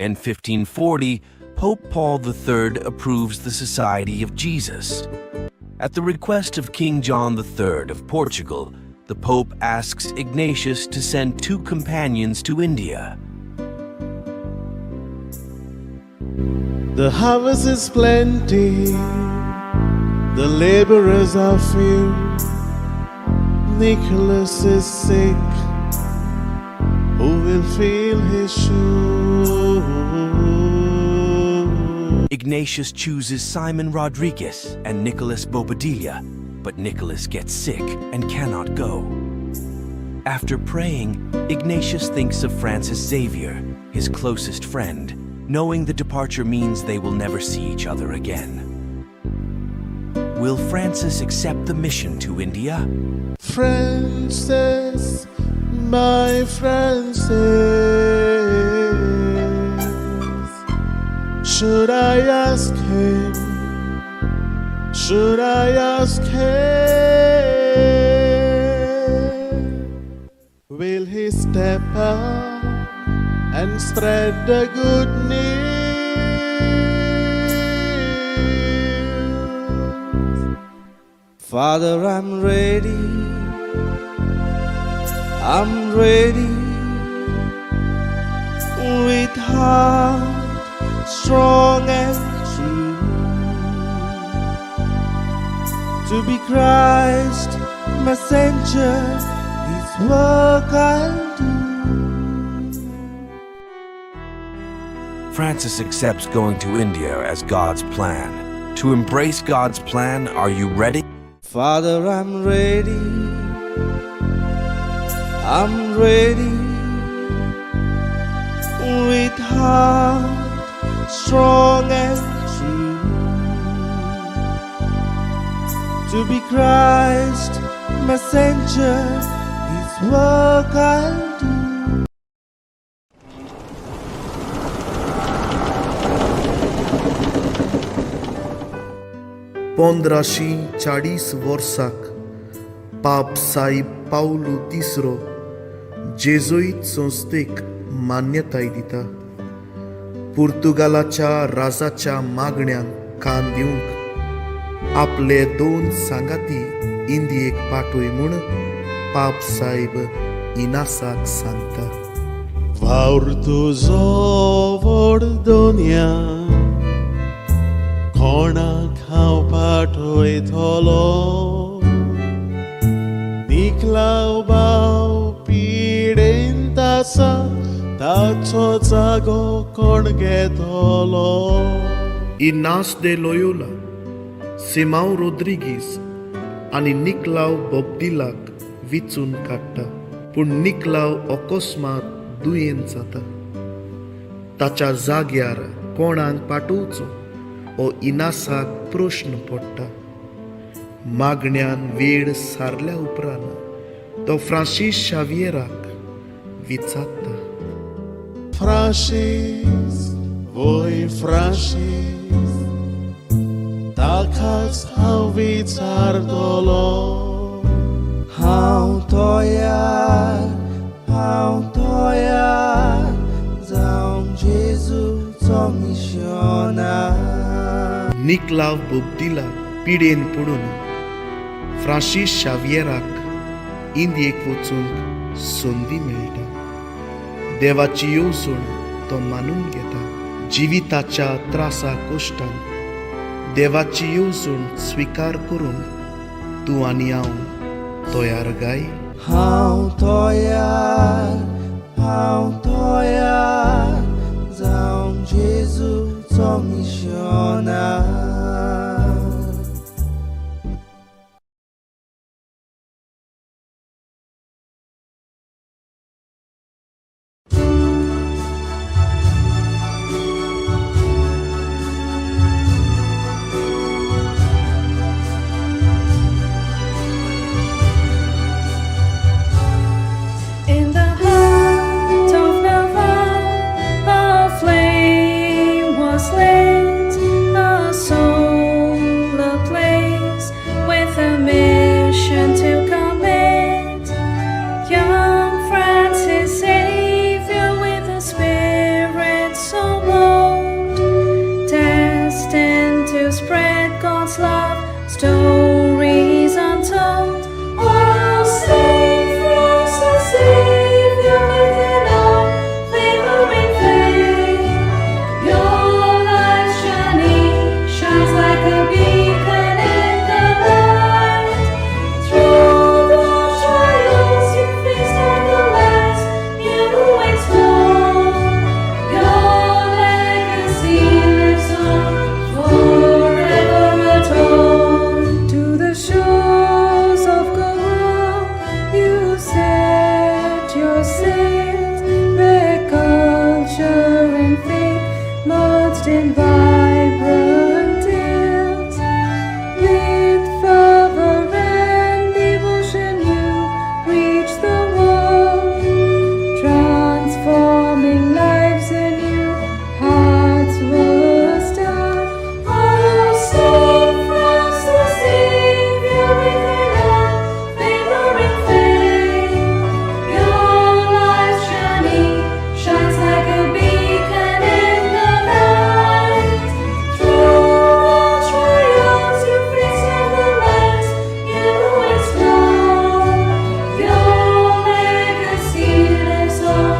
In 1540, Pope Paul III approves the Society of Jesus. At the request of King John III of Portugal, the Pope asks Ignatius to send 2 companions to India. The harvest is plenty, the laborers are few. Nicholas is sick, who will fill his shoes? Ignatius chooses Simon Rodriguez and Nicholas Bobadilla, but Nicholas gets sick and cannot go. After praying, Ignatius thinks of Francis Xavier, his closest friend, knowing the departure means they will never see each other again. Will Francis accept the mission to India? Francis, my Francis, should I ask him? Should I ask him? Will he step up and spread the good news? Father, I'm ready. I'm ready. With heart strong and true, to be Christ messenger, His work I'll do. Francis accepts going to India as God's plan. To embrace God's plan, are you ready? Father, I'm ready. I'm ready. With heart strong and true, to be Christ messenger, His work I'll do. पंद्राशी 40 वर्साक पाप साईब Paulo तिसरो जेजुईत संस्थेक मान्यताय दिता. पुर्तुगालाच्या राजाच्या मागण्यांक कान दिवंक आपले 2 सांगाती इंदियेक पाठोय म्हूण पाप साईब इनासाक सांगता. वावर तुजो व्हड दोनया, कोणाक हांव पाठयतलो? निखलाव भाव पिडेंत आसा, ताचो जागो कोण घेतलो? इनास दे लोयोला, सिमाव रोद्रिगीस आनी निकलाव बोब्दिलाक विचून काडटा, पूण निकलाव अकस्मात दुयेंत जाता. ताच्या जाग्यार कोणाक पाठोवचो हो इनासाक प्रश्न पडटा. मागण्यान वेळ सारल्या उपरांत तो फ्रांसीस शावियराक विचारता. फ्रांसीस, वोय फ्रांसीस, ताकाच हांव विचारतलो. हांव तयार जावं जेजूचो मिशनार. निकलाव बोब्दिला पिडेन पडून फ्रांसीस शावियराक इंदियेक वचूंक संदी मेळटा. देवाची येवजण तो मानून घेता. जिविताच्या त्रासा कश्टान देवाची येवजण स्विकार करून तूं आनी हांव तयार गाय. हांव तयार जावं जेजूचो मिशनार. In the heart of Nevada, lodged in vibrant tales. With fervor and devotion you reach the world, transforming lives anew, hearts were stirred. Oh, Saint Francis Xavier, with an unwavering faith, your life's journey shines like a beacon in the night. Through the trials you face and the lands you explore, your legacy lives on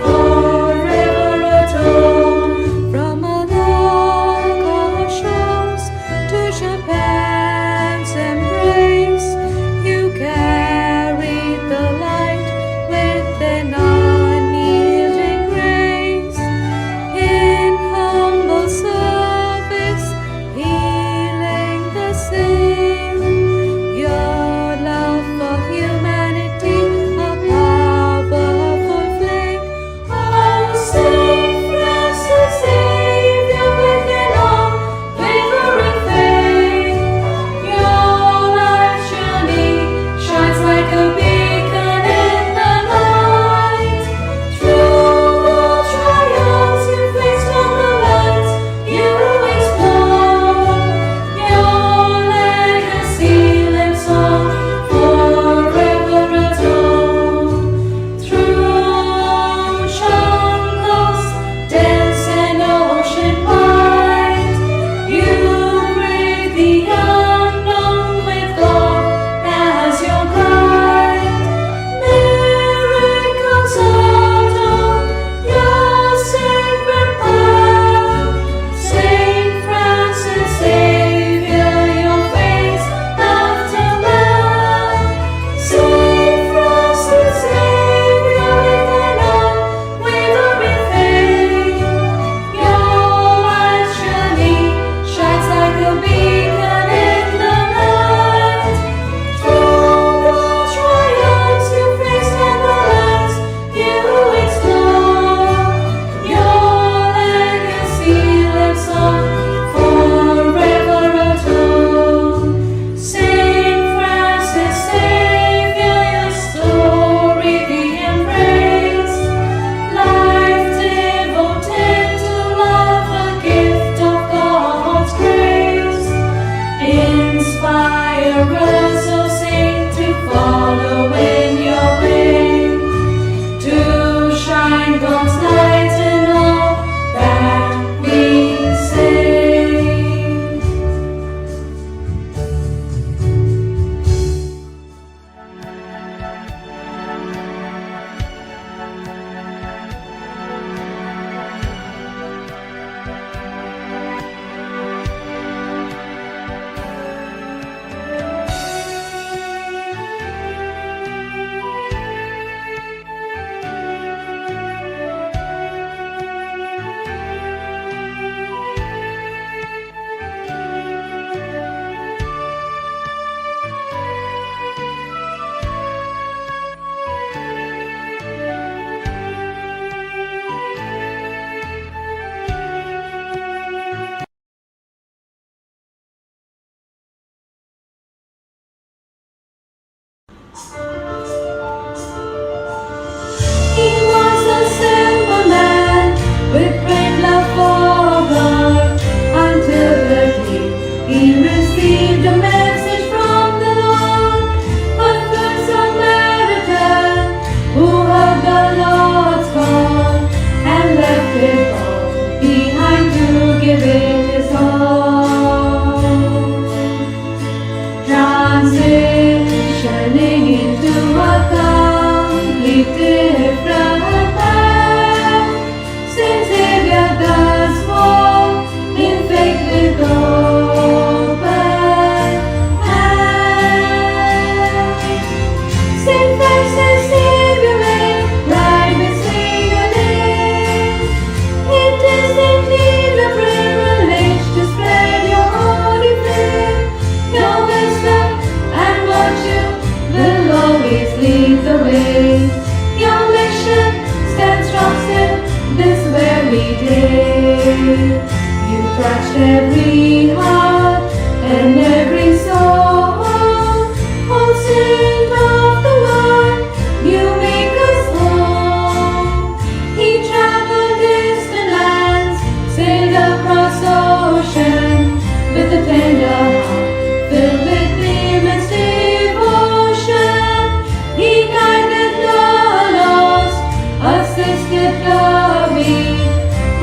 forever atoned. From America's shores to Japan's embrace, you carried the light with an unyielding grace. In humble service, healing the sick, your love for humanity, a powerful flame. Oh, Saint Francis Xavier, with an unwavering faith, your life's journey shines like a beacon in the night. Through the trials you faced on the lands you explore, your legacy lives on forever atoned. Through ocean coast, dense and ocean wide, you brave the unknown with God as your guide. Miracles adorn your sacred path. Saint Francis Xavier, your face aftermath. Saint Francis Xavier, with an unwavering faith, your life's journey shines like a beacon in the night. Through the trials you faced and the lands you explore, your legacy lives on forever atoned. Saint Francis Xavier, your story we embrace. Life devoted to love, a gift of God's grace. Inspire us, O Saint, to follow in your way, to shine God's light in all that we say. He was a simple man with great love for God, until the day he received a message from the Lord. But good Samaritan, who heard the Lord's call and left it all behind to give it his all. Transitioning into a complete different path, Saint Xavier does walk in faith with open hands. Saint Francis Xavier may ride with singing name. It is indeed a privilege to spread your holy flame. Your wisdom and virtue will always lead the way. Your mission stands strong still this very day. You touched every heart and every soul. Oh, Saint of the Lord, you make us whole. He traveled distant lands, sailed across ocean, with a tender heart filled with immense devotion. He guided the lost, assisted the weak,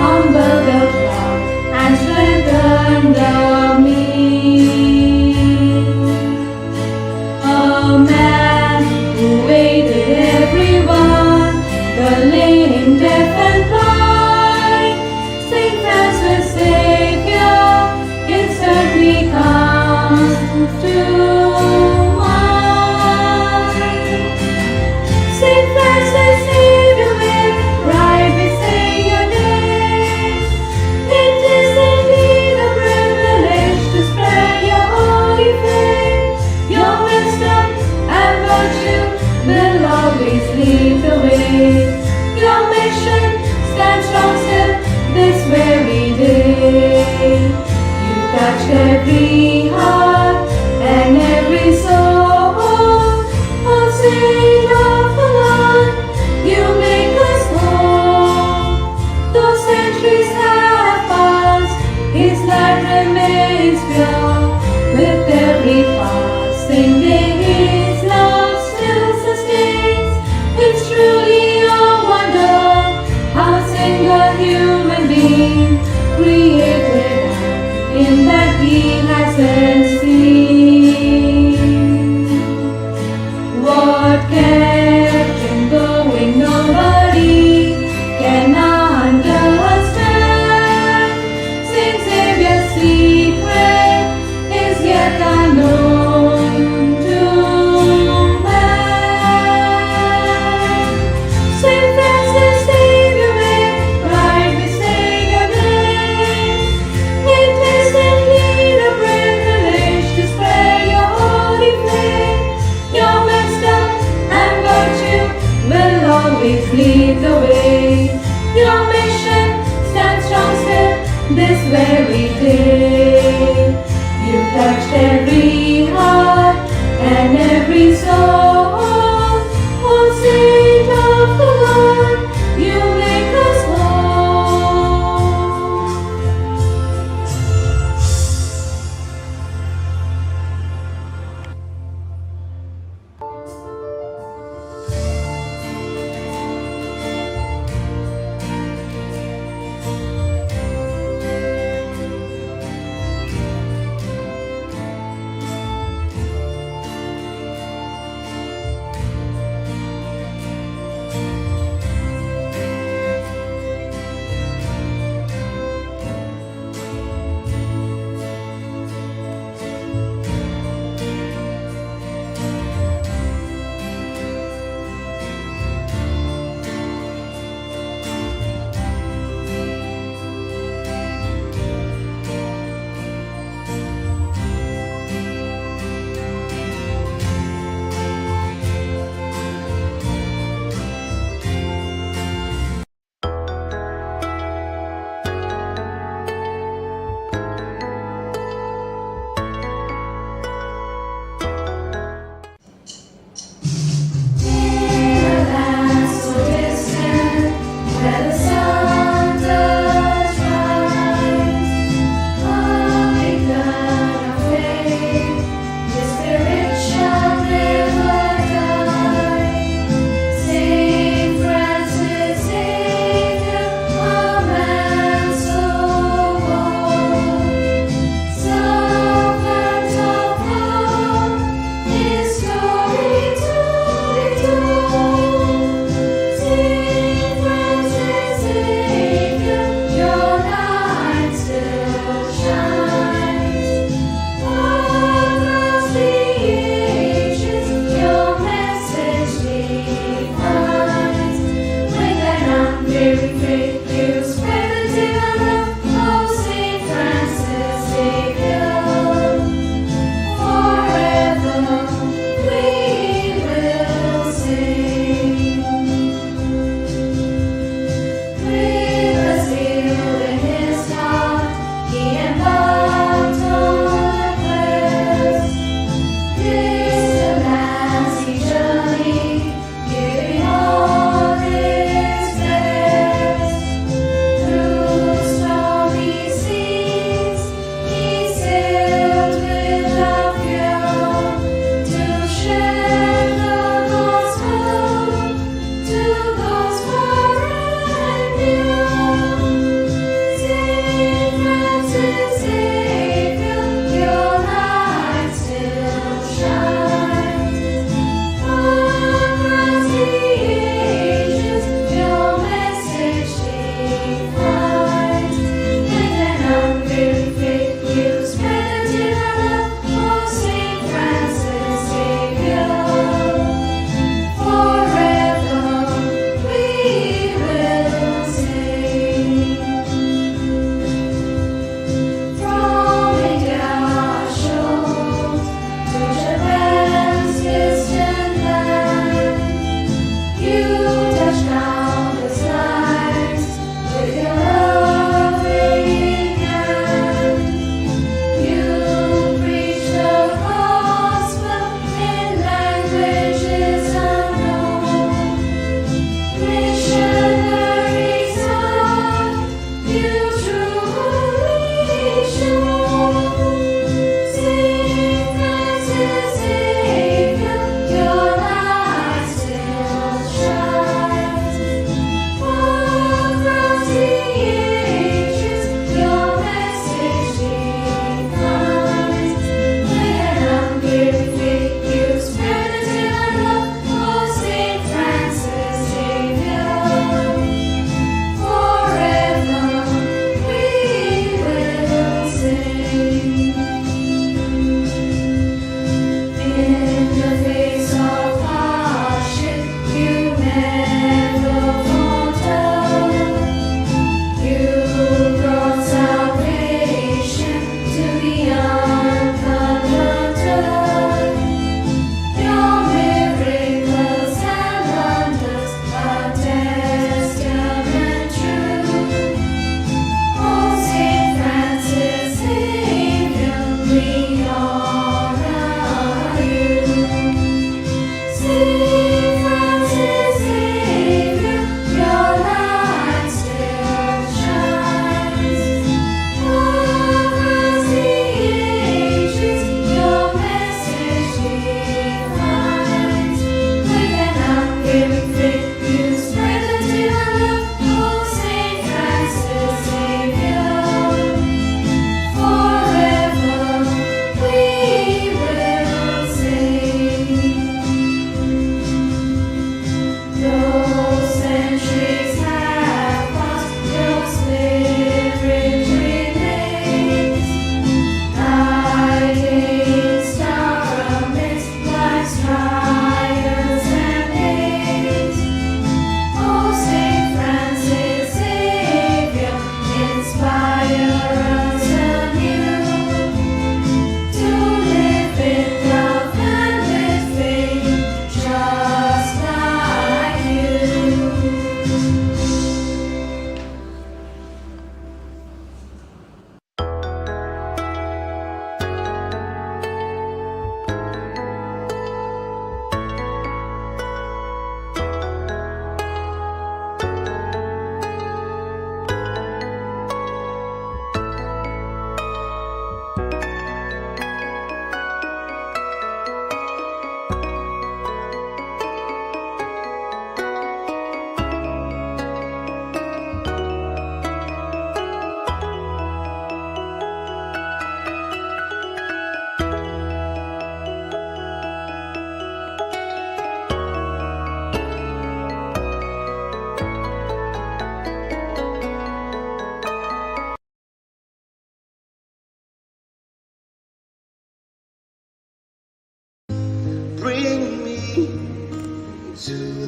humbled the proud, and strengthened the meek. A man who aided everyone, the lame, deaf, and blind, Saint Francis Xavier, instantly comes to mind. Saint Francis Xavier, right we say your name. It is indeed a privilege to spread your holy flame. Your wisdom and virtue will always lead the way. Your mission stands strong still this very day. You touched every heart and every soul. Oh, Saint of the Lord, you make us whole. Though centuries have passed, His light remains pure. With every passing day, His love still sustains. It's truly a wonder how a single human being created in that He hasn't seen. What kept Him going, nobody can understand. Saint Xavier's secret is yet unknown to man. Saint Francis Xavier, right we say your name. It is indeed a privilege to spread your holy flame. Your wisdom and virtue will always lead the way. Your mission stands strong still this very day. You touched every heart and every soul. Oh, Saint of the Lord, you make us whole.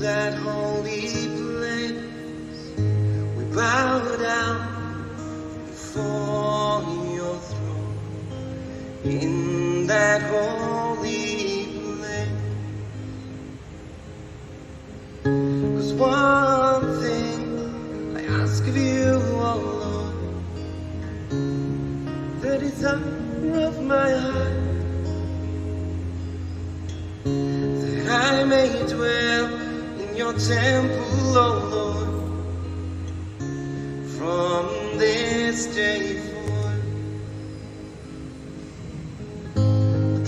that holy place. We bow down before your throne in that holy place. 'Cause one thing I ask of you, oh Lord, the desire of my heart, that I may dwell in your temple, oh Lord, from this day forth.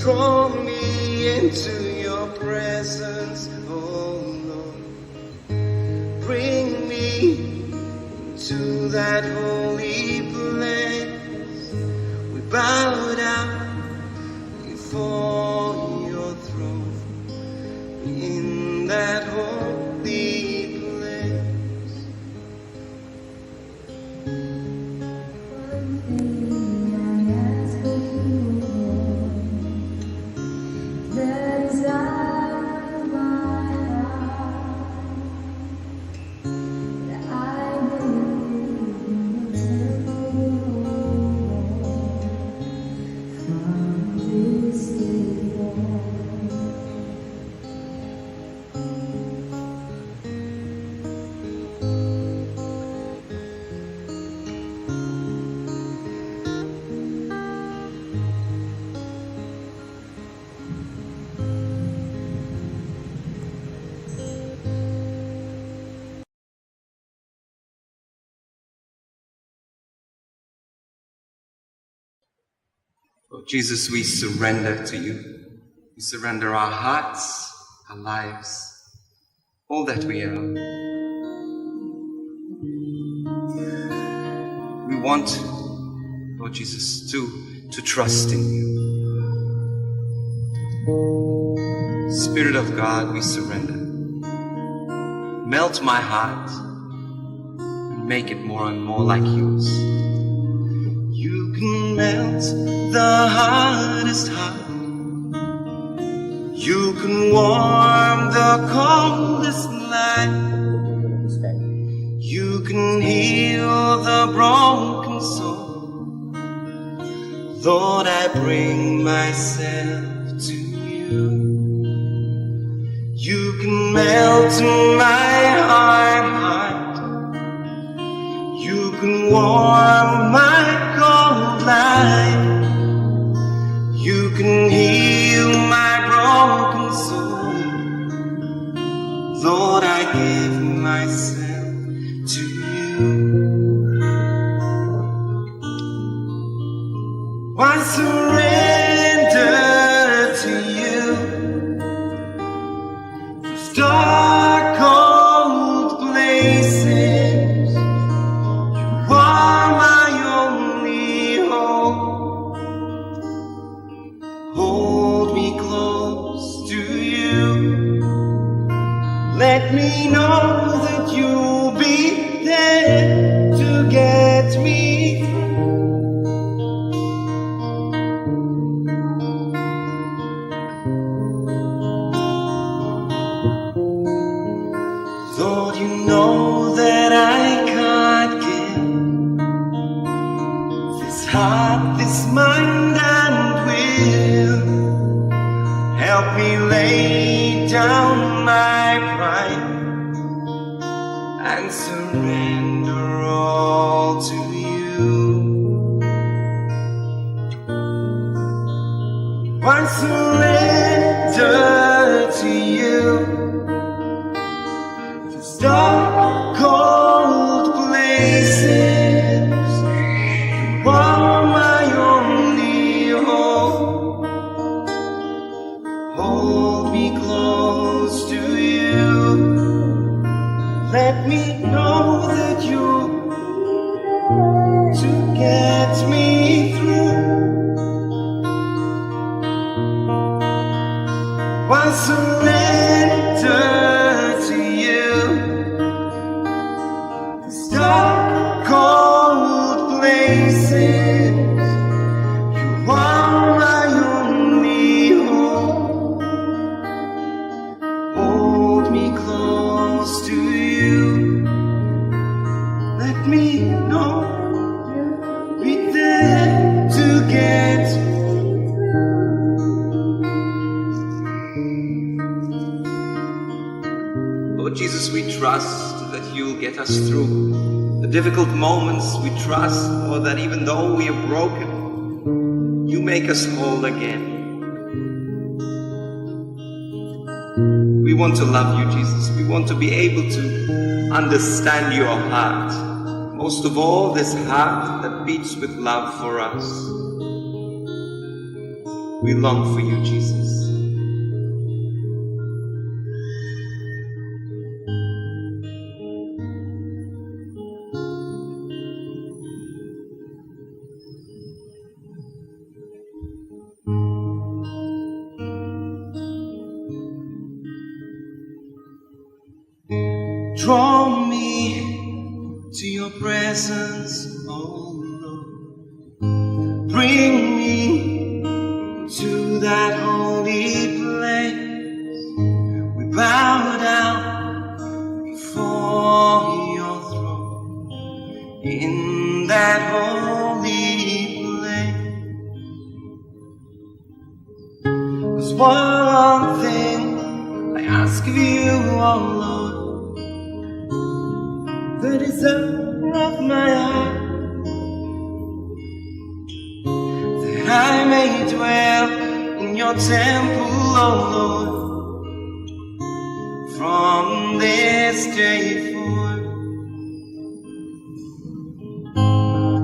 Draw me into your presence, oh Lord. Bring me to that holy place. We bow down before your throne in that holy place. Oh, Jesus, we surrender to you. We surrender our hearts, our lives, all that we are. We want, Lord Jesus, to trust in you. Spirit of God, we surrender. Melt my heart and make it more and more like yours. You can melt the hardest heart. You can warm the coldest life. You can heal the broken soul. Lord, I bring myself to you. You can melt my heart. You can warm my cold life. You can heal my broken soul. Lord, I give myself to you. I surrender to you. Those dark, cold places, you are my only hope. Hold me close to you. Let me know that you'll be there to get me through. Lord, you know that I can't give this heart, this mind and will. Help me lay down my pride and surrender all to you. I surrender to you. These dark, cold places, you are my only hope. Hold me close to you. Let me know that you're to get me through. I surrender to you. These dark, cold places, you are my only hope. Hold me close. Be there to get Lord Jesus, we trust that you'll get us through the difficult moments. We trust, Lord, that even though we are broken, you make us whole again. We want to love you, Jesus. We want to be able to understand your heart. Most of all, this heart that beats with love for us. We long for you, Jesus. Draw me to your presence, oh Lord. Bring me to that holy place. We bow down before your throne in that holy place. 'Cause one thing I ask of you, oh Lord, the desire of my heart, that I may dwell in your temple, oh Lord, from this day forth.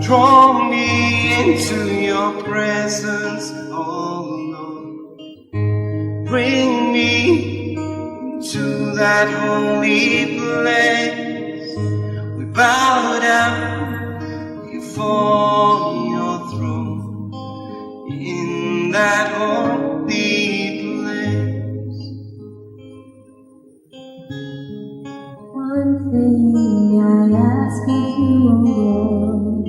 Draw me into your presence, oh Lord. Bring me to that holy place. Bow down before your throne in that holy place. One thing I ask of you, O Lord,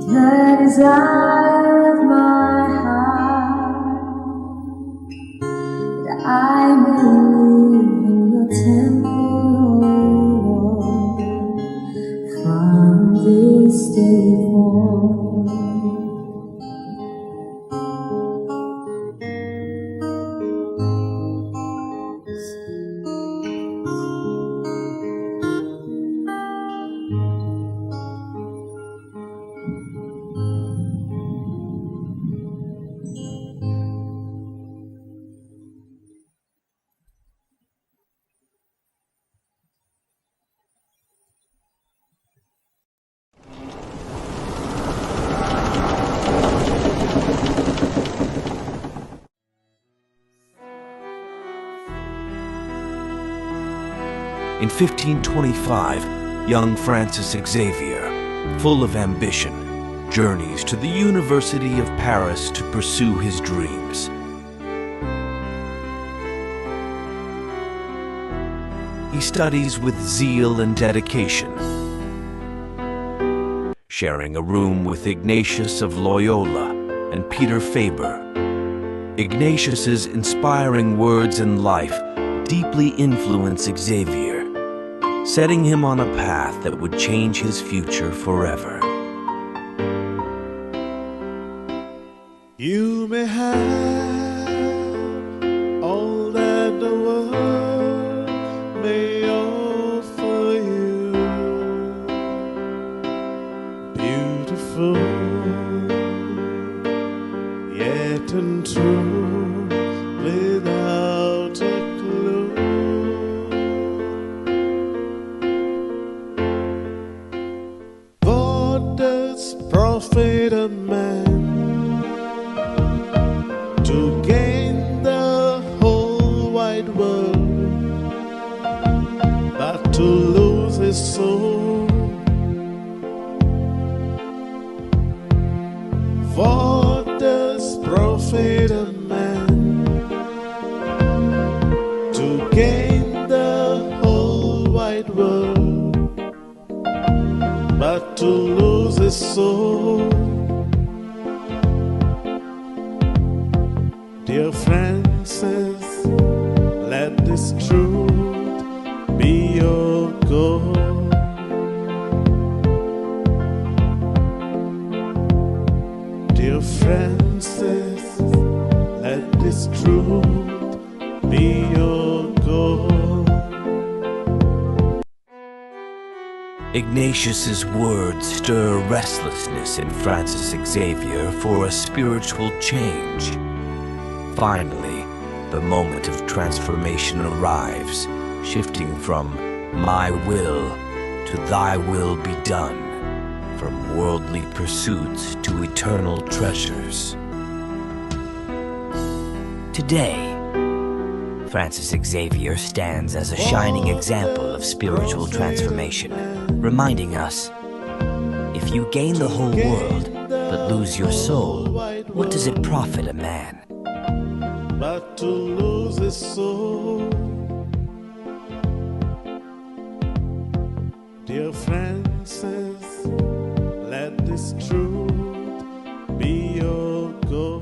the desire of my heart, that I may live in your temple, from this day forth. In 1525, young Francis Xavier, full of ambition, journeys to the University of Paris to pursue his dreams. He studies with zeal and dedication, sharing a room with Ignatius of Loyola and Peter Faber. Ignatius's inspiring words and life deeply influence Xavier, setting him on a path that would change his future forever. You may have all that the world may offer you, beautiful yet untrue, without a clue. What does profit a man to gain the whole wide world, but to lose his soul? What does profit a man to gain the whole wide world, but to lose his soul? Dear Francis, let this truth be your goal. Francis, let this truth be your goal. Ignatius's words stir restlessness in Francis Xavier for a spiritual change. Finally, the moment of transformation arrives, shifting from my will to thy will be done, from worldly pursuits to eternal treasures. Today, Francis Xavier stands as a shining example of spiritual transformation, reminding us, if you gain the whole world but lose your soul, what does it profit a man? But to lose his soul. Dear Francis, let this truth be your goal.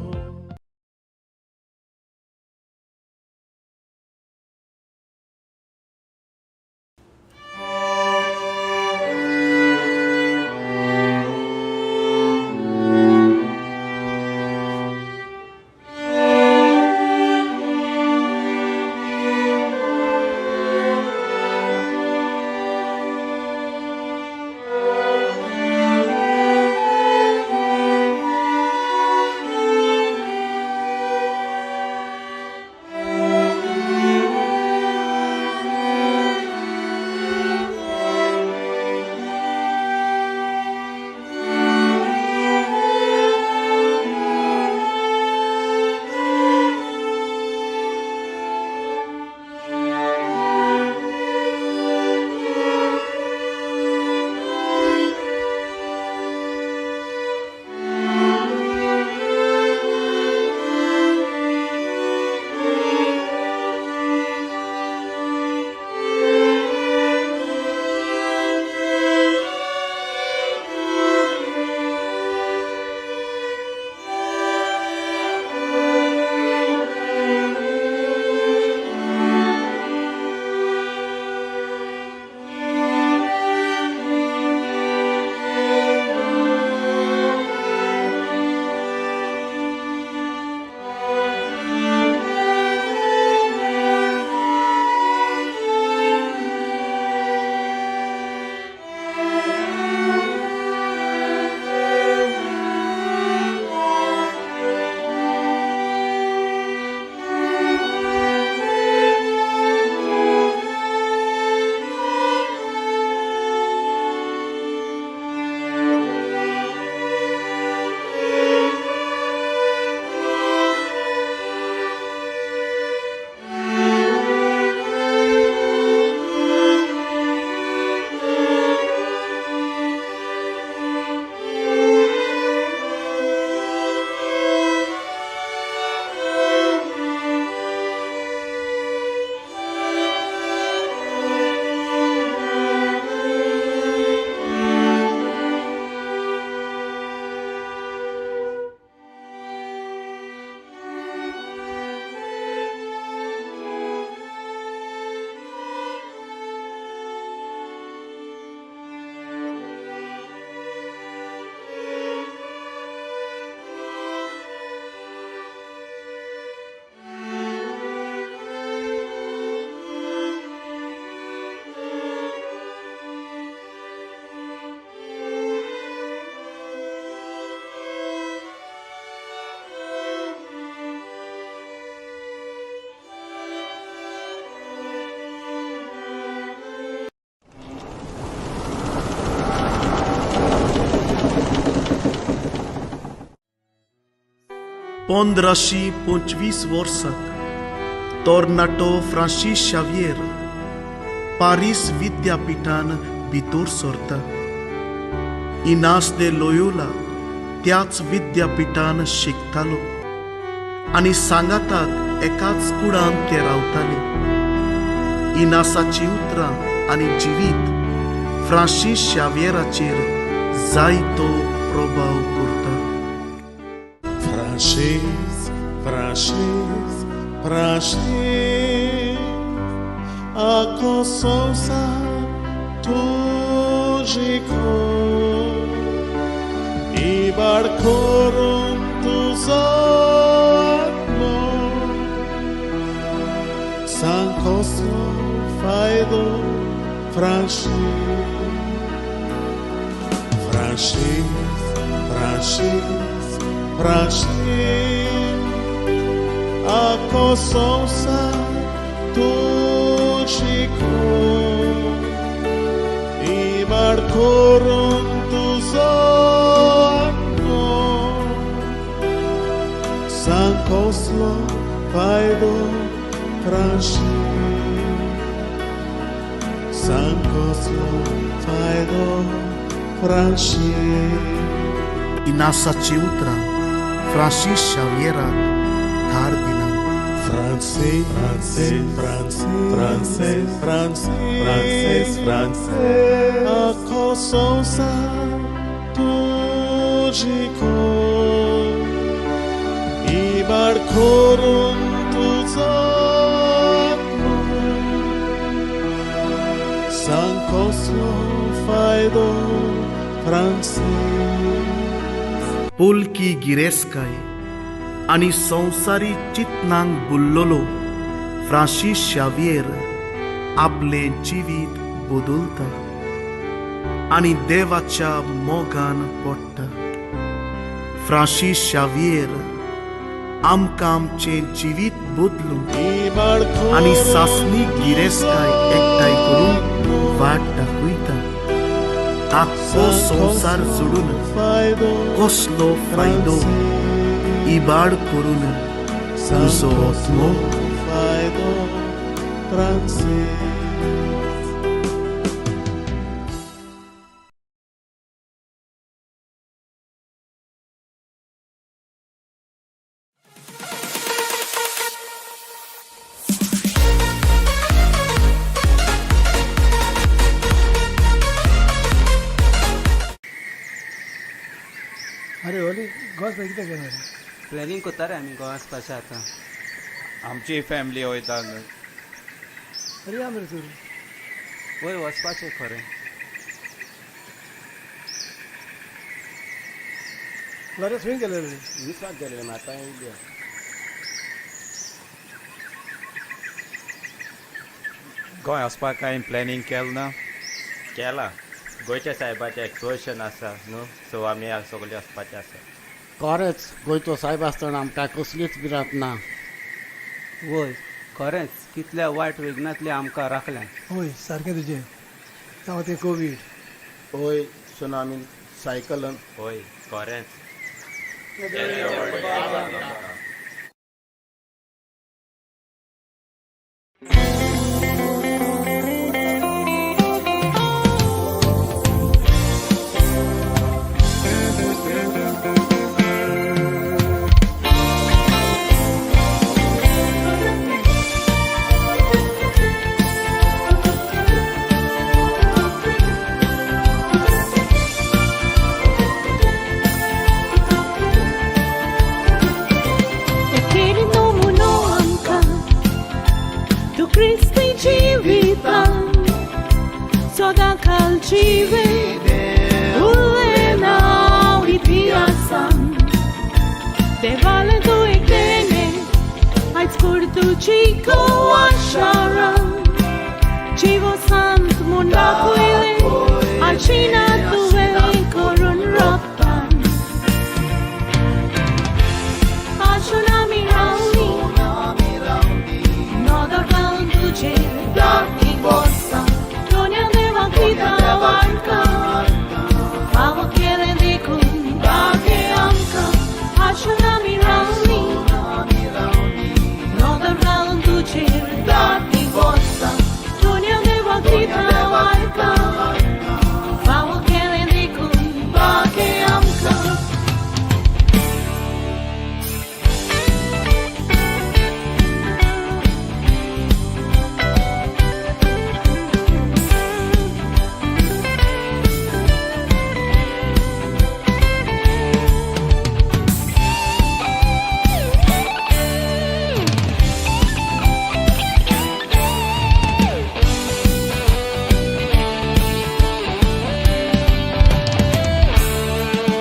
पंदराशी 25 वर्साक तोर्नाटो Francis Xavier Paris विद्यापीठान भितर सरता. इनास दे Loyola त्याच विद्यापीठान शिकतालो आनी सांगाताक एकाच कुडांत ते रावताले. इनासाची उतरां आनी जिवीत फ्रांसीस शावियराचेर जायतो प्रभाव करता. Francis, Francis, Francis, a consonsa tugico, i barcorum zotno San Coslo faido Francis Ako sonsa tuchiko Ibar koron tuzano San Coslo faido San Coslo faido Inasa ciutra Francis Xavier Cardinal Ako sonsa tuchiko Ibar koron tuzano San Coslo faido polki गिरेस्काय आणि संसारी चितनांग बुल्लोलो Francis Xavier आपले जीवित बदलता आणि देवाच्या मोगान पडटा Francis Xavier आमकां आमचे जीवित बदलून आणि सासणी गिरेस्काय एकठांय करून वाट दाखयता आख्खो संसार सोडून कसलो फायदो इबाड करून तुजो आत्मो अरे ओली गोस कितें करणार प्लॅनिंग करता रे आमी गोवा वचपाचें आतां आमची फॅमिली वयता अरे या मरे तूं वय वचपाचें खरें लरेस खंय गेले रे विसवाक गेलेले आतां येयले गोंय वचपाक काय प्लॅनिंग केलें ना केला गोंयच्या साहेबाचें एक्सपोजिशन आसा न्हू सो आमी सगळे वचपाचें आसा खरेंच गोंयचो साहेब आसतना आमकां कसलीच भिरांत ना वय खरेंच कितल्या वायट विघ्नांतले आमकां राखल्या होय सारकें तुजें जावं तें कोवीड होय सुनामी सायकलन होय खरेंच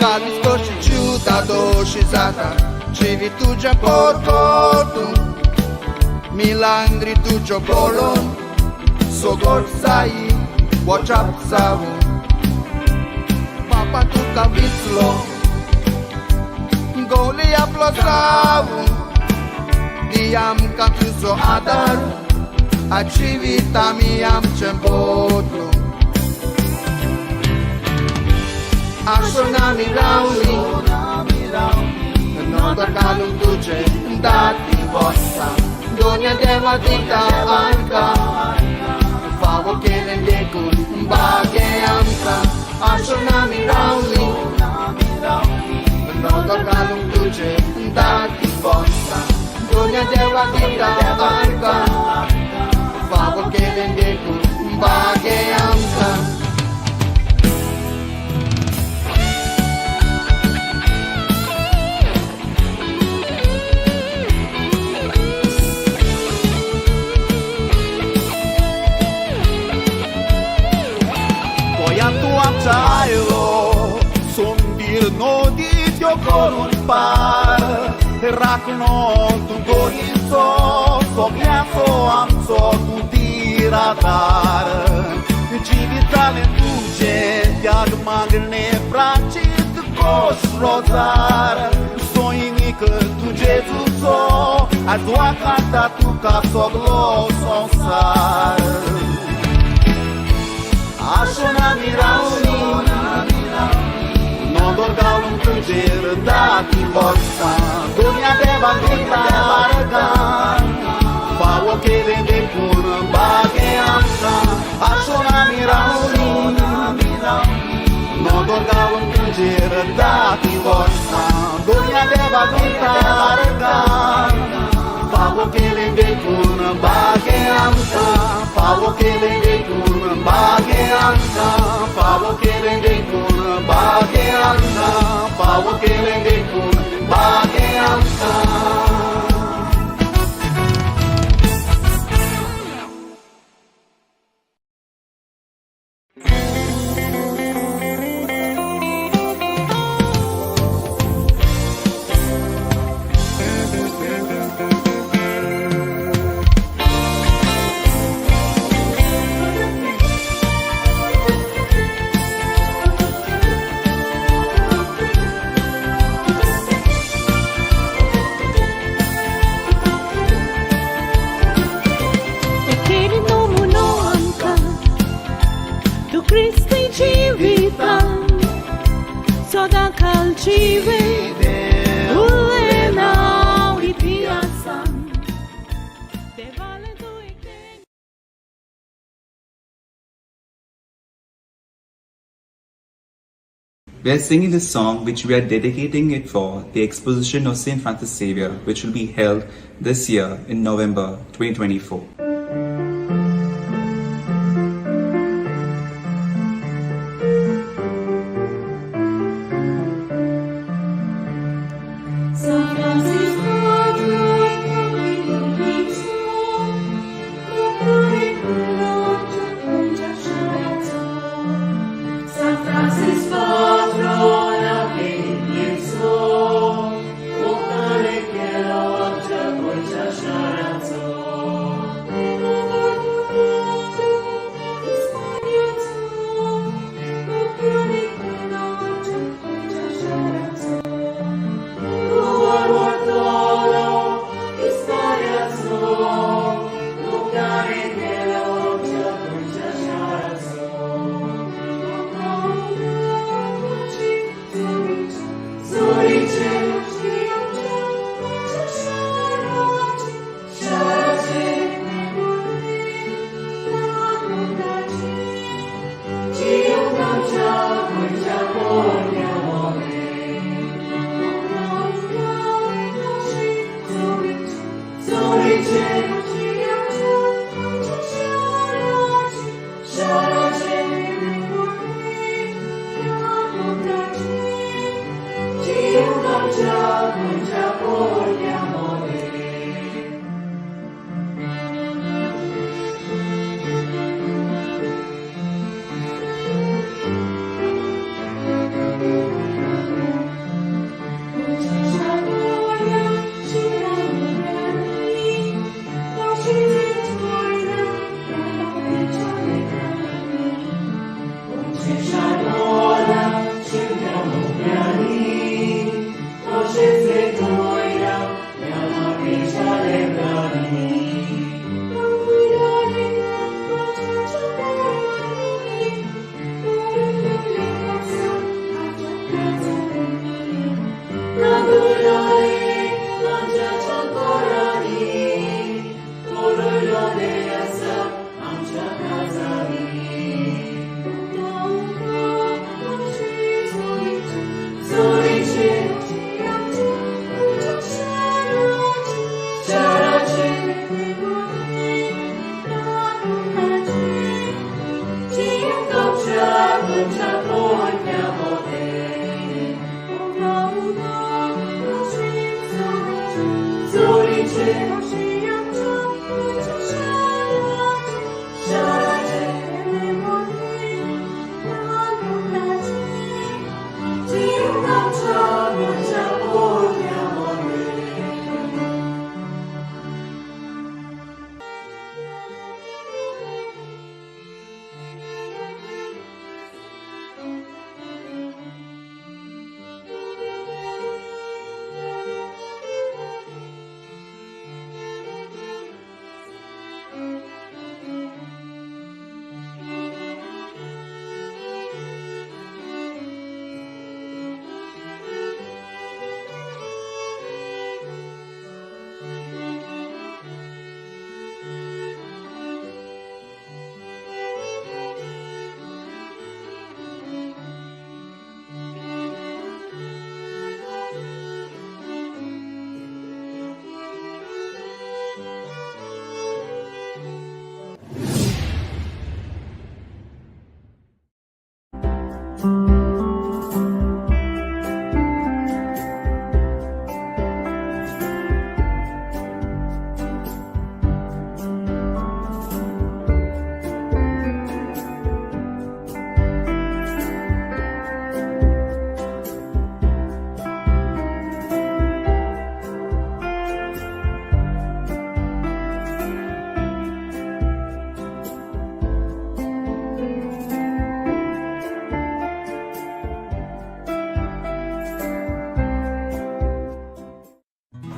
Got this torture, da do, she's Civi tu già porto, milangri tu già bolon, sogor sai, wachap savu, papa tu kavitslo, goli aplosavu, diam katuso adar, a civita miam cembodlo. Ashona mirauli, nota kalung tuce, dati bossa, donya deva dita anka, favo kelendekun, bage amka. Ashona mirauli, nota kalung tuce, dati bossa, donya deva dita anka, favo kelendekun, bage amka. Tayo sumbir no dityo korun par rakno tu gorizo sognaso amso tu tiratar civitale tuce tiag magne prancit kos rozar soinic tu Jesus a tua canta tu casoglo sonsar Ashona mirauni, non dorgaulum tunger dati bossa, dunia deva gritarga, favo che vende pur bage amsa. Ashona mirauni, non dorgaulum tunger dati bossa, dunia deva gritarga, favo che vende pur bage amsa, favo che vende pur bage amsa, favo che vende pur bage amsa, favo che vende pur bage amsa. We are singing this song which we are dedicating it for the Exposition of St. Francis Xavier, which will be held this year in November 2024.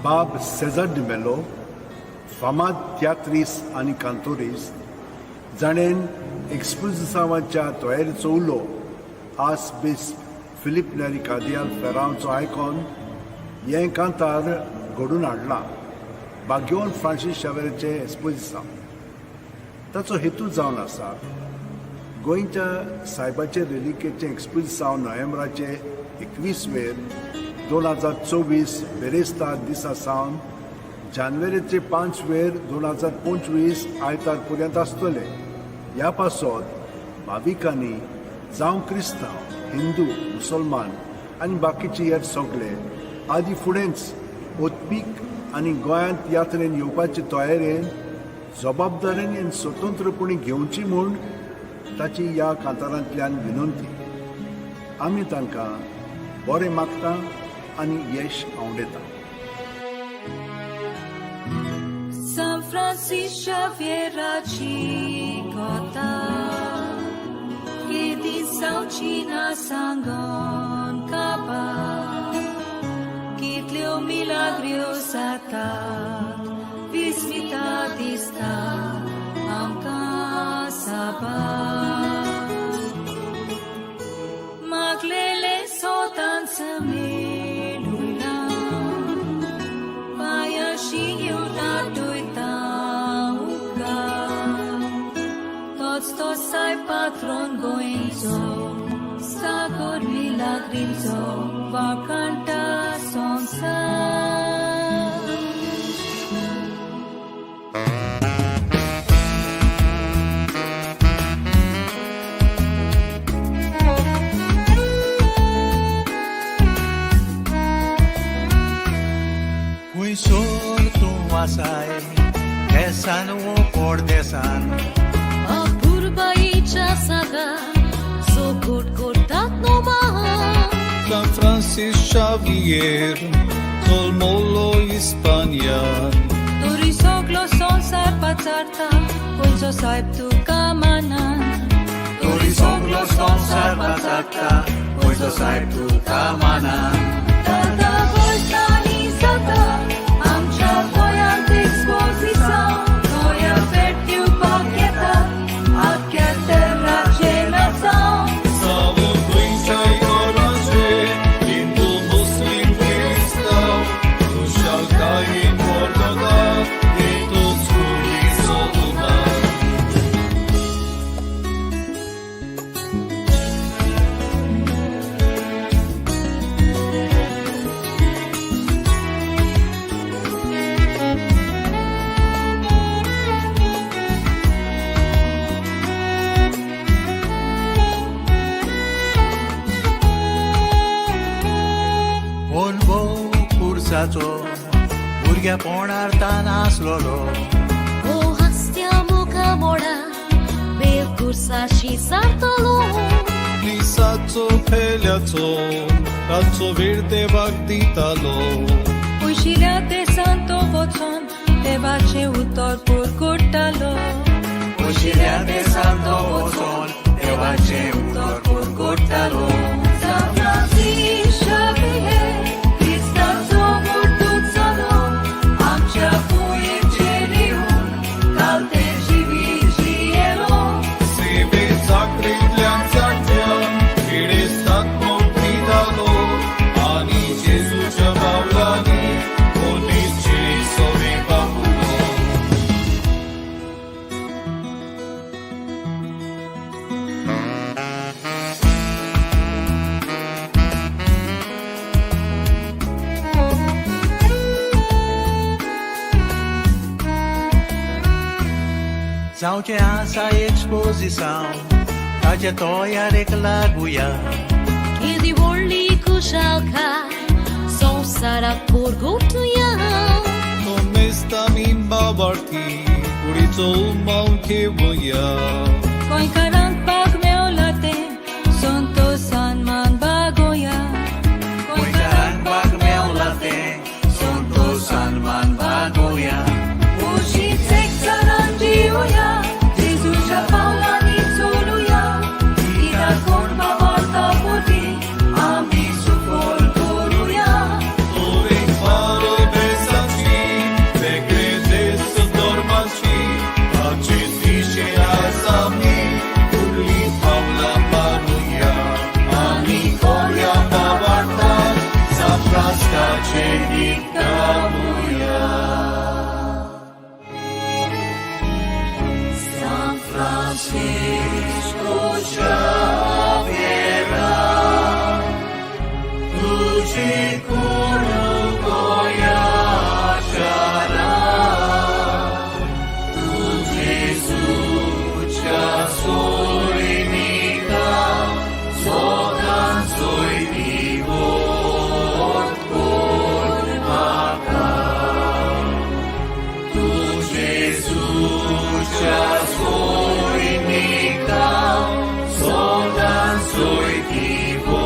Bob Cesar de Mello, फामाद तियात्रिस्ट आनी कांतोरिस्ट जाणेन एक्सपोजिसांवाच्या तयारेचो उलो आस base Philip नेरी कार्दियाल फेरांवचो icon हें कांतार घडून हाडलां बाग्योन Francis शावेराचें एक्सपोजिसांव. ताचो हेतू जावन आसा गोंयच्या सायबाचे रेलिकेचें एक्सपोजिसांव नोव्हेंबराचे 21 2024 बेरेस्तार दिसा सावन जानेवारीचे 5 2025 आयतार पर्यंत आसतले. ह्या पासत भाविकांनी जावं क्रिस्तांव हिंदू मुसलमान आनी बाकीचे हेर सगळे आदी फुडेंच ओतपीक आनी गोंयांत यात्रेन येवपाचे तयारेन जबाबदारेन आनी स्वतंत्रपणी घेवची म्हूण ताची ह्या कांतारांतल्यान विनंती. आमी तांकां बरें मागता आनी यश आवडेता. San Francisco Xavier Chicota Yedi Sauchina Sangon Kaba Kitlio Milagrios Atat Vismita Dista Amka Saba Maglele Sotan Samelula Paya Shinyuna Tots ai patron goinzo, stagor milagrinzo, va canta sonsa. Ui sortu asai, desan o por desan. Saga so good that no man San Francis Xavier Tolmolo Hispania Turisoglo son sarpatarta Punso saib tu kamanan Turisoglo son sarpatarta Punso saib tu kamanan Tata voltani zata Amcha voyant exposição Noia vertiu paqueta Atkete भुरग्या पोणार तान आसलोलो O hastia muka moda Bel cursashi sartolo Lisaco peliaco Razzo verde bagditalo Ușirea de santo voțon Te face utor pur curtalo Ușirea de santo voțon Te face utor pur curtalo San Francisco Xavier जाऊचे आसा एक्सपोजिção ताचे तोयारेक लागुया Kiedy volli kushalka Sonsarak porgotuya Come sta mimba barti Urico maunche voia Koi karang pag meo late Sonto san man bagoya Koi karang pag meo late Sonto san man bagoya Ushi tek saranjiuya Jesus Paula ni soluya Ida korba varta poti Ami supol koruya Ove faro besa तुझी कुरुको याशारा तुझी सुचा सोयनिका सोdan soynivo maka तुझे सुचा soyniका sodan soynivo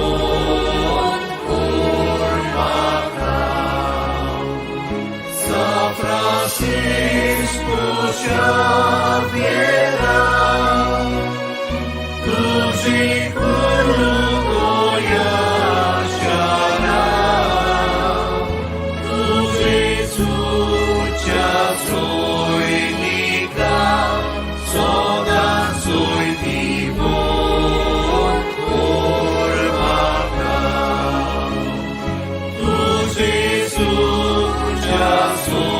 Francisco Xavier, tuži kurugo jašara, tuži suća sojnika, sodan soj divot ormaka, tuži suća sojnika.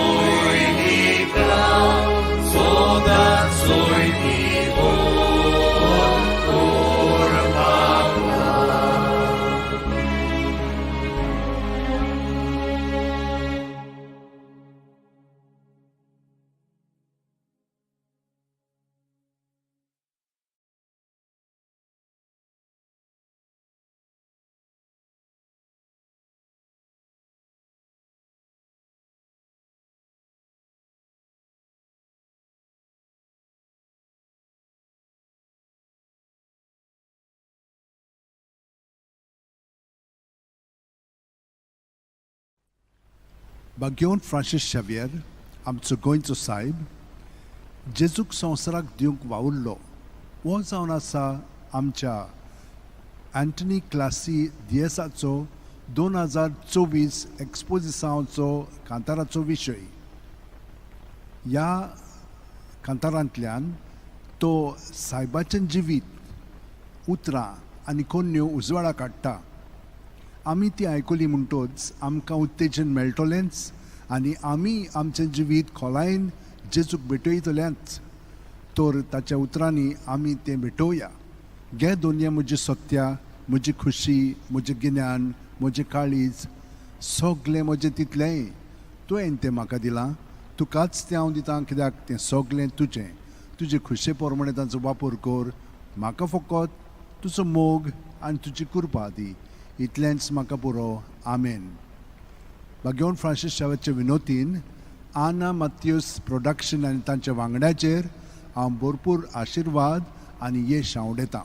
बागेवन Francis Xavier आमचो गोंयचो सायब जेजूक संवसाराक दिवंक वावुरलो हो जावन आसा आमच्या अँटनी क्लासी दियेसाचो 2024 एक्सपोजिसांचो कांताराचो विशय. ह्या कांतारांतल्यान तो सायबाचें जिवीत उतरां आनी कोन्यो उजवाडाक हाडटा. आमी ती आयकली म्हणटच आमकां उत्तेजन मेळटलेंच आनी आमी आमचें जिवीत खोलायेन जेजूक भेटयतलेंच. तर ताच्या उतरांनी आमी तें भेटोवया. घे दोनया म्हजी सत्या, म्हजी खुशी, म्हजें गिन्यान, म्हजें काळीज, सगलें म्हजें तितलेंय तुवें तें म्हाका दिलां. तुकाच तें हांव दितां कित्याक तें सगलें तुजें. तुजे खुशे प्रमाणे ताचो वापर कर. म्हाका फकत तुजो मोग आनी तुजी कृपा दी. इतलेंच म्हाका पुरो. आमेन. बागेवन फ्रांसीस शेवियरचे विनोतीन आना मात्यूस प्रोडक्शन आनी तांच्या वांगड्याचेर हांव भरपूर आशिर्वाद आनी येश हांव उडयतां.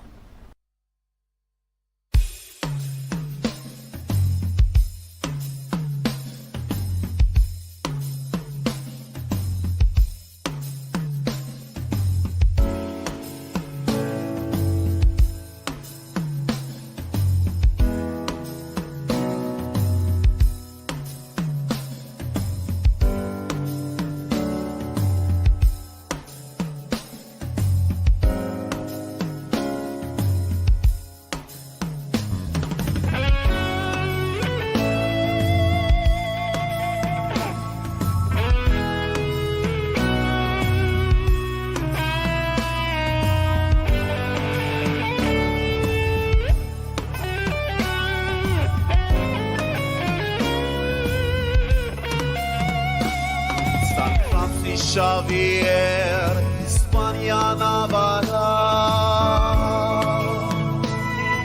Xavier, Hispania Navarra,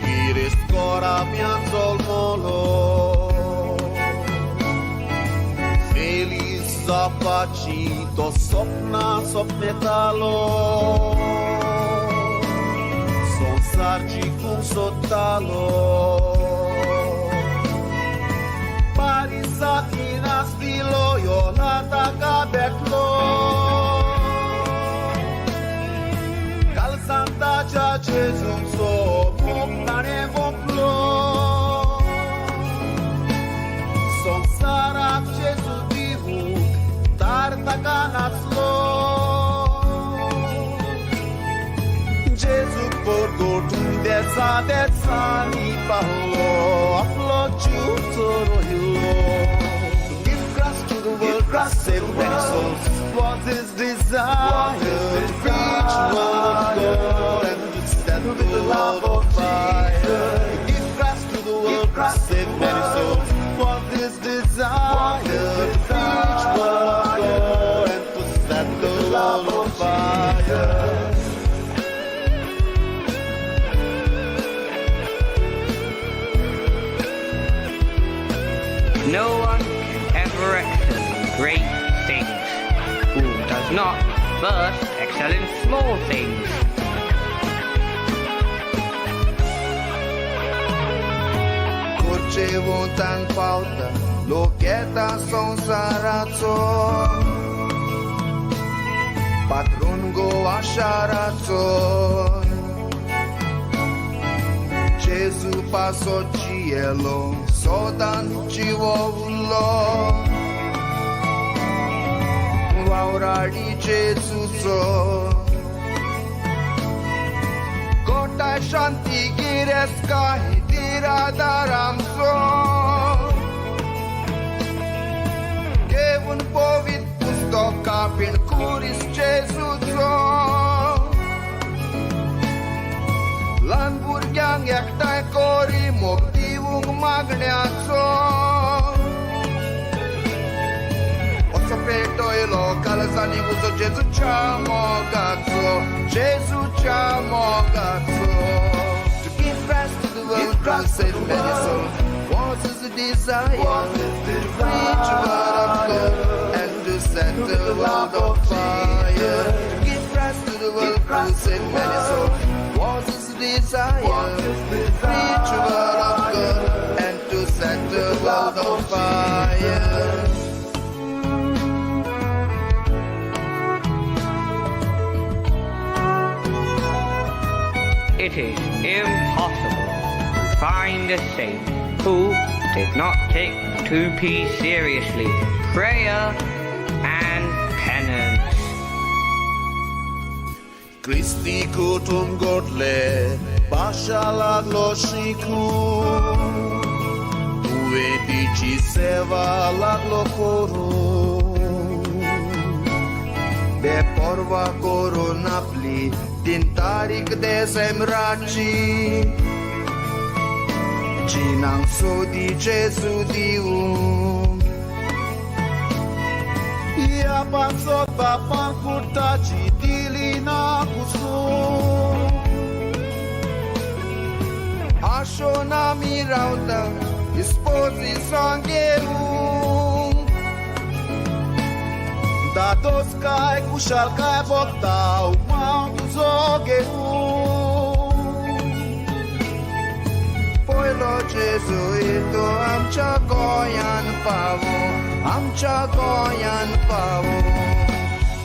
Iris Cora Mianzol Molo, Feliz Zapacito, Sopna Sopmetalo, Son Sargi cum Sotalo, Parisakina Stilo, Yolata Cabetlo. Santa Cha Jesus so Mokane Voplo Son Sarap Jesus Divu Tartakanatslo Jesus Porto Desa Ni Palo Aflo Chutoro Hilo To give Christ to the world, Christ save many souls was his desire to reach one of God and to stand with the love of fire. Give Christ to the world, Christ save many souls was his desire to reach world and to set the world on fire. No one can ever excel in great things who does not first excel in small things. Curcevuntan pauta, locheta sonsarazo. Patron go asharazo. Gesù passò cielo, sodan civovulo. Vaurari Gesù so. Kota shanti gireska hitira daramso. Kevun povit pustoka pin kuris Gesù so. Lan burgyang yaktai kori moktivung magneazo. Osapeto ilo kalazani uzo Gesù chamogazzo. Gesù chamogazzo. To give rest to the world, God save many souls. Was his desire to preach word of God and to set the world on fire. To give rest to the world, God save many souls. Was his desire to preach word of God and to set the world on fire. It is impossible to find a saint who did not take 2P seriously, prayer and penance. Christi kutum godle, bashalag lo shiku. Ue dici seva lag lo koru. Be porva koronapli, din tarik de semraci. Cinang so di Gesù diu. Ia pasot bapan kurtaci dilina kusu. Ashona mirauta, isposi sangheu. Da dos cai cușal cai boctau, mau du zogheu. Poi lo Gesuito am chagoyan pavo, am chagoyan pavo.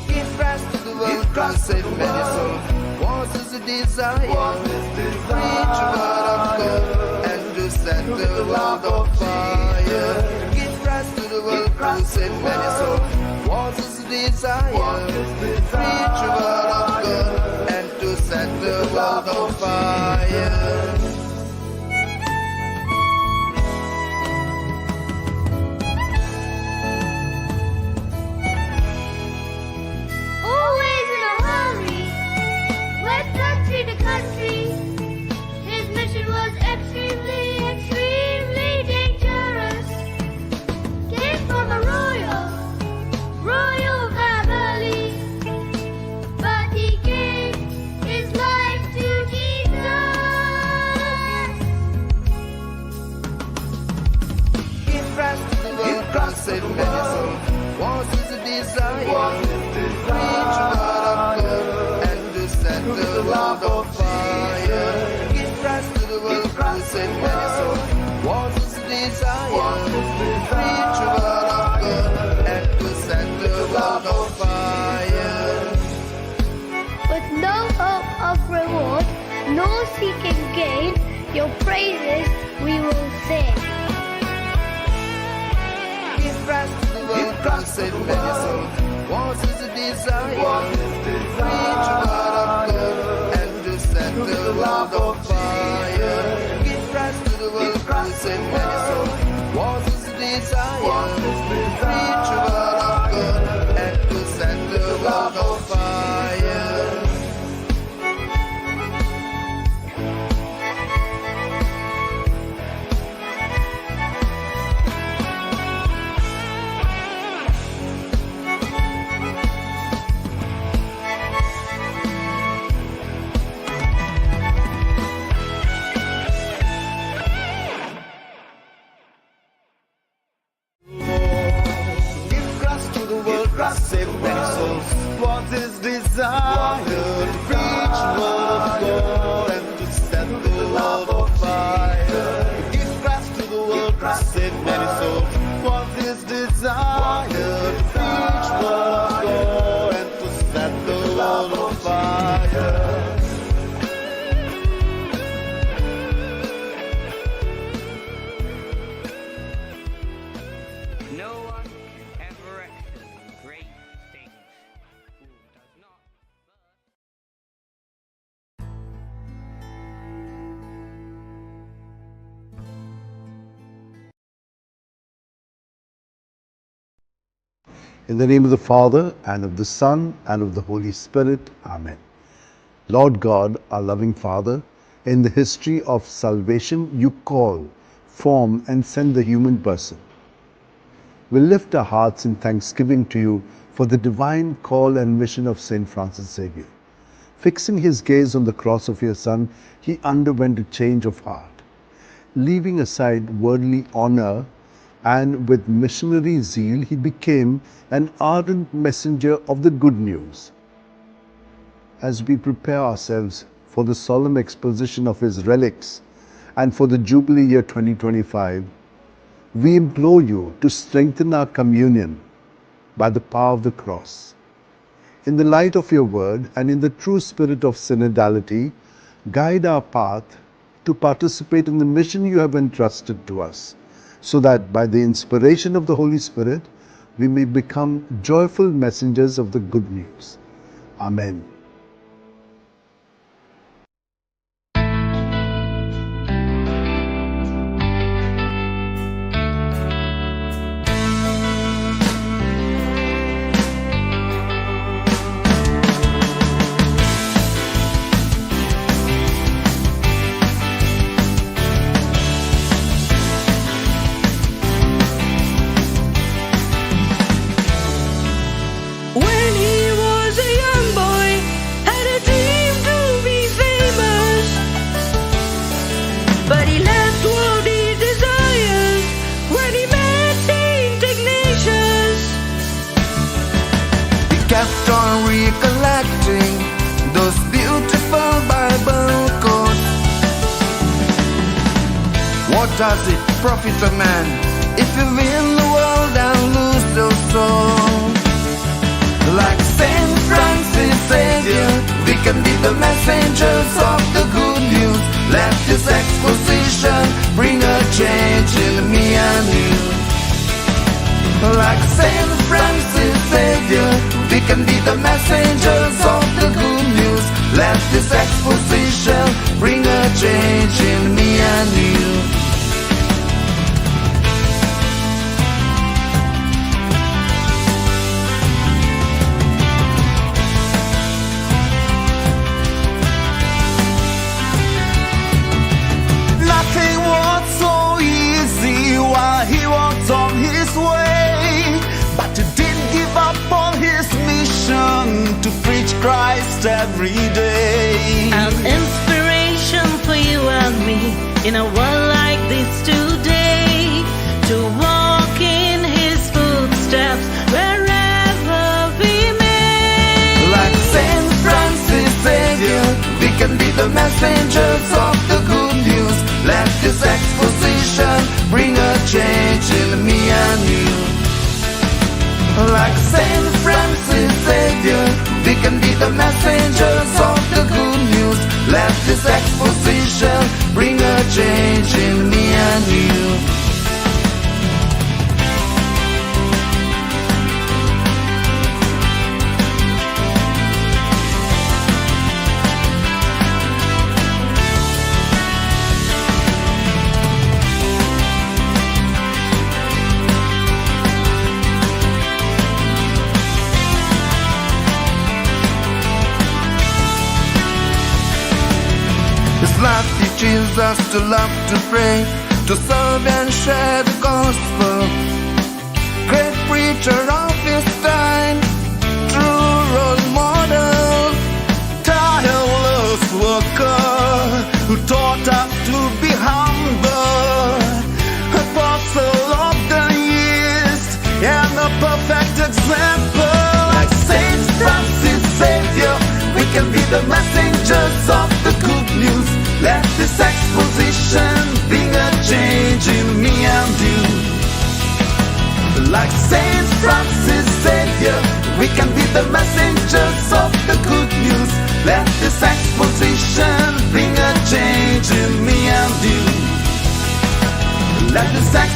Give rest to the world, God save many souls. Was his desire to preach word of God and to set the world on fire. Give rest to the world, God save many souls. Was his desire to preach word of God and to set the world on fire. Always in a hurry, went country to country. His mission was extremely, extremely dangerous. Came from a royal family, but he gave his life to Jesus. Give rest to the world, God save many souls. Was his desire to preach word of God and to set the world on fire. Give rest to the world, God save many souls. Was his desire to preach word of God and to set the world on fire. With no hope of reward, nor seeking gain, your praises we will sing. Give rest to the world, God save many souls. Was his desire to preach word of God and to set the world on fire. Give rest to the world, God save many souls. Was his desire to preach word of God and to set the world on fire. save many souls. Was his desire to reach world goal and to set the world on fire. No one can ever excel in great things who does not. In the name of the Father, and of the Son, and of the Holy Spirit. Amen. Lord God, our loving Father, in the history of salvation, you call, form, and send the human person. We lift our hearts in thanksgiving to you for the divine call and mission of St. Francis Xavier. Fixing his gaze on the cross of your Son, he underwent a change of heart. Leaving aside worldly honor, and with missionary zeal, he became an ardent messenger of the good news. As we prepare ourselves for the solemn exposition of his relics and for the Jubilee year 2025, we implore you to strengthen our communion by the power of the cross. In the light of your word and in the true spirit of synodality, guide our path to participate in the mission you have entrusted to us, so that by the inspiration of the Holy Spirit, we may become joyful messengers of the good news. Amen. When he was a young boy, had a dream to be famous, but he left worldly desires when he met Saint Ignatius. He kept on recollecting those beautiful Bible quotes. What does it profit a man if you win the world and lose your soul? Like Saint Francis Xavier, we can be the messengers of the good news. Let this exposition bring a change in me and you. Like Saint Francis Xavier, we can be the messengers of the good news. Let this exposition bring a change in me and you. Nothing was so easy while he walked on his way, but he didn't give up on his mission to preach Christ every day. An inspiration for you and me in a world like this today, to walk in his footsteps wherever we may. Like Saint Francis Xavier, we can be the messengers of the good news. Let this exposition bring a change in me and you. Like Saint Francis Xavier, we can be the messengers of the good news. Let this exposition bring a change in me and you. His life teaches us to love, to pray, to serve and share the gospel. Great preacher of his time, true role model, tireless worker who taught us to be humble, apostle of the East and a perfect example. Like Saint Francis Xavier, we can be the messengers of the good news. Let this exposition bring a change in me and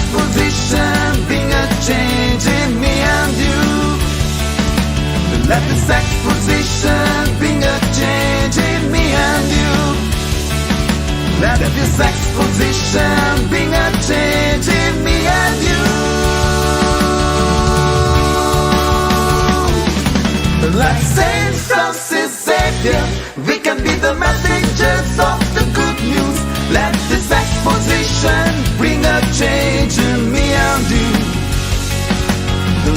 exposition bring a change in me and you. Let this exposition bring a change in me and you. Let this exposition bring a change in me and you. Like Saint Francis Xavier, we can be the messengers of the good news. Let this exposition bring a change in me and you.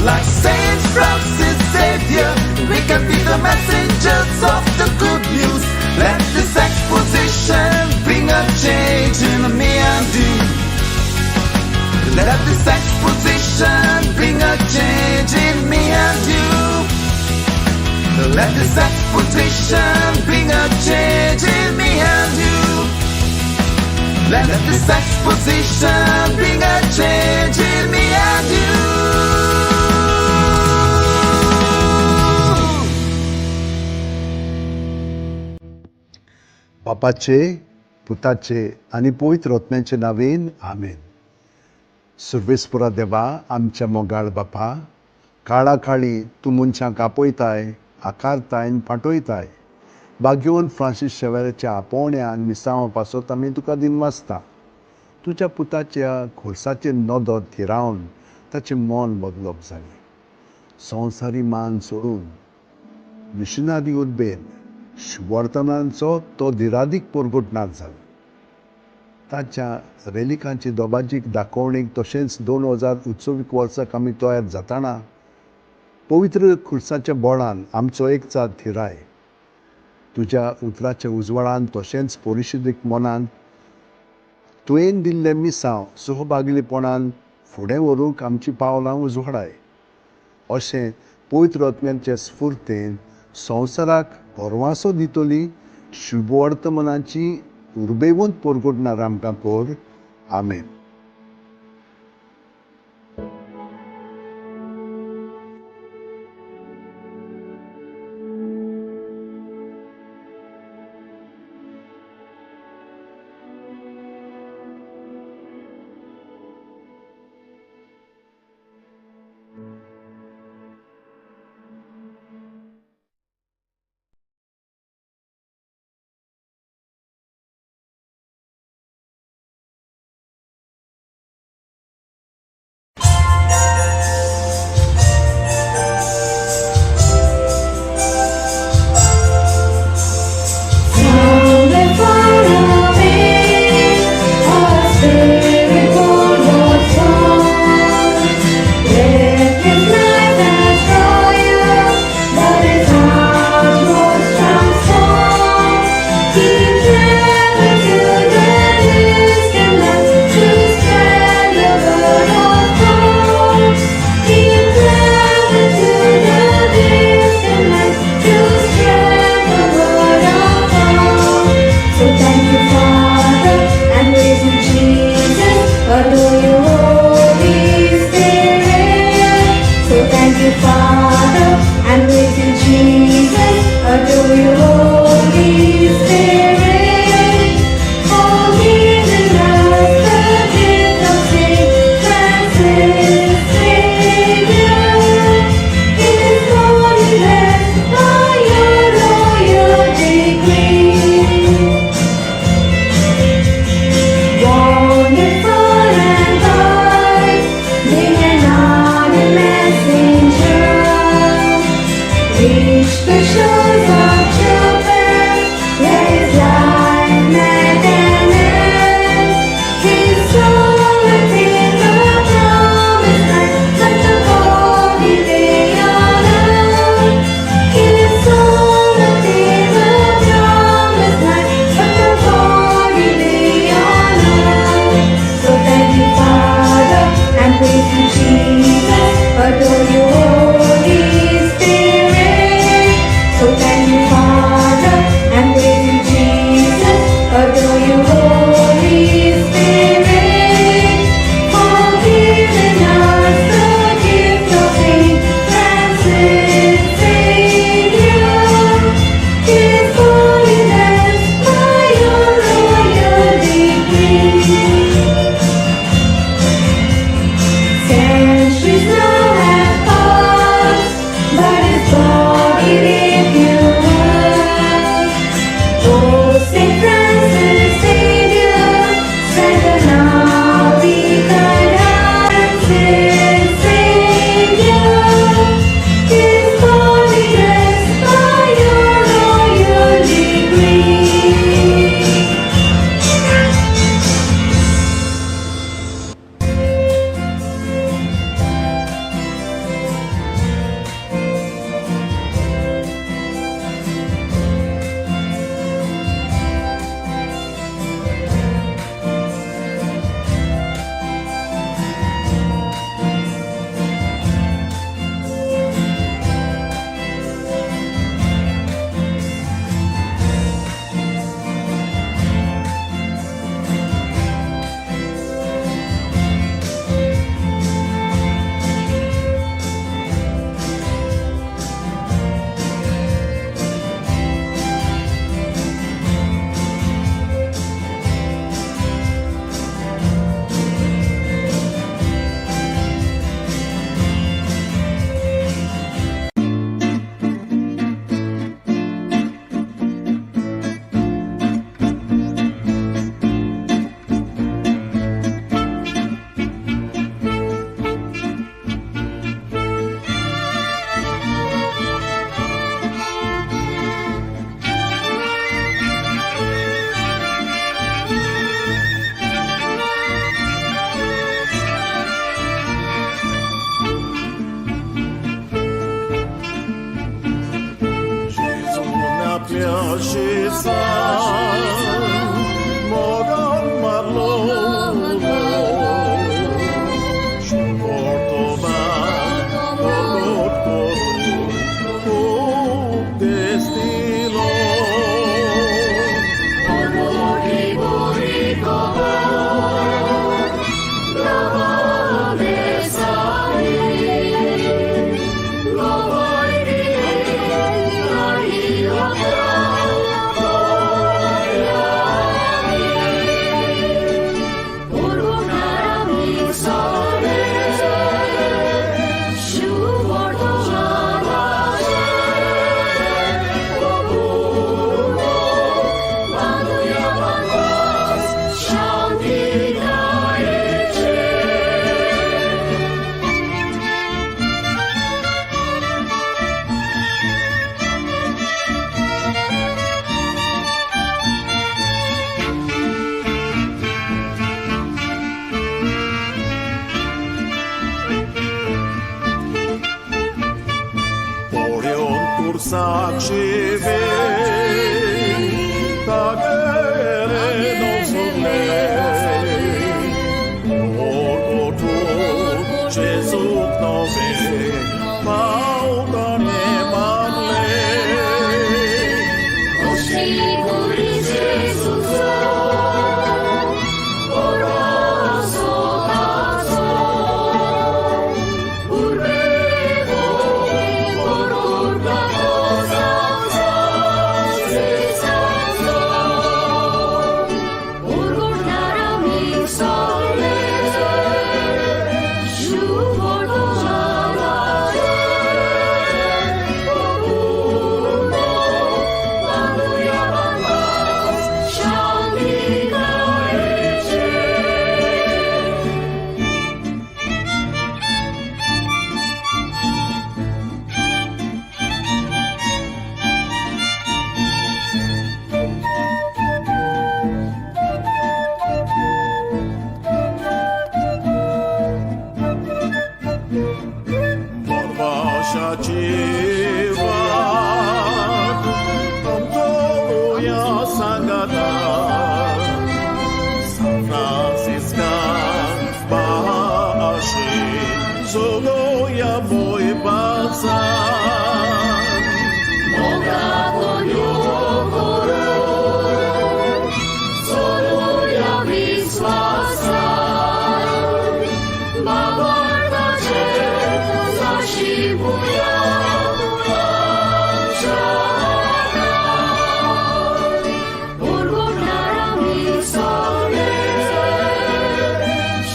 Like Saint Francis Xavier, we can be the messengers of the good news. Let this exposition bring a change in me and you. Let this exposition bring a change in me and you. Let this exposition bring a change in me and you. Let this exposition bring a change in me and you. बापाचे, पुताचे आनी पवित्र आत्म्याचे नावेन आमेन. सर्वेस्परा देवा आमच्या मोगाळ बापा, काळा काळी तूं मनशांक आपयताय, आकारताय आनी पाठयताय. भाग्यवन फ्रांसीस शेवेराच्या आपोवण्यान मिसांव पासत आमी तुका दिन वाचता. तुज्या पुताच्या खोर्साचेर नदर थिरावन ताचें मन बदलप जालें. संवसारी मान सोडून मिशनरी उर्बेन शुभवर्तमानाचो तो धिरादीक परगटणार जालो. ताच्या रेलिकांची दोबाजीक दाखोवणेक तशेंच 2000 उत्सवीक वर्साक आमी तयार जाताना पवित्र खुर्साच्या बोळान आमचो एकचार थिराय. तुज्या उतराच्या उजवाडान तशेंच परिशुद्धीक मनान तुवें दिल्लें मिसांव सहभागिलीपणान फुडें व्हरूंक आमचीं पावलां उजवाडाय. अशें पवित्र आत्म्याचे स्फुर्तेन संवसाराक परवांसो दितली शुभवर्तमानाची उर्बेवंत परगटणार आमकां कर. आमेन.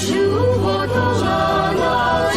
주보도 하나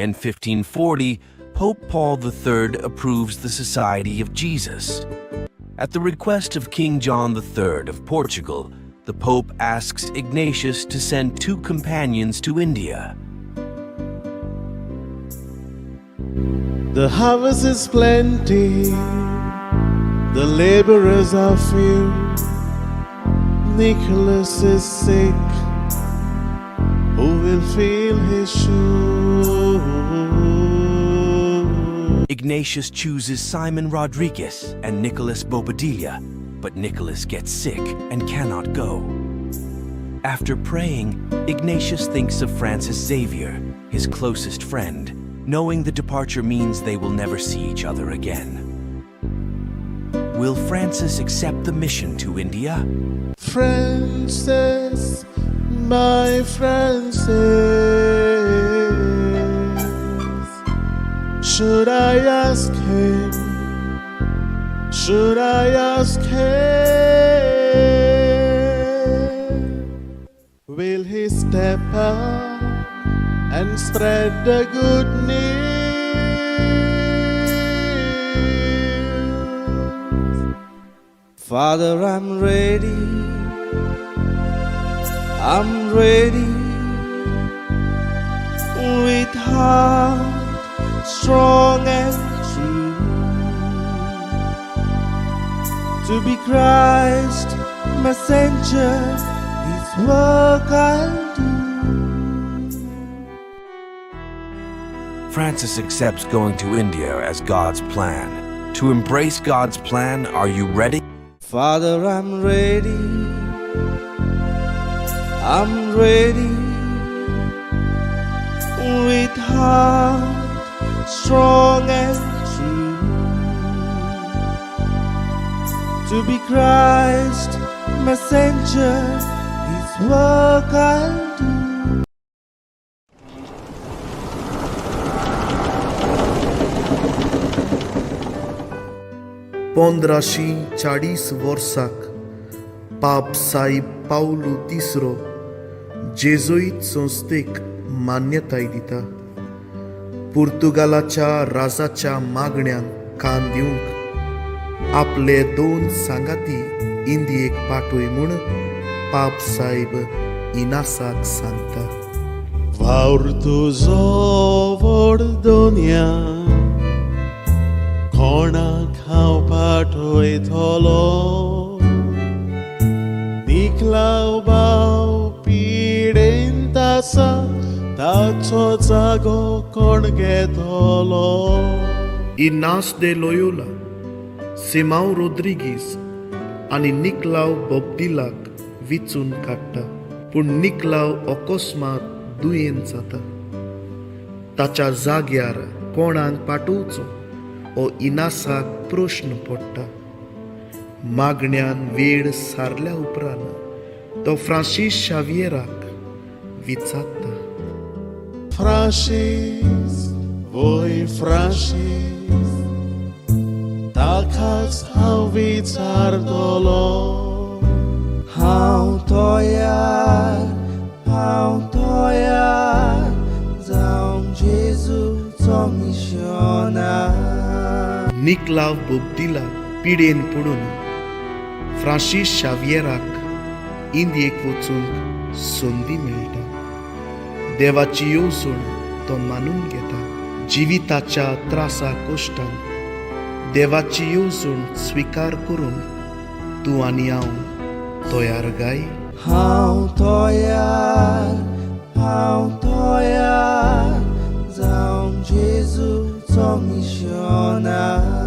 In 1540, Pope Paul III approves the Society of Jesus. At the request of King John III of Portugal, the Pope asks Ignatius to send 2 companions to India. The harvest is plenty, the laborers are few. Nicholas is sick, who will fill his shoes? Ignatius chooses Simon Rodriguez and Nicholas Bobadilla, but Nicholas gets sick and cannot go. After praying, Ignatius thinks of Francis Xavier, his closest friend, knowing the departure means they will never see each other again. Will Francis accept the mission to India? Francis, my Francis, should I ask him? Should I ask him? Will he step up and spread the good news? Father, I'm ready. I'm ready with heart strong and true to be Christ messenger. This work I'll do. Francis accepts going to India as God's plan. To embrace God's plan, are you ready? Father, I'm ready. I'm ready with heart strong and true to be Christ messenger. His work I'll do. पंद्राशी 40 वर्साक पाप साईब Paulo तिसरो जेजुईत संस्थेक मान्यताय दिता. पुर्तुगालाच्या राजाच्या मागण्यांक कान दिवंक आपले 2 सांगाती इंदियेक पाठोय म्हूण पाप साईब इनासाक सांगता. वावर तुजो व्हड दोनया कोणाक हांव पाठयतलो. निखलाव भाव पिडेंत आसा ताचो जागो कोण घेतलो. इनास दे लोयोला, सिमाव रोद्रिगीस आनी निकलाव बोब्दिलाक विचून काडटा. पूण निकलाव अकस्मात दुयेंत जाता. ताच्या जाग्यार कोणाक पाठोवचो हो इनासाक प्रश्न पडटा. मागण्यान वेळ सारल्या उपरांत तो फ्रांसीस शावियराक विचारता. फ्रांसीस, वोय फ्रांसीस, ताकाच हांव विचारतलो. हांव तयार जावं जेजूचो मिशनार. निकलाव बोब्दिला पिडेन पडून फ्रांसीस शावियराक इंदियेक वचूंक संदी मेळटा. देवाची येवजण तो मानून घेता. जिविताच्या त्रासा कश्टांत देवाची येवजण स्विकार करून तूं आनी हांव तयार गाय. हांव तयार जावं जेजूचो मिशनार.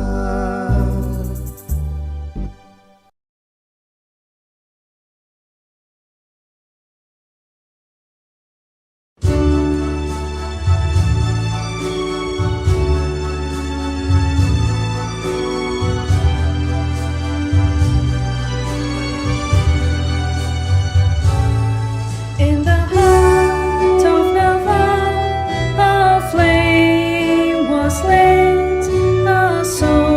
In the heart of Navarre, a flame was lit, a soul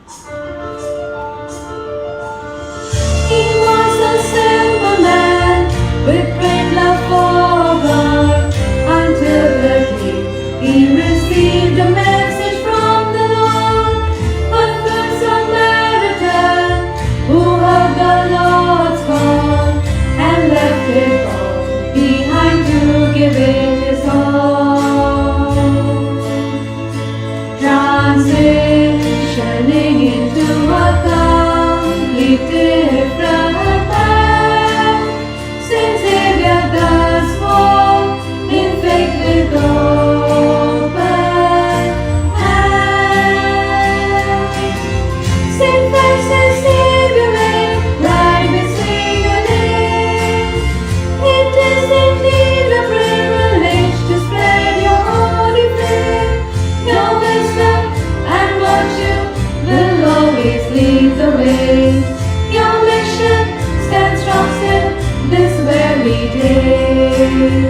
He was a simple man with great love for God until the day he received a message from the Lord. A good Samaritan who heard the Lord's call and left it all behind to give it his all. Transitioning into a completely different man, Saint Xavier does walk in faith with open hands. Saint Francis Xavier may ride with your name. It is indeed a privilege to spread your holy flame. Your wisdom and virtue will always lead the way. Your mission stands strong still this very day.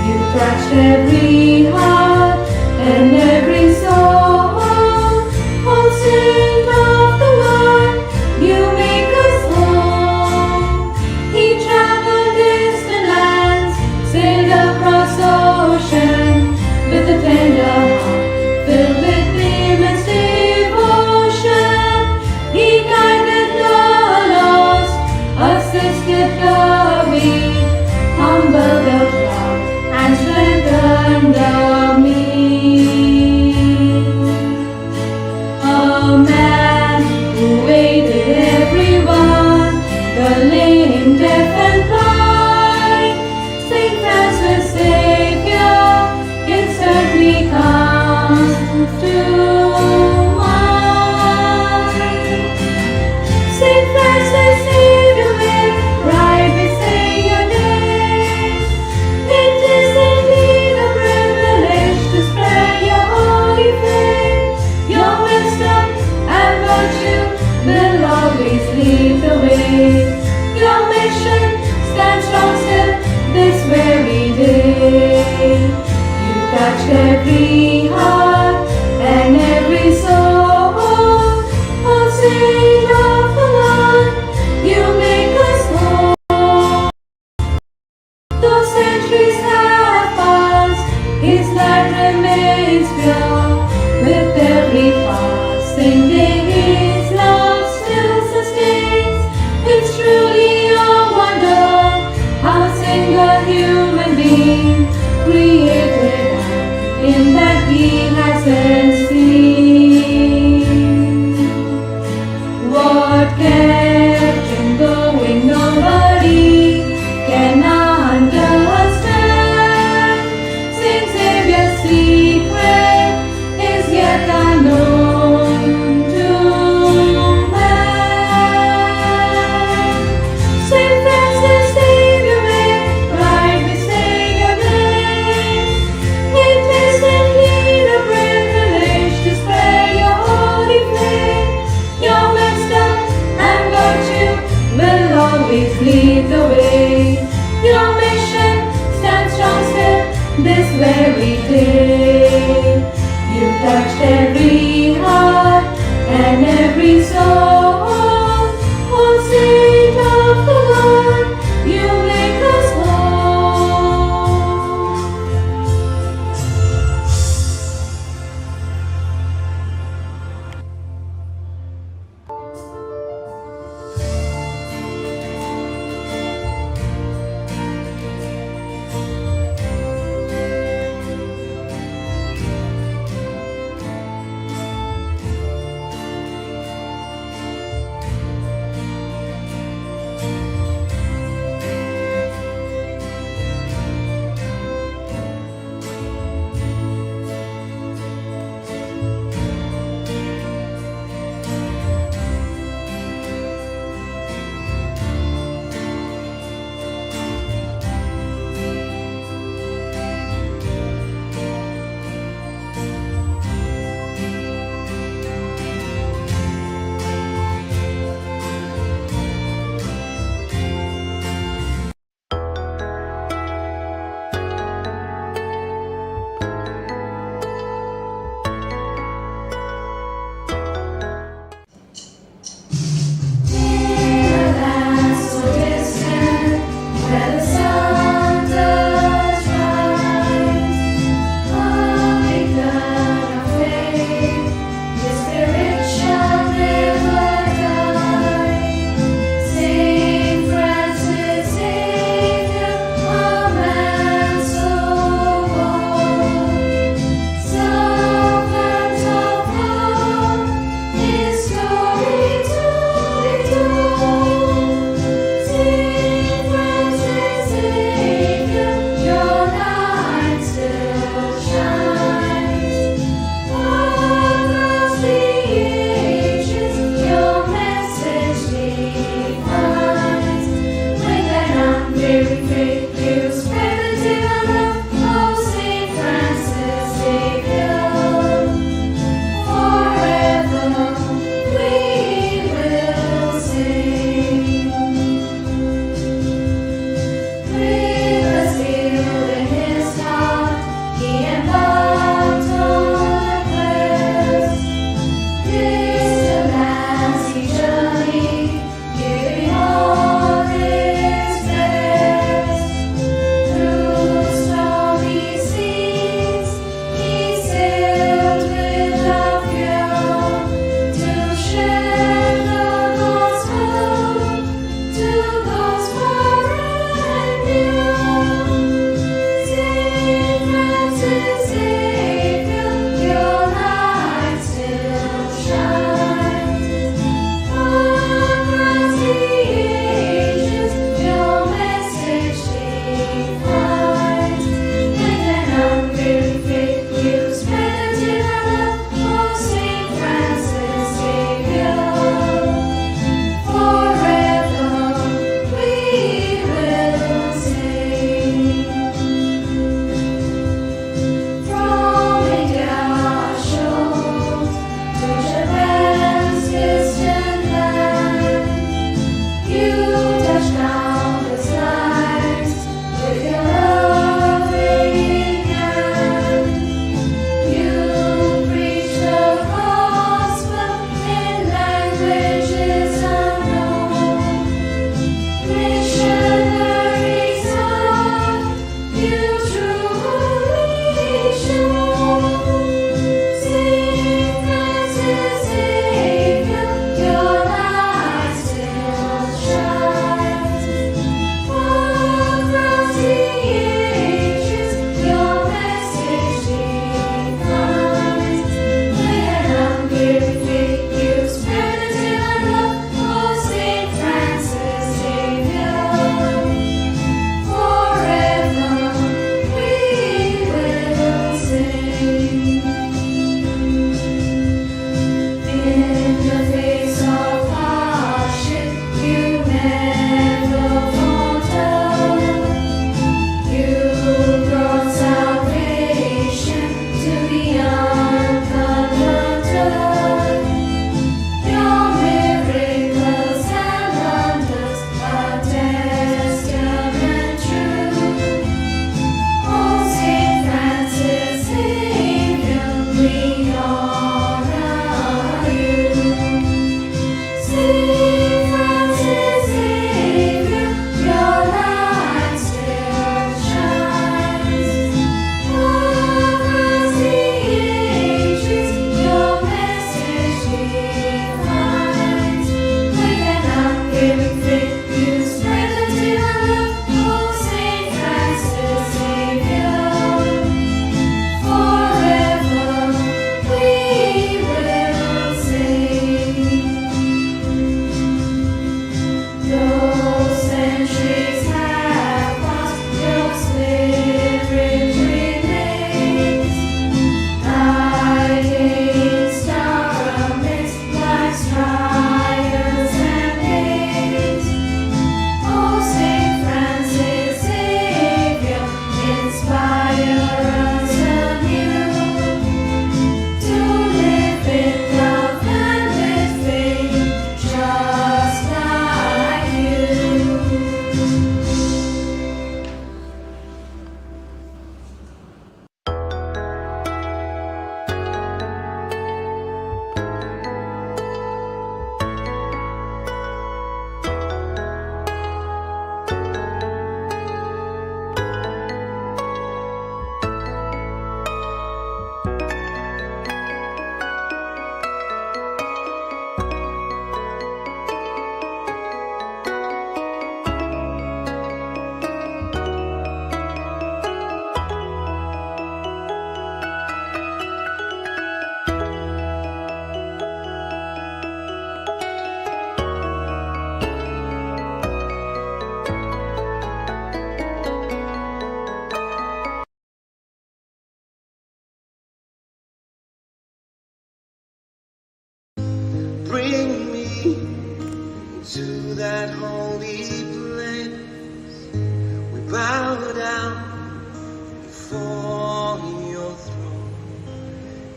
You touched every heart and every soul. Oh, Saint of the Lord, you make us whole. He traveled distant lands, sailed across ocean with a tender heart filled with immense devotion. He guided the lost, assisted the weak, humbled the proud, and strengthened the meek. A man who aided everyone, the lame, deaf, and blind. Saint Francis Xavier, it certainly comes to mind. Saint Francis Xavier may ride with your name. It is indeed a privilege to spread your holy flame. Your wisdom and virtue will always lead the way. Your mission stands strong still this very day. You touched every heart and every soul. Oh, Saint of the Lord, you make us whole. Though centuries have passed, his light remains pure. With every passing day, his love still sustains. It's truly a wonder how a single human being created in that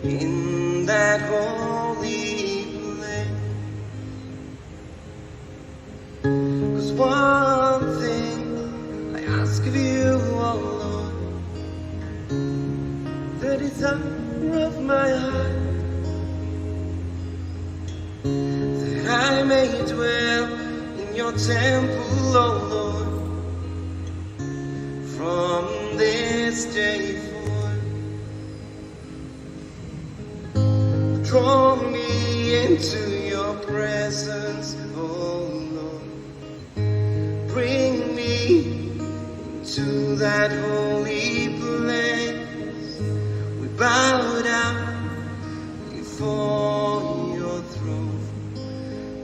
in that holy place. 'Cause one thing I ask of you, oh Lord, the desire of my heart, that I may dwell in your temple, oh Lord, from this day forth. Draw me into your presence, oh Lord. Bring me to that holy place. We bow down before your throne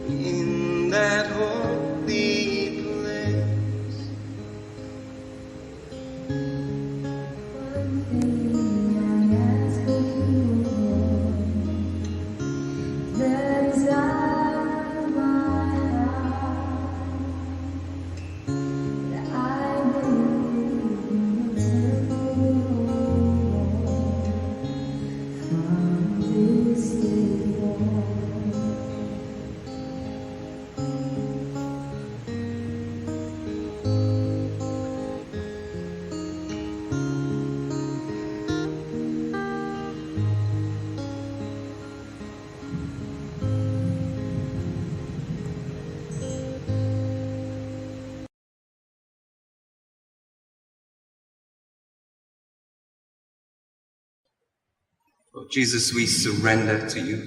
in that holy place. Oh, Jesus, we surrender to you.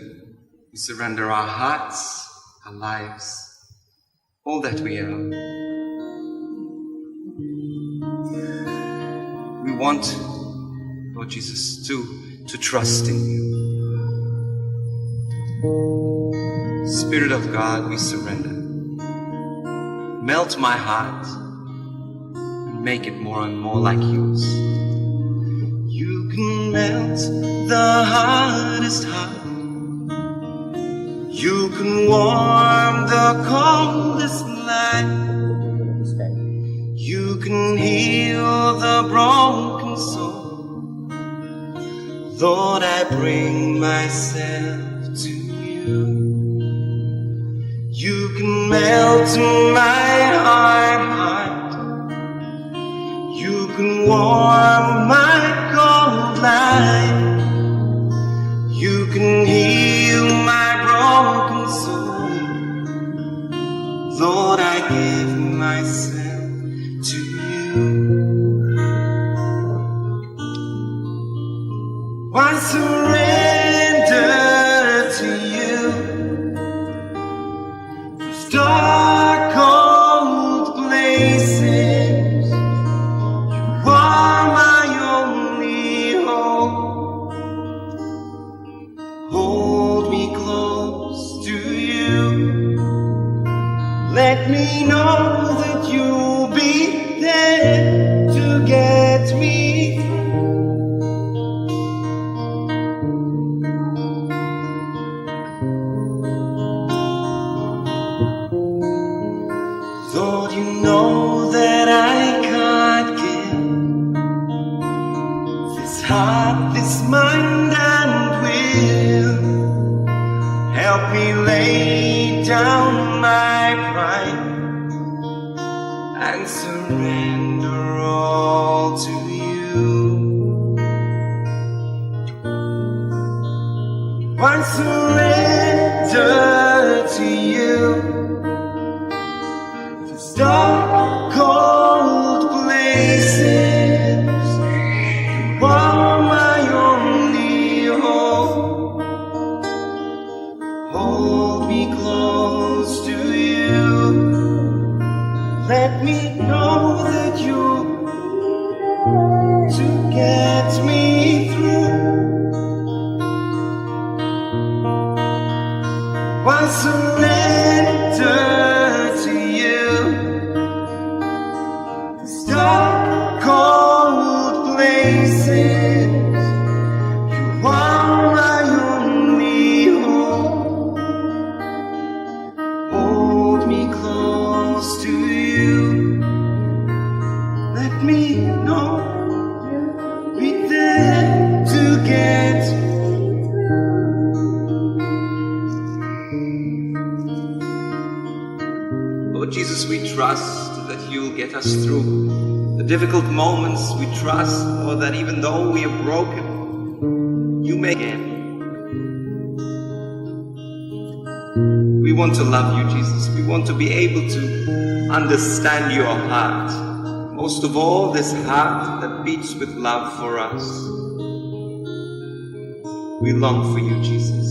We surrender our hearts, our lives, all that we are. We want, Lord Jesus, to trust in you. Spirit of God, we surrender. Melt my heart and make it more and more like yours. You can melt the hardest heart. You can warm the coldest life. You can heal the broken soul. Lord, I bring myself to you. You can melt my heart. You can warm my cold life. You can heal my broken soul. Lord, I give myself to you. I surrender to you. Those dark, cold places, you are my only hope. Hold me close to you. Let me know that you'll be there to get me through. Lord, you know that I can't give this heart, this mind and will. Help me lay down my pride and surrender all to you. I surrender to you. These dark, cold places, you are my only hope. Hold me close to you. Let me know that you're to get me through. I surrender to you. These dark, cold places, you are my only hope. Hold me close to you. Let me know you'll be there to get me. Jesus, we trust that you'll get us through the difficult moments. We trust, Lord, that even though we are broken, you make it. We want to love you, Jesus. We want to be able to understand your heart. Most of all, this heart that beats with love for us. We long for you, Jesus.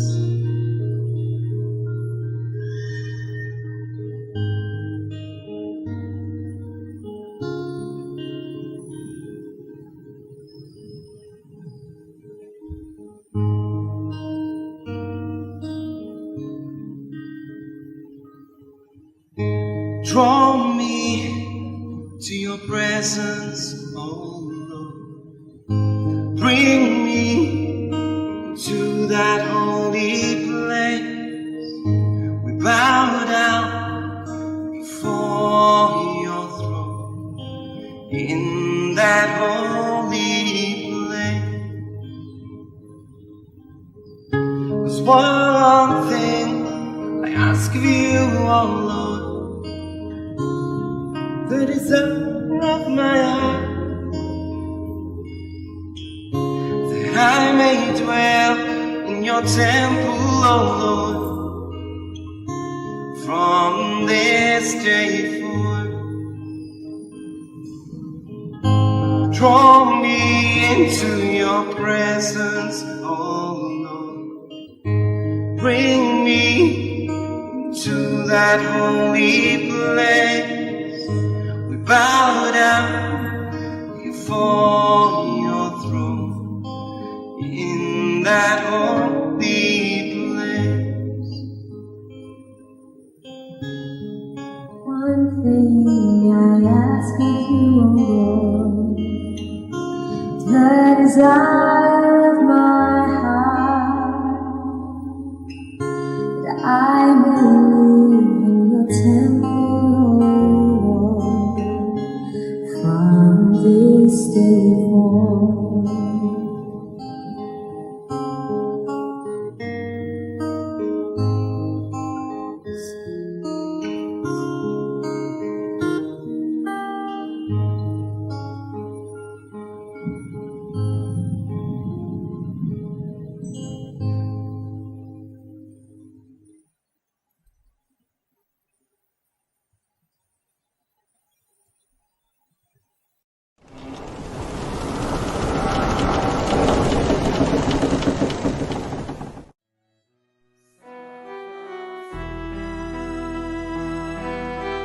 Draw me to your presence, oh Lord. Bring me to that holy place. We bow down before your throne in that holy place. 'Cause one thing I ask of you, oh Lord, the desire of my heart, that I may dwell in your temple, oh Lord, from this day forth. Draw me into your presence, oh Lord. Bring me to that holy place. Bow down before your throne in that holy place. One thing I ask of you, O Lord, the desire of my heart, that I may live in your temple, this day forth.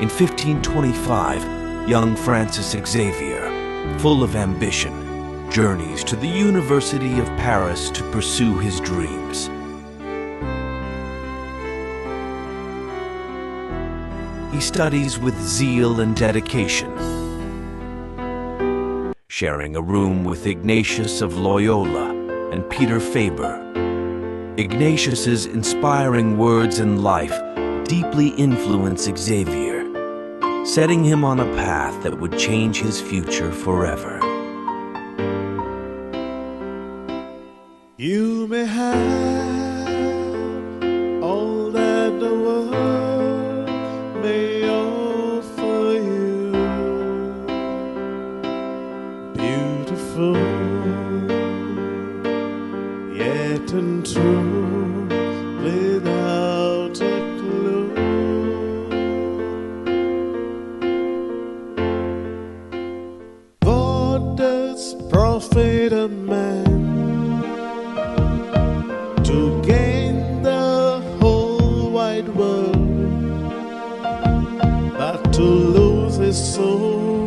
In 1525, young Francis Xavier, full of ambition, journeys to the University of Paris to pursue his dreams. He studies with zeal and dedication, sharing a room with Ignatius of Loyola and Peter Faber. Ignatius's inspiring words and life deeply influence Xavier, setting him on a path that would change his future forever. You may have all that the world may offer you, beautiful, yet untrue, without a clue. What does profit a man to gain the whole wide world, but to lose his soul?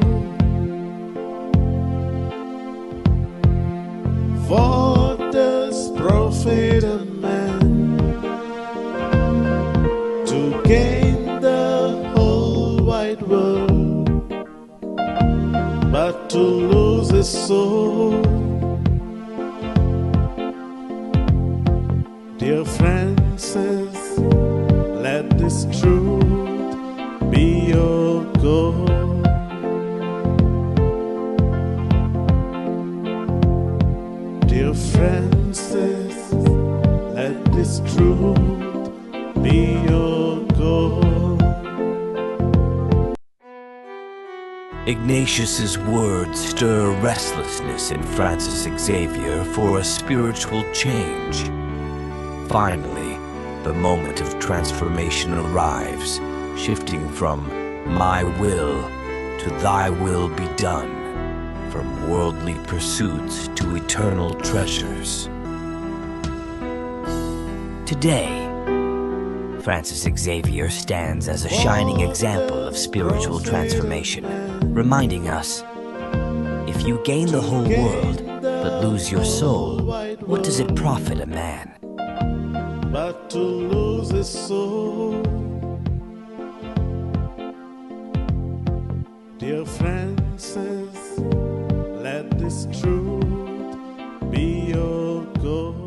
What does profit a man to gain the whole wide world, but to lose his soul? Dear Francis, let this truth be your goal. Dear Francis, let this truth be your goal. Ignatius's words stir restlessness in Francis Xavier for a spiritual change. Finally, the moment of transformation arrives, shifting from my will to thy will be done, from worldly pursuits to eternal treasures. Today, Francis Xavier stands as a shining example of spiritual transformation, reminding us, if you gain the whole world but lose your soul, what does it profit a man? But to lose his soul. Dear Francis, let this truth be your goal.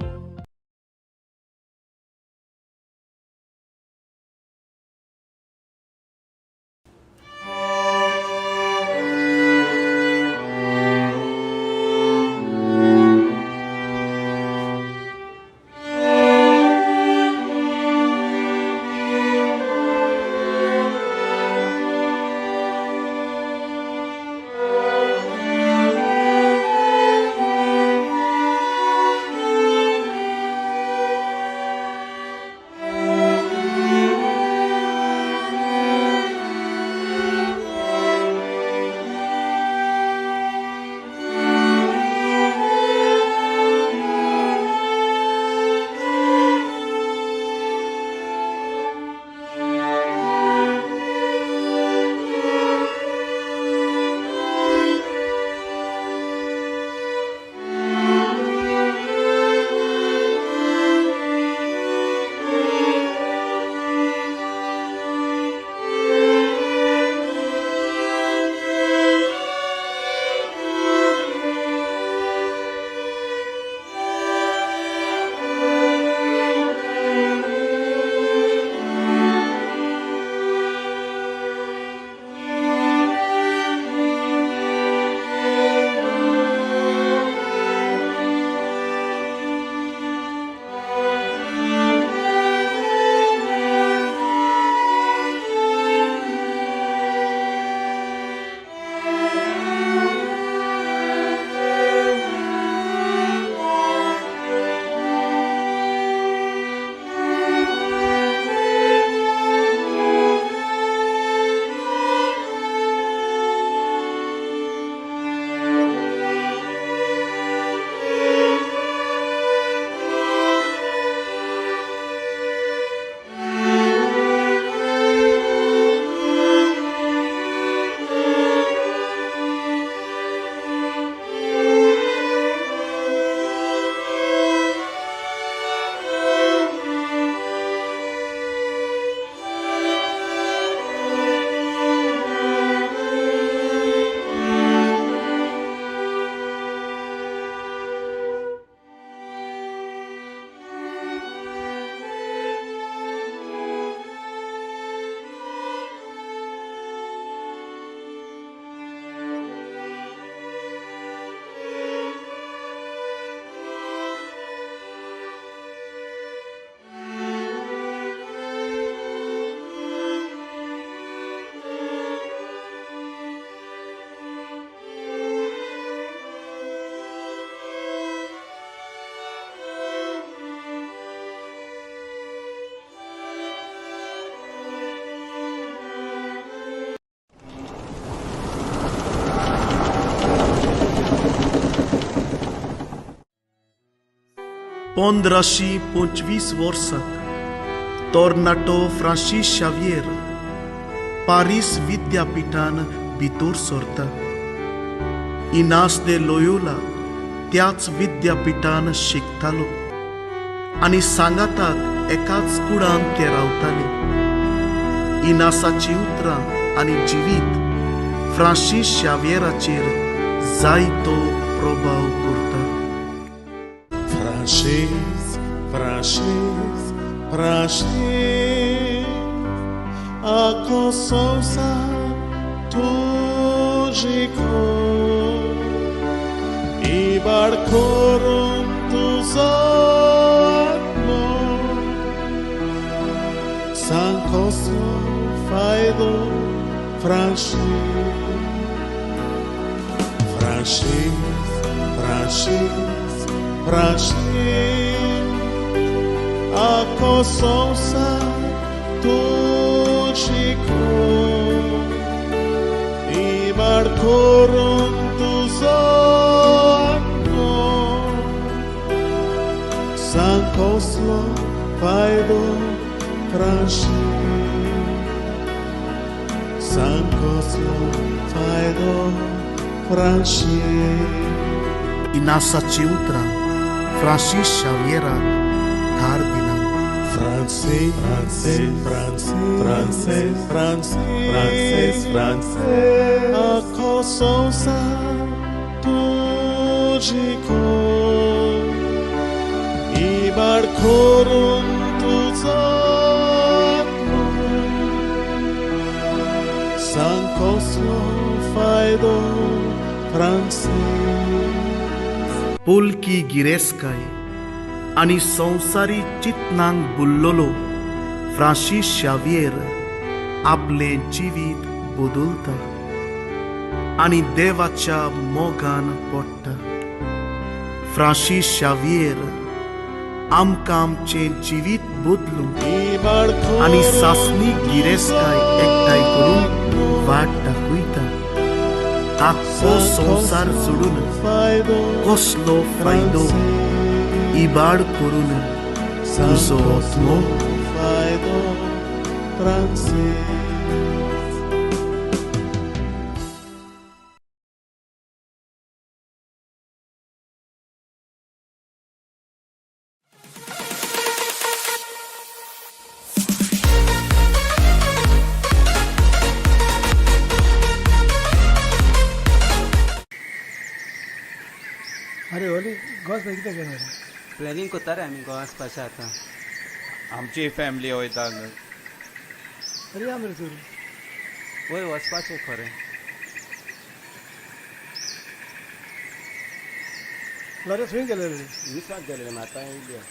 पंधराशी 25 वर्साक तोर्नाटो Francis Xavier Paris विद्यापीठान भितर सरता. इनास दे Loyola त्याच विद्यापीठान शिकतालो आनी सांगाताक एकाच कुडान ते रावताले. इनासाची उतरां आनी जिवीत फ्रांसीस शावियराचेर जायतो प्रभाव करता. Francis, Francis, Francis, a consonsa tugico I barcorum tus atmos San Cosmo faido Francis Ako sonsa tudziko Ibar korun tuzonno Sankoslo faido franshi Sankoslo faido franshi Inasa ciutra Francis Xavier Cardinal Francês, francês, francês, francês, francês, francês. A coçonça tudziko I barkorun tuzonno Sankoslo faido francês Polki गिरेस्काय आणि संसारी चितनांक बुल्लोलो Francis Xavier आपले जिवीत बदलता आणि देवाच्या मोगान पडटा Francis Xavier आमकां आमचें जिवीत बदलूंक आणि सासणी गिरेस्काय एकठांय करून वाट दाखयता आख्खो संसार सोडून कसलो फायदो इबाड करून तुजो आत्मो faido francês अरे होली गोस कितें केलें प्लॅनिंग करता रे आमी गोवा वचपाचें आतां आमची फॅमिली वयता अरे या मरे चोरू वय वचपाचें खरें लरेस खंय गेले रे विसराक गेले आतां येयल्या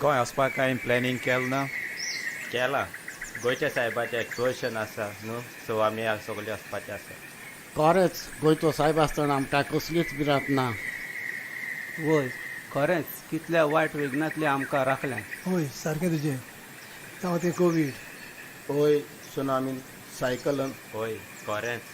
गोंय वचपाक कांय प्लॅनिंग केलें ना केला गोंयच्या सायबाचें एक्सपोजिशन आसा न्हू सो आमी सगळे वचपाचें आसा खरेंच गोंयचो सायब आसतना आमकां कसलीच भिरांत ना वय खरेंच कितल्या वायट विघ्नांतले आमकां राखल्या होय सारकें तुजें जावं तें कोवीड होय सुनामीन सायकलन होय खरेंच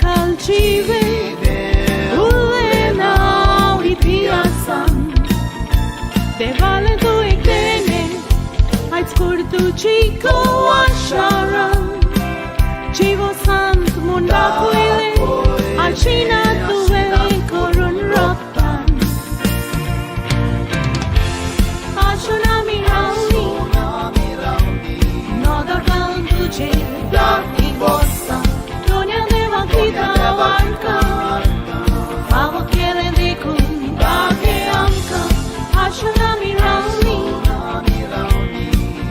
Calcive, ulena utiasan, de vale tu ektene, ai scurtu chico asharan, chivo sant mundapuile, alcina tu veli corun rotan, ashunami rauni, nodar galduce, darki bossa. Kita warka, favo kele dikun, bage amka, ashunami rauni,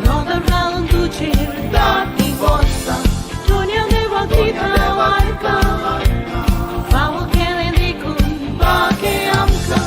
nodar round duce, dati bossa, dunia neva kita warka, favo kele dikun, bage amka.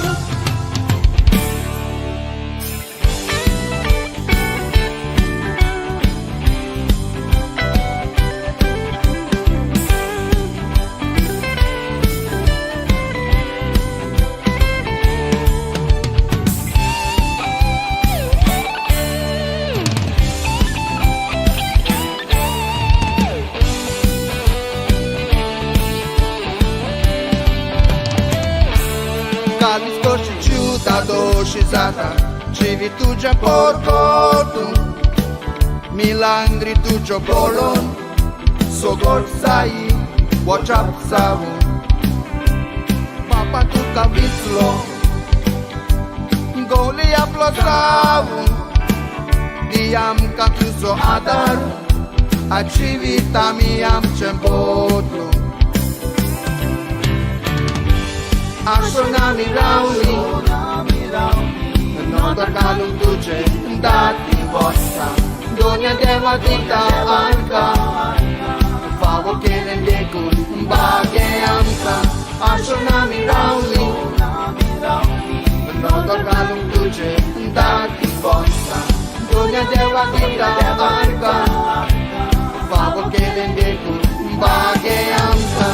Zata, civi tu già porcotu, milangri tu già bolon, sogor sai, watch up savu, papa tu capitolo Goli aplosavu Diam ca chiuso adar A civita miam cembodlu Ashonami rauni Nodar galum duce Dati vossa Donia deva dita anca Favo kelen dekun Bage amca Ashonami rauni Nodar galum duce Dati vossa Donia deva dita anca Favo kelen dekun Bage amca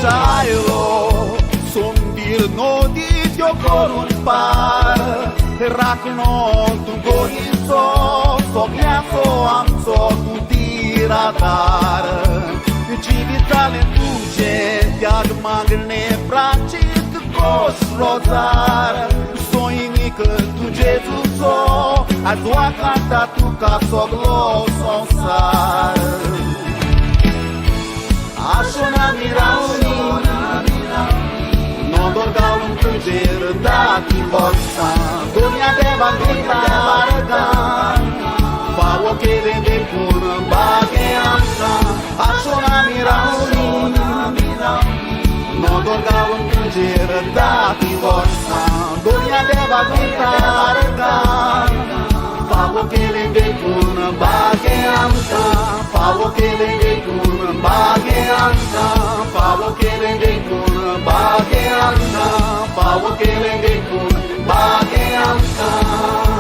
Tayo Sundir no dityo korun par Rakno tu goiso Sognaso amso tu tiratar Civitale tuce Diag magne pracit Cos rozar Soinic tu Jesuso A tua canta tu ca soglo sonsar Ashonami rauni Non dorgaun tuger dati vossa Dunia deva gritarga Favo che vende pur bage amsa Ashonami rauni Non dorgaun tuger dati vossa Dunia deva gritarga Favo che vende pur bage amsa Favo che vende pur bage amsa Favo che vende pur bage amsa Favo che vende pur bage amsa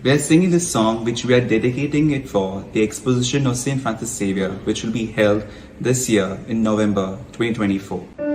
We are singing this song which we are dedicating it for the Exposition of St. Francis Xavier, which will be held this year in November 2024.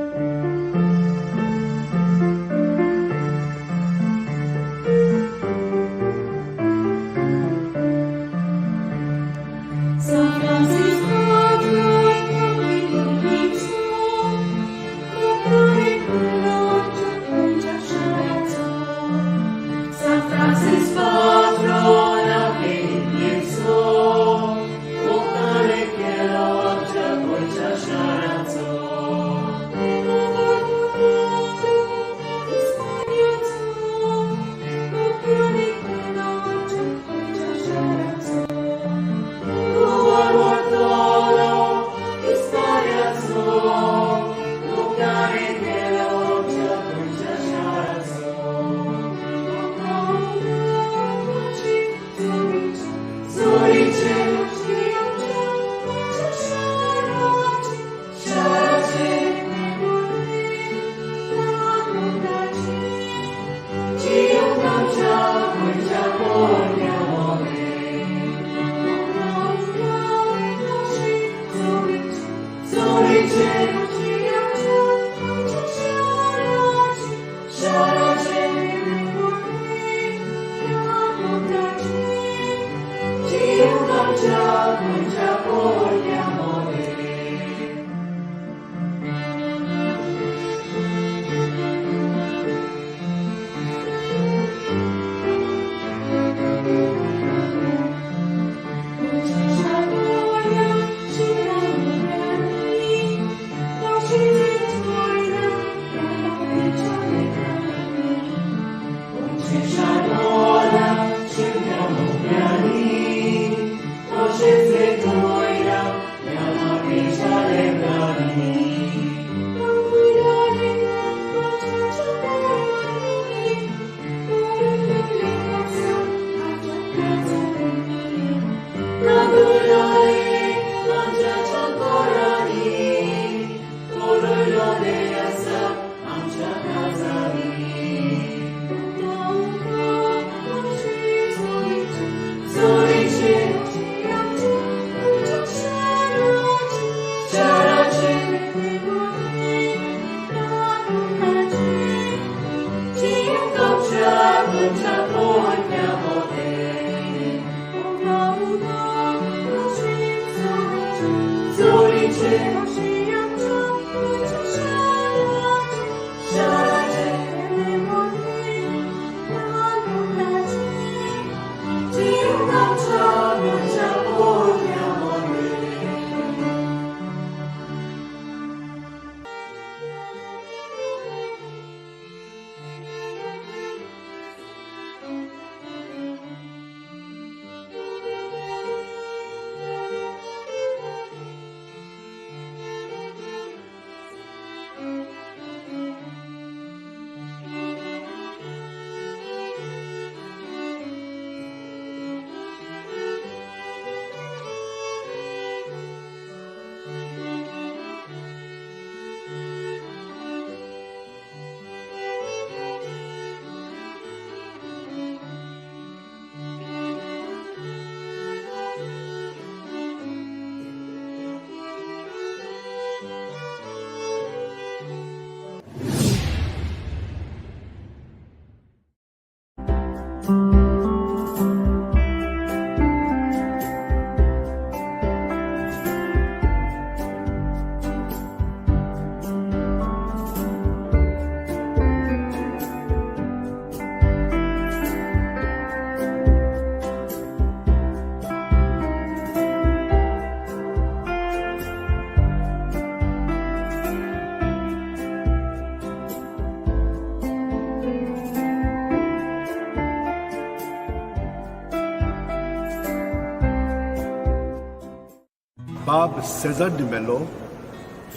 बाब Caesar D'Mello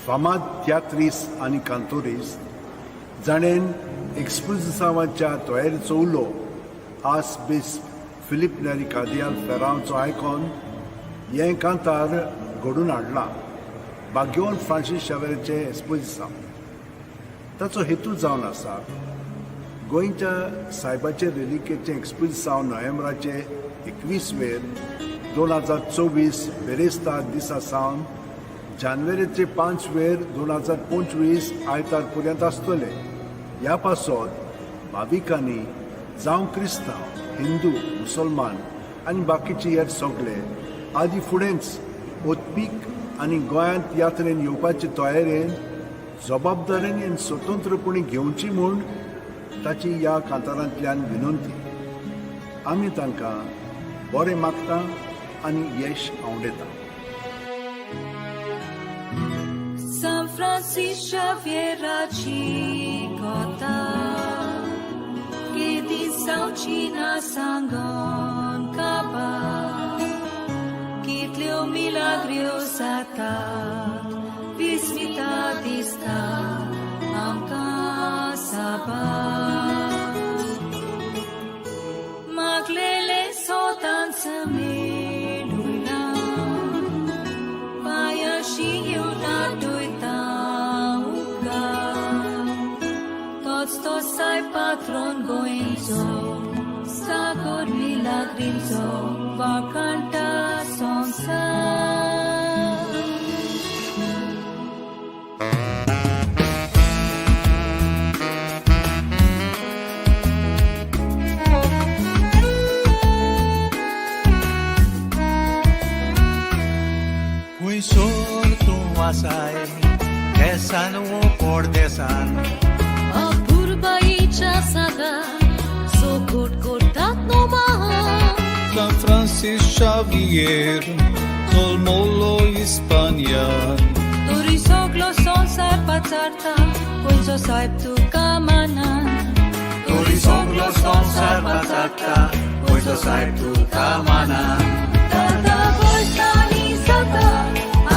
फामाद तियात्रिस्ट आनी कांतोरिस्ट जाणेन एक्सपोजिसांवाच्या तयारेचो उलो आस base Philip नेरी कार्दियाल फेरांवचो icon हें कांतार घडून हाडलां बाग्योन Francis शावेराचें एक्सपोजिसांव. ताचो हेतू जावन आसा गोंयच्या सायबाचे रेलिकेचें एक्सपोजिसांव नोव्हेंबराचे 21 2024 बेरेस्तार दिसा सावन जानेवारीचे 5 2025 आयतार पर्यंत आसतले. ह्या पासत भाविकांनी जावं क्रिस्तांव हिंदू मुसलमान आनी बाकीचे हेर सगळे आदी फुडेंच ओतपीक आनी गोंयांत यात्रेन येवपाचे तयारेन जबाबदारेन आनी स्वतंत्रपणी घेवची म्हूण ताची ह्या कांतारांतल्यान विनंती. आमी तांकां बरें मागता आनी यश आवडेता. San Francisco Xavieraci kota Kiedy saucina sangon kaba Kitlio milagrio sata Vismita dista amka saba Maglele sotan samelula Paya shiyo na doitauka Tots tos ai patron goinzo Sagor milagrinzo Va canta sonsa Sortu asai Desan o por desan Apurba icha saga So good good dat no maha San Francis Xavier Tolmolo Hispania Turisoglo son sai patarta Pulso sai tu kamanan Turisoglo son sai patarta Pulso sai tu kamanan Tata voltani sata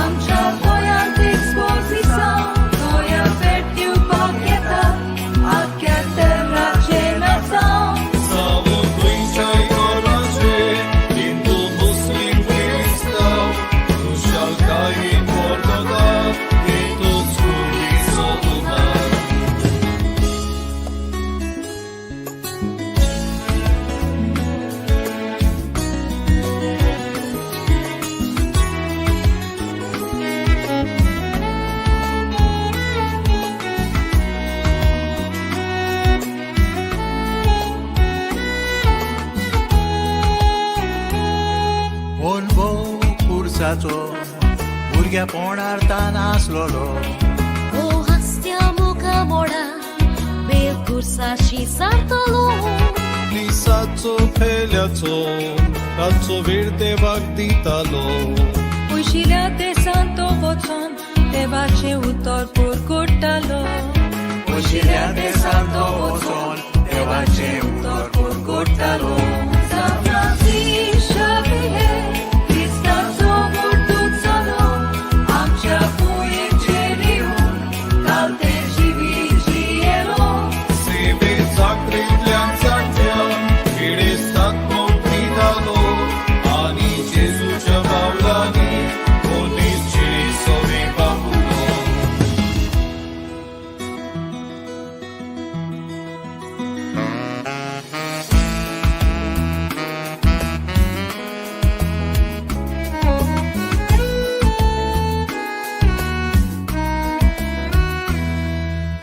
Amcha voiant exposição Noia vertiu paqueta Aquia terra genação Savo Grinchai Oraje Hindu Muslim Cristão Tu shall die in Portugal E todos curiso do mar भुरग्यापणार तान आसलोलो O hastia muka moda Bel cursashi sartolo Lisaco peleaco Raco verde vagditalo Ușirea de santo vocon Te face utor pur curtalo Ușirea de santo vocon Te face utor pur curtalo San Francisco Xavier Cristanzo vortuțalo Amcea puje ceriun Calte și vigielo Si vezi acredlian zactian Ire stat montidalo Ani Gesù ce maulani Onis ciri sovi babulo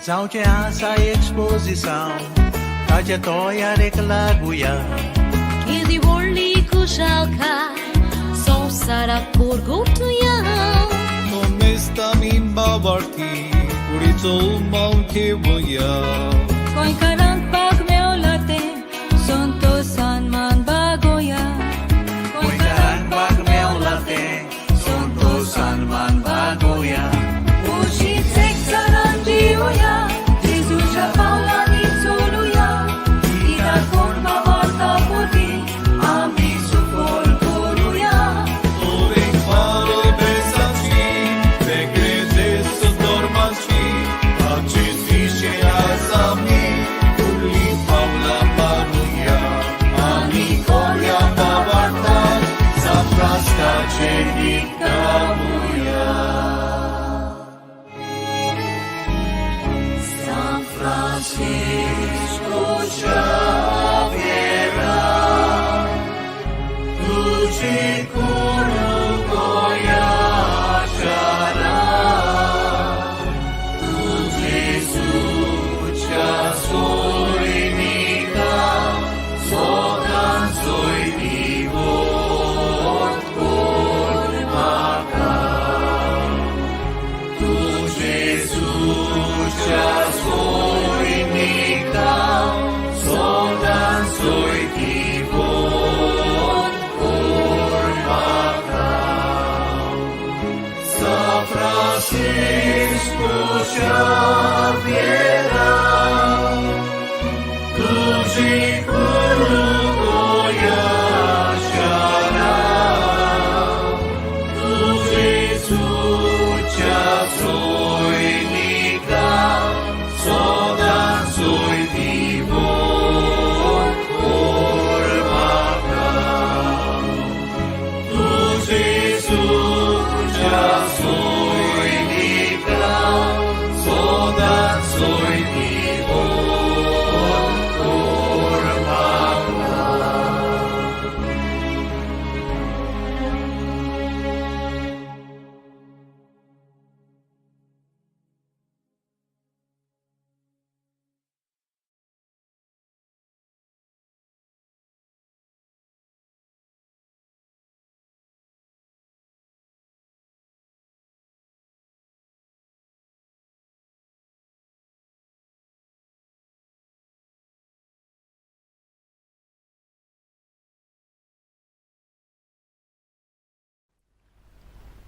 Zaŭcie asa expozição Trajetória reclaguia Kiedy volli kushalka Son sarak purgutuya No mesta min babarti Purico malke boya Coin karang pag meolate Son to san man bagoya Coin karang pag meolate Son to san man bagoya Ushi sek saranjiuya Jesus ja paula ni soluya Ida forma varta puri Ami sufor koruya Ore faro besa Francisco Xaviera, तुझे गुरु गोया शरा, तुझे सूचा सोइनिका, sokan soy vivo por maka, तुझे सूचा soinika, sokan soy vivo por maka. San Francisco Xaviera, तुझे गुरु गोया शरा, तुझे सूचा soinika, sokan soy vivo por maka, तुझे सूचा soinika, sokan soy vivo por maka.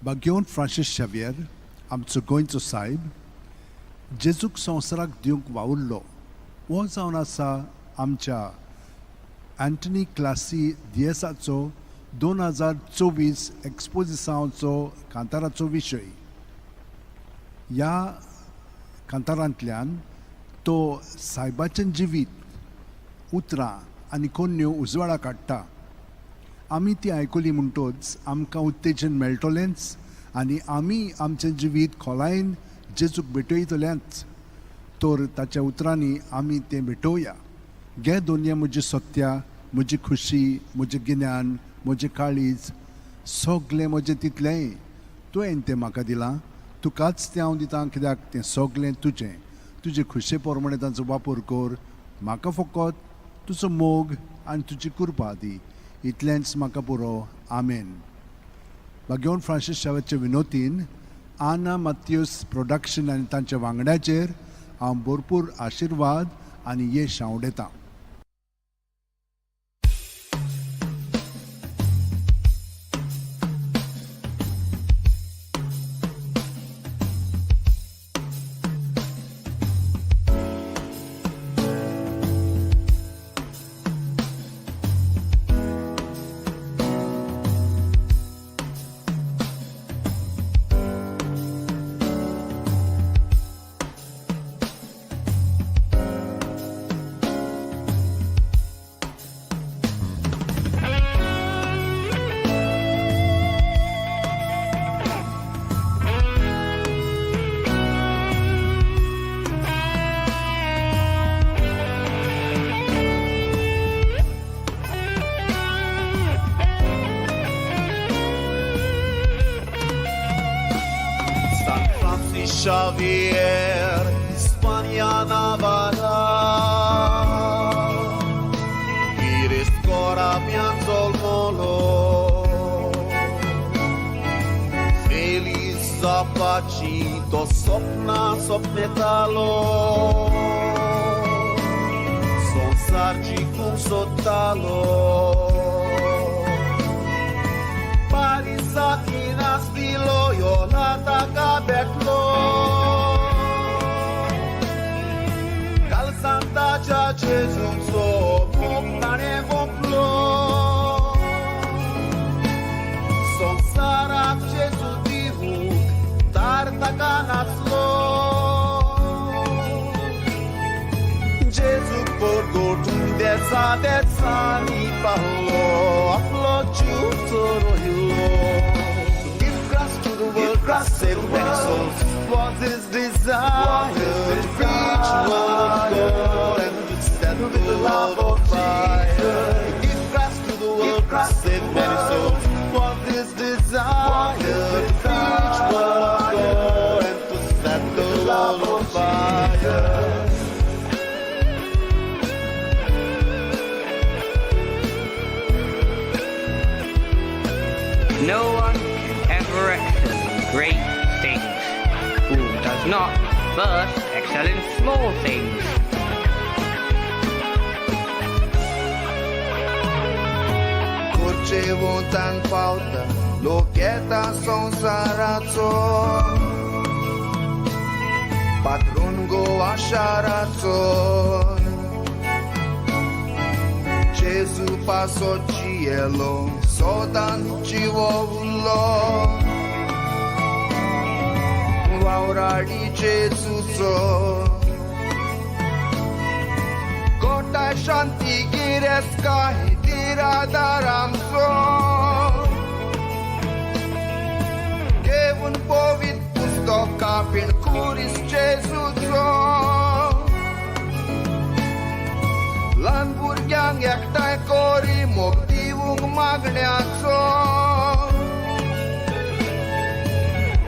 बागेवन फ्रांसीस शावियर आमचो गोंयचो सायब जेजूक संवसाराक दिवंक वावुरलो हो जावन आसा आमच्या अँटनी क्लासी दियेसाचो 2024 एक्सपोजिसांचो कांताराचो विशय. ह्या कांतारांतल्यान तो सायबाचें जिवीत उतरां आनी कोन्यो उजवाडा काडटा. आमी ती आयकुली म्हणटच आमकां उत्तेजन मेळटलेंच आनी आमी आमचें जिवीत खोलायेन जेजूक भेटयतलेंच. तर ताच्या उतरांनी आमी तें भेटोवया. घे दोनये म्हजी सत्या, म्हजी खुशी, म्हजें गिन्यान, म्हजें काळीज, सगलें म्हजें तितलेंय तुवें तें म्हाका दिलां. तुकाच तें हांव दितां कित्याक तें सगलें तुजें. तुजे खुशे प्रमाणें ताचो वापर कर. म्हाका फकत तुजो मोग आनी तुजी कृपा दी. इतलेंच म्हाका पुरो. आमेन. बागेवन फ्रांसीस शावेच्या विनोतीन आना मात्यूस प्रोडक्शन आनी तांच्या वांगड्याचेर हांव भरपूर आशिर्वाद आनी यश हांव उडयतां. Xavier, Hispania Navarra, iris cora pianto il molo, feliz zapacito sopna sopnetalo, son sargi cum sotalo, parisakinas bilo yolata cabetlo. Santa Gia Gesù so pomnane voplo son sarak Gesù divu tarta kanaslo Gesù porgo tundesa ni pahlo aflo jutoro hilo to give Christ to the world, Christ save many souls was his desire to reach one of God. No one can ever excel in great things who does not first excel in small things. Orice vontan pauta, locheta sonsaraco. Patron go asharaco. Gesù passò cielo, sodan civovulo. Vauradi Gesù so. Kota shanti gireska hitira daramso. Kevun povit pustoka pin kuris Gesù so. Lan burgyang yaktai kori moktivung magneatso.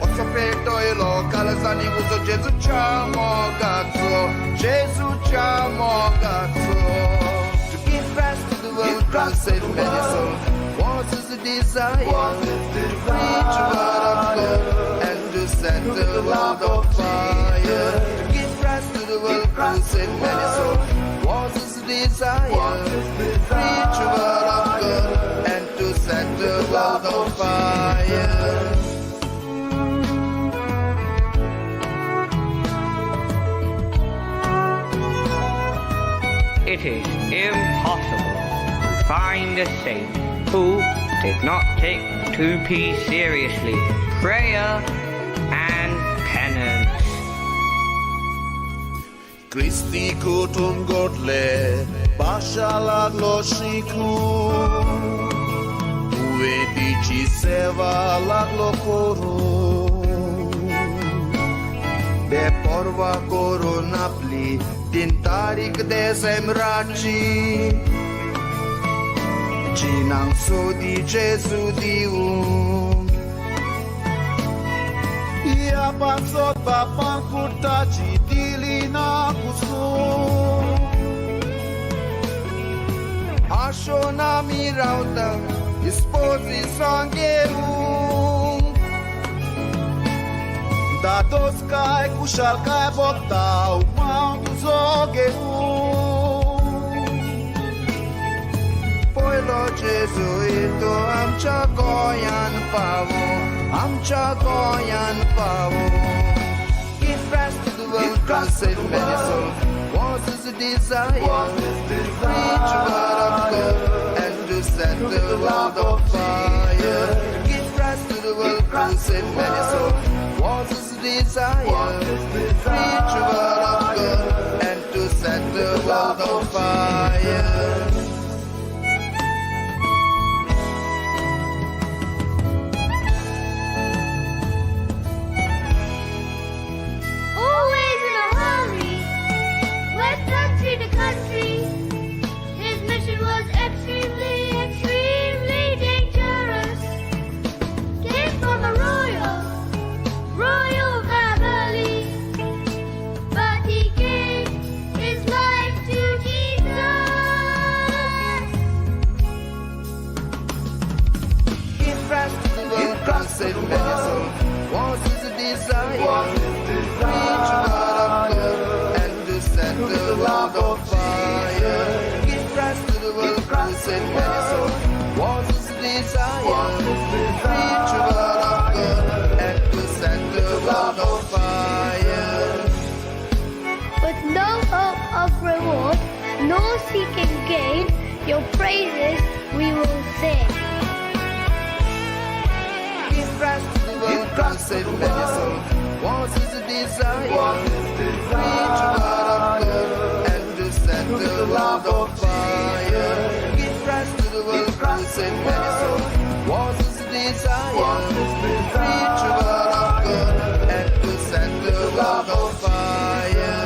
Oso peto ilo kalazani uso Gesù chamogazzo. Gesù chamogazzo. To give Christ to the world, God save many souls. Was his desire to preach the word of God and to set the world on fire. To give Christ to the world, God save many souls. Was his desire to preach the word of God and to set the world on fire. It is impossible to find a saint who did not take 2P seriously, prayer and penance. Christi kutum godle, bashala gloshiku. Uedici seva la glokoro. De porva coronapli, din tarik de semraci. Cinang so di Gesù diu. Ia pasot bapan kurtaci dilina kusu. Ashona mirauta, ispozi sangheu. Da dos cai cu șalcai botau, mau zogheu. Poi lo Gesuito am chagoyan pavo, am chagoyan pavo. Give rest to the world, God save many souls. Was his desire to preach the word of God and to set the world on fire. Give rest to the world, God save many souls. Was his desire to preach the word of God and to set the world on fire. Always in a hurry, went country to country. His mission was extremely, extremely dangerous. Came from a royal family, but he gave his life to Jesus. Give rest to the world, God save many souls. Was his desire to preach the word of God and to set the world on fire. Give rest to the world, God save many souls. Was his desire to preach the word of God and to set the world on fire. With no hope of reward, nor seeking gain, your praises we will sing. Give rest to the world, God save many souls. Was his desire to preach the word of God and to set the world on fire. Give rest to the world, God save many souls. Was his desire to preach the word of God and to set the world on fire.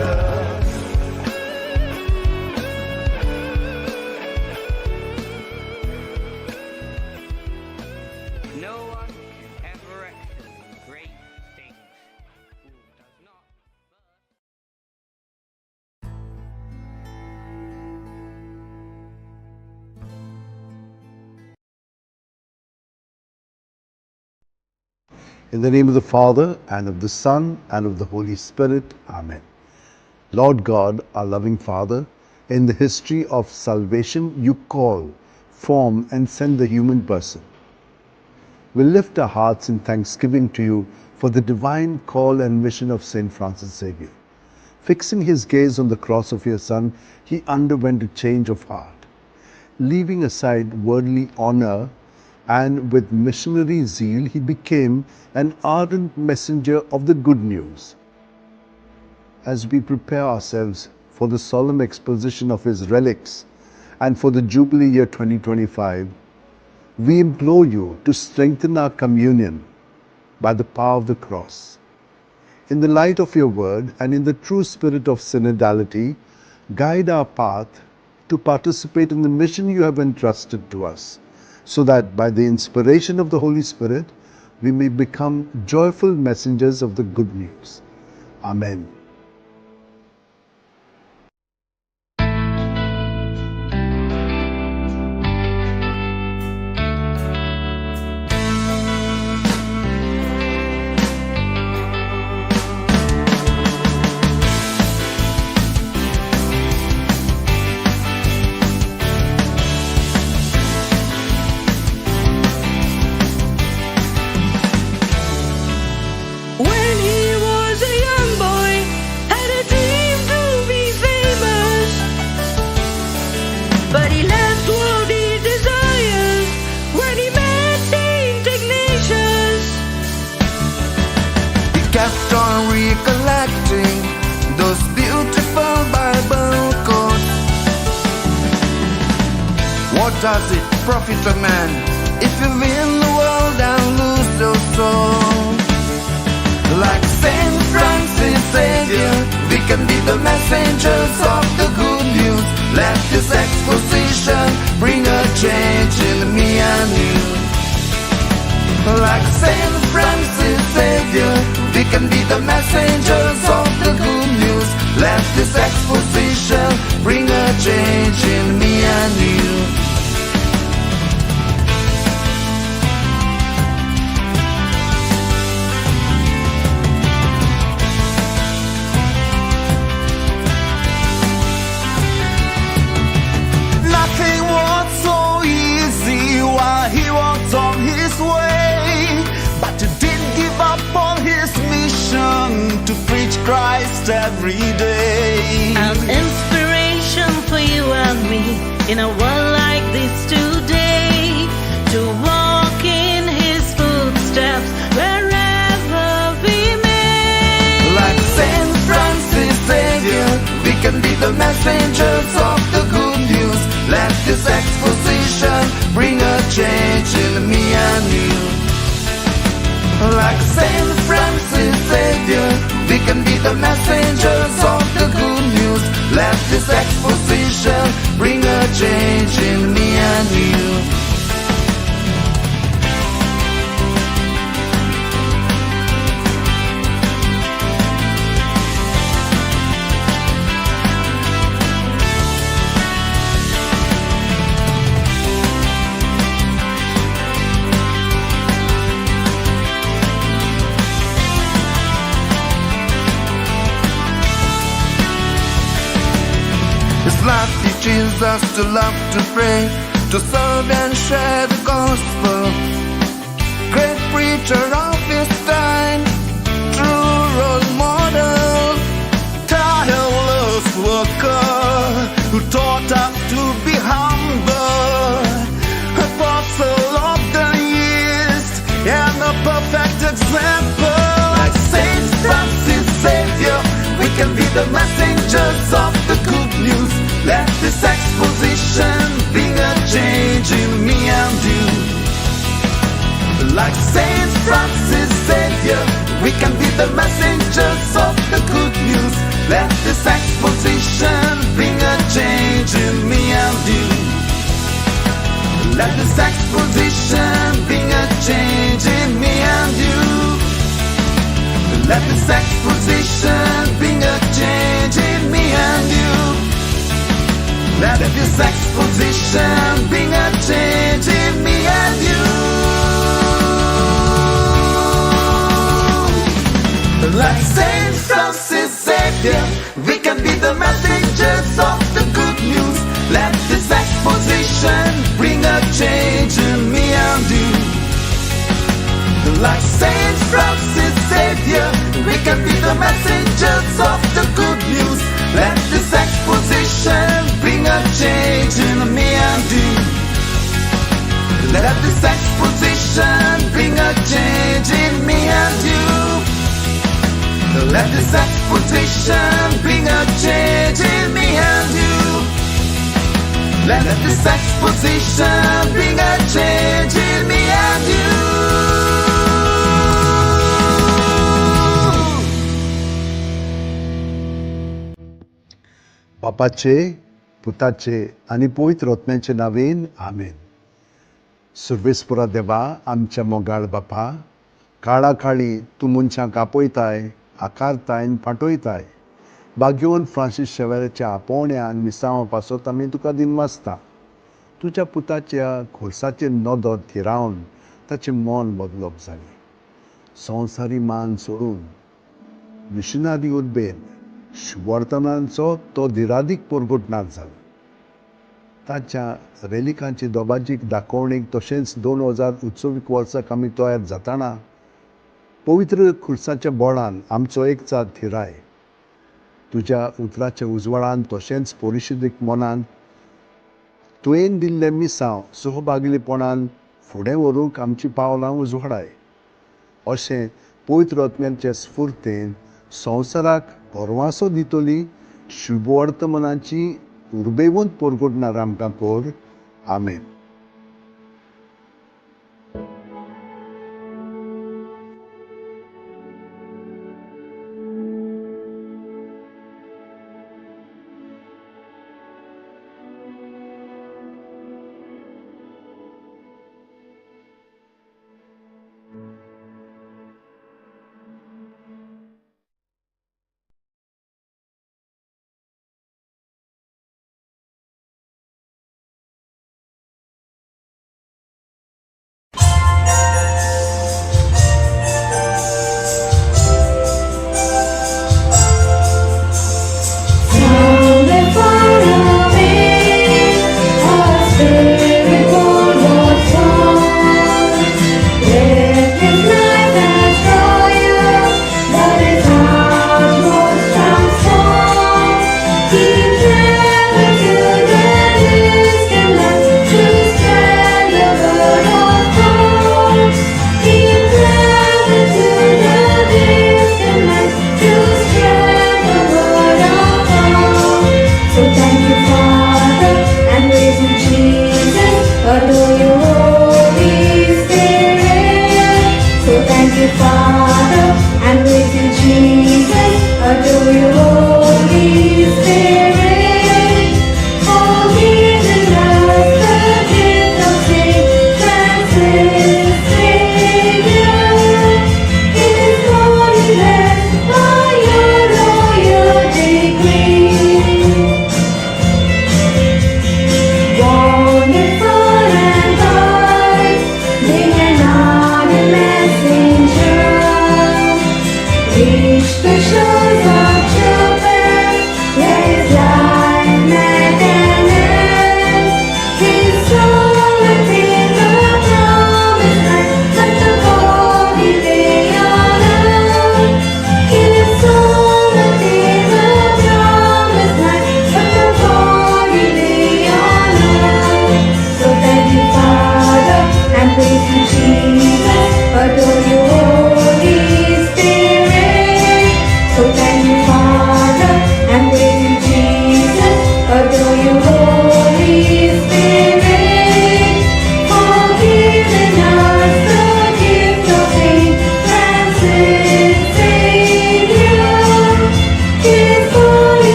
Jesus. No one can ever excel in great things who does not In the name of the Father, and of the Son, and of the Holy Spirit. Amen. Lord God, our loving Father, in the history of salvation, you call, form, and send the human person. We lift our hearts in thanksgiving to you for the divine call and mission of St. Francis Xavier. Fixing his gaze on the cross of your Son, he underwent a change of heart. Leaving aside worldly honor, and with missionary zeal, he became an ardent messenger of the good news. As we prepare ourselves for the solemn exposition of his relics and for the Jubilee year 2025, we implore you to strengthen our communion by the power of the cross. In the light of your word and in the true spirit of synodality, guide our path to participate in the mission you have entrusted to us, so that by the inspiration of the Holy Spirit, we may become joyful messengers of the good news. Amen. When he was a young boy, had a dream to be famous, but he left worldly desires when he met Saint Ignatius. He kept on recollecting those beautiful Bible quotes. What does it profit a man if you win the world and lose your soul? Like Saint Francis Xavier, we can be the messengers of the good news. Let this exposition bring a change in me and you. Like Saint Francis Xavier, we can be the messengers of the good news. Let this exposition bring a change in me and you. Nothing was so easy while he walked on his way, but he didn't give up on his mission to preach Christ every day. An inspiration for you and me in a world like this today, to walk in his footsteps wherever we may. Like Saint Francis Xavier, we can be the messengers of the good news. Let this exposition bring a change in me and you. Like Saint Francis Xavier, we can be the messengers of the good news. Let this exposition bring a change in me and you. His life teaches us to love, to pray, to serve and share the gospel. Great preacher of his time, true role model, tireless worker who taught us to be humble, apostle of the East and a perfect example. Like Saint Francis Xavier, we can be the messengers of the good news. Let this exposition bring a change in me and you. Like Saint Francis Xavier, we can be the messengers of the good news. Let this exposition bring a change in me and you. Let this exposition bring a change in me and you. Let this exposition bring a change in me and you. Let this exposition bring a change in me and you. Like Saint Francis Xavier, we can be the messengers of the good news. Let this exposition bring a change in me and you. Like Saint Francis Xavier, we can be the messengers of the good news. Let this exposition bring a change in me and you. Let this exposition bring a change in me and you. Let this exposition bring a change in me and you. Let this exposition bring a change in me and you. बापाचे, पुताचे आणि पवित्र आत्म्याचे नावेन आमेन. सर्वेस्परा देवा आमच्या मोगाळ बापा, काळा काळी तूं मनशांक आपयताय, आकारताय आनी फाटयताय. भाग्यवन फ्रांसीस शेवेराच्या आपोवण्यान मिसांव पासत आमी तुका दिन वाचता. तुज्या पुताच्या खोर्साचेर नदर थिरावन ताचें मन बदलप जालें. संवसारी मान सोडून मिशनरी उर्बेन शुभवर्तमानाचो तो धिरादीक परगटणार जालो. ताच्या रेलिकांची दोबाजीक दाखोवणेक तशेंच 2029 वर्साक आमी तयार जाताना पवित्र खुर्साच्या बोळान आमचो एकचार थिराय. तुज्या उतराच्या उजवाडान तशेंच परिशदेक मनान तुवें दिल्लें मिसांव सहभागिलीपणान फुडें व्हरूंक आमची पावलां उजवाडाय. अशें पवित्र आत्म्याचे स्फुर्तेन संवसाराक परवांसो दितली शुभवर्तमानाची उर्बेवंत परगटणार आमकां कर. आमेन.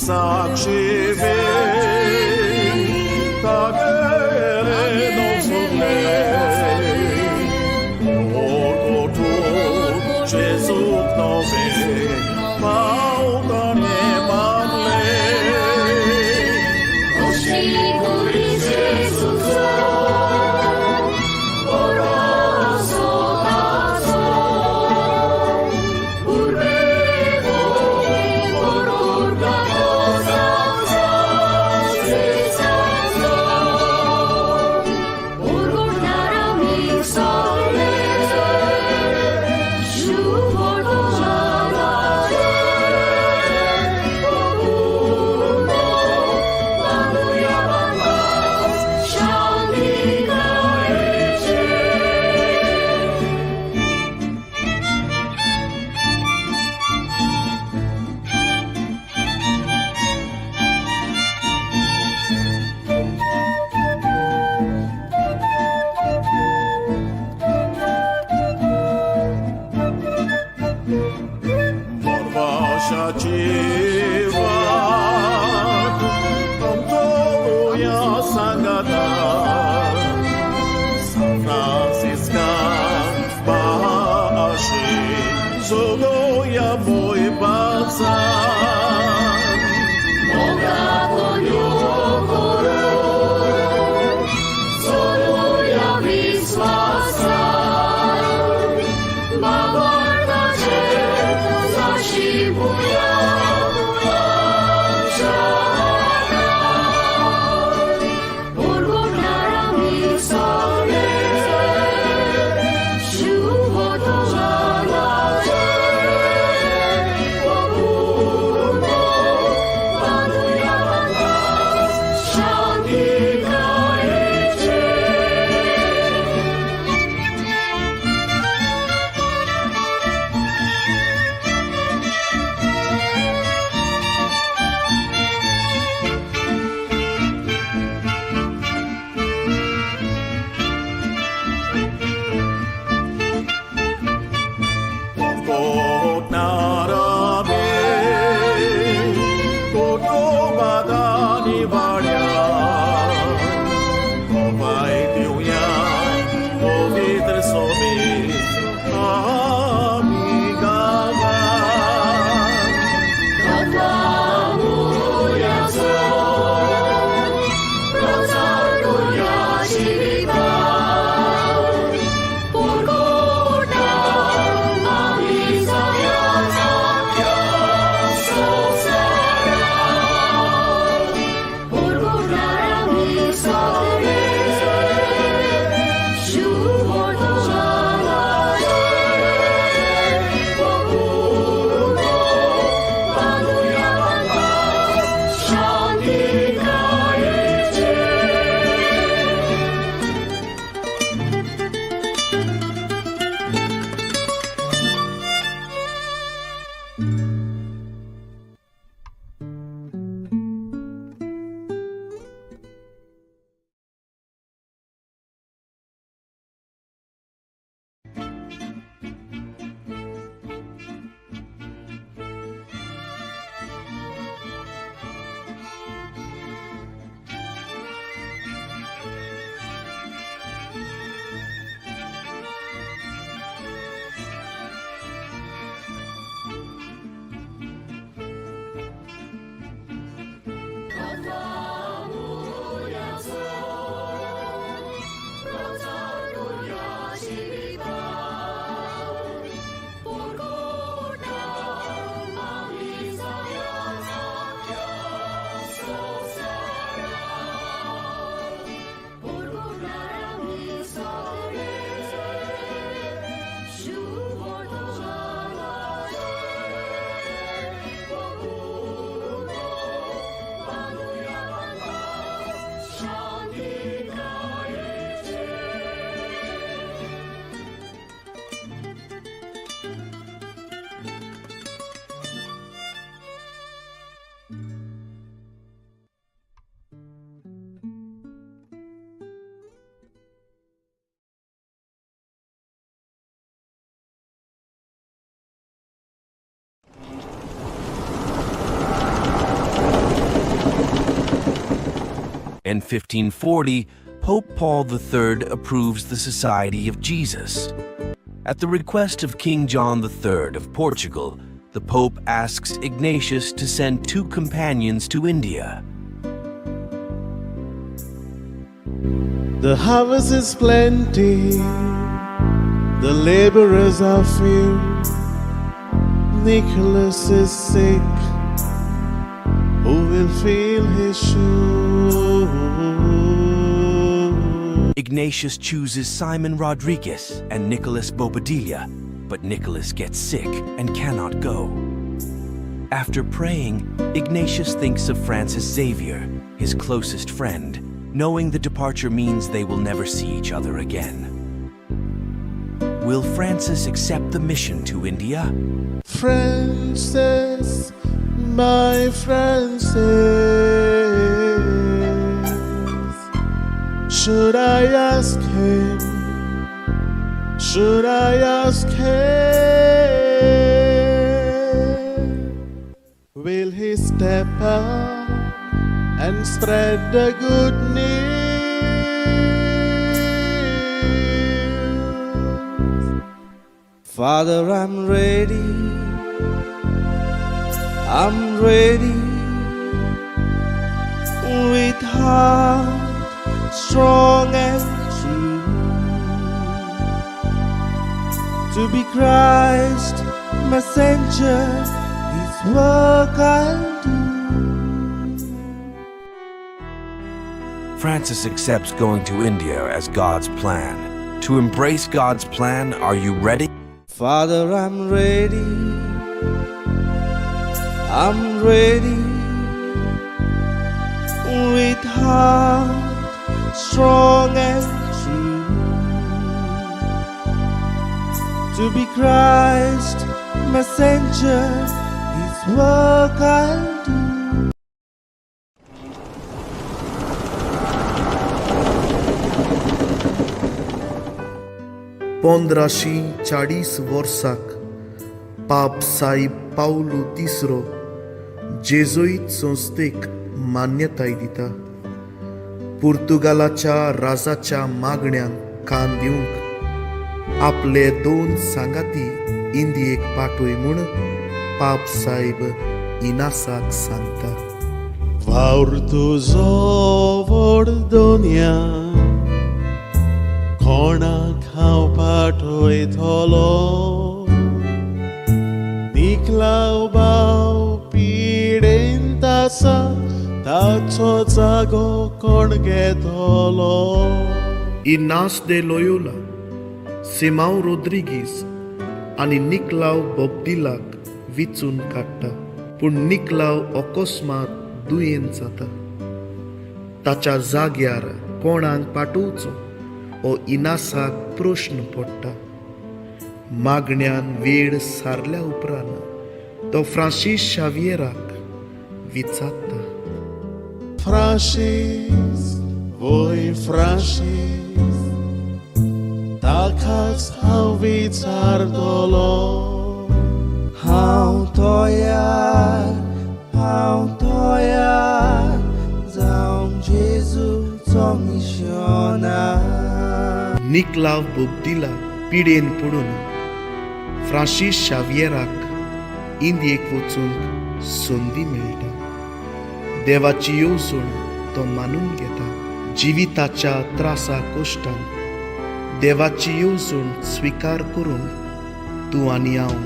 Isaac și vei, tagere nonsule, orgotul Gesù nove, pauta ne parle, o sicuri Gesù Por In 1540, Pope Paul III approves the Society of Jesus. At the request of King John III of Portugal, the Pope asks Ignatius to send 2 companions to India. The harvest is plenty, the laborers are few. Nicholas is sick, who will fill his shoes? Ignatius chooses Simon Rodriguez and Nicholas Bobadilla, but Nicholas gets sick and cannot go. After praying, Ignatius thinks of Francis Xavier, his closest friend, knowing the departure means they will never see each other again. Will Francis accept the mission to India? Francis, my Francis, should I ask him? Should I ask him? Will he step up and spread the good news? Father, I'm ready. I'm ready. With heart strong and true, to be Christ messenger, His work I'll do. Francis accepts going to India as God's plan. To embrace God's plan, are you ready? Father, I'm ready. I'm ready. With heart strong and true, to be Christ messenger, His work I'll do. पंद्राशी 40 वर्साक पाप साईब Paulo तिसरो जेजुईत संस्थेक मान्यताय दिता. पुर्तुगालाच्या राजाच्या मागण्यांक कान दिवंक आपले 2 सांगाती इंदियेक पाठोय म्हूण पाप साईब इनासाक सांगता. वावर तुजो व्हड दोनया, कोणाक हांव पाठयतलो? निकलाव भाव पिडेंत आसा, ताचो जागो कोण घेतलो? इनास de Loyola, Simão Rodrigues आनी निकलाव बोब्दिलाक विचून काडटा. पूण निकलाव अकस्मात दुयेंत जाता. ताच्या जाग्यार कोणाक पाठोवचो हो इनासाक प्रश्न पडटा. मागण्यान वेळ सारल्या उपरांत तो फ्रांसीस शावियराक विचारता. फ्रांसीस, वोय फ्रांसीस, ताकाच हांव विचारतलो. हांव तयार जावं जेजूचो मिशनार. निकलाव बोब्दिला पिडेन पडून फ्रांसीस शावियराक इंदियेक वचूंक संदी मेळटा. देवाची येवजण तो मानून घेता. जिविताच्या त्रासा कश्टान देवाची येवजण स्विकार करून तूं आनी हांव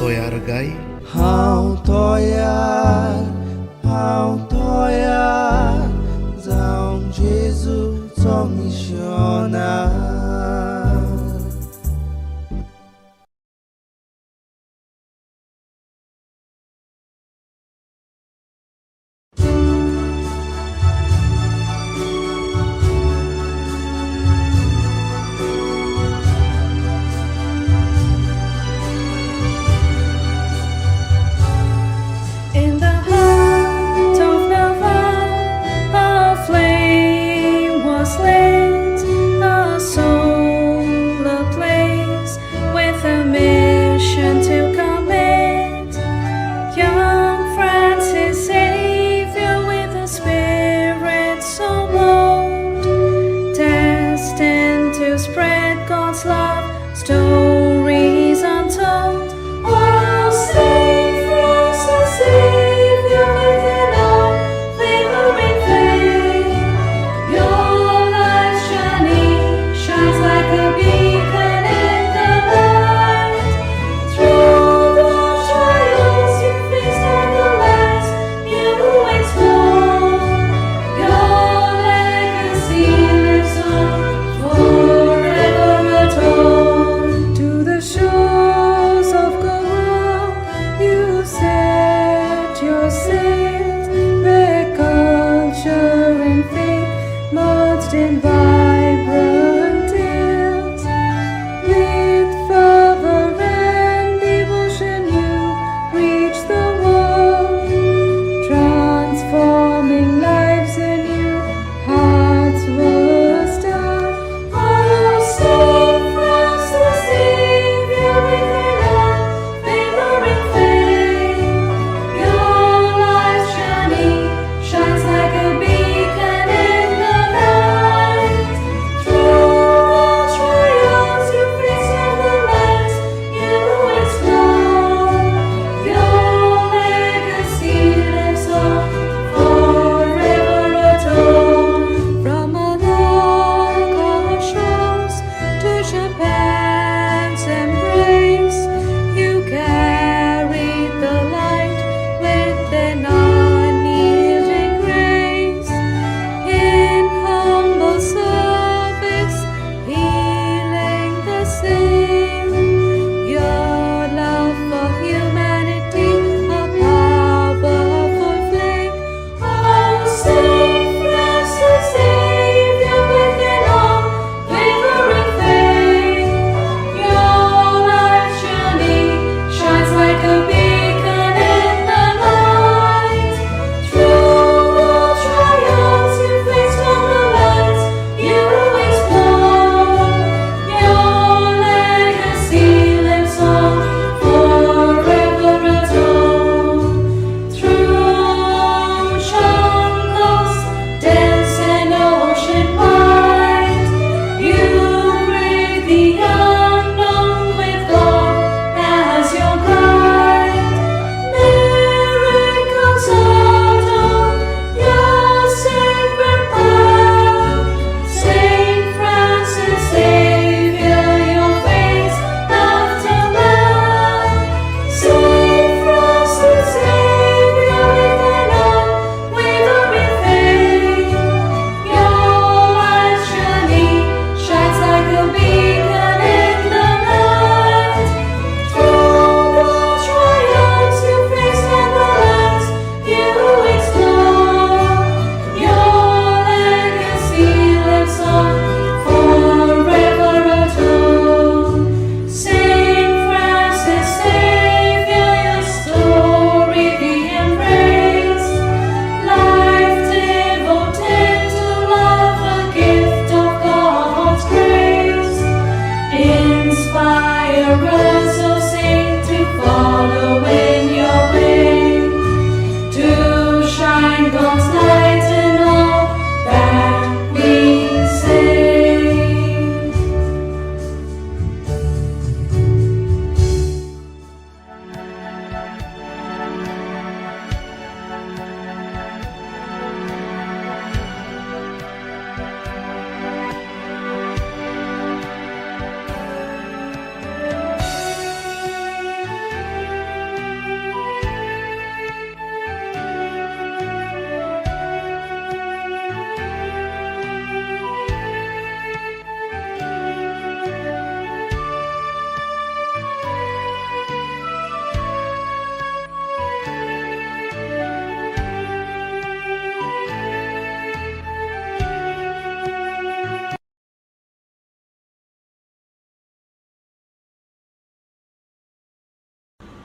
तयार गाय. हांव तयार जावं जेजूचो मिशनार. In the heart of Navarre, a flame was lit, a soul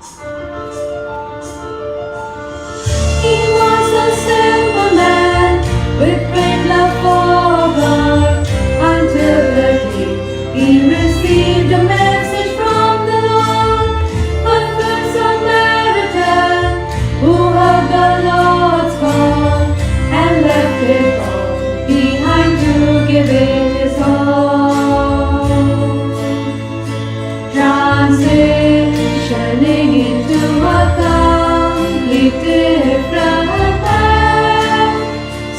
He was a simple man with great love for God until the day he received a message from the Lord. But good Samaritan who heard the Lord's call and left it all behind to give it his all. Transitioning into a complete different man,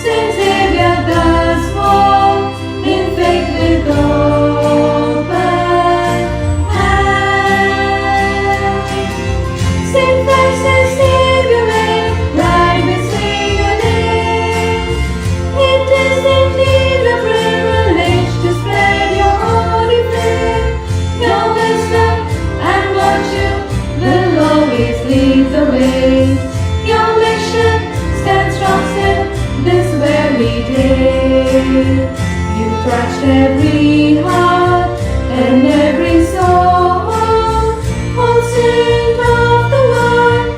Saint Xavier does walk in faith with open hand. Saint Francis Xavier may ride with sing your name. It is indeed a privilege to spread your holy flame. Your wisdom and virtue will always lead the way. Your mission stands strong still this very day. You touched every heart and every soul. Oh, Saint of the Lord,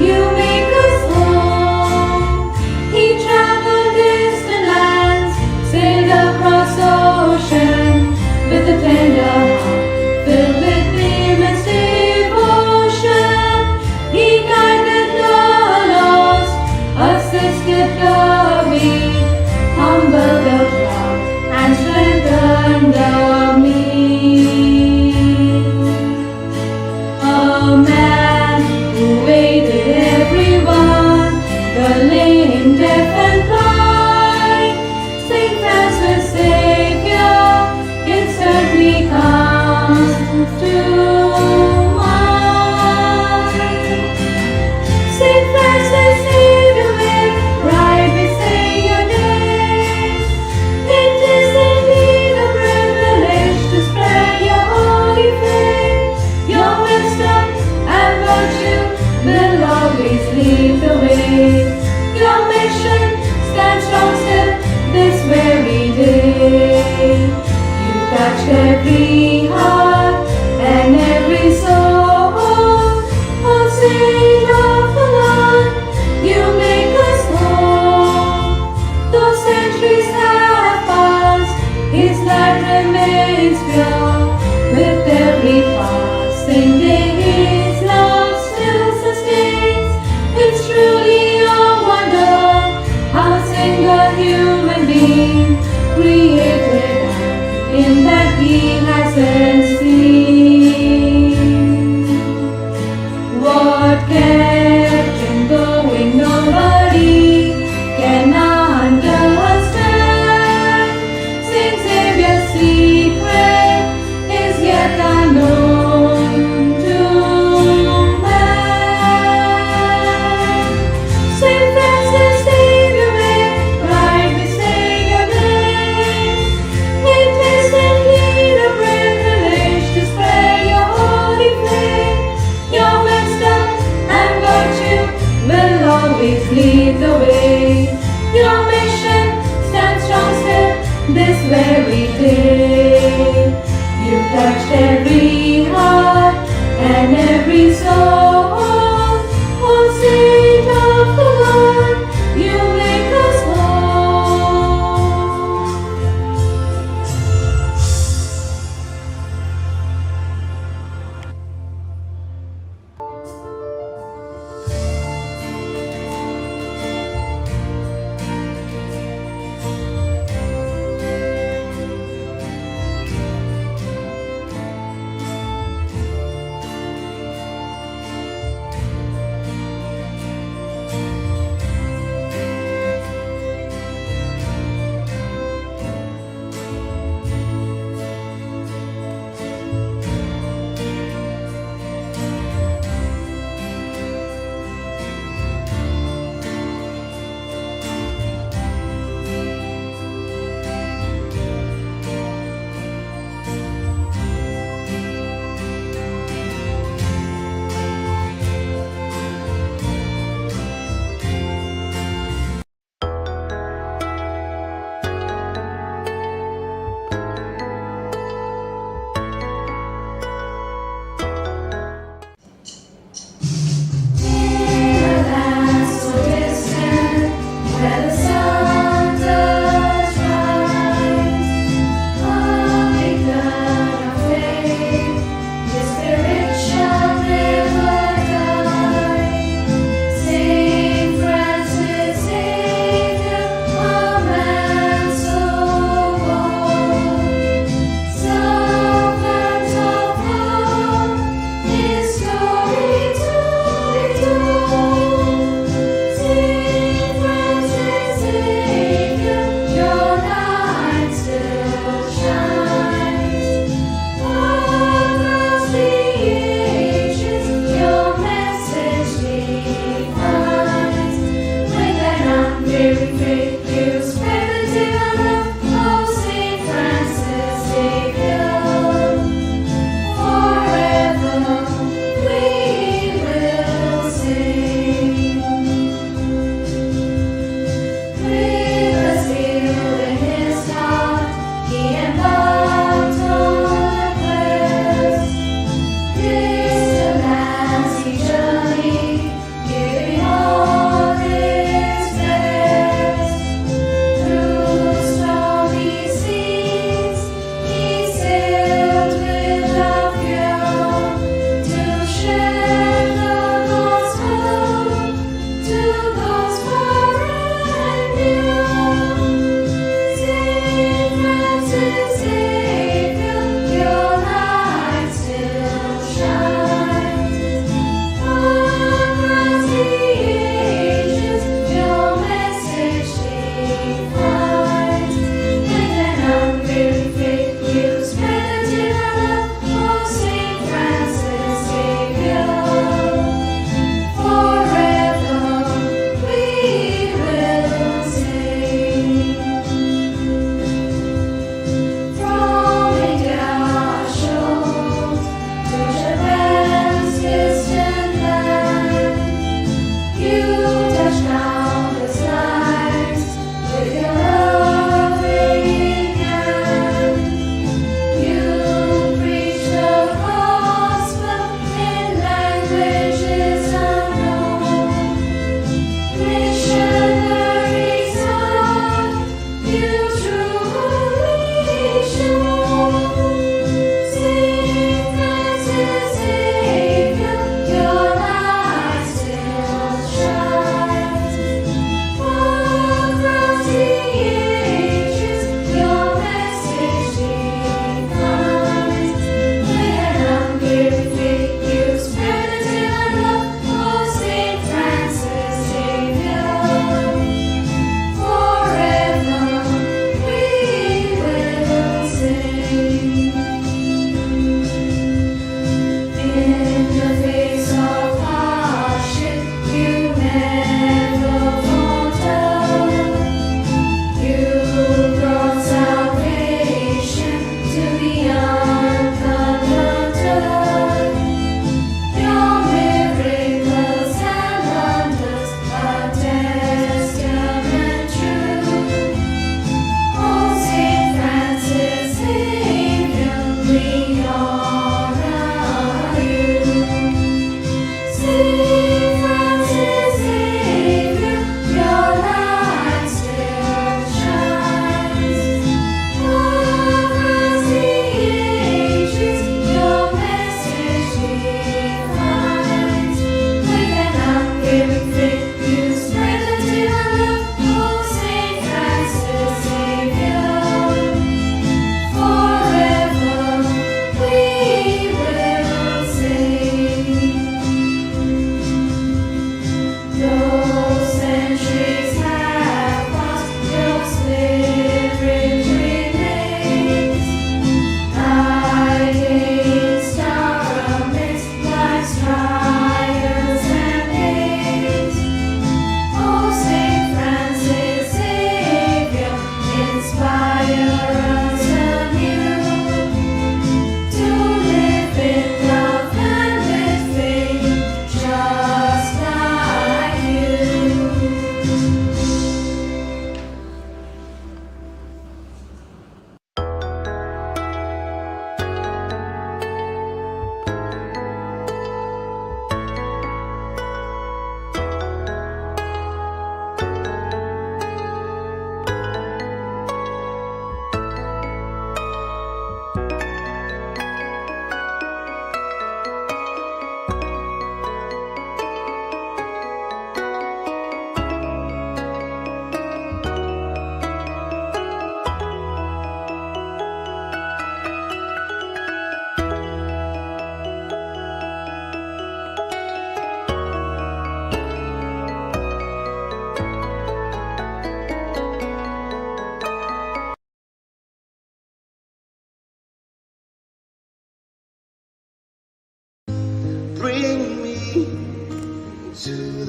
you make us whole. He traveled distant lands, sailed across ocean with a tender heart filled with immense devotion. He guided the lost, assisted the weak, humbled the proud, and strengthened the meek. A man who aided everyone, the lame, deaf, and blind. Saint Francis Xavier, it certainly comes to mind. Saint Francis Xavier may ride with sing your name. It is indeed a privilege to spread your holy flame. Your wisdom and virtue will always lead the way. Your mission stands strong still this very day. You touched every heart and every soul. Oh, Saint of the Lord, you make us whole. Though centuries have passed, his light remains pure. With every passing day, his love still sustains. It's truly a wonder how a single human being created in that he hasn't seen. What kept him going, nobody can understand. Saint Xavier's secret is yet unknown to man. Saint Francis Xavier may ride with sing your name. It is indeed a privilege to spread your holy flame. Your wisdom and virtue will always lead the way. Your mission stands strong still this very day. You touched every heart and every soul. Oh, Saint of the Lord, you make us whole.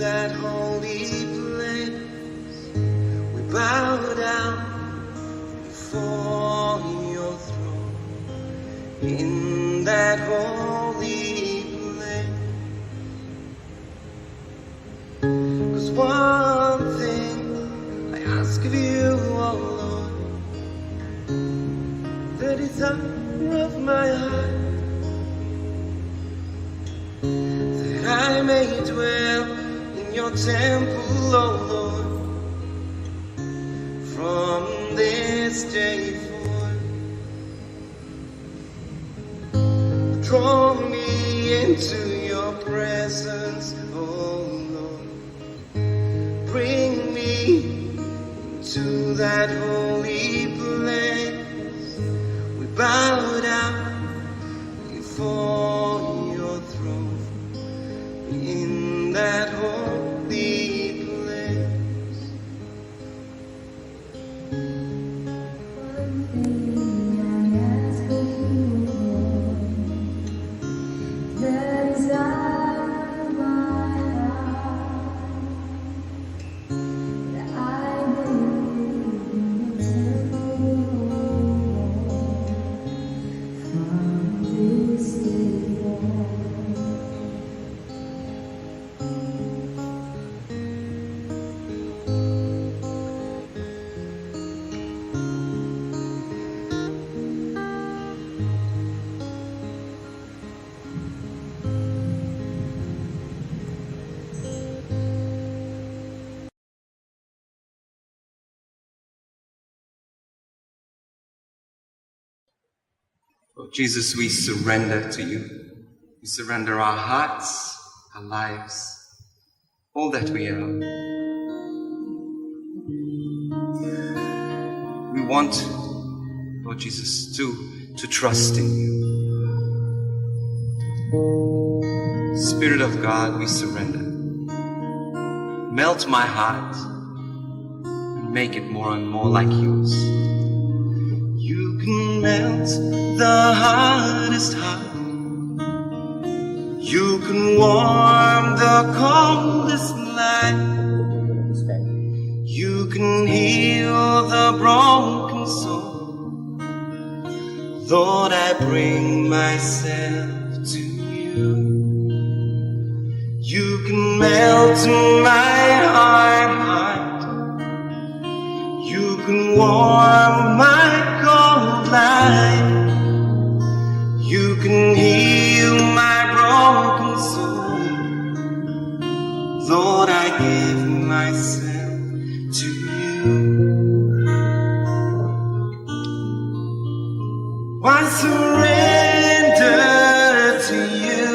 that holy place. We bow down before your throne in that holy place. 'Cause one thing I ask of you, oh Lord, the desire of my heart, that I may dwell in your temple, oh Lord, from this day forth. Draw me into your presence, oh Lord. Bring me to that holy place. We bow down before your throne in that holy place. Oh, Jesus, we surrender to you. We surrender our hearts, our lives, all that we are. We want, Lord Jesus, to trust in you. Spirit of God, we surrender. Melt my heart and make it more and more like yours. You can melt the hardest heart. You can warm the coldest life. You can heal the broken soul. Lord, I bring myself to you. You can melt my heart. You can warm my cold life. You can heal my broken soul. Lord, I give myself to you. I surrender to you.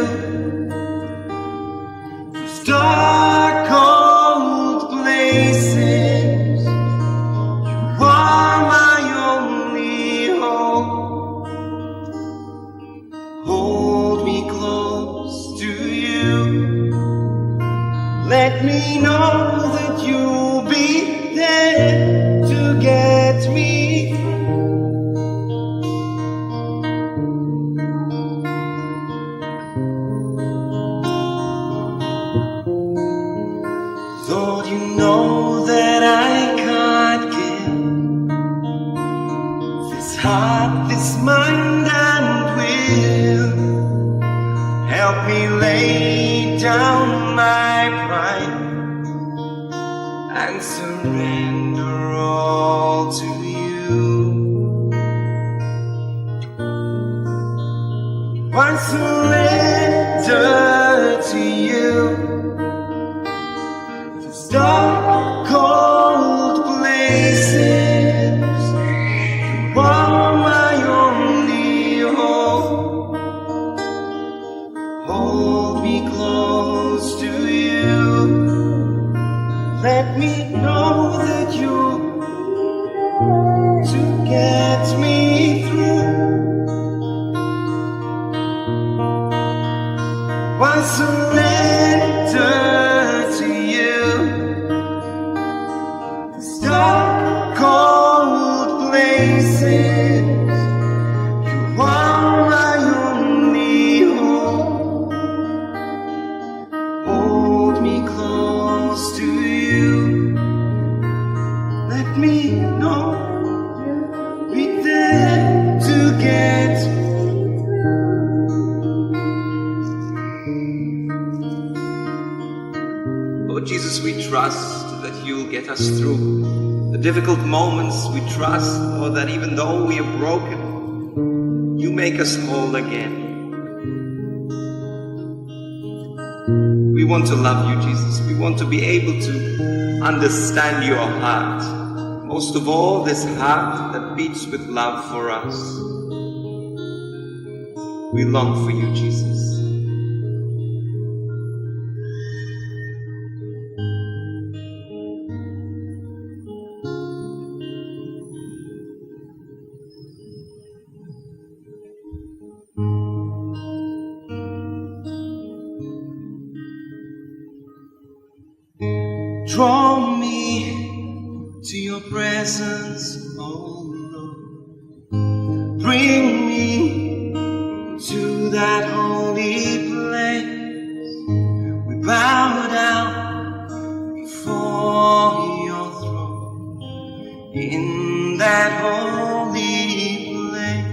Those dark, cold places, you are my only hope. Hold me close to you. Let me know that you'll be there to get me through. Lord, you know that I can't give this heart, this mind and will. Help me lay down my pride and surrender all to you. I surrender to you. These dark, cold places, you are my only hope. Hold me close to you. Let me know that you're to get me through. I surrender to you. These dark, cold places, you are my only hope. Hold me close. Lord Jesus, we trust that you'll get us through the difficult moments. We trust, Lord, that even though we are broken, you make us whole again. We want to love you, Jesus. We want to be able to understand your heart. Most of all, this heart that beats with love for us. We long for you, Jesus. Draw me to your presence, oh Lord. Bring me to that holy place. We bow down before your throne in that holy place.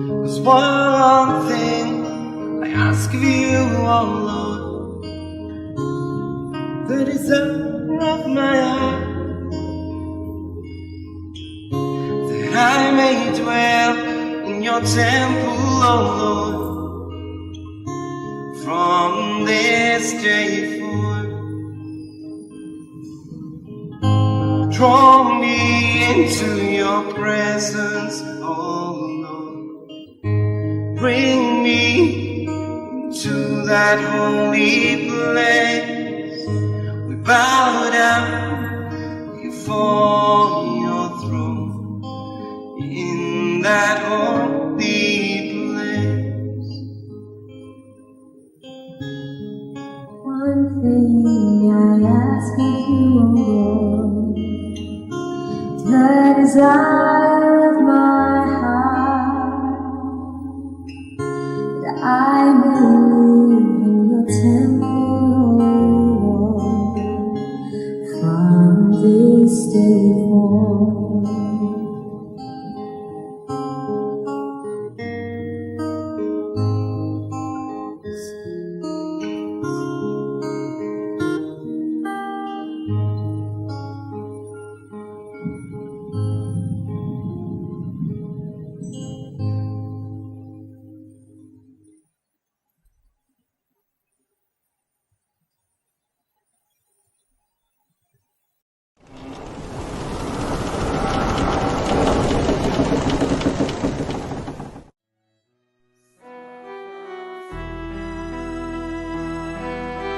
'Cause one thing I ask of you, oh Lord, the desire of my heart, that I may dwell in your temple, oh Lord, from this day forth. Draw me into your presence, oh Lord. Bring me to that holy place. Bow down before your throne in that holy place. One thing I ask of you, O Lord, the desire of my heart, that I may live in your temple, this day forth.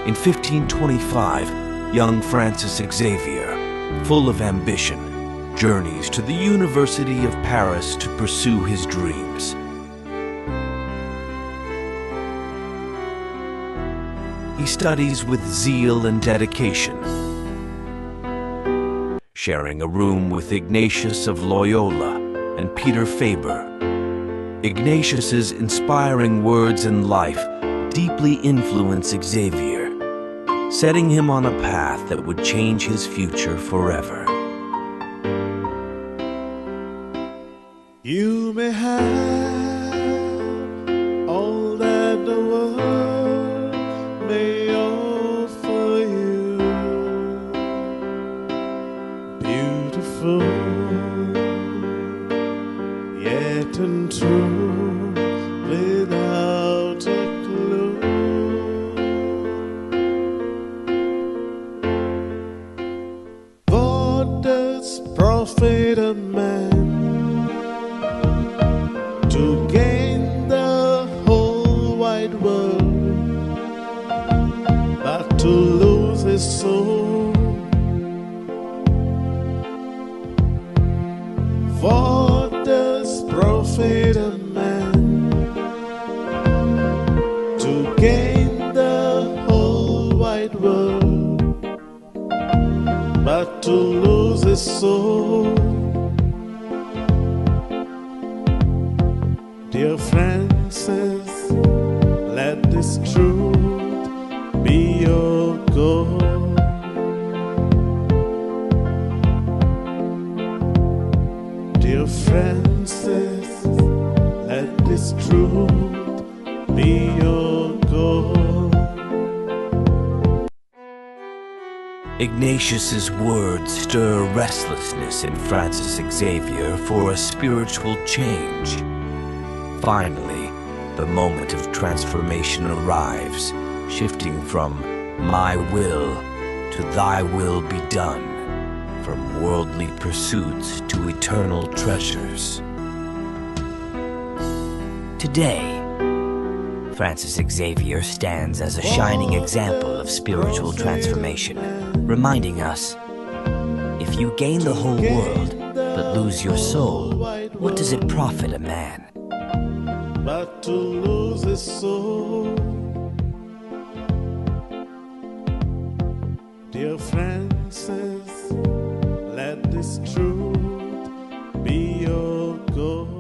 In 1525, young Francis Xavier, full of ambition, journeys to the University of Paris to pursue his dreams. He studies with zeal and dedication, sharing a room with Ignatius of Loyola and Peter Faber. Ignatius's inspiring words and life deeply influence Xavier, setting him on a path that would change his future forever. You may have all that the world may offer you, beautiful, yet untrue, without a clue. What does profit a man to gain the whole wide world, but to lose his soul? What does profit a man to gain the whole wide world, but to lose his soul? Dear Francis, let this truth be your goal. Dear Francis, let this truth be your goal. Ignatius's words stir restlessness in Francis Xavier for a spiritual change. Finally, the moment of transformation arrives, shifting from my will to thy will be done, from worldly pursuits to eternal treasures. Today, Francis Xavier stands as a shining example of spiritual transformation, reminding us, if you gain the whole world but lose your soul, what does it profit a man? But to lose his soul. Dear Francis, let this truth be your goal.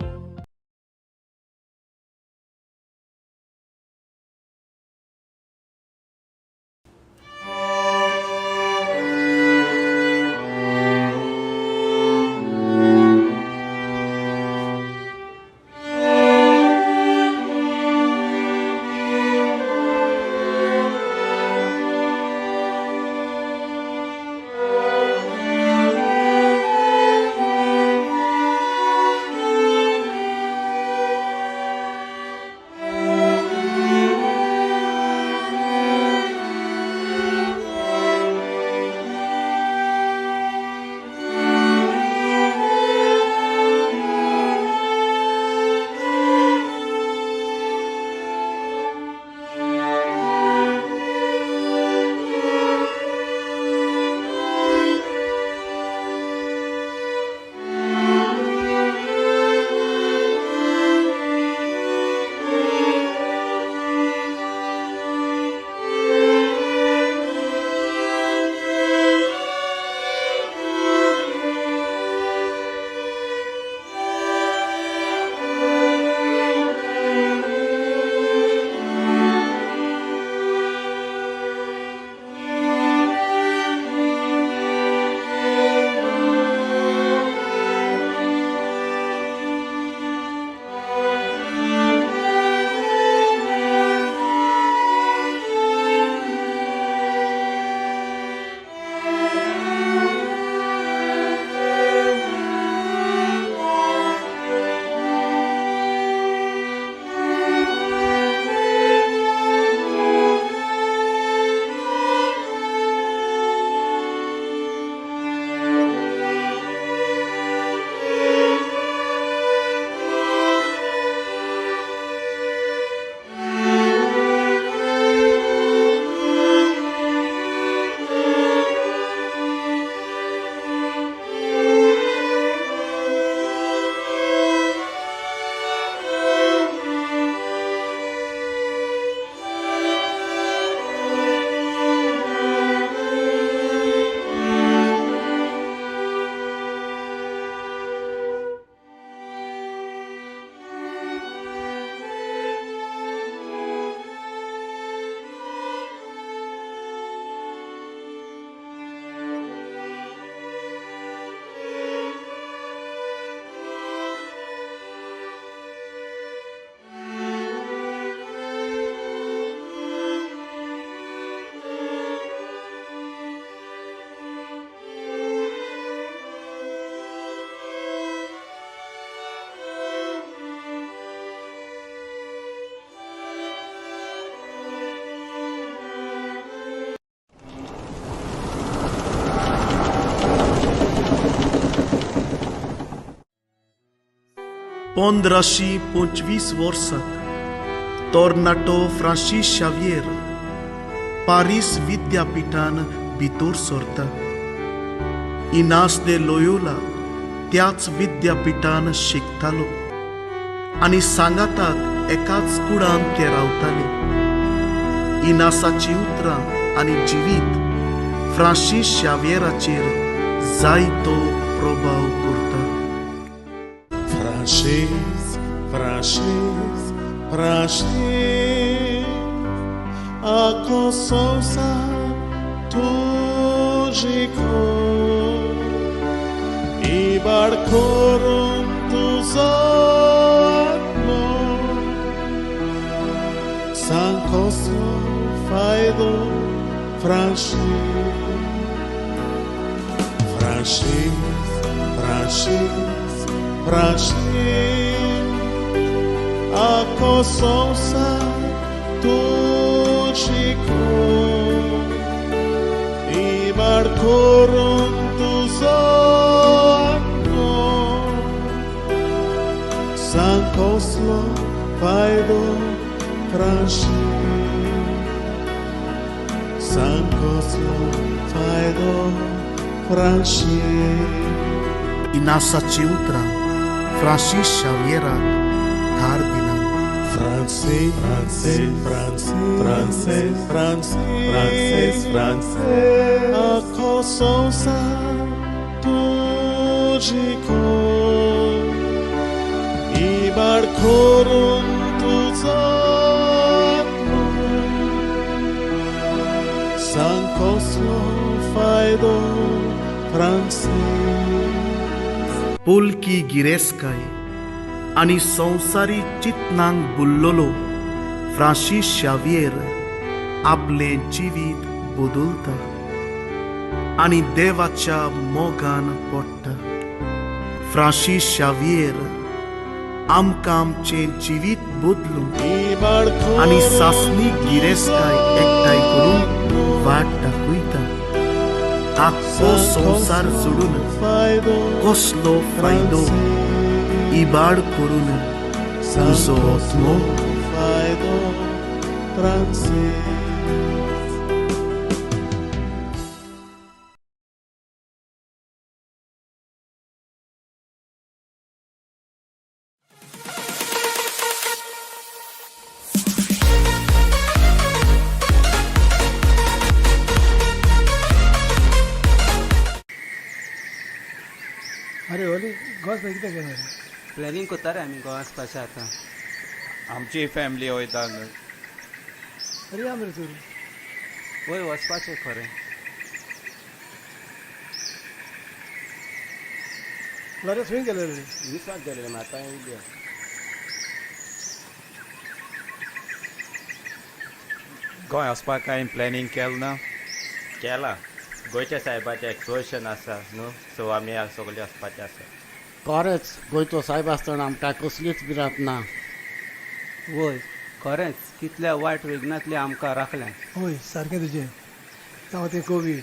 पंधराशी 25 वर्साक तोर्नाटो Francis Xavier Paris विद्यापीठान भितर सरता. इनास दे Loyola त्याच विद्यापीठान शिकतालो आनी सांगाताक एकाच कुडान ते रावताले. इनासाची उतरां आनी जिवीत फ्रांसीस शावियराचेर जायतो प्रभाव करता. Francis, Francis, Francis, a consonsa tugico I barcorum tus atmos San Cosmo faido Francis Ako sonsa tudziko Ibar korun tuzo ano Sankoslo faido franshi Sankoslo faido franshi Inasa ciutra Francis Xavier Cardinal Francês, francês, francês, francês, francês, francês. A coçonça tudziko I barkorun tuzatmo Sankoslo faido francês Polki गिरेस्काय आणि संसारी चितनांक बुल्लोलो Francis Xavier आपले जिवीत बदलता आणि देवाच्या मोगान पडटा Francis Xavier आमकां आमचे जिवीत बदलूंक आणि सासणी गिरेस्काय एकठांय करून वाट दाखयता आख्खो संसार सोडून कसलो फायदो इबाड करून तुजो आत्मो faido francês अरे ओली गोस कितें केलें प्लॅनिंग करता रे आमी गोवा वचपाचें आतां आमची फॅमिली वयता अरे या मरे तूं वय वचपाचें खरें लरेस खंय गेले रे विसवास गेले आतां येयली गोंय वचपाक कांय प्लॅनिंग केलें ना केलां गोंयच्या सायबाचें एक्सपोजिशन आसा न्हू सो आमी सगळीं वचपाचें आसा खरेंच गोंयचो सायब आसतना आमकां कसलीच भिरांत ना वय खरेंच कितल्या वायट विघ्नांतली आमकां राखल्या होय सारकें तुजें जावं तें कोवीड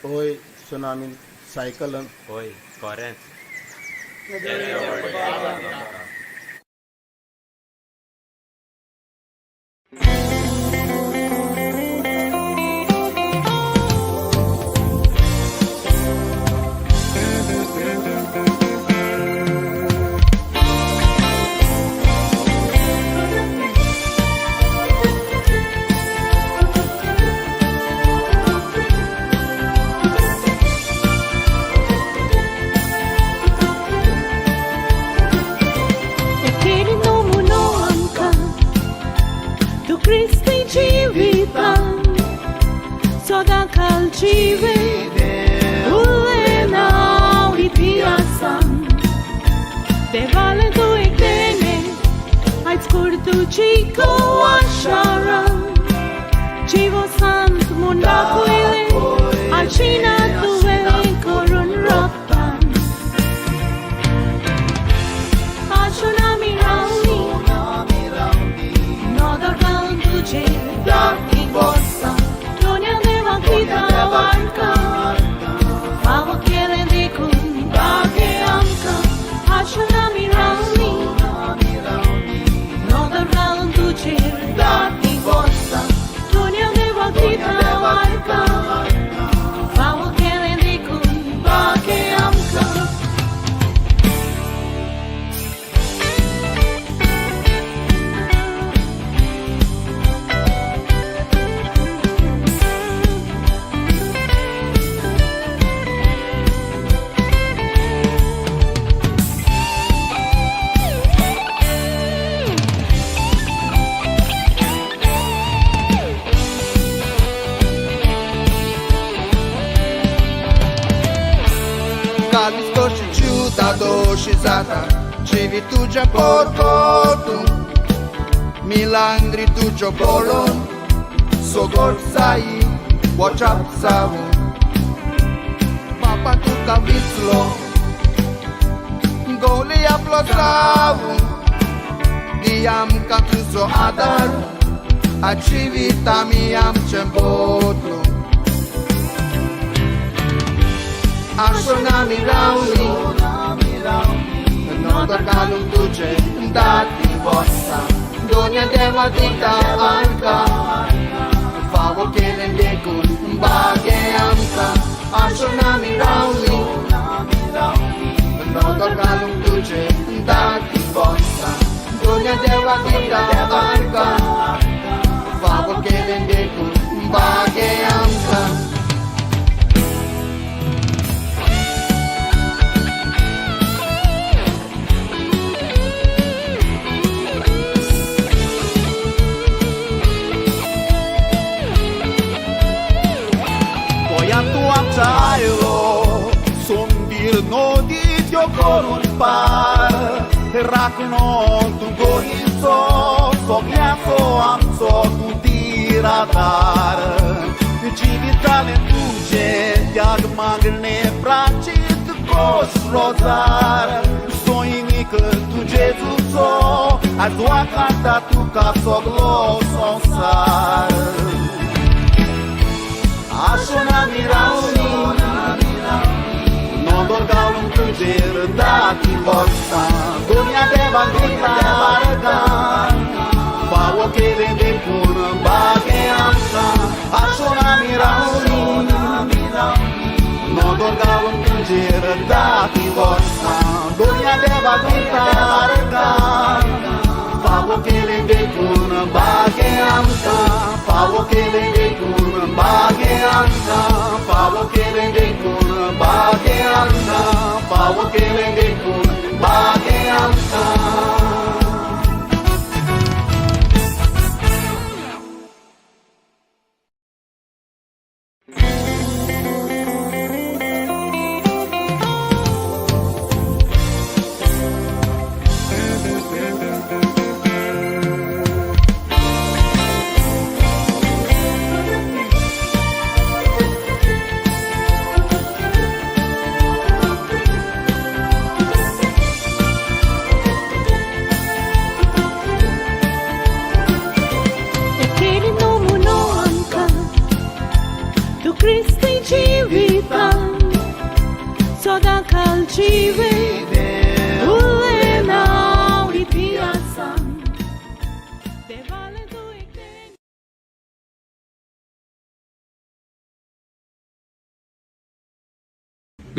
होय सुनामीन सायकलन होय खरेंच Cevi tu già portato Milangri tu già bolon Sogor sai Watch up savu Papa tu kavitslo Goli aplosavu Diam ka Kristo adar Acivita miam cembotlu Ashona mirauli Nodar kalung tuce dati vossa Donia deva dita anka Favo kelendekun bageamka Ashona mirauli Nodar kalung tuce dati vossa Donia deva dita anka Favo kelendekun bageamka Tayo Sumbir no di dio con par Rakno tu gohiso Sognaso amso tu tiratar Civitale tuge Diag magne Fracit cos rozar Soinic tu Jesuso A tua canta tu ca soglo sonsar Ashona mirauni Non dorgaun tuger dati vossa Dunia deva gritar Favo che vende kun bageamsa Ashona mirauni Non dorgaun tuger dati vossa Dunia deva gritar Favo che vende kun bageamsa Favo che vende kun bageamsa Favo che vende kun bageamsa Favo che vende kun bageamsa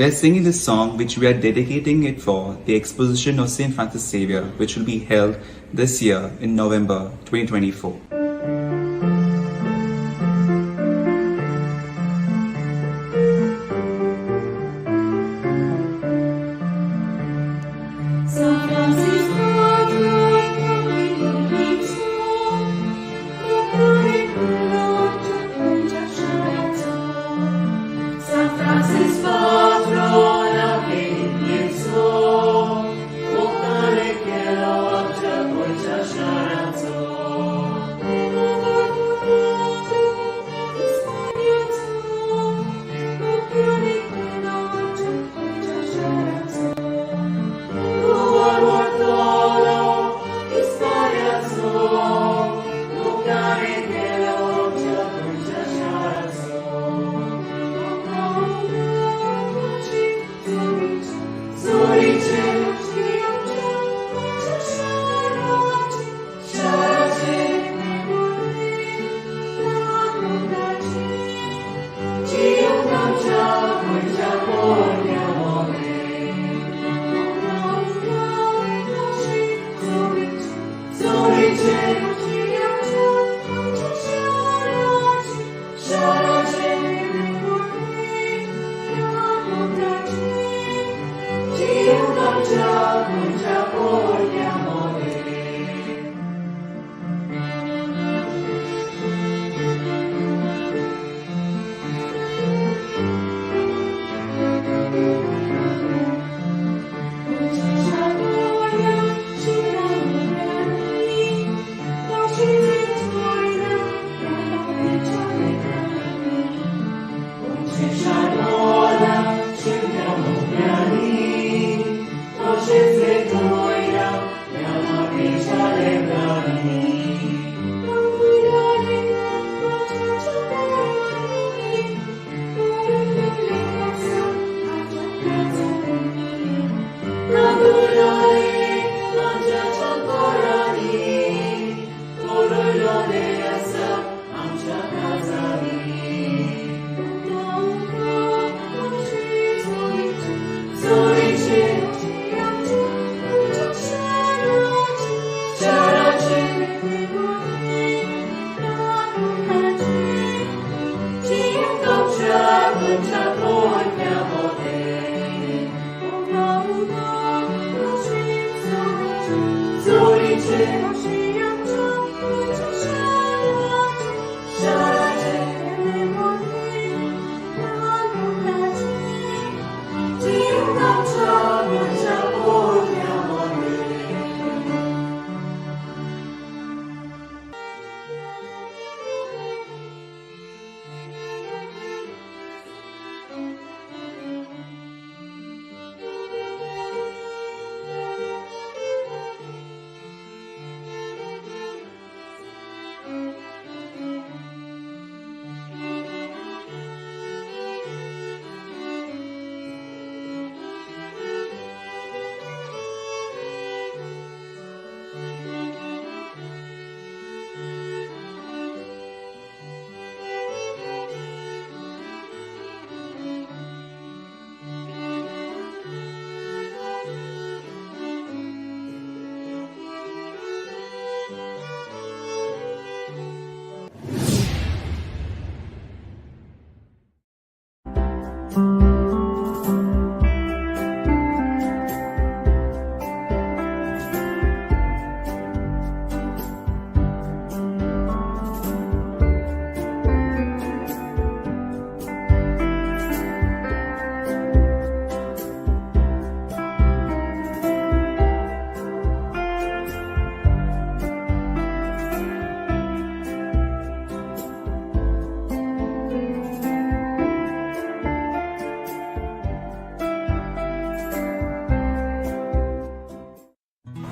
We are singing this song which we are dedicating it for the Exposition of St. Francis Xavier, which will be held this year in November 2024. Thank you.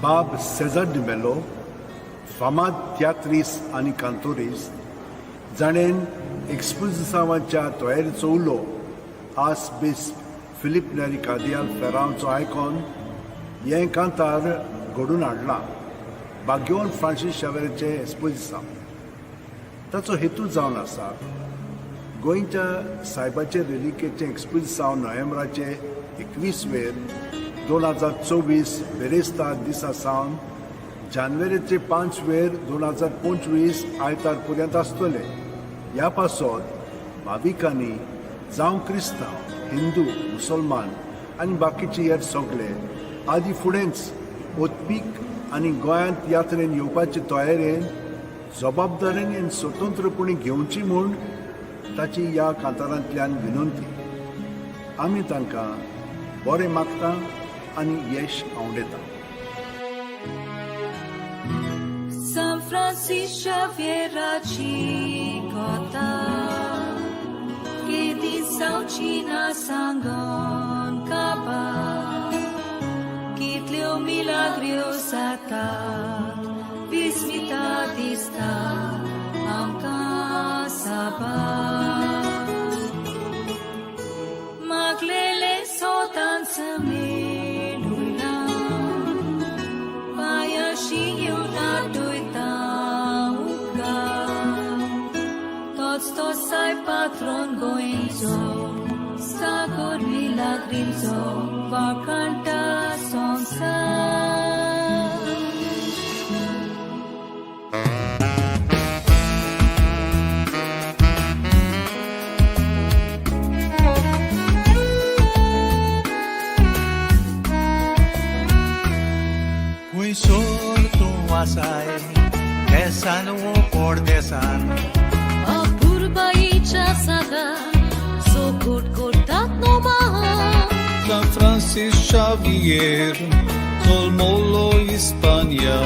बाब Caesar D'Mello फामाद तियात्रिस्ट आनी कांतोरिस्ट जाणेन एक्सपोजिसांवाच्या तयारेचो उलो आस base Philip नेरी कार्दियाल फेरांवचो icon हें कांतार घडून हाडलां बाग्योन Francis शावेराचें एक्सपोजिसांव. ताचो हेतू जावन आसा गोंयच्या सायबाचे रेलिकेचें एक्सपोजिसांव नोव्हेंबराचे 21 2024 बेरेस्तार दिसा सावन जानेवारीचे 5 2025 आयतार पर्यंत आसतले. ह्या पासत भाविकांनी जावं क्रिस्तांव हिंदू मुसलमान आनी बाकीचे हेर सगळे आदी फुडेंच ओतपीक आनी गोंयांत यात्रेन येवपाचे तयारेन जबाबदारेन आनी स्वतंत्रपणी घेवची म्हूण ताची ह्या कांतारांतल्यान विनंती. आमी तांकां बरें मागता आनी यश आवडेता. San Francisco Xavieraci kota Kedi saucina sangon kaba Kitlio milagrio sata Vismita dista amka saba Maglele sotan semelula Paya shi yuna tuita uka Tots sai patron goinzo Sagor milagrinzo Va canta sonsa Kui sortu asai Desan o por desan Apurbaicea saga So cortat no maha San Francis Xavier Colmolo Hispania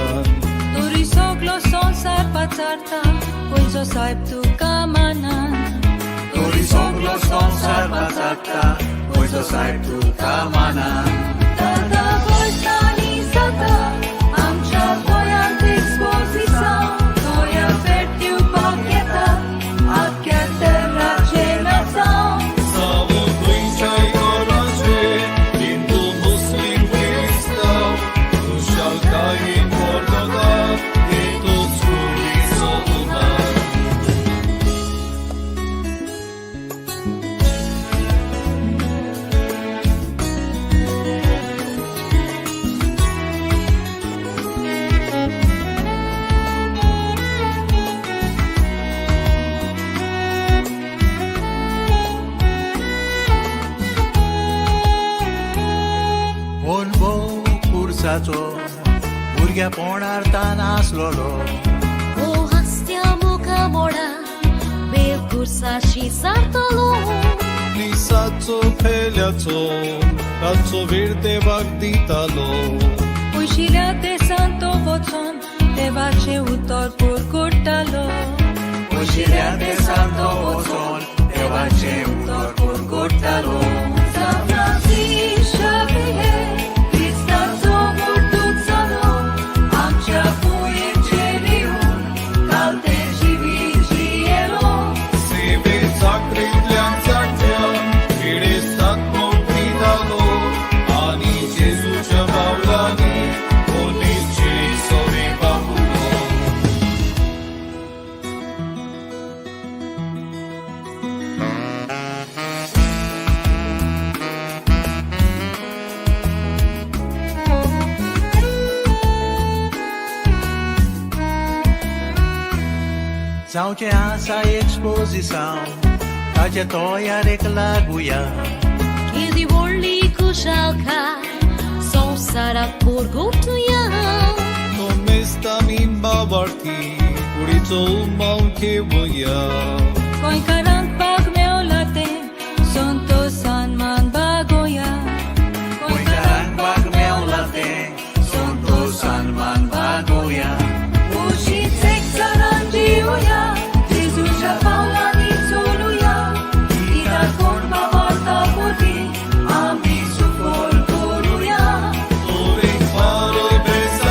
Dorisoglo son sarpatarta Poiso saip tu kamanan Dorisoglo son sarpatarta Poiso saip tu kamanan Tata voitani sata Amcha voiant exposição Noia fertiu paqueta Acher terra gelação Savo Duinchai Oraje Hindu Muslim Cristão Tu shall die in Portugal E toți curii solumar भुरग्या पोणार तान आसलोलो O hastia muka moda Bel cursashi sartolo Lisaco peliaco Raco virte vagditalo Ușirea de santo vocon Te face utor pur curtalo Ușirea de santo ozon Te face utor pur curtalo San Francisco Xavier Cristanzo Murtuțalo Am cea puie celiun Calte și virgielo Si vezi acridlean zactean Ire stat montridalo Ani Gesù ce vaulani Onice sori babulo Zaŭce asa expozição Tace toia reclaguia Kiedy volli kushalka Son sara purgutuia Come sta min babarti Urico maunche voia Coi carant bag meu late Sonto san man bagoia Coi carant bag meu late Sonto san man bagoia Uși țec sarangiuia Jesus ja paula nizoluia Ida corba morta poti Ami su folgoruia Ore fare besa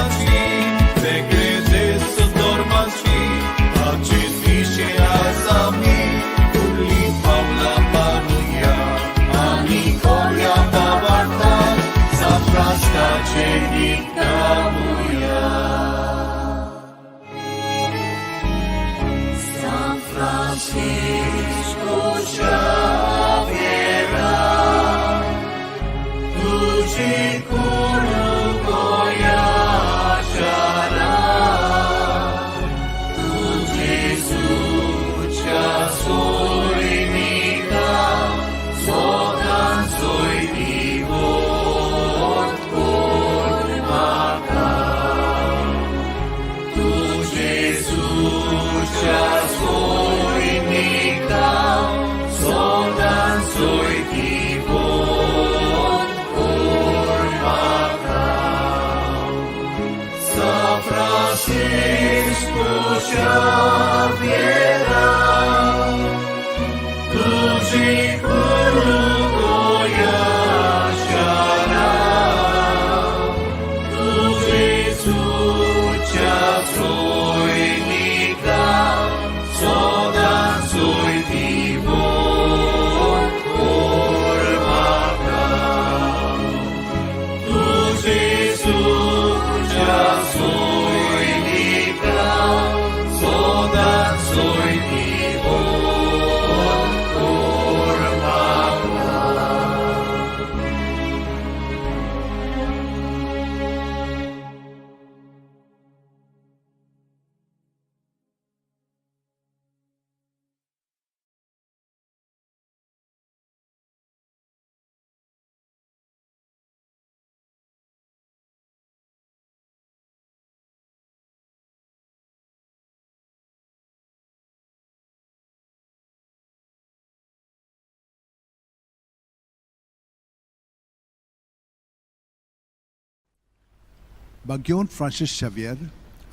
बागेवन Francis Xavier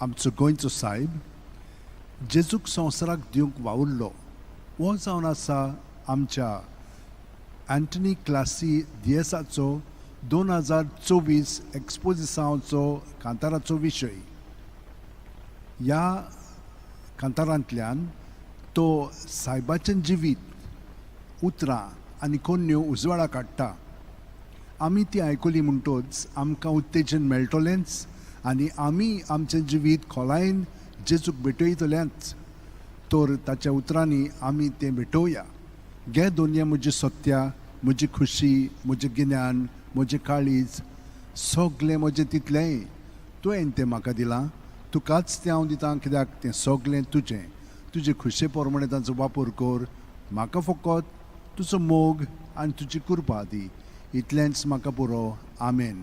आमचो गोंयचो सायब जेजूक संवसाराक दिवंक वावुरलो हो जावन आसा आमच्या अँटनी क्लासी दियेसाचो 2024 एक्सपोजिसांचो कांताराचो विशय. ह्या कांतारांतल्यान तो सायबाचें जिवीत उतरां आनी कोन्यो उजवाडाक हाडटा. आमी ती आयकली म्हणटच आमकां उत्तेजन मेळटलेंच आनी आमी आमचें जिवीत खोलायेन जेजूक भेटयतलेंच. तर ताच्या उतरांनी आमी तें भेटोवया. घे दोनया म्हजी सत्या, म्हजी खुशी, म्हजें गिन्यान, म्हजें काळीज, सगलें म्हजें तितलेंय तुवें तें म्हाका दिलां. तुकाच तें हांव दितां कित्याक तें सगलें तुजें. तुजे खुशे प्रमाणे ताचो वापर कर. म्हाका फकत तुजो मोग आनी तुजी कृपा दी. इतलेंच म्हाका पुरो. आमेन.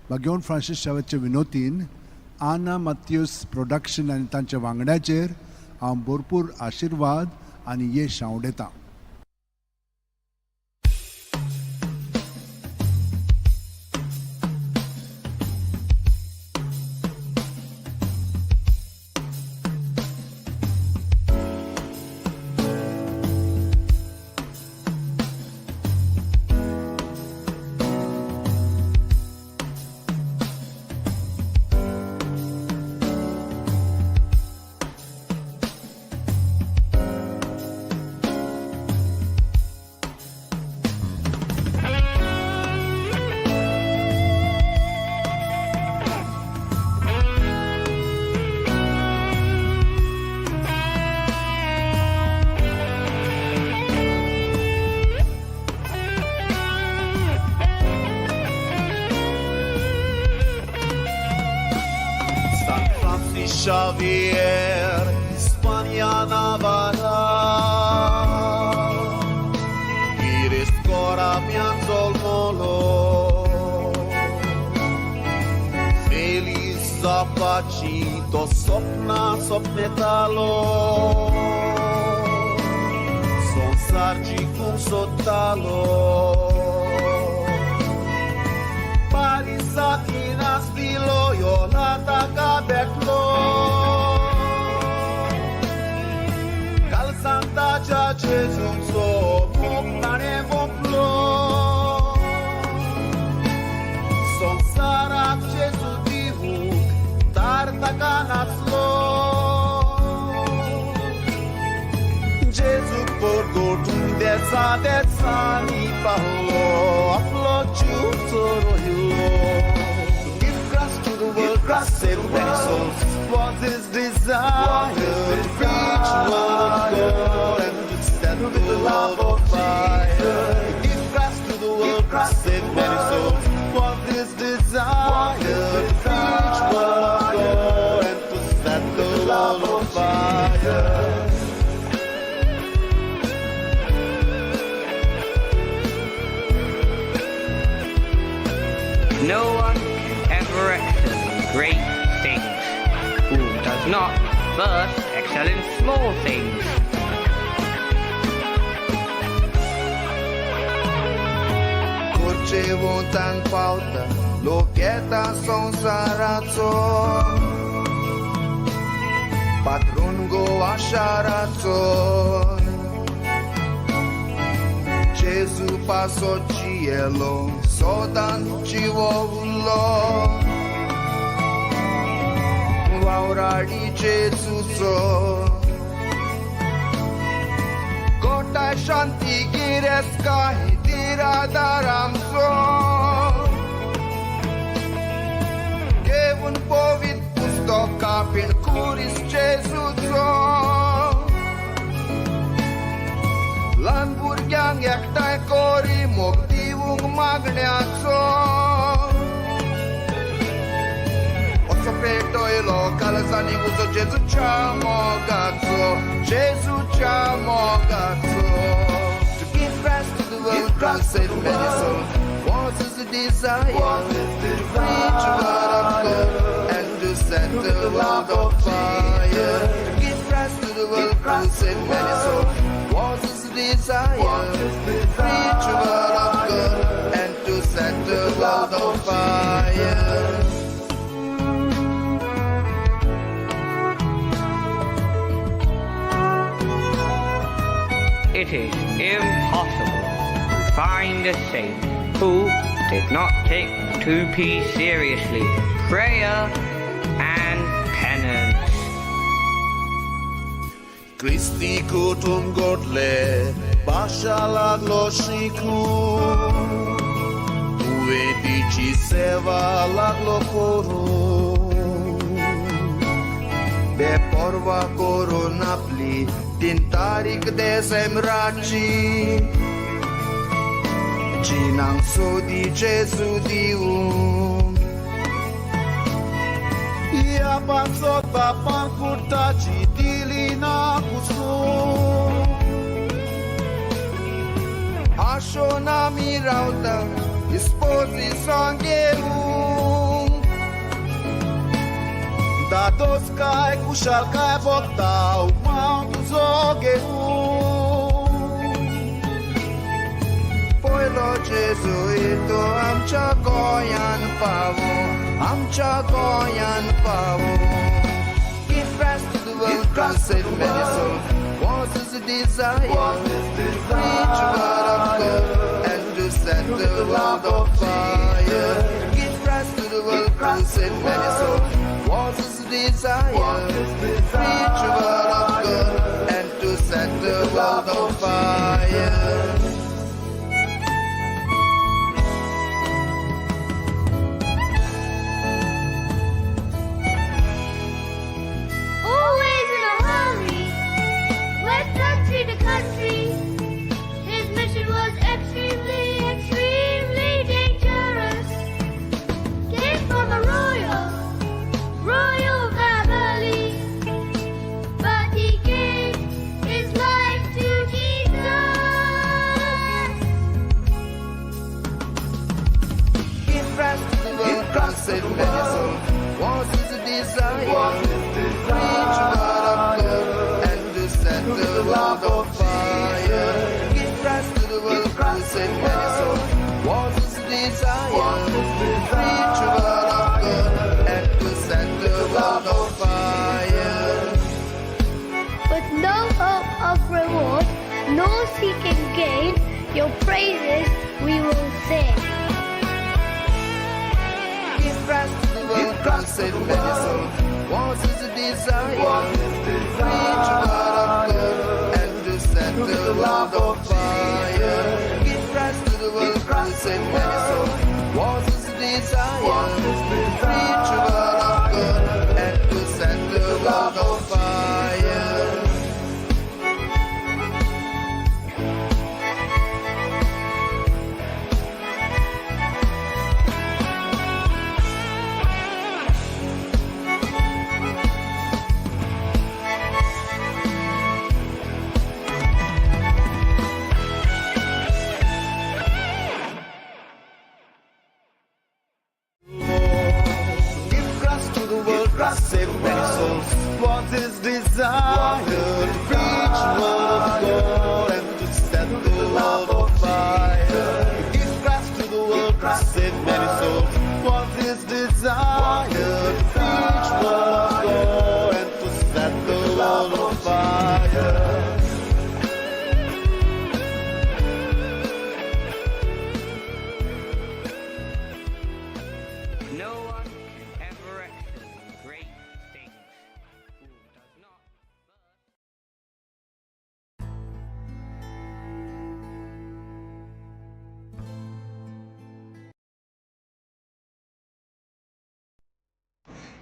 बागेवन फ्रांसीस शेवियरचे विनोतीन आना मात्यूस प्रोडक्शन आनी तांच्या वांगड्याचेर हांव भरपूर आशिर्वाद आनी येश हांव उडयतां. Xavier, Hispania Navarra, Iris Cora Mianzol Molo, Feliz Zapacito, Sopna Sopnetalo, Son Sargi cum Sotalo, Parisakinas Vilo, Yolata Gabeklo, Santa Gia Gesù so montane voplo son sarak Gesù divu tarta canaslo Gesù porgo desa ni pahlo aplo giusto rohilo to give Christ to the world save many souls. Was his desire to preach word of God and to set the world on fire. To give Christ to the world, to save many souls. Was his desire to preach word of God and to set the world on fire. No one can ever excel in great things who does not first excel in small things. Kochewontan pauta lokieta संसाराचो पात्रून Goa शाराचो Jesu paso cielo sodan ciwolo Vauradi Jesuso Kota shanti gireska hitira daramso Kevun povit pustoka pin kuris Jesuso Lanburgyang एकटाय Kori मोक्तीवूंक मागण्याचो Oso पेटोयलो काळजांनी उजो जेजूच्या मोगाचो जेजूच्या मोगाचो To give Christ to the world, to save many souls was his desire to preach the word of God and to set the world on fire. To give Christ to the world, to save many souls was his desire to preach the word of God and to set the world on fire. It is impossible to find a saint who did not take 2P seriously, prayer and penance. Kristi kutum godle bashalaglo shiku Uedici seva laglo koru Be porva koronapli din tarik de semraci Cinang sodi Jesu diu Ia pasot bapan kutaci dilina kusu Ashona mirauta ispozi sangeu Da dos kai kushal kai botau mount zogeu Poilo Jesuito amcha goyan pavo amcha goyan pavo Give Christ to the world, to save many souls was his desire to preach the word of God and to set the world on fire. Give Christ to the world, to save many souls was his desire to preach the word of God and to set the world on fire. Always in a hurry, west country to country. His mission was extremely, extremely dangerous. Came from a royal family, but he gave his life to Jesus. Give Christ to the world, to save many souls was his desire to preach the word of God and to set the world on fire. Give Christ to the world, to save many souls was his desire to preach the word of God and to set the world on fire. With no hope of reward, nor seeking gain, your praises we will sing. Give Christ to the world, to save many souls was his desire to preach the word of God and to set the world on fire. Give Christ to the world, to save many souls was his desire to preach the word of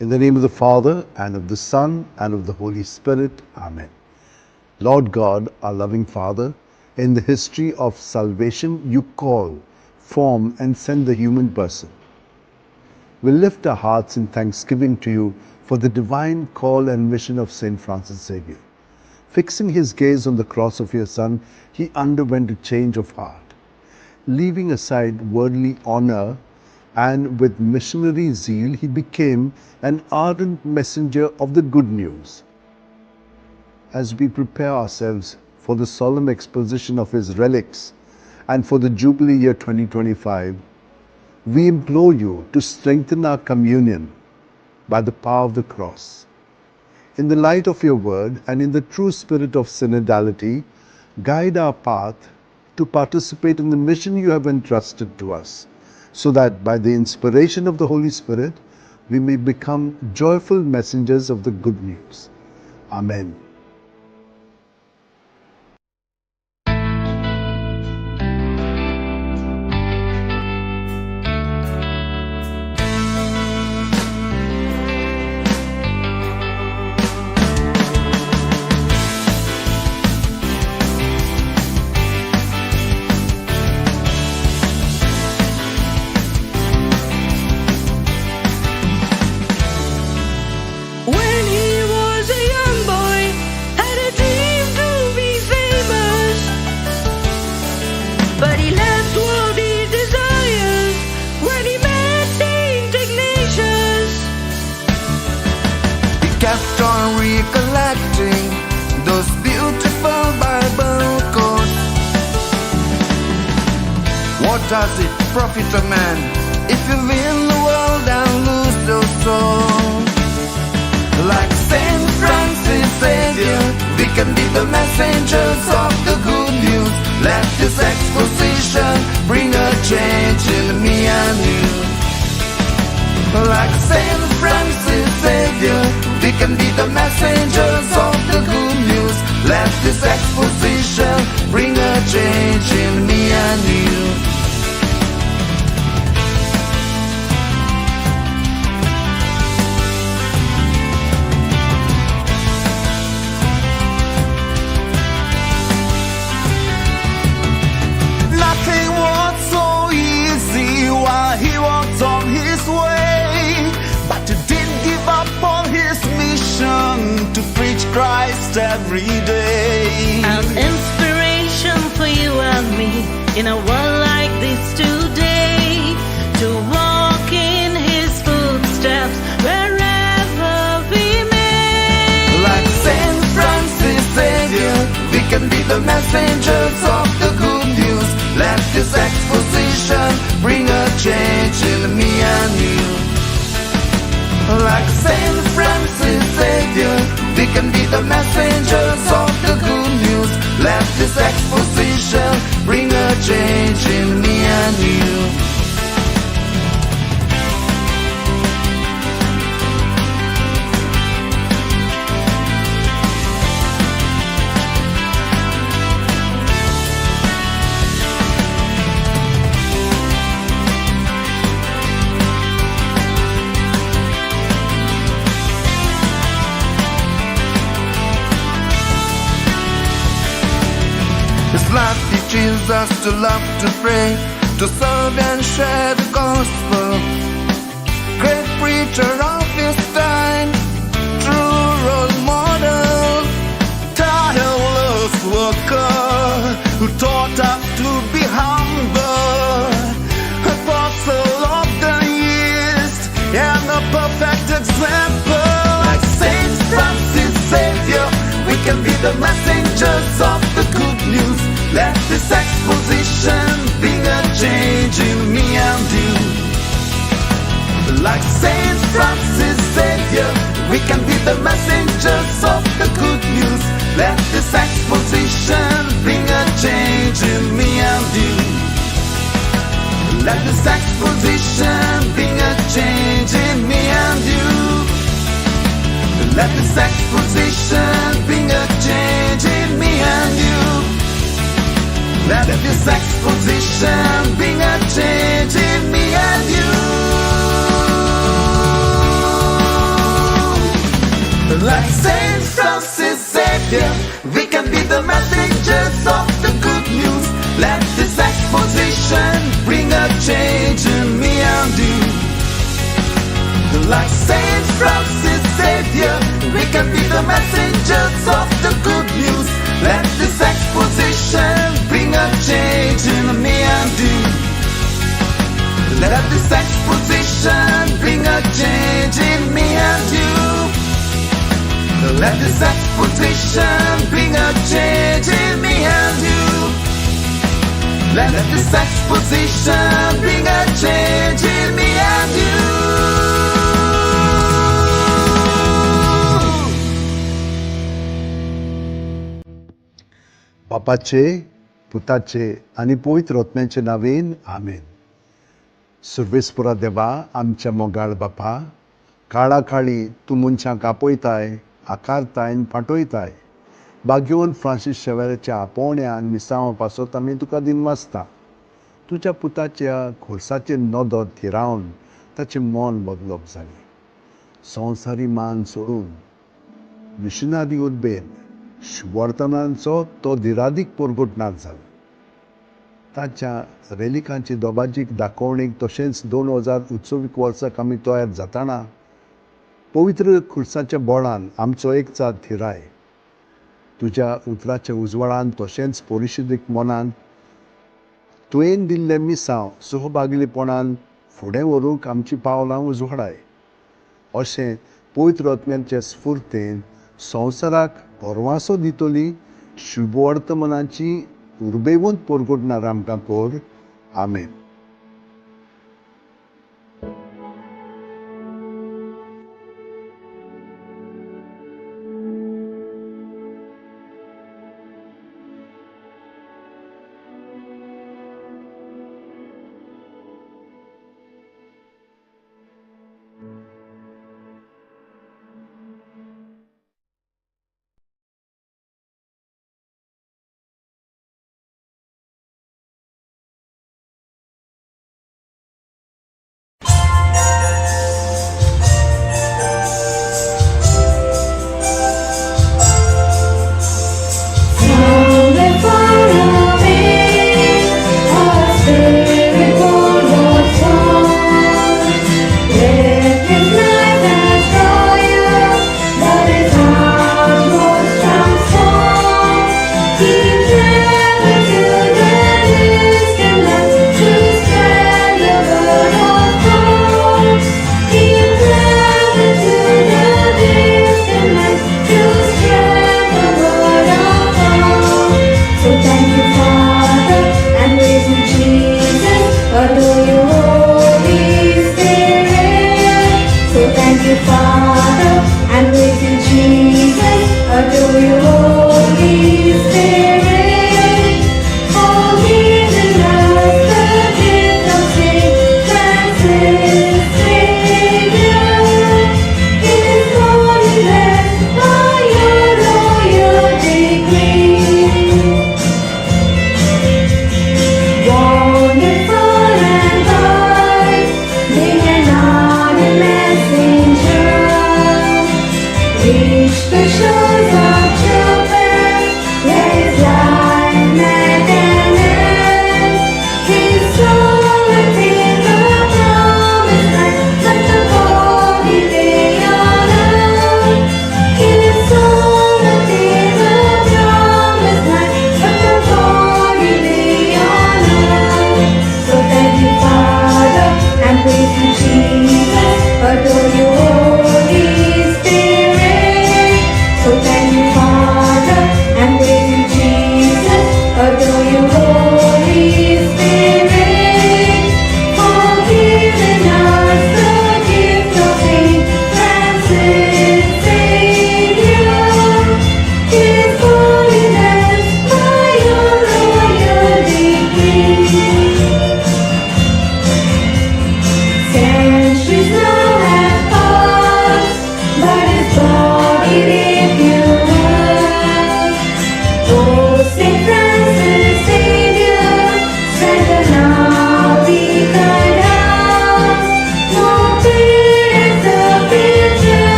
In the name of the Father, and of the Son, and of the Holy Spirit. Amen. Lord God, our loving Father, in the history of salvation, you call, form, and send the human person. We lift our hearts in thanksgiving to you for the divine call and mission of St. Francis Xavier. Fixing his gaze on the cross of your Son, he underwent a change of heart. Leaving aside worldly honor, and with missionary zeal, he became an ardent messenger of the good news. As we prepare ourselves for the solemn exposition of his relics and for the Jubilee year 2025, we implore you to strengthen our communion by the power of the cross. In the light of your word and in the true spirit of synodality, guide our path to participate in the mission you have entrusted to us, so that by the inspiration of the Holy Spirit, we may become joyful messengers of the good news. Amen. When he was a young boy, had a dream to be famous, but he left worldly desires when he met Saint Ignatius. He kept on recollecting those beautiful Bible quotes. What does it profit a man if you win the world and lose your soul? Like Saint Francis Xavier, we can be the messengers of the good news. Let this exposition bring a change in me and you. Like Saint Francis Xavier, we can be the messengers of the good news. Let this exposition bring a change in me and you. Nothing was so easy while he walked on his way, but he didn't give up on his mission to preach Christ every day. An inspiration for you and me in a world like this today, to walk in his footsteps wherever we may. Like Saint Francis Xavier, we can be the messengers of the good news. Let this exposition bring a change in me and you. Like Saint Francis Xavier, we can be the messengers of the good news. Let this exposition bring a change in me and you. His life teaches us to love, to pray, to serve and share the gospel. Great preacher of his time, true role model, tireless worker who taught us to be humble, apostle of the East and a perfect example. Like Saint Francis Xavier, we can be the messengers of the good news. Let this exposition bring a change in me and you. Like Saint Francis Xavier, we can be the messengers of the good news. Let this exposition bring a change in me and you. Let this exposition bring a change in me and you. Let this exposition bring a change in me and you. Let this exposition bring a change in me and you. exposition bring a change in me and you. Let this exposition bring a change in me and you. Let this exposition bring a change in me and you. Let this exposition bring a change in me and you. बापाचे पुताचे आणि पवित्र आत्म्याचे नावेन आमेन. सर्वेस्परा देवा आमच्या मोगाळ बापा, काळा काळी तूं मनशांक आपयताय, आकारताय आनी फाटयताय. भाग्यवन फ्रांसीस शेवेराच्या आपोवण्यान मिसांव पासत आमी तुका दिनवासता. तुज्या पुताच्या खोर्साचेर नदर थिरावन ताचें मन बदलप जालें. संवसारी मान सोडून मिशनरी उर्बेन शुभवर्तमानाचो तो धिरादीक परगटणार जालो. ताच्या रेलिकांची दोबाजीक दाखोवणेक तशेंच 2029 वर्साक आमी तयार जाताना पवित्र खुर्साच्या बोळान आमचो एकचार थिराय. तुज्या उतराच्या उजवाडान तशेंच परिशुद्धीक मनान तुवें दिल्लें मिसांव सहभागिलीपणान फुडें व्हरूंक आमचीं पावलां उजवाडाय. अशें पवित्र आत्म्याचे स्फुर्तेन संवसाराक परवांसो दितली शुभवर्तमानाची उर्बेवंत परगटणार आमकां कर. आमेन.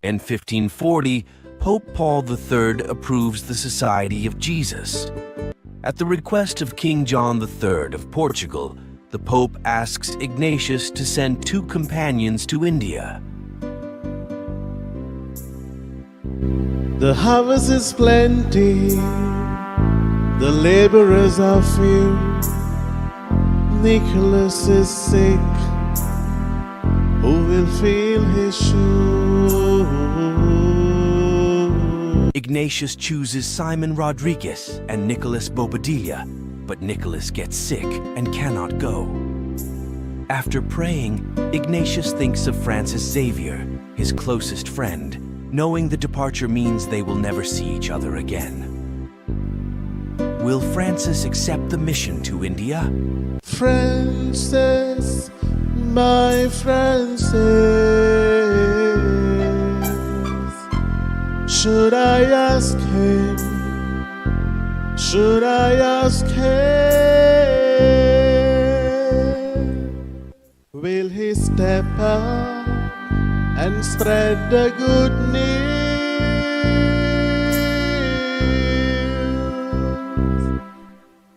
In 1540, Pope Paul III approves the Society of Jesus. At the request of King John III of Portugal, the Pope asks Ignatius to send 2 companions to India. The harvest is plenty, the laborers are few. Nicholas is sick, who will fill his shoe? Ignatius chooses Simon Rodriguez and Nicholas Bobadilla, but Nicholas gets sick and cannot go. After praying, Ignatius thinks of Francis Xavier, his closest friend, knowing the departure means they will never see each other again. Will Francis accept the mission to India? Francis, my Francis, should I ask him? Should I ask him? Will he step up and spread the good news?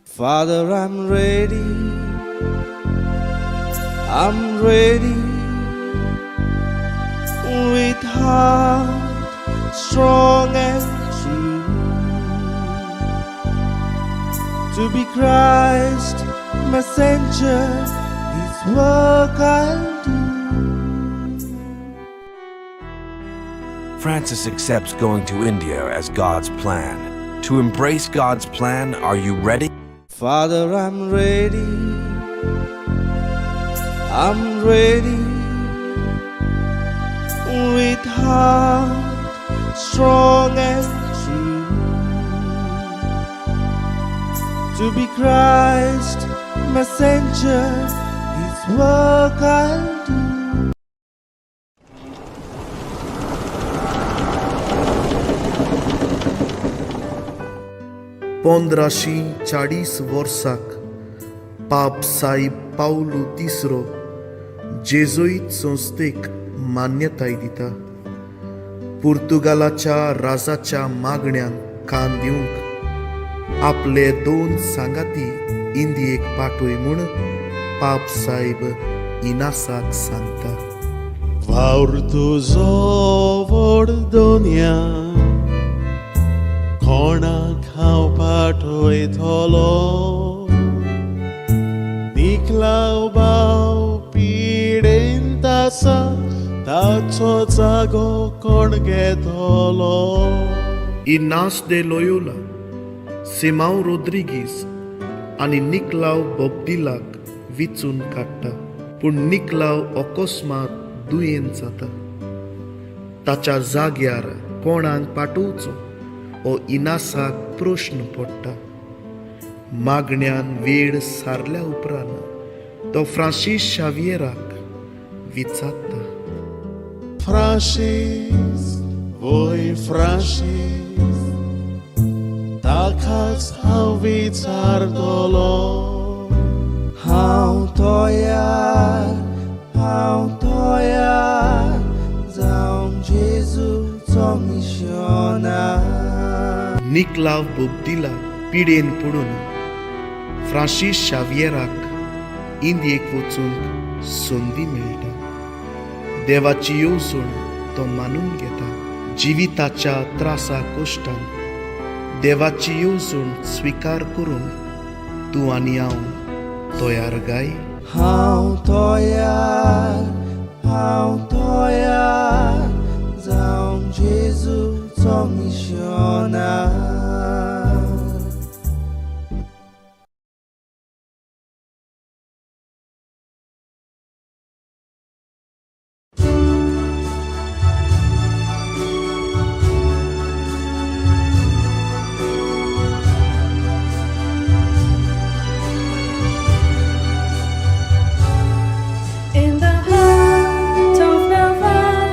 Father, I'm ready. I'm ready with heart strong and true to be Christ messenger. His work I'll do. Francis accepts going to India as God's plan. To embrace God's plan, are you ready? Father, I'm ready. I'm ready with heart strong and true to be Christ messenger. His work I'll do. पंद्राशी 40 वर्साक पाप साईब Paulo तिसरो जेजुईत संस्थेक मान्यताय दिता. पुर्तुगालाच्या राजाच्या मागण्यांक कान दिवंक आपले 2 सांगाती इंदियेक पाठोय म्हूण पाप साईब इनासाक सांगता. वावर तुजो व्हड दोनया कोणाक हांव पाठयतलो. निखलाव भाव पिडेंत आसा ताचो जागो कोण घेतलो. इनास de Loyola, Simão Rodrigues आनी निकलाव बोब्दिलाक विचून काडटा. पूण निकलाव अकस्मात दुयेंत जाता. ताच्या जाग्यार कोणाक पाठोवचो हो इनासाक प्रश्न पडटा. मागण्यान वेळ सारल्या उपरांत तो फ्रांसीस शावियराक विचारता. फ्रांसीस, वोय फ्रांसीस, ताकाच हांव विचारतलो. हांव तयार जावन जेजूचो मिशनार. निकलाव बोब्दिला पिडेन पडून फ्रांसीस शावियराक इंदियेक वचूंक संदी मेळटा. देवाची येवजण तो मानून घेता. जिविताच्या त्रासा कश्टान देवाची येवजण स्विकार करून तूं आनी हांव तयार गाय. हांव तयार जावंक जेजूचो मिशनार. In the heart of Navarre,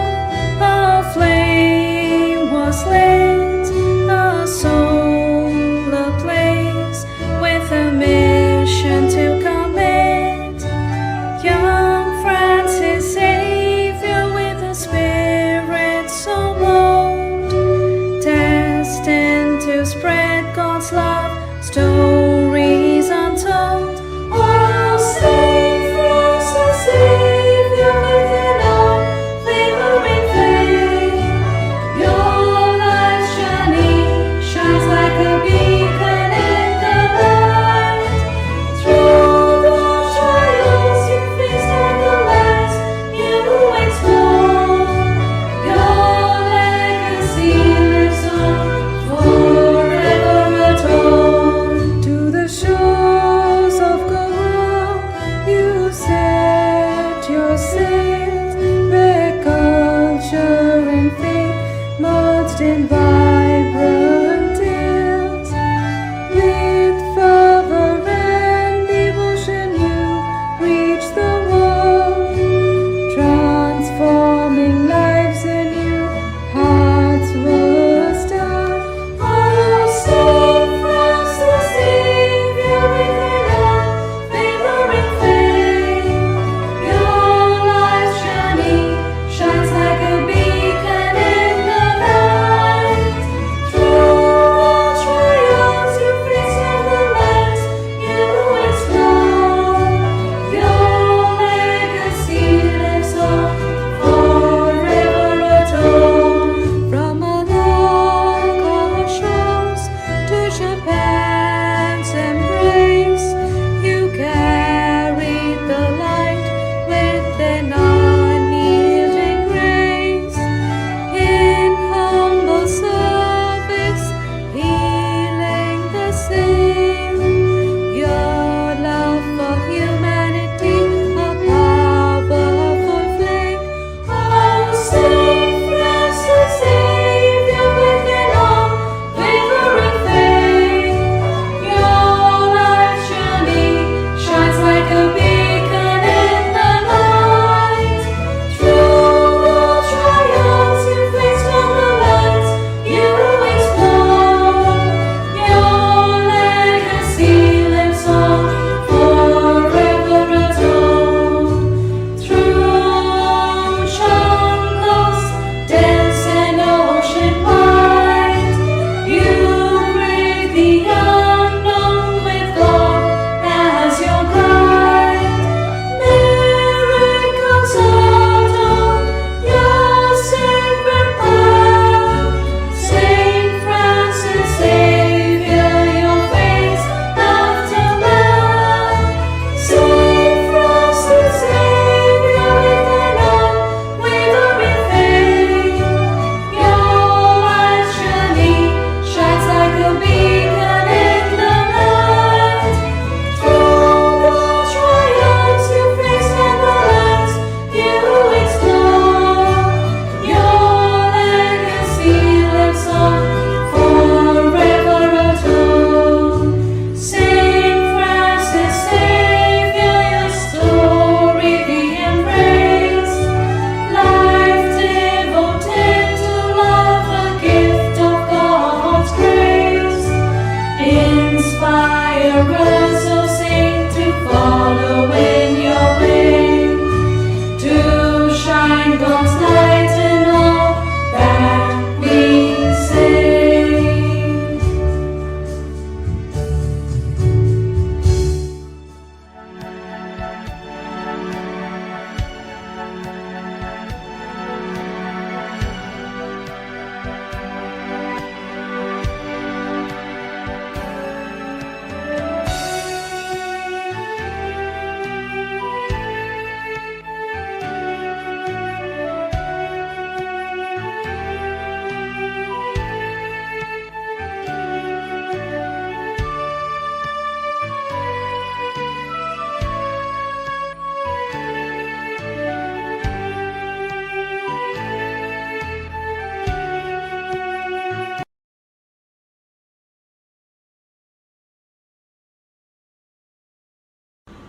a flame was lit, a soul ablaze, with a mission to commit. Young Francis Xavier, with a spirit so bold, destined to spread God's love, stories untold. Oh, save Francis Xavier within our favoring faith. Your light shining shines like a beacon in the night. Through the trials you faced and the last you explore, your legacy lives on forever adored. To the shores of gold you set your sails, where culture and faith merged in vibrant tales. With fervor and devotion you reach the world, transforming lives anew, hearts were stirred. Oh, Saint Francis Xavier, within our favoring faith, your light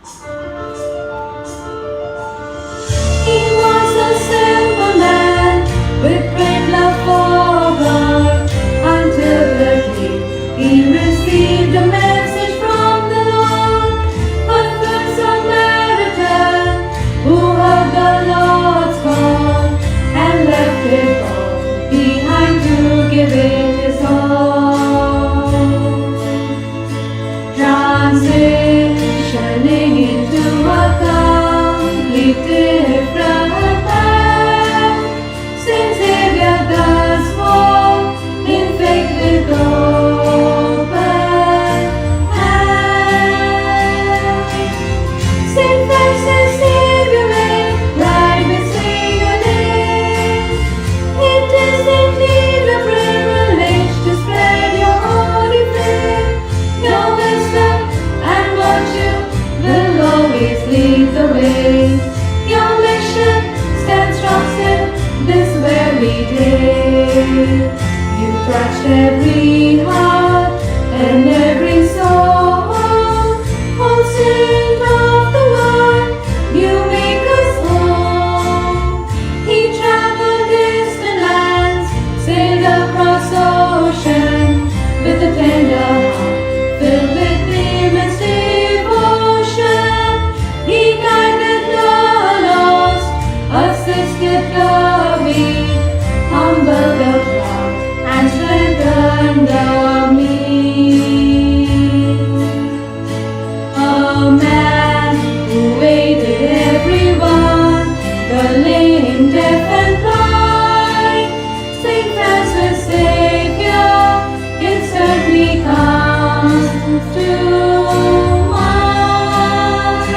He was a simple man with great love for God, until the day he received a message from the Lord. A good Samaritan who heard the Lord's call and left it all behind to give it his all. Transitioning into a complete different man, Saint Xavier does walk in faith with open hand. Saint Francis Xavier may ride with sing your name. It is indeed a privilege to spread your holy flame. Your wisdom and virtue will always lead the way. Your mission stands strong still this very day. You touched every heart and every soul. Oh, Saint of the Lord, you make us whole. He traveled distant lands, sailed across ocean with a tender heart filled with immense devotion. He guided the lost, assisted the weak, humbled the proud, and strengthened the meek. A man who aided everyone, the lame, deaf, and blind, Saint Francis Xavier, instantly comes to mind.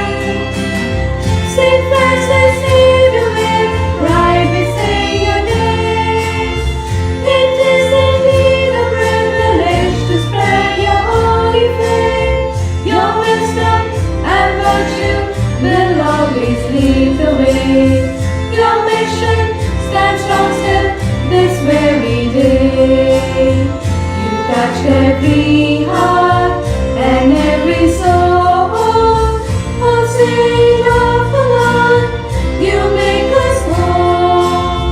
Saint Francis Xavier may ride with sing your name. It is indeed a privilege to spread your holy flame. Your wisdom and virtue will always lead the way. Your mission stands strong still this very day. You touched every heart and every soul. Oh, Saint of the Lord, you make us whole.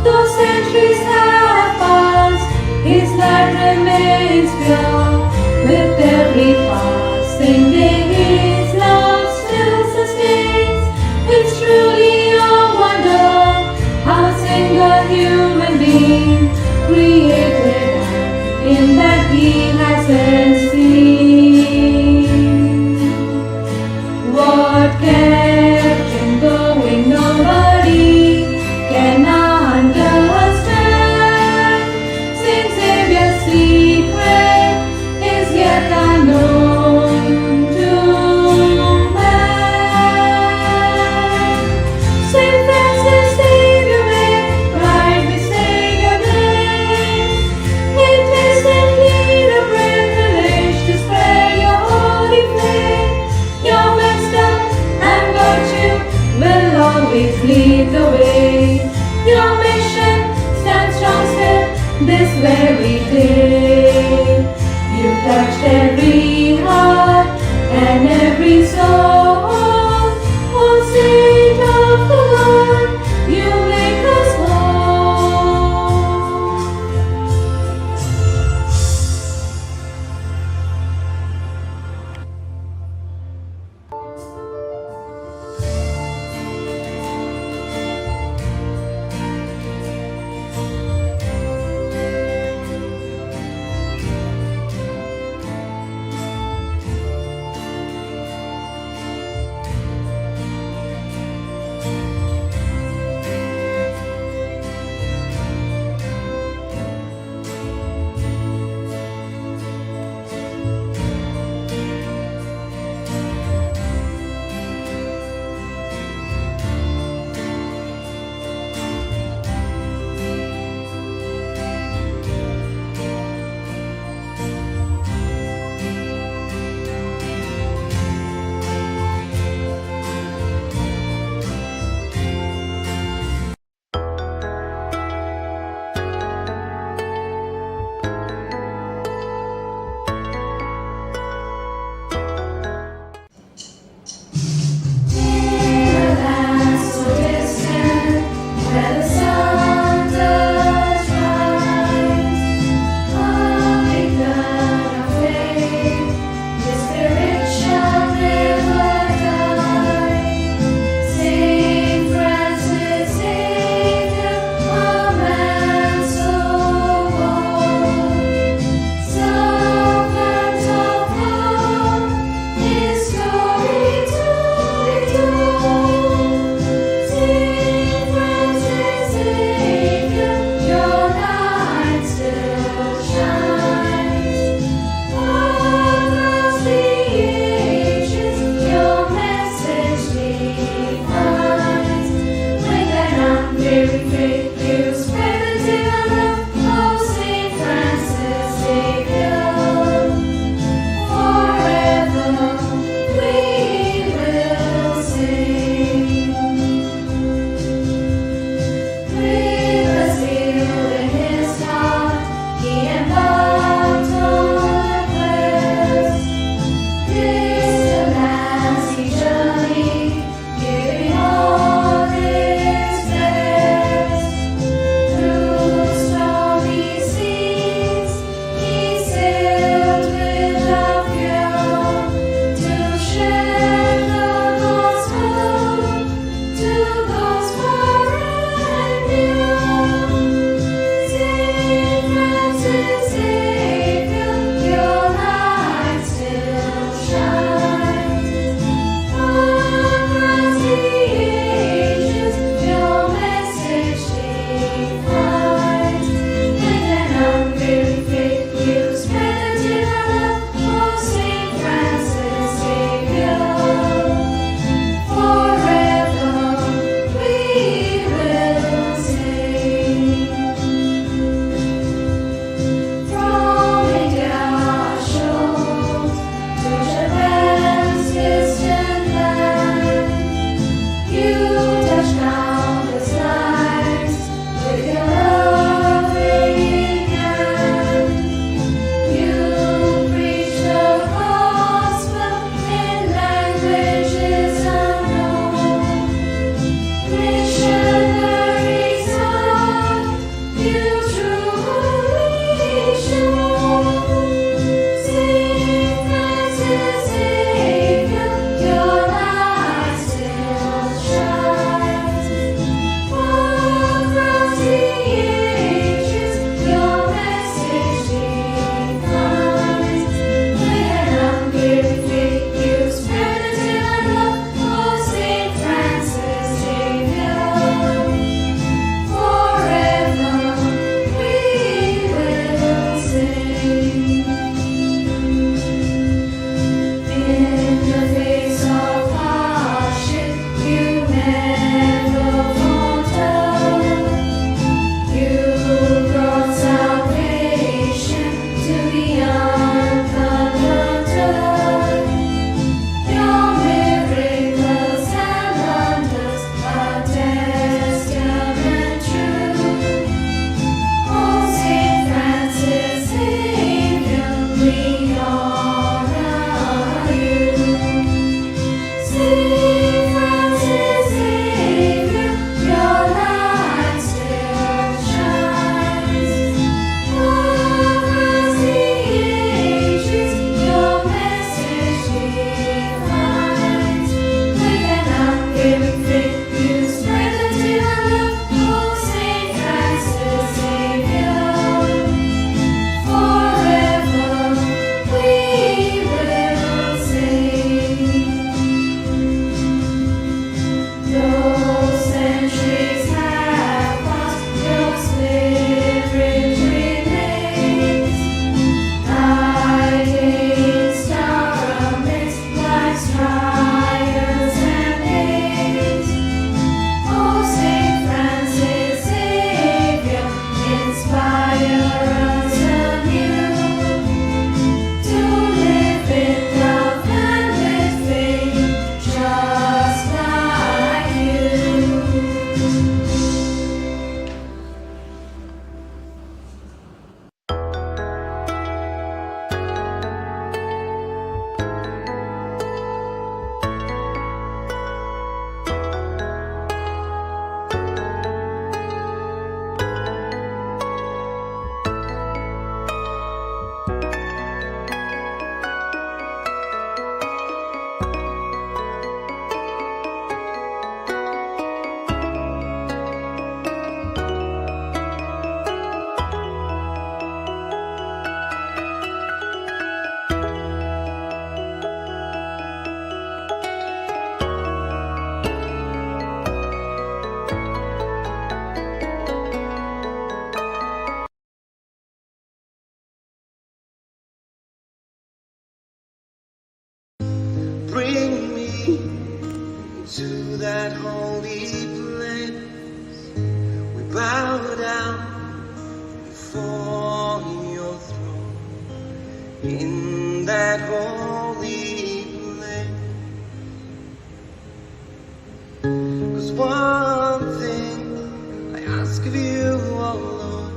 Though centuries have passed, his light remains pure. With every passing day, his love still sustains. It's truly a wonder how a single human being created in that he hasn't seen. What kept him going, nobody can understand. Saint Xavier's secret is yet unknown to man. Saint Francis Xavier may ride with sing your name. It is indeed a privilege to spread your holy flame. Your wisdom and virtue will always lead the way. Your mission stands strong still this very day. You touched every heart and every soul. Oh, Saint of the Lord, you make us whole. holy place. We bow down before your throne in that holy place. 'Cause one thing I ask of you, oh Lord,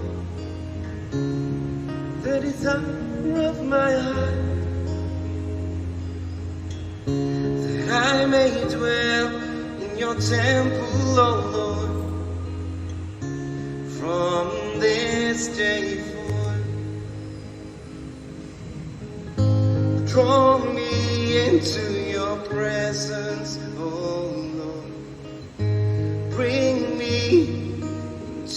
the desire of my heart, that I may dwell in your temple, oh Lord, from this day forth. Draw me into your presence, oh Lord. Bring me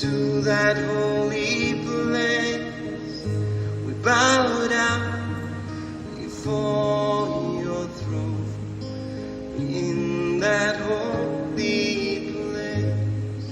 to that holy place. We bow down before your throne in that holy place.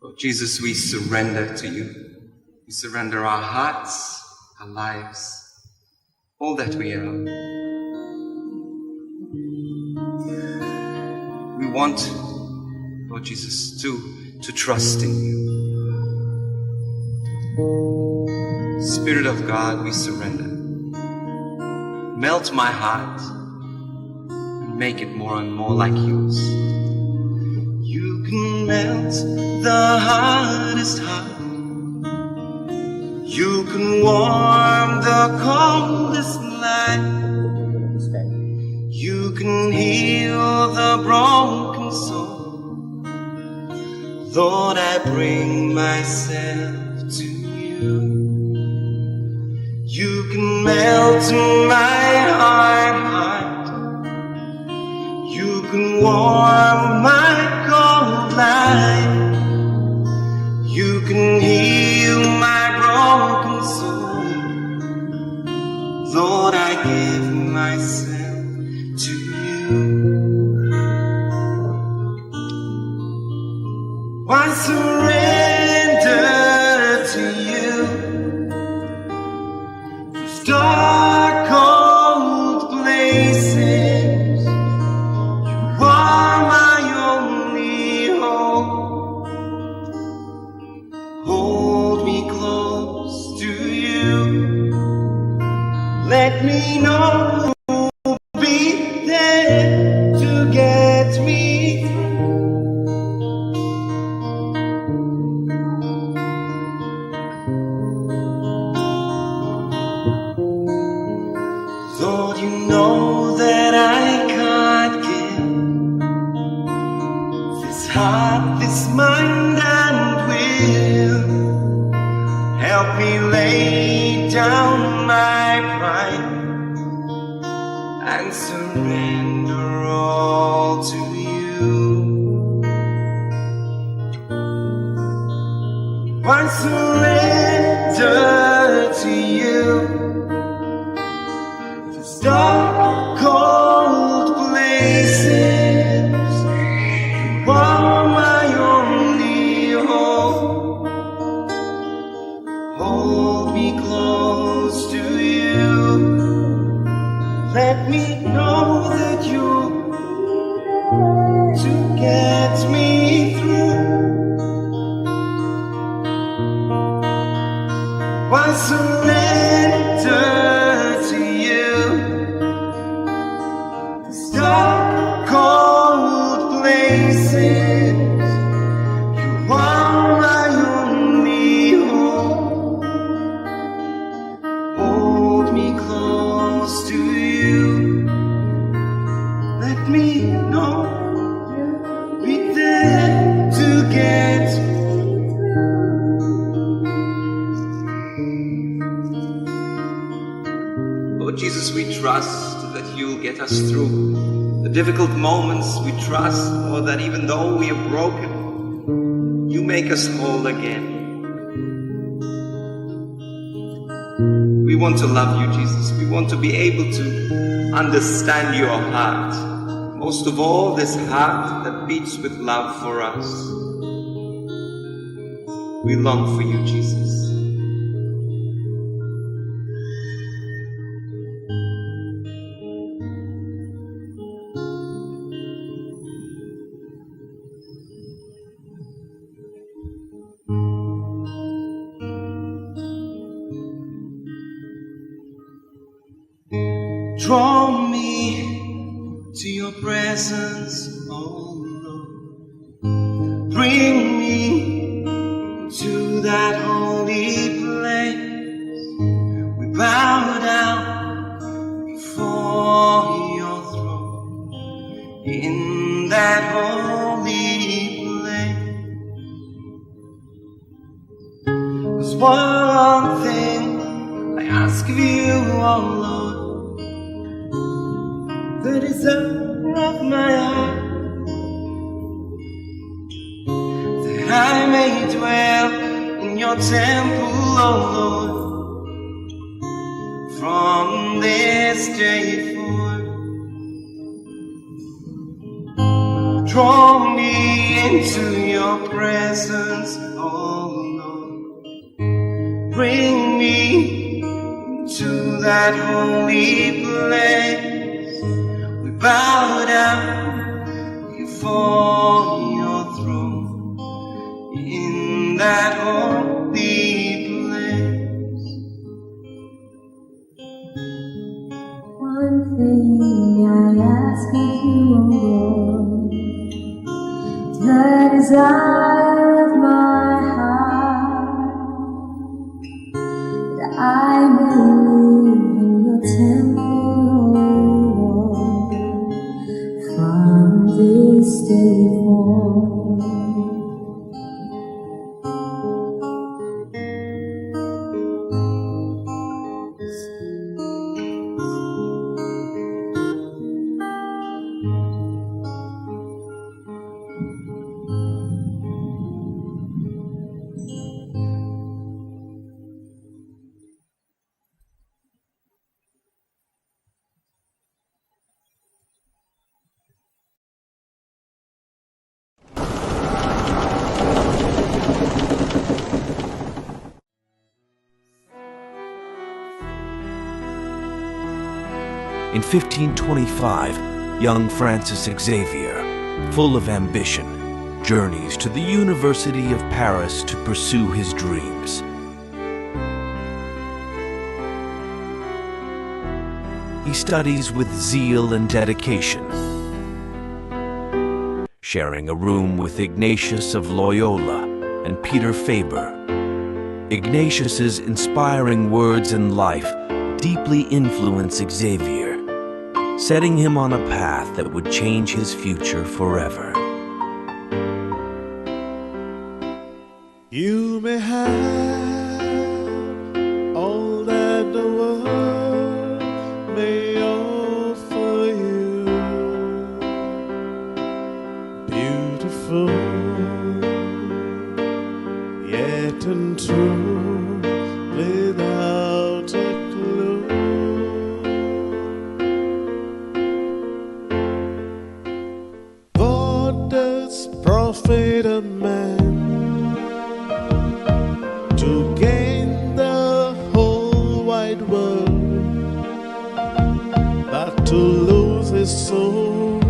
Oh, Jesus, we surrender to you. We surrender our hearts, our lives, all that we are. We want, Lord Jesus, to trust in you. Spirit of God, we surrender. Melt my heart and make it more and more like yours. You can melt the hardest heart. You can warm the coldest life. You can heal the broken soul. Lord, I bring myself to you. You can melt my heart. You can warm my cold life. You can heal my broken soul. Lord, I give myself to you. I surrender to you. Those dark, cold places, you are my only hope. Hold me close to you. Let me know who'll be there to get me through. Lord, you know that I can't give this heart, this mind and will. Help me lay down my pride and surrender all to you. I surrender to you. These dark, cold places, you are my only hope. Hold me close to you. Let me know that you're to get me through. I surrender to you. These dark, cold places, you are my only hope. Hold me close trust that you'll get us through. The difficult moments we trust, or that even though we are broken, you make us whole again. We want to love you, Jesus. We want to be able to understand your heart. Most of all, this heart that beats with love for us. We long for you, Jesus. Draw me to your presence, oh Lord. Bring me to that holy place. We bow down before your throne in that holy place. 'Cause one thing I ask of you, oh Lord, the desire of my heart, that I may dwell in your temple, oh Lord, from this day forth. Draw me into your presence, oh Lord. Bring me to that holy place. Bow down before your throne in that holy place. One thing I ask of you, O Lord, the desire of my heart, that I may live in your temple, this day forth. In 1525, young Francis Xavier, full of ambition, journeys to the University of Paris to pursue his dreams. He studies with zeal and dedication, sharing a room with Ignatius of Loyola and Peter Faber. Ignatius's inspiring words and life deeply influence Xavier, setting him on a path that would change his future forever. You may have all that the world may offer you, beautiful yet untrue, without a clue. What does profit a man to gain the whole wide world, but to lose his soul?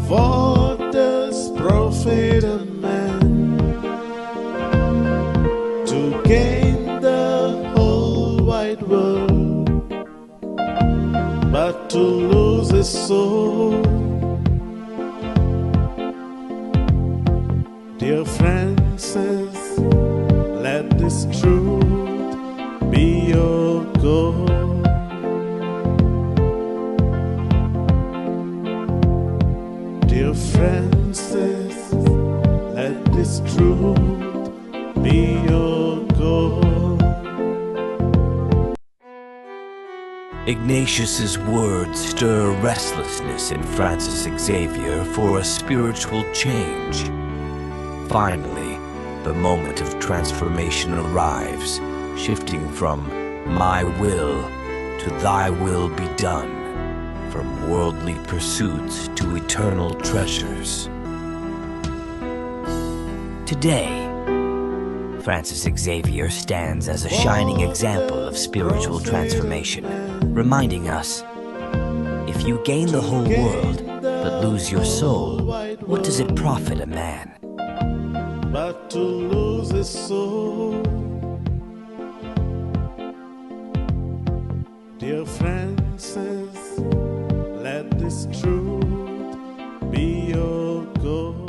What does profit a man to gain the whole wide world, but to lose his soul? Dear Francis, let this truth be your goal. Dear Francis, let this truth be your goal. Ignatius's words stir restlessness in Francis Xavier for a spiritual change. Finally, the moment of transformation arrives, shifting from my will to thy will be done, from worldly pursuits to eternal treasures. Today, Francis Xavier stands as a shining example of spiritual transformation, reminding us, if you gain the whole world but lose your soul, what does it profit a man? But to lose his soul. Dear Francis, let this truth be your goal.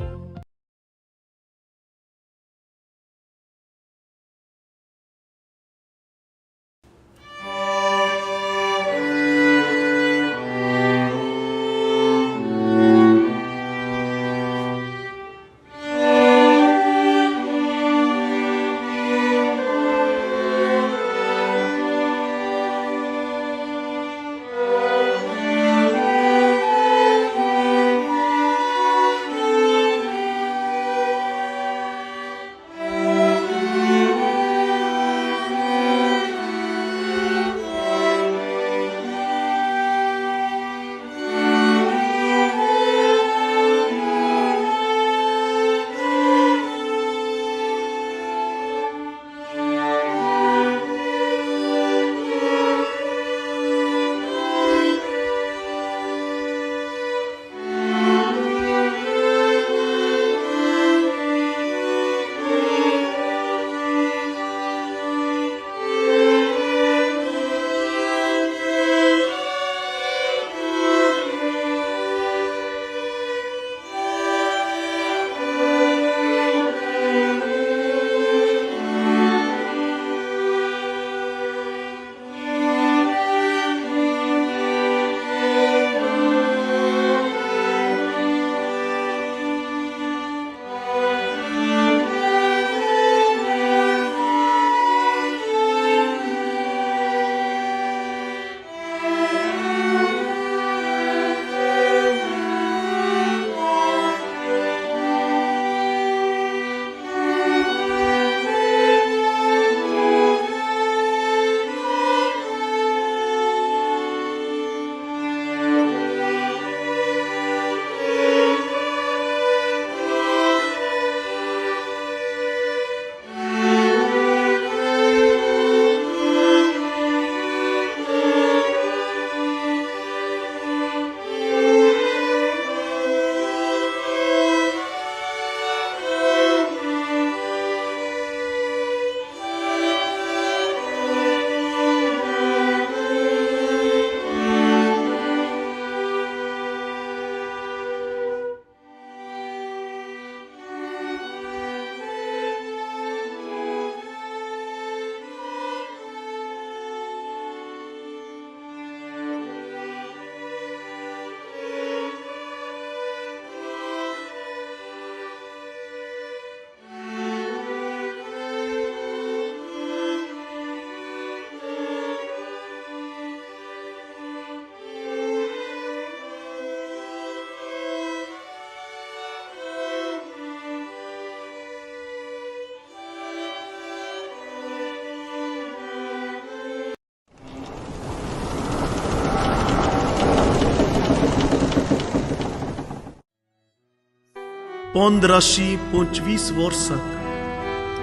पंदराशी 25 वर्साक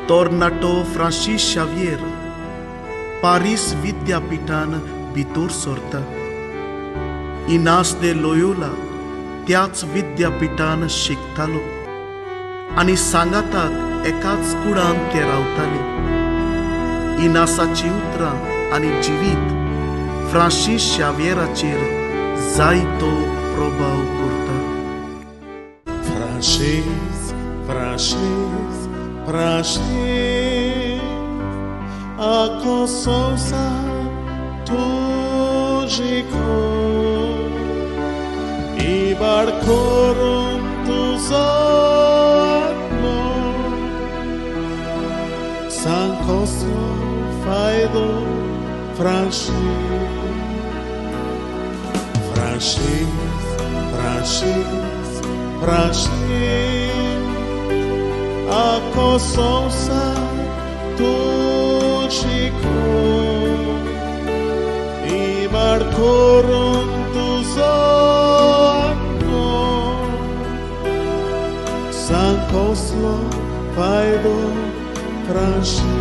तोर्नाटो Francis Xavier Paris विद्यापीठान भितर सरता. इनास दे Loyola त्याच विद्यापीठान शिकतालो आनी सांगाताक एकाच कुडान ते रावताले. इनासाची उतरां आनी जिवीत फ्रांसीस शावियराचेर जायतो प्रभाव करता. Francis, Francis, Francis, a consonsa tugico, I barcorum tus atmo, San Cosmo faido Francis. Ako sonsa tuciku Ibar korun tuzano Sankoslo faido franshi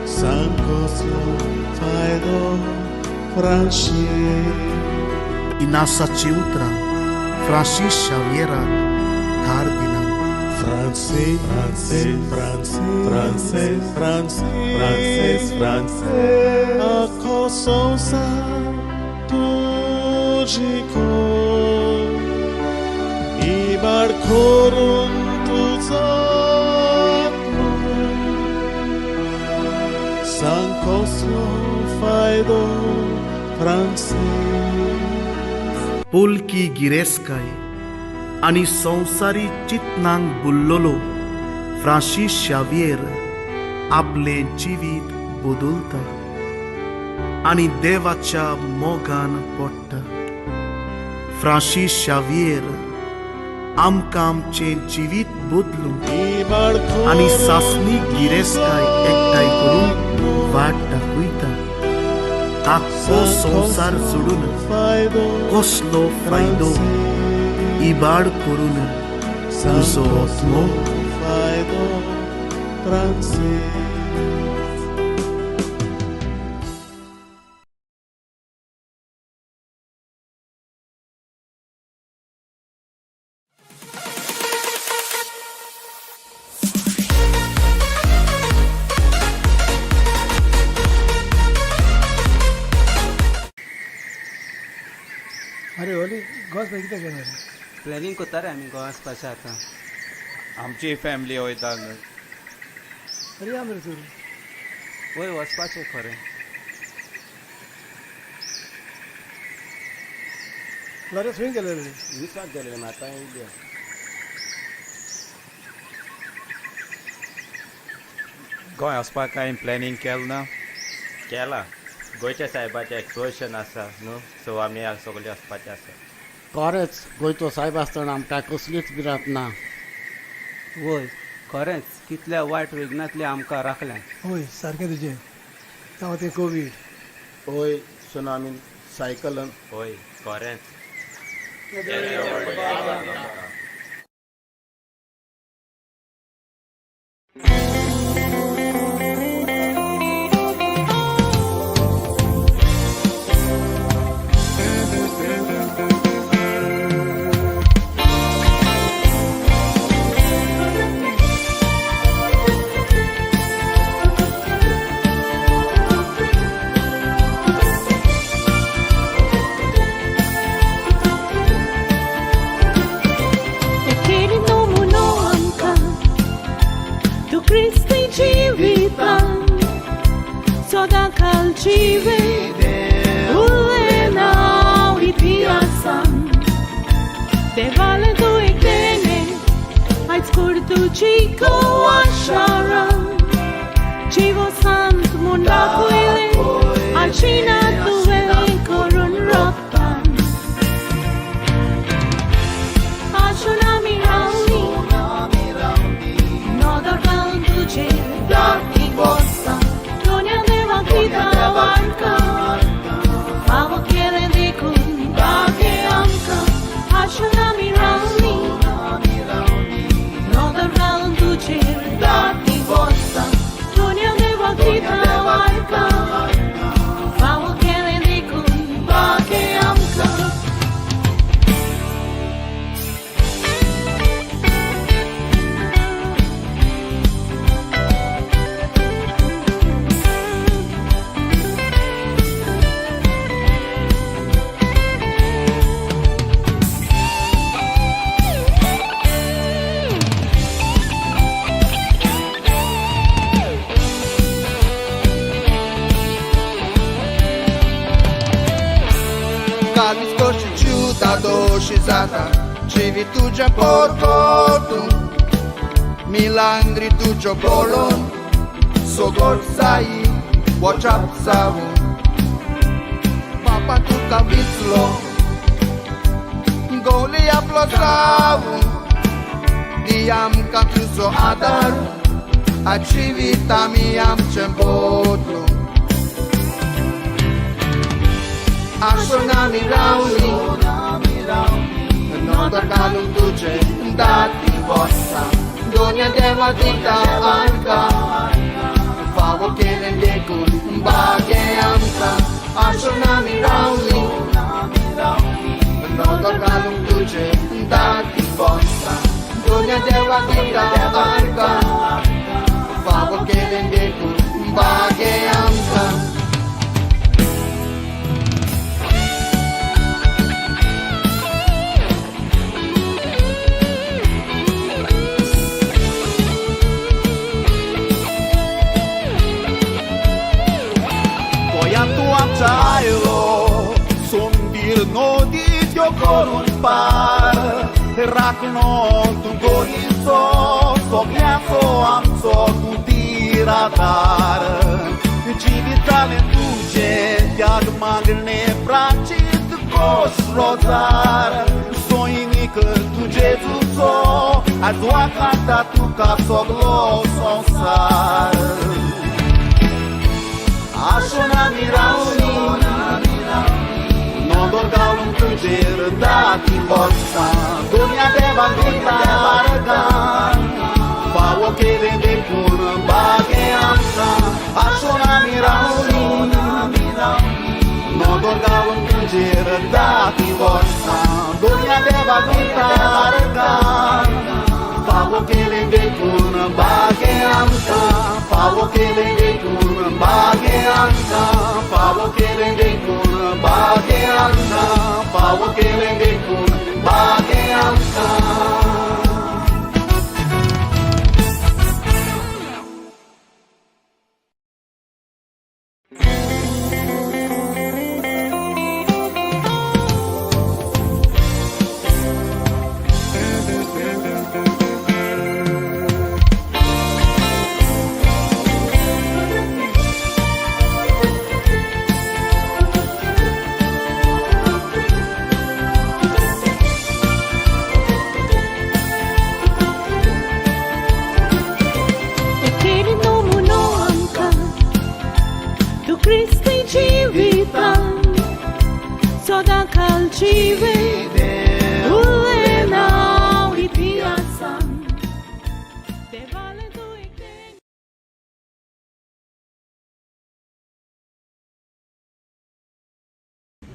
Sankoslo faido franshi Inasa ciutra Francis Xavier Cardinal Francês, francês, francês, francês, francês, francês. A coçonça tugico e barcorum tuzano Sankoslo faido francês. Polki Gireskai आणि संसारी चितनांक बुल्लोलो Francis Xavier आपले जिवीत बदलता आणि देवाच्या मोगान पडटा. Francis Xavier आमकां आमचें जिवीत बदलूंक आणि सासणी गिरेस्काय एकठांय करून वाट दाखयता. आख्खो संसार सोडून कसलो फायदो इबाड करून तुजो आत्मो फायदो फ्रांसीस. अरे ओली गोस कितें करणार प्लॅनिंग करताले आमी गोंया वचपाचें आतां. आमची फॅमिली वयता अरे या मरे चोरू वय वचपाचें खरें. लरेस खंय गेले रे विसवास गेलेले आतां येयले. गोंय वचपाक कांय प्लॅनिंग केलें ना. केला गोंयच्या सायबाचें एक्सपोजिशन आसा न्हू, सो आमी सगळे वचपाचें आसा. खरेंच गोंयचो सायब आसतना आमकां कसलीच भिरांत ना. वय खरेंच कितल्या वायट विघ्नांतली आमकां राखल्या. होय सारकें तुजें. तांव तें कोवीड होय सुनामीन सायकलन होय खरेंच. Civi tu già portato milagri tu già bolon sogor sai watch up savu papa patuka vitlo Goli aplosawu Diam kakruso adar Acivitami am cembodlo Asonami rauni Nodar kalung tuje Dati bossa Donya deva dita anka Favo kelendekun Bage amka Asonami rauni Nodar kalung tuje Dati bossa Donya deva dita anka Favo kelendekun Bage amka Tayo Sundir no di dio koron par Rakno tu goiso Sognaso amso tu tiratar Civitale tuce Diag magne Francis Kos rozar Soinic tu Jesuso A tua canta tu casoglo sonsar Asonami rauni Non dorgalum tuger dati bossa Dunia deva gritarga Favo che vende pur bagheanza Asonami rauni Non dorgalum tuger dati bossa Dunia deva gritarga Favo che vende pur bagheanza Favo che vende pur bagheanza Favo che vende pur bagheanza Favo che vende pur bagheanza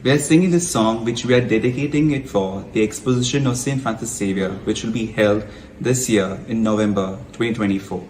We are singing this song which we are dedicating it for the Exposition of St. Francis Xavier, which will be held this year in November 2024.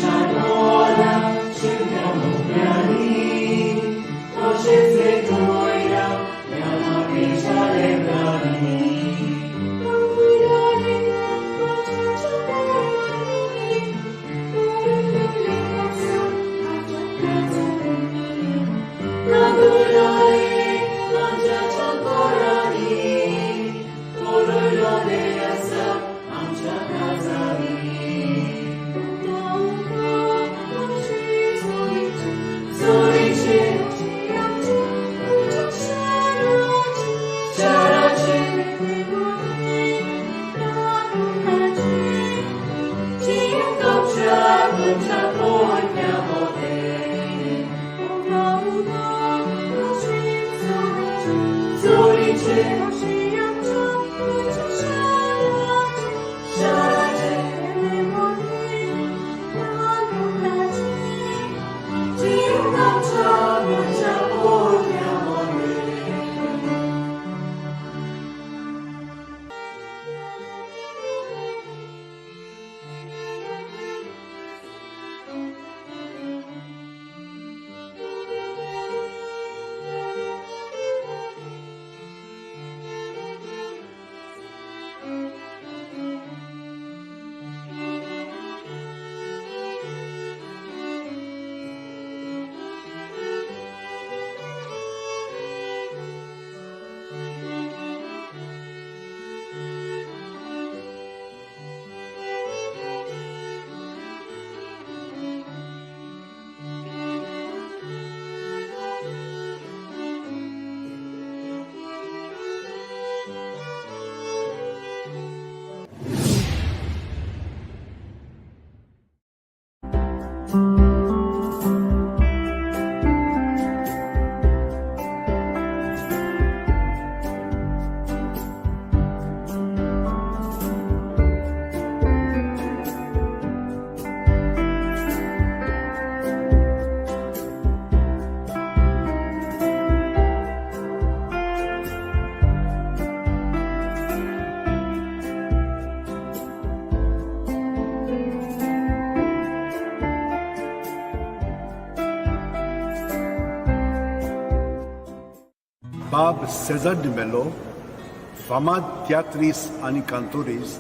Shadora, Bob Cesar de Mello, फामाद तियात्रीस आनी कांतोरीस,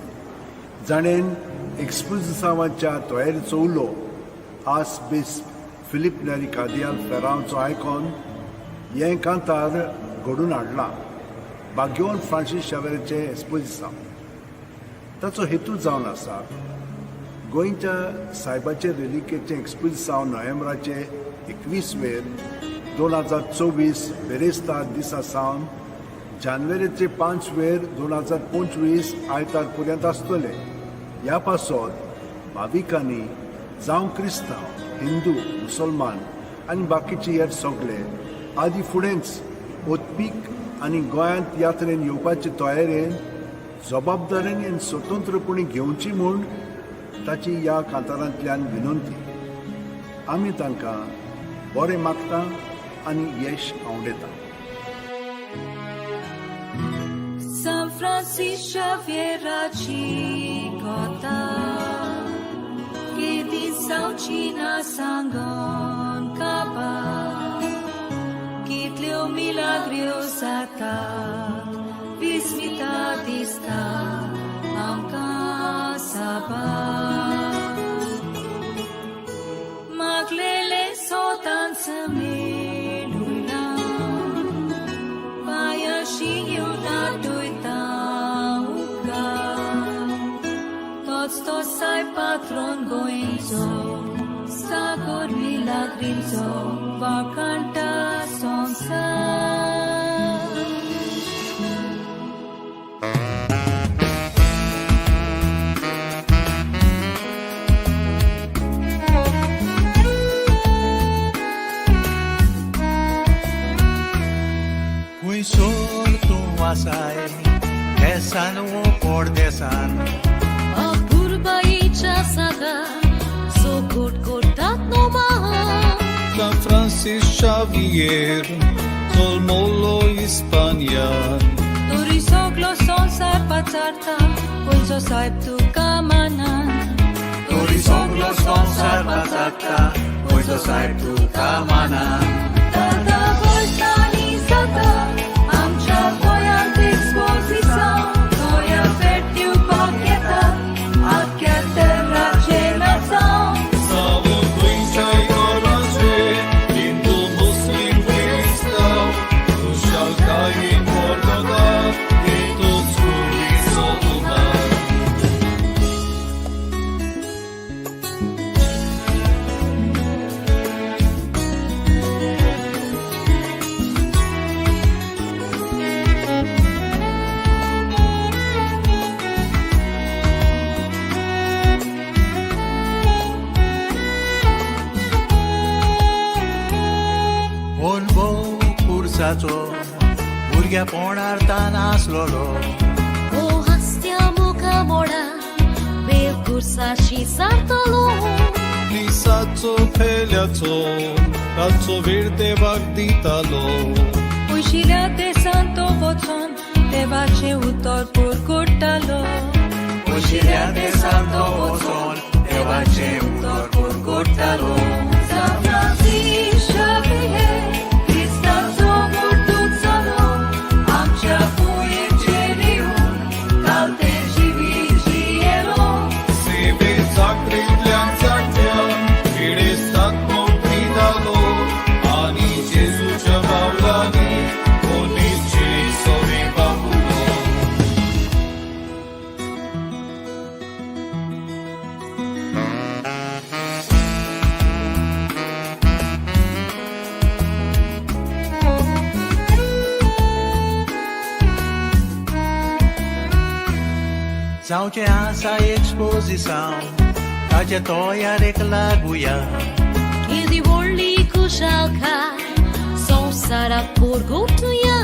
जाणेन एक्सपोजिसांवाच्या तयारेचो उलो आस base Philip नॅरी कार्दियाल फेरांवचो icon हें कांतार घडून हाडलां बाग्योन Francis शावेराचें एक्सपोजिसांव. ताचो हेतू जावन आसा गोंयच्या सायबाचे रेलिकेचें एक्सपोजिसांव नोव्हेंबराचे 21 2024 बेरेस्तार दिसा सावन जानेवारीचे 5 2025 आयतार पर्यंत आसतले. ह्या पासत भाविकांनी जावं क्रिस्तांव, हिंदू, मुसलमान आनी बाकीचे हेर सगळे आदी फुडेंच ओतपीक आनी गोंयांत यात्रेन येवपाचे तयारेन जबाबदारेन आनी स्वतंत्रपणी घेवची म्हूण ताची ह्या कांतारांतल्यान विनंती. आमी तांकां बरें मागता आनी यश आवडेता. San Francisco Xavieraci kota Kedi saucina sangon kaba Kitlio milagrio sata Vismita dista amka saba Maglele sotan semelula Paya shiyuna to sai patron goinzo Stagor milagrinzo Vacanta sonsa Kui sortu asai Esan wo kordesan Saga so good no maha San Francis Xavier Colmolo Hispanian Turisoglo son sa patarta Punso saib tu kamanan Turisoglo son sa patarta Punso saib tu kamanan Tata voltani zata Amcha voyant exposition Toya fertiu paqueta Alkete वर्साचो भुरग्यापणार्तान आसलोलो ओ हस्त्या मुखा मोडा बेकुर्साशी सारतलो दिसाचो फेल्याचो रातचो वेळ देवाक दितालो उशिल्या देसान तो वचोन देवाचे उतर पुरगुट्टालो उशिऱ्या देसान तो वचोन देवाचे उतर पुरगुट्टालो क्रिस्ताचो मुर्तूच जालो आमच्या कुयेचेर येवन कालते जिवीत जियेलो सेवे चाकरींतल्यान जाट्यान पिडेस्तांत मोठी जालो आनी जेजूच्या बावलांनी कोणीचे सोवे बाबुलो जावचें आसा एक्सपोजिशन ताचे तोयारेक लागुया केदी व्हडली कुशालकाय संवसाराक पुरगुटुया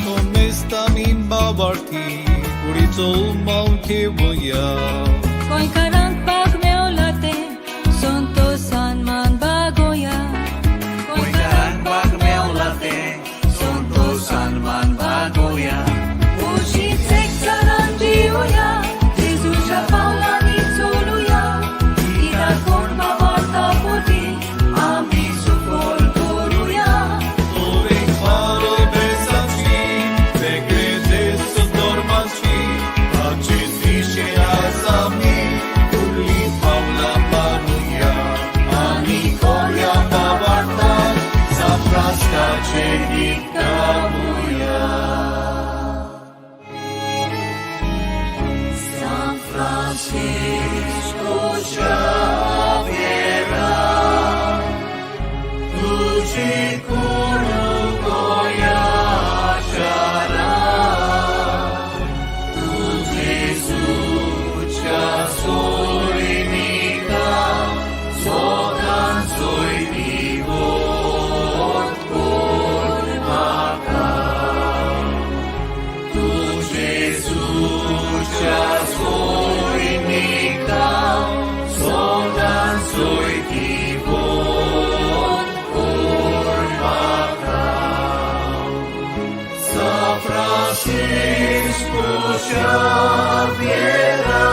Comesta min babarti Kurico umau kebuya गोंयकारांक पाग मेवला ते संतोषान मान बागोया गोंयकारांक बाग मेवला ते संतोषान मान बागोया उशीच एकचारान जिवया जेजूच्या पावलांनी चलुया कित्याक कोण बाबार्ता पोटी आमी सुफोल करुया Tovek faro besaci Vegre desu dormaci Ace ziše azami Uli pavla panuja Ani kolja babarta Zapraska čenik tabuja San Francisco Xaviera Tuci kuru goja čara Tu Jezucia sojnika Zodan sojnivo odkormaka Tu Jezucia sojnika Zodan sojnivo odkormaka San Francisco Xaviera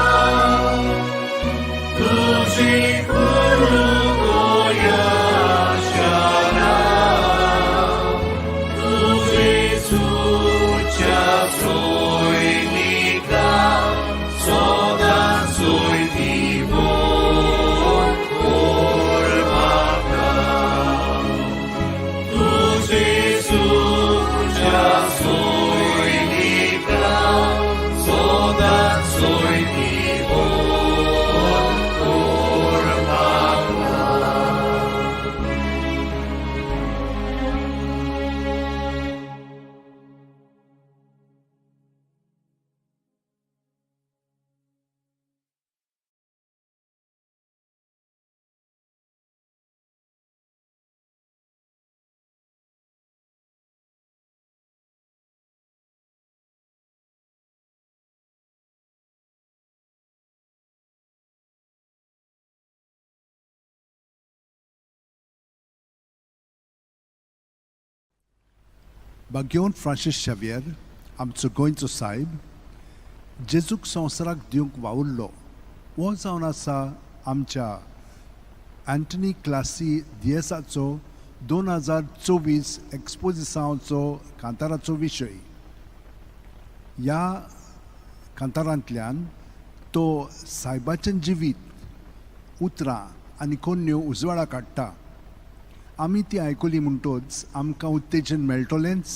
Tuci kuru goja čara Tu Jezucia sojnika Zodan sojnivo odkormaka Tu Jezucia sojnika Zodan sojnivo बागेवन Francis Xavier आमचो गोंयचो सायब जेजूक संवसाराक दिवंक वावुरलो हो जावन आसा आमच्या अँटनी क्लासी दियेसाचो 2024 एक्सपोजिसांचो कांताराचो विशय ह्या कांतारांतल्यान तो सायबाचें जिवीत उतरां आनी कोन्यो उजवाडाक हाडटा आमी ती आयकली म्हणटच आमकां उत्तेजन मेळटलेंच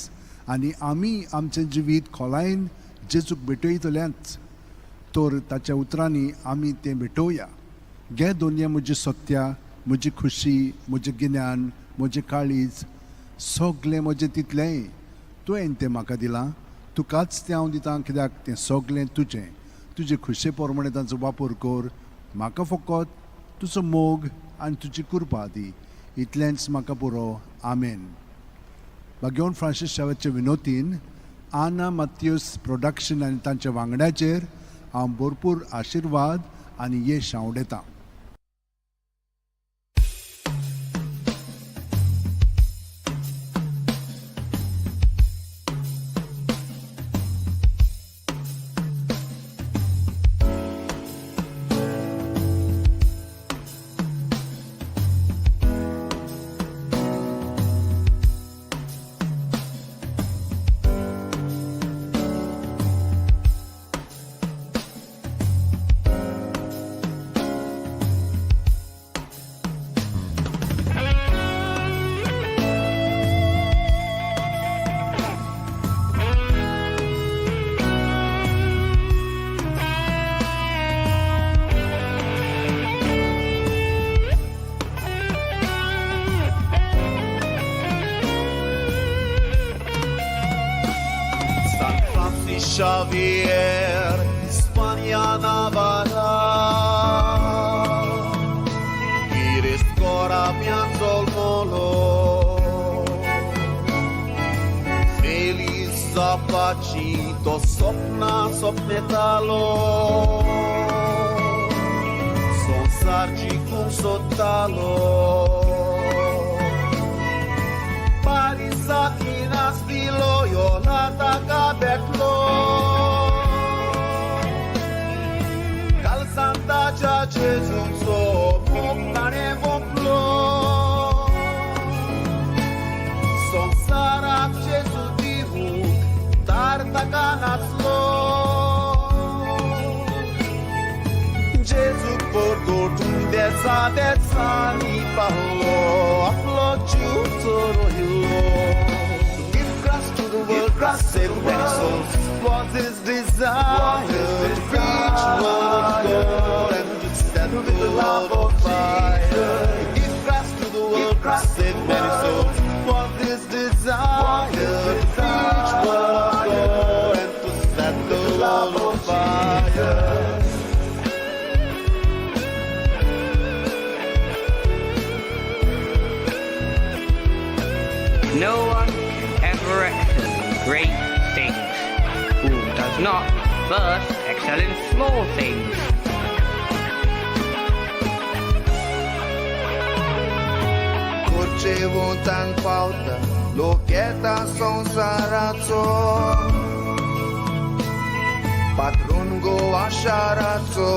आनी आमी आमचें जिवीत खोलायेन जेजूक भेटयतलेंच तर ताच्या उतरांनी आमी तें भेटोवया घे दोनया म्हजी सत्या म्हजी खुशी म्हजें गिन्यान म्हजें काळीज सगलें म्हजें तितलेंय तुवें तें म्हाका दिलां तुकाच तें हांव दितां कित्याक तें सगलें तुजें तुजे खुशे प्रमाणे ताचो वापर कर म्हाका फकत तुजो मोग आनी तुजी कृपा दी इतलेंच म्हाका पुरो आमेन बागेवन फ्रांसीस शावेच्या विनोतीन आना मात्यूस प्रोडक्शन आनी तांच्या वांगड्याचेर हांव भरपूर आशिर्वाद आनी यश हांव उडयतां. Xavier, Hispania Navarra, Iris Cora Pianzol Molo, Feliz Zapacito, Sopna Sopmetalo, Son Sargi cum Sotalo, Parisakina Stilo, Yolata Cabetlo. Santa Cha Gesù so Mokane Voplo Son Sarap Gesù Divu Tartakanaslo Gesù Porto Desa Ni Pahlo Aplo Chutoro Hilo Give Christ to the world, Christ save many souls Was his desire to preach one and to set the love of fire. Give Christ to the world, Christ save many souls. Was his desire to preach one and to set the love of fire. No one can ever excel in great things who does not first excel in small things. Corcevo tan pauta, locheta son sarazzo. Patron go asharazzo.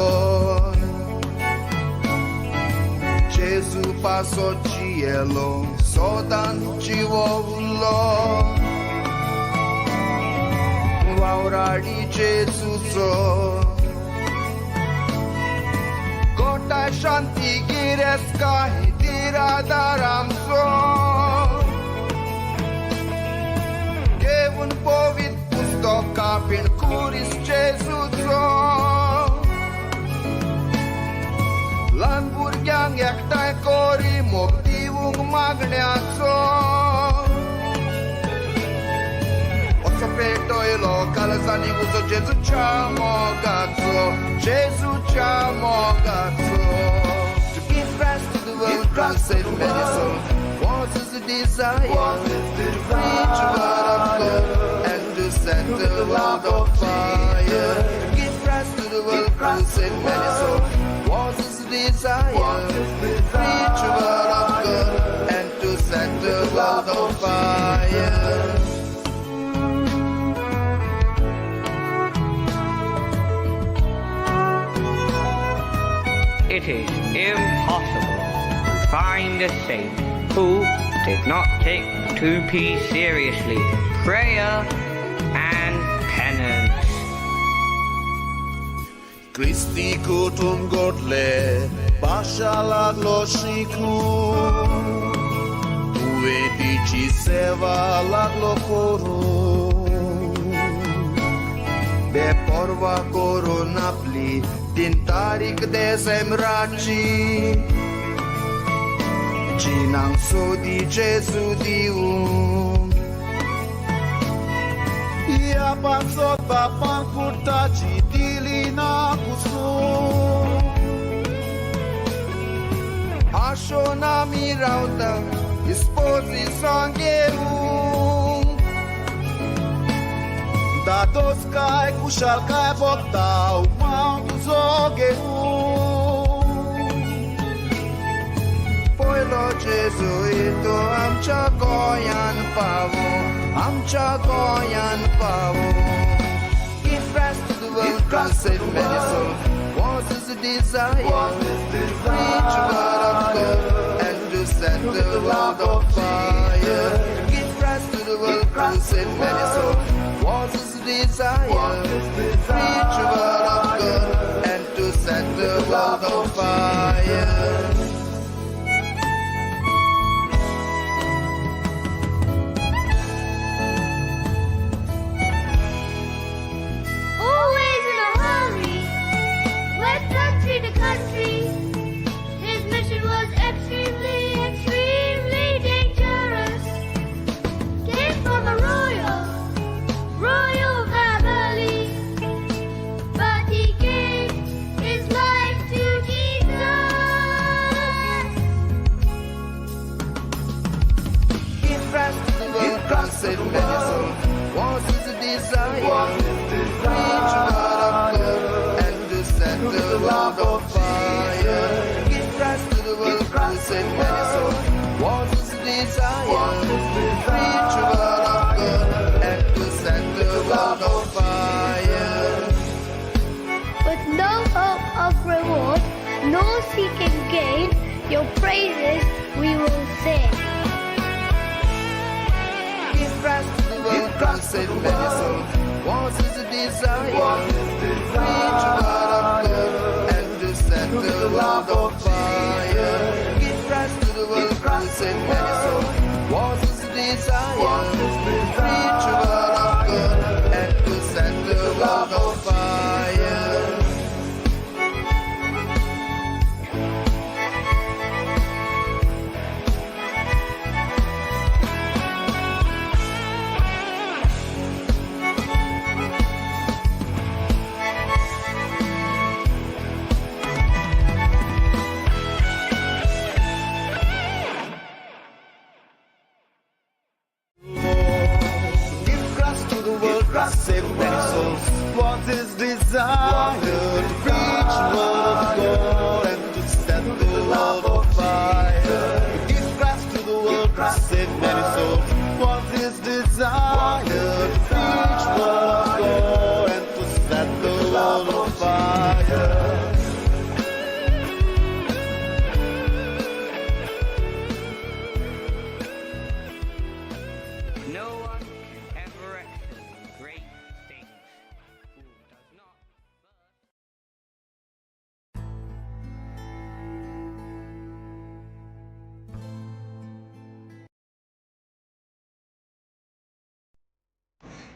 Gesù passo cielo, sodan civollo. Vaurari Gesù so. Kota shanti gireska hitira daramso. Devun povit pustoka pin kuris Gesù so. Lan burgyang yaktai kori moktivung magnyaso. Sapeto e lo calzani uso Gesù c'amo cazzo Gesù c'amo cazzo To give Christ to the world Christ save many souls Was his desire to preach the word of God And to set the world on fire To give Christ to the world Christ save many souls Was his desire to preach the word of God And to set the world on fire It is impossible to find a saint who did not take 2P seriously, prayer and penance. Christi kutum godle, bashala gloshiku. Uve dici seva la glokoro. De porva coronapli, din tarik de semraci. Cinam so di Gesù Diu. Ia pasot bapan curtaci dilina cusu. Ashona mirauta, isposi sangheu. Dados kai kushal kai botau mau zoge Poilo Jesuito amcha goyan pavo amcha goyan pavo Give rest to the world God save many souls Was his desire Preach word of God and to set the world on fire Give rest to the world God save many souls Was his desire Preach word of God and to set the world on fire Always in a hurry, went country to country. His mission was extremely, extremely dangerous. Came from a royal family, but he gave his life to Jesus. Give rest to the world, God save many souls. Was his desire Preach word of God and to set the world on fire Give rest to the world, God save many souls. Was his desire Preach word of God and to set the world on fire With no hope of reward, nor seeking gain, your praises we will sing. Give rest to the world, God save many souls. Was his desire Preach word of God and to set the world on fire Give rest to the world, God save many souls. Was his desire Preach word of God and to set the world on fire Give Christ to the world, Christ save many souls. Was his desire to preach word of God and to set the world on fire. Give Christ to the world, Christ save many souls. Was his desire to preach word of God and to set the world on fire. No one can ever excel great things who does not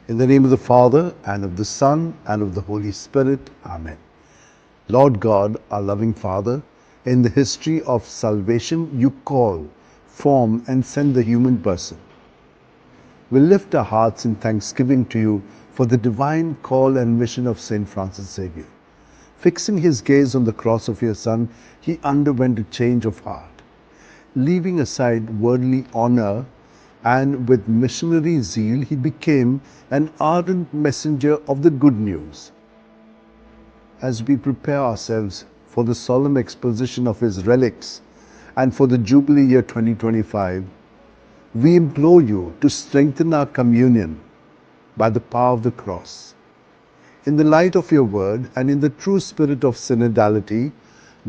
In the name of the Father, and of the Son, and of the Holy Spirit. Amen. Lord God, our loving Father, in the history of salvation, you call, form, and send the human person. We lift our hearts in thanksgiving to you for the divine call and mission of St. Francis Xavier. Fixing his gaze on the cross of your Son, he underwent a change of heart. Leaving aside worldly honor, and with missionary zeal, he became an ardent messenger of the good news. As we prepare ourselves for the solemn exposition of his relics and for the Jubilee year 2025, we implore you to strengthen our communion by the power of the cross. In the light of your word and in the true spirit of synodality,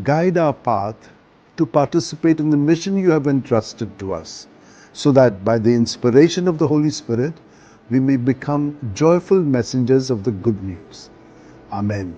guide our path to participate in the mission you have entrusted to us, so that by the inspiration of the Holy Spirit, we may become joyful messengers of the good news. Amen.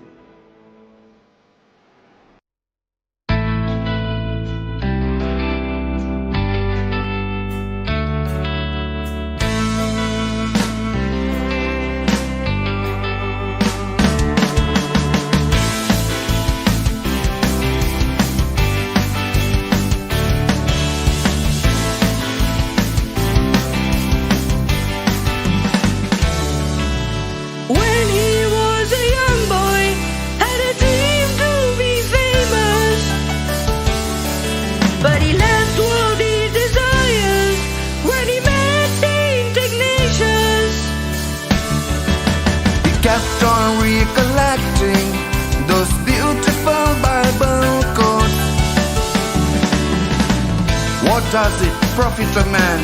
When he was a young boy, does it profit a man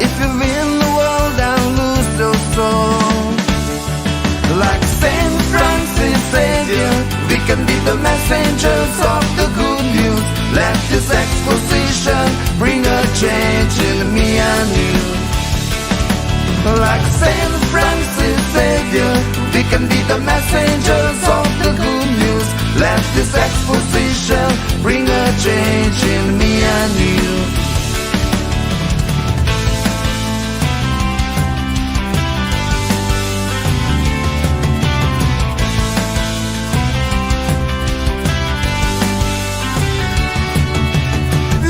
if you win the world and lose your soul? Like Saint Francis Xavier, we can be the messengers of the good news. Let this exposition bring a change in me and you. Like Saint Francis Xavier, we can be the messengers of the good news. Let this exposition bring a change in me and you.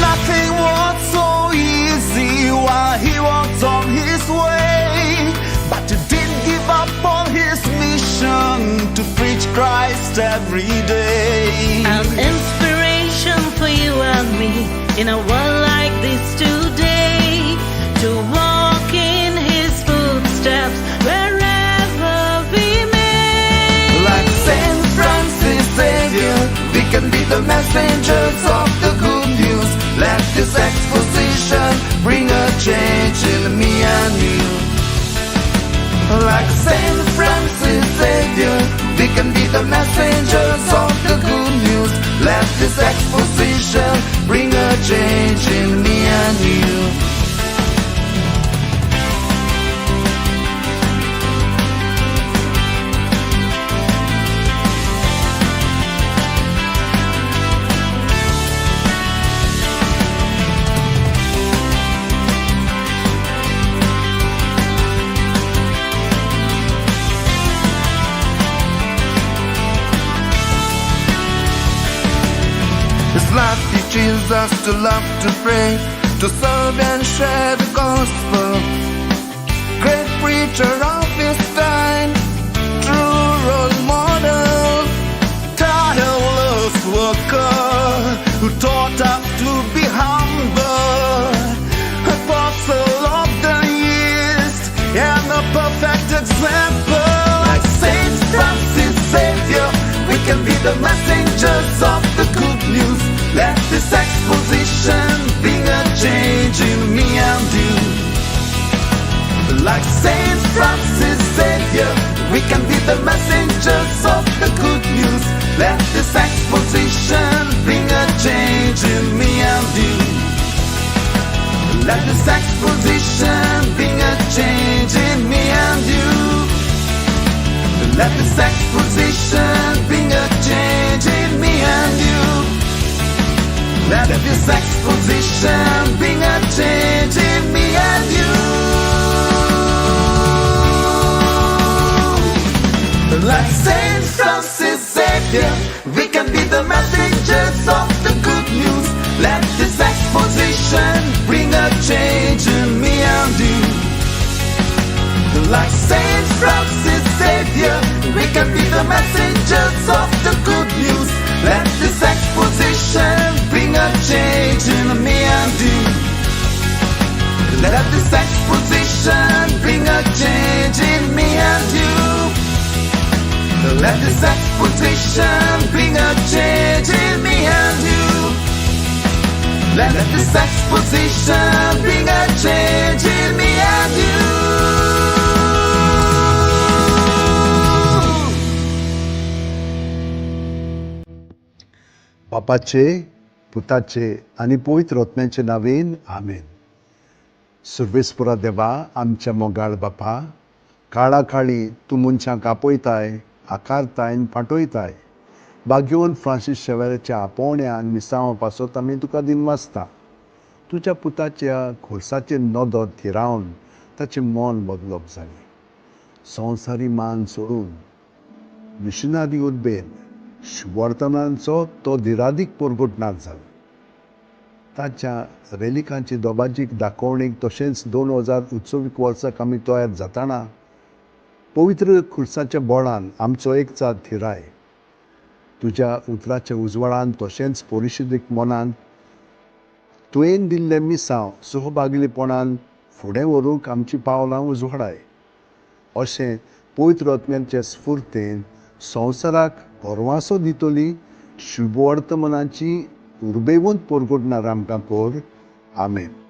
Nothing was so easy while he walked on his way, but he didn't give up on his mission to preach Christ every day. An inspiration for you and me in a world like this today, to walk in his footsteps wherever we may. Like Saint Francis Xavier, we can be the messengers of the good news. Let this exposition bring a change in me and you. Like Saint Francis Xavier, we can be the messengers of the good news. Let this exposition bring a change in me and you. His life teaches us to love, to pray, to serve and share the gospel. Great preacher of his time, true role model, tireless worker who taught us to be humble, apostle of the East and a perfect example. Like Saint Francis Xavier, we can be the messengers of the good news. Let this exposition bring a change in me and you. Like Saint Francis Xavier, we can be the messengers of the good news. Let this exposition bring a change in me and you. Let this exposition bring a change in me and you. Let this exposition bring a change in me and you. Let this exposition bring a change in me and you. Like Saint Francis Xavier, we can be the messengers of the good news. Let this exposition bring a change in me and you. Like Saint Francis Xavier, we can be the messengers of the good news. Let this exposition bring a change in me and you. Let this exposition bring a change in me and you. Let this exposition bring a change in me and you. Let this exposition bring a change in me and you. बापाचे, पुताचे आणि पवित्र आत्म्याचे नावेन आमेन. सर्वेस्परा देवा, आमच्या मोगाळ बापा, काळा काळी तूं मनशांक आपयताय, आकारताय आनी पाठयताय. भाग्यवन फ्रांसीस शेवेराच्या आपोवण्यान मिसांव पासत आमी तुका दिनवासता. तुज्या पुताच्या खोर्साचेर नदर थिरावन ताचें मन बदलप जालें. संवसारी मान सोडून मिशनरी उर्बेन वर्तनांचो तो धिरादीक परगटणार जालो. ताच्या रेलिकांची दोबाजीक दाखोवणेक तशेंच 2069 वर्साक आमी तयार जाताना पवित्र खुर्साच्या बोळान आमचो एकचा थिराय. तुज्या उतराच्या उजवाडान तशेंच परिशदेक मनान तुवें दिल्ले मिसांव सहभागिलीपणान फुडें व्हरूंक आमची पावलां उजवाडाय. अशें पवित्र आत्म्याचे स्फूर्तेन संवसाराक परवासो दितली शुभ वर्तमानाची उर्बेवंत परगटणार आमकां कर. आमेन.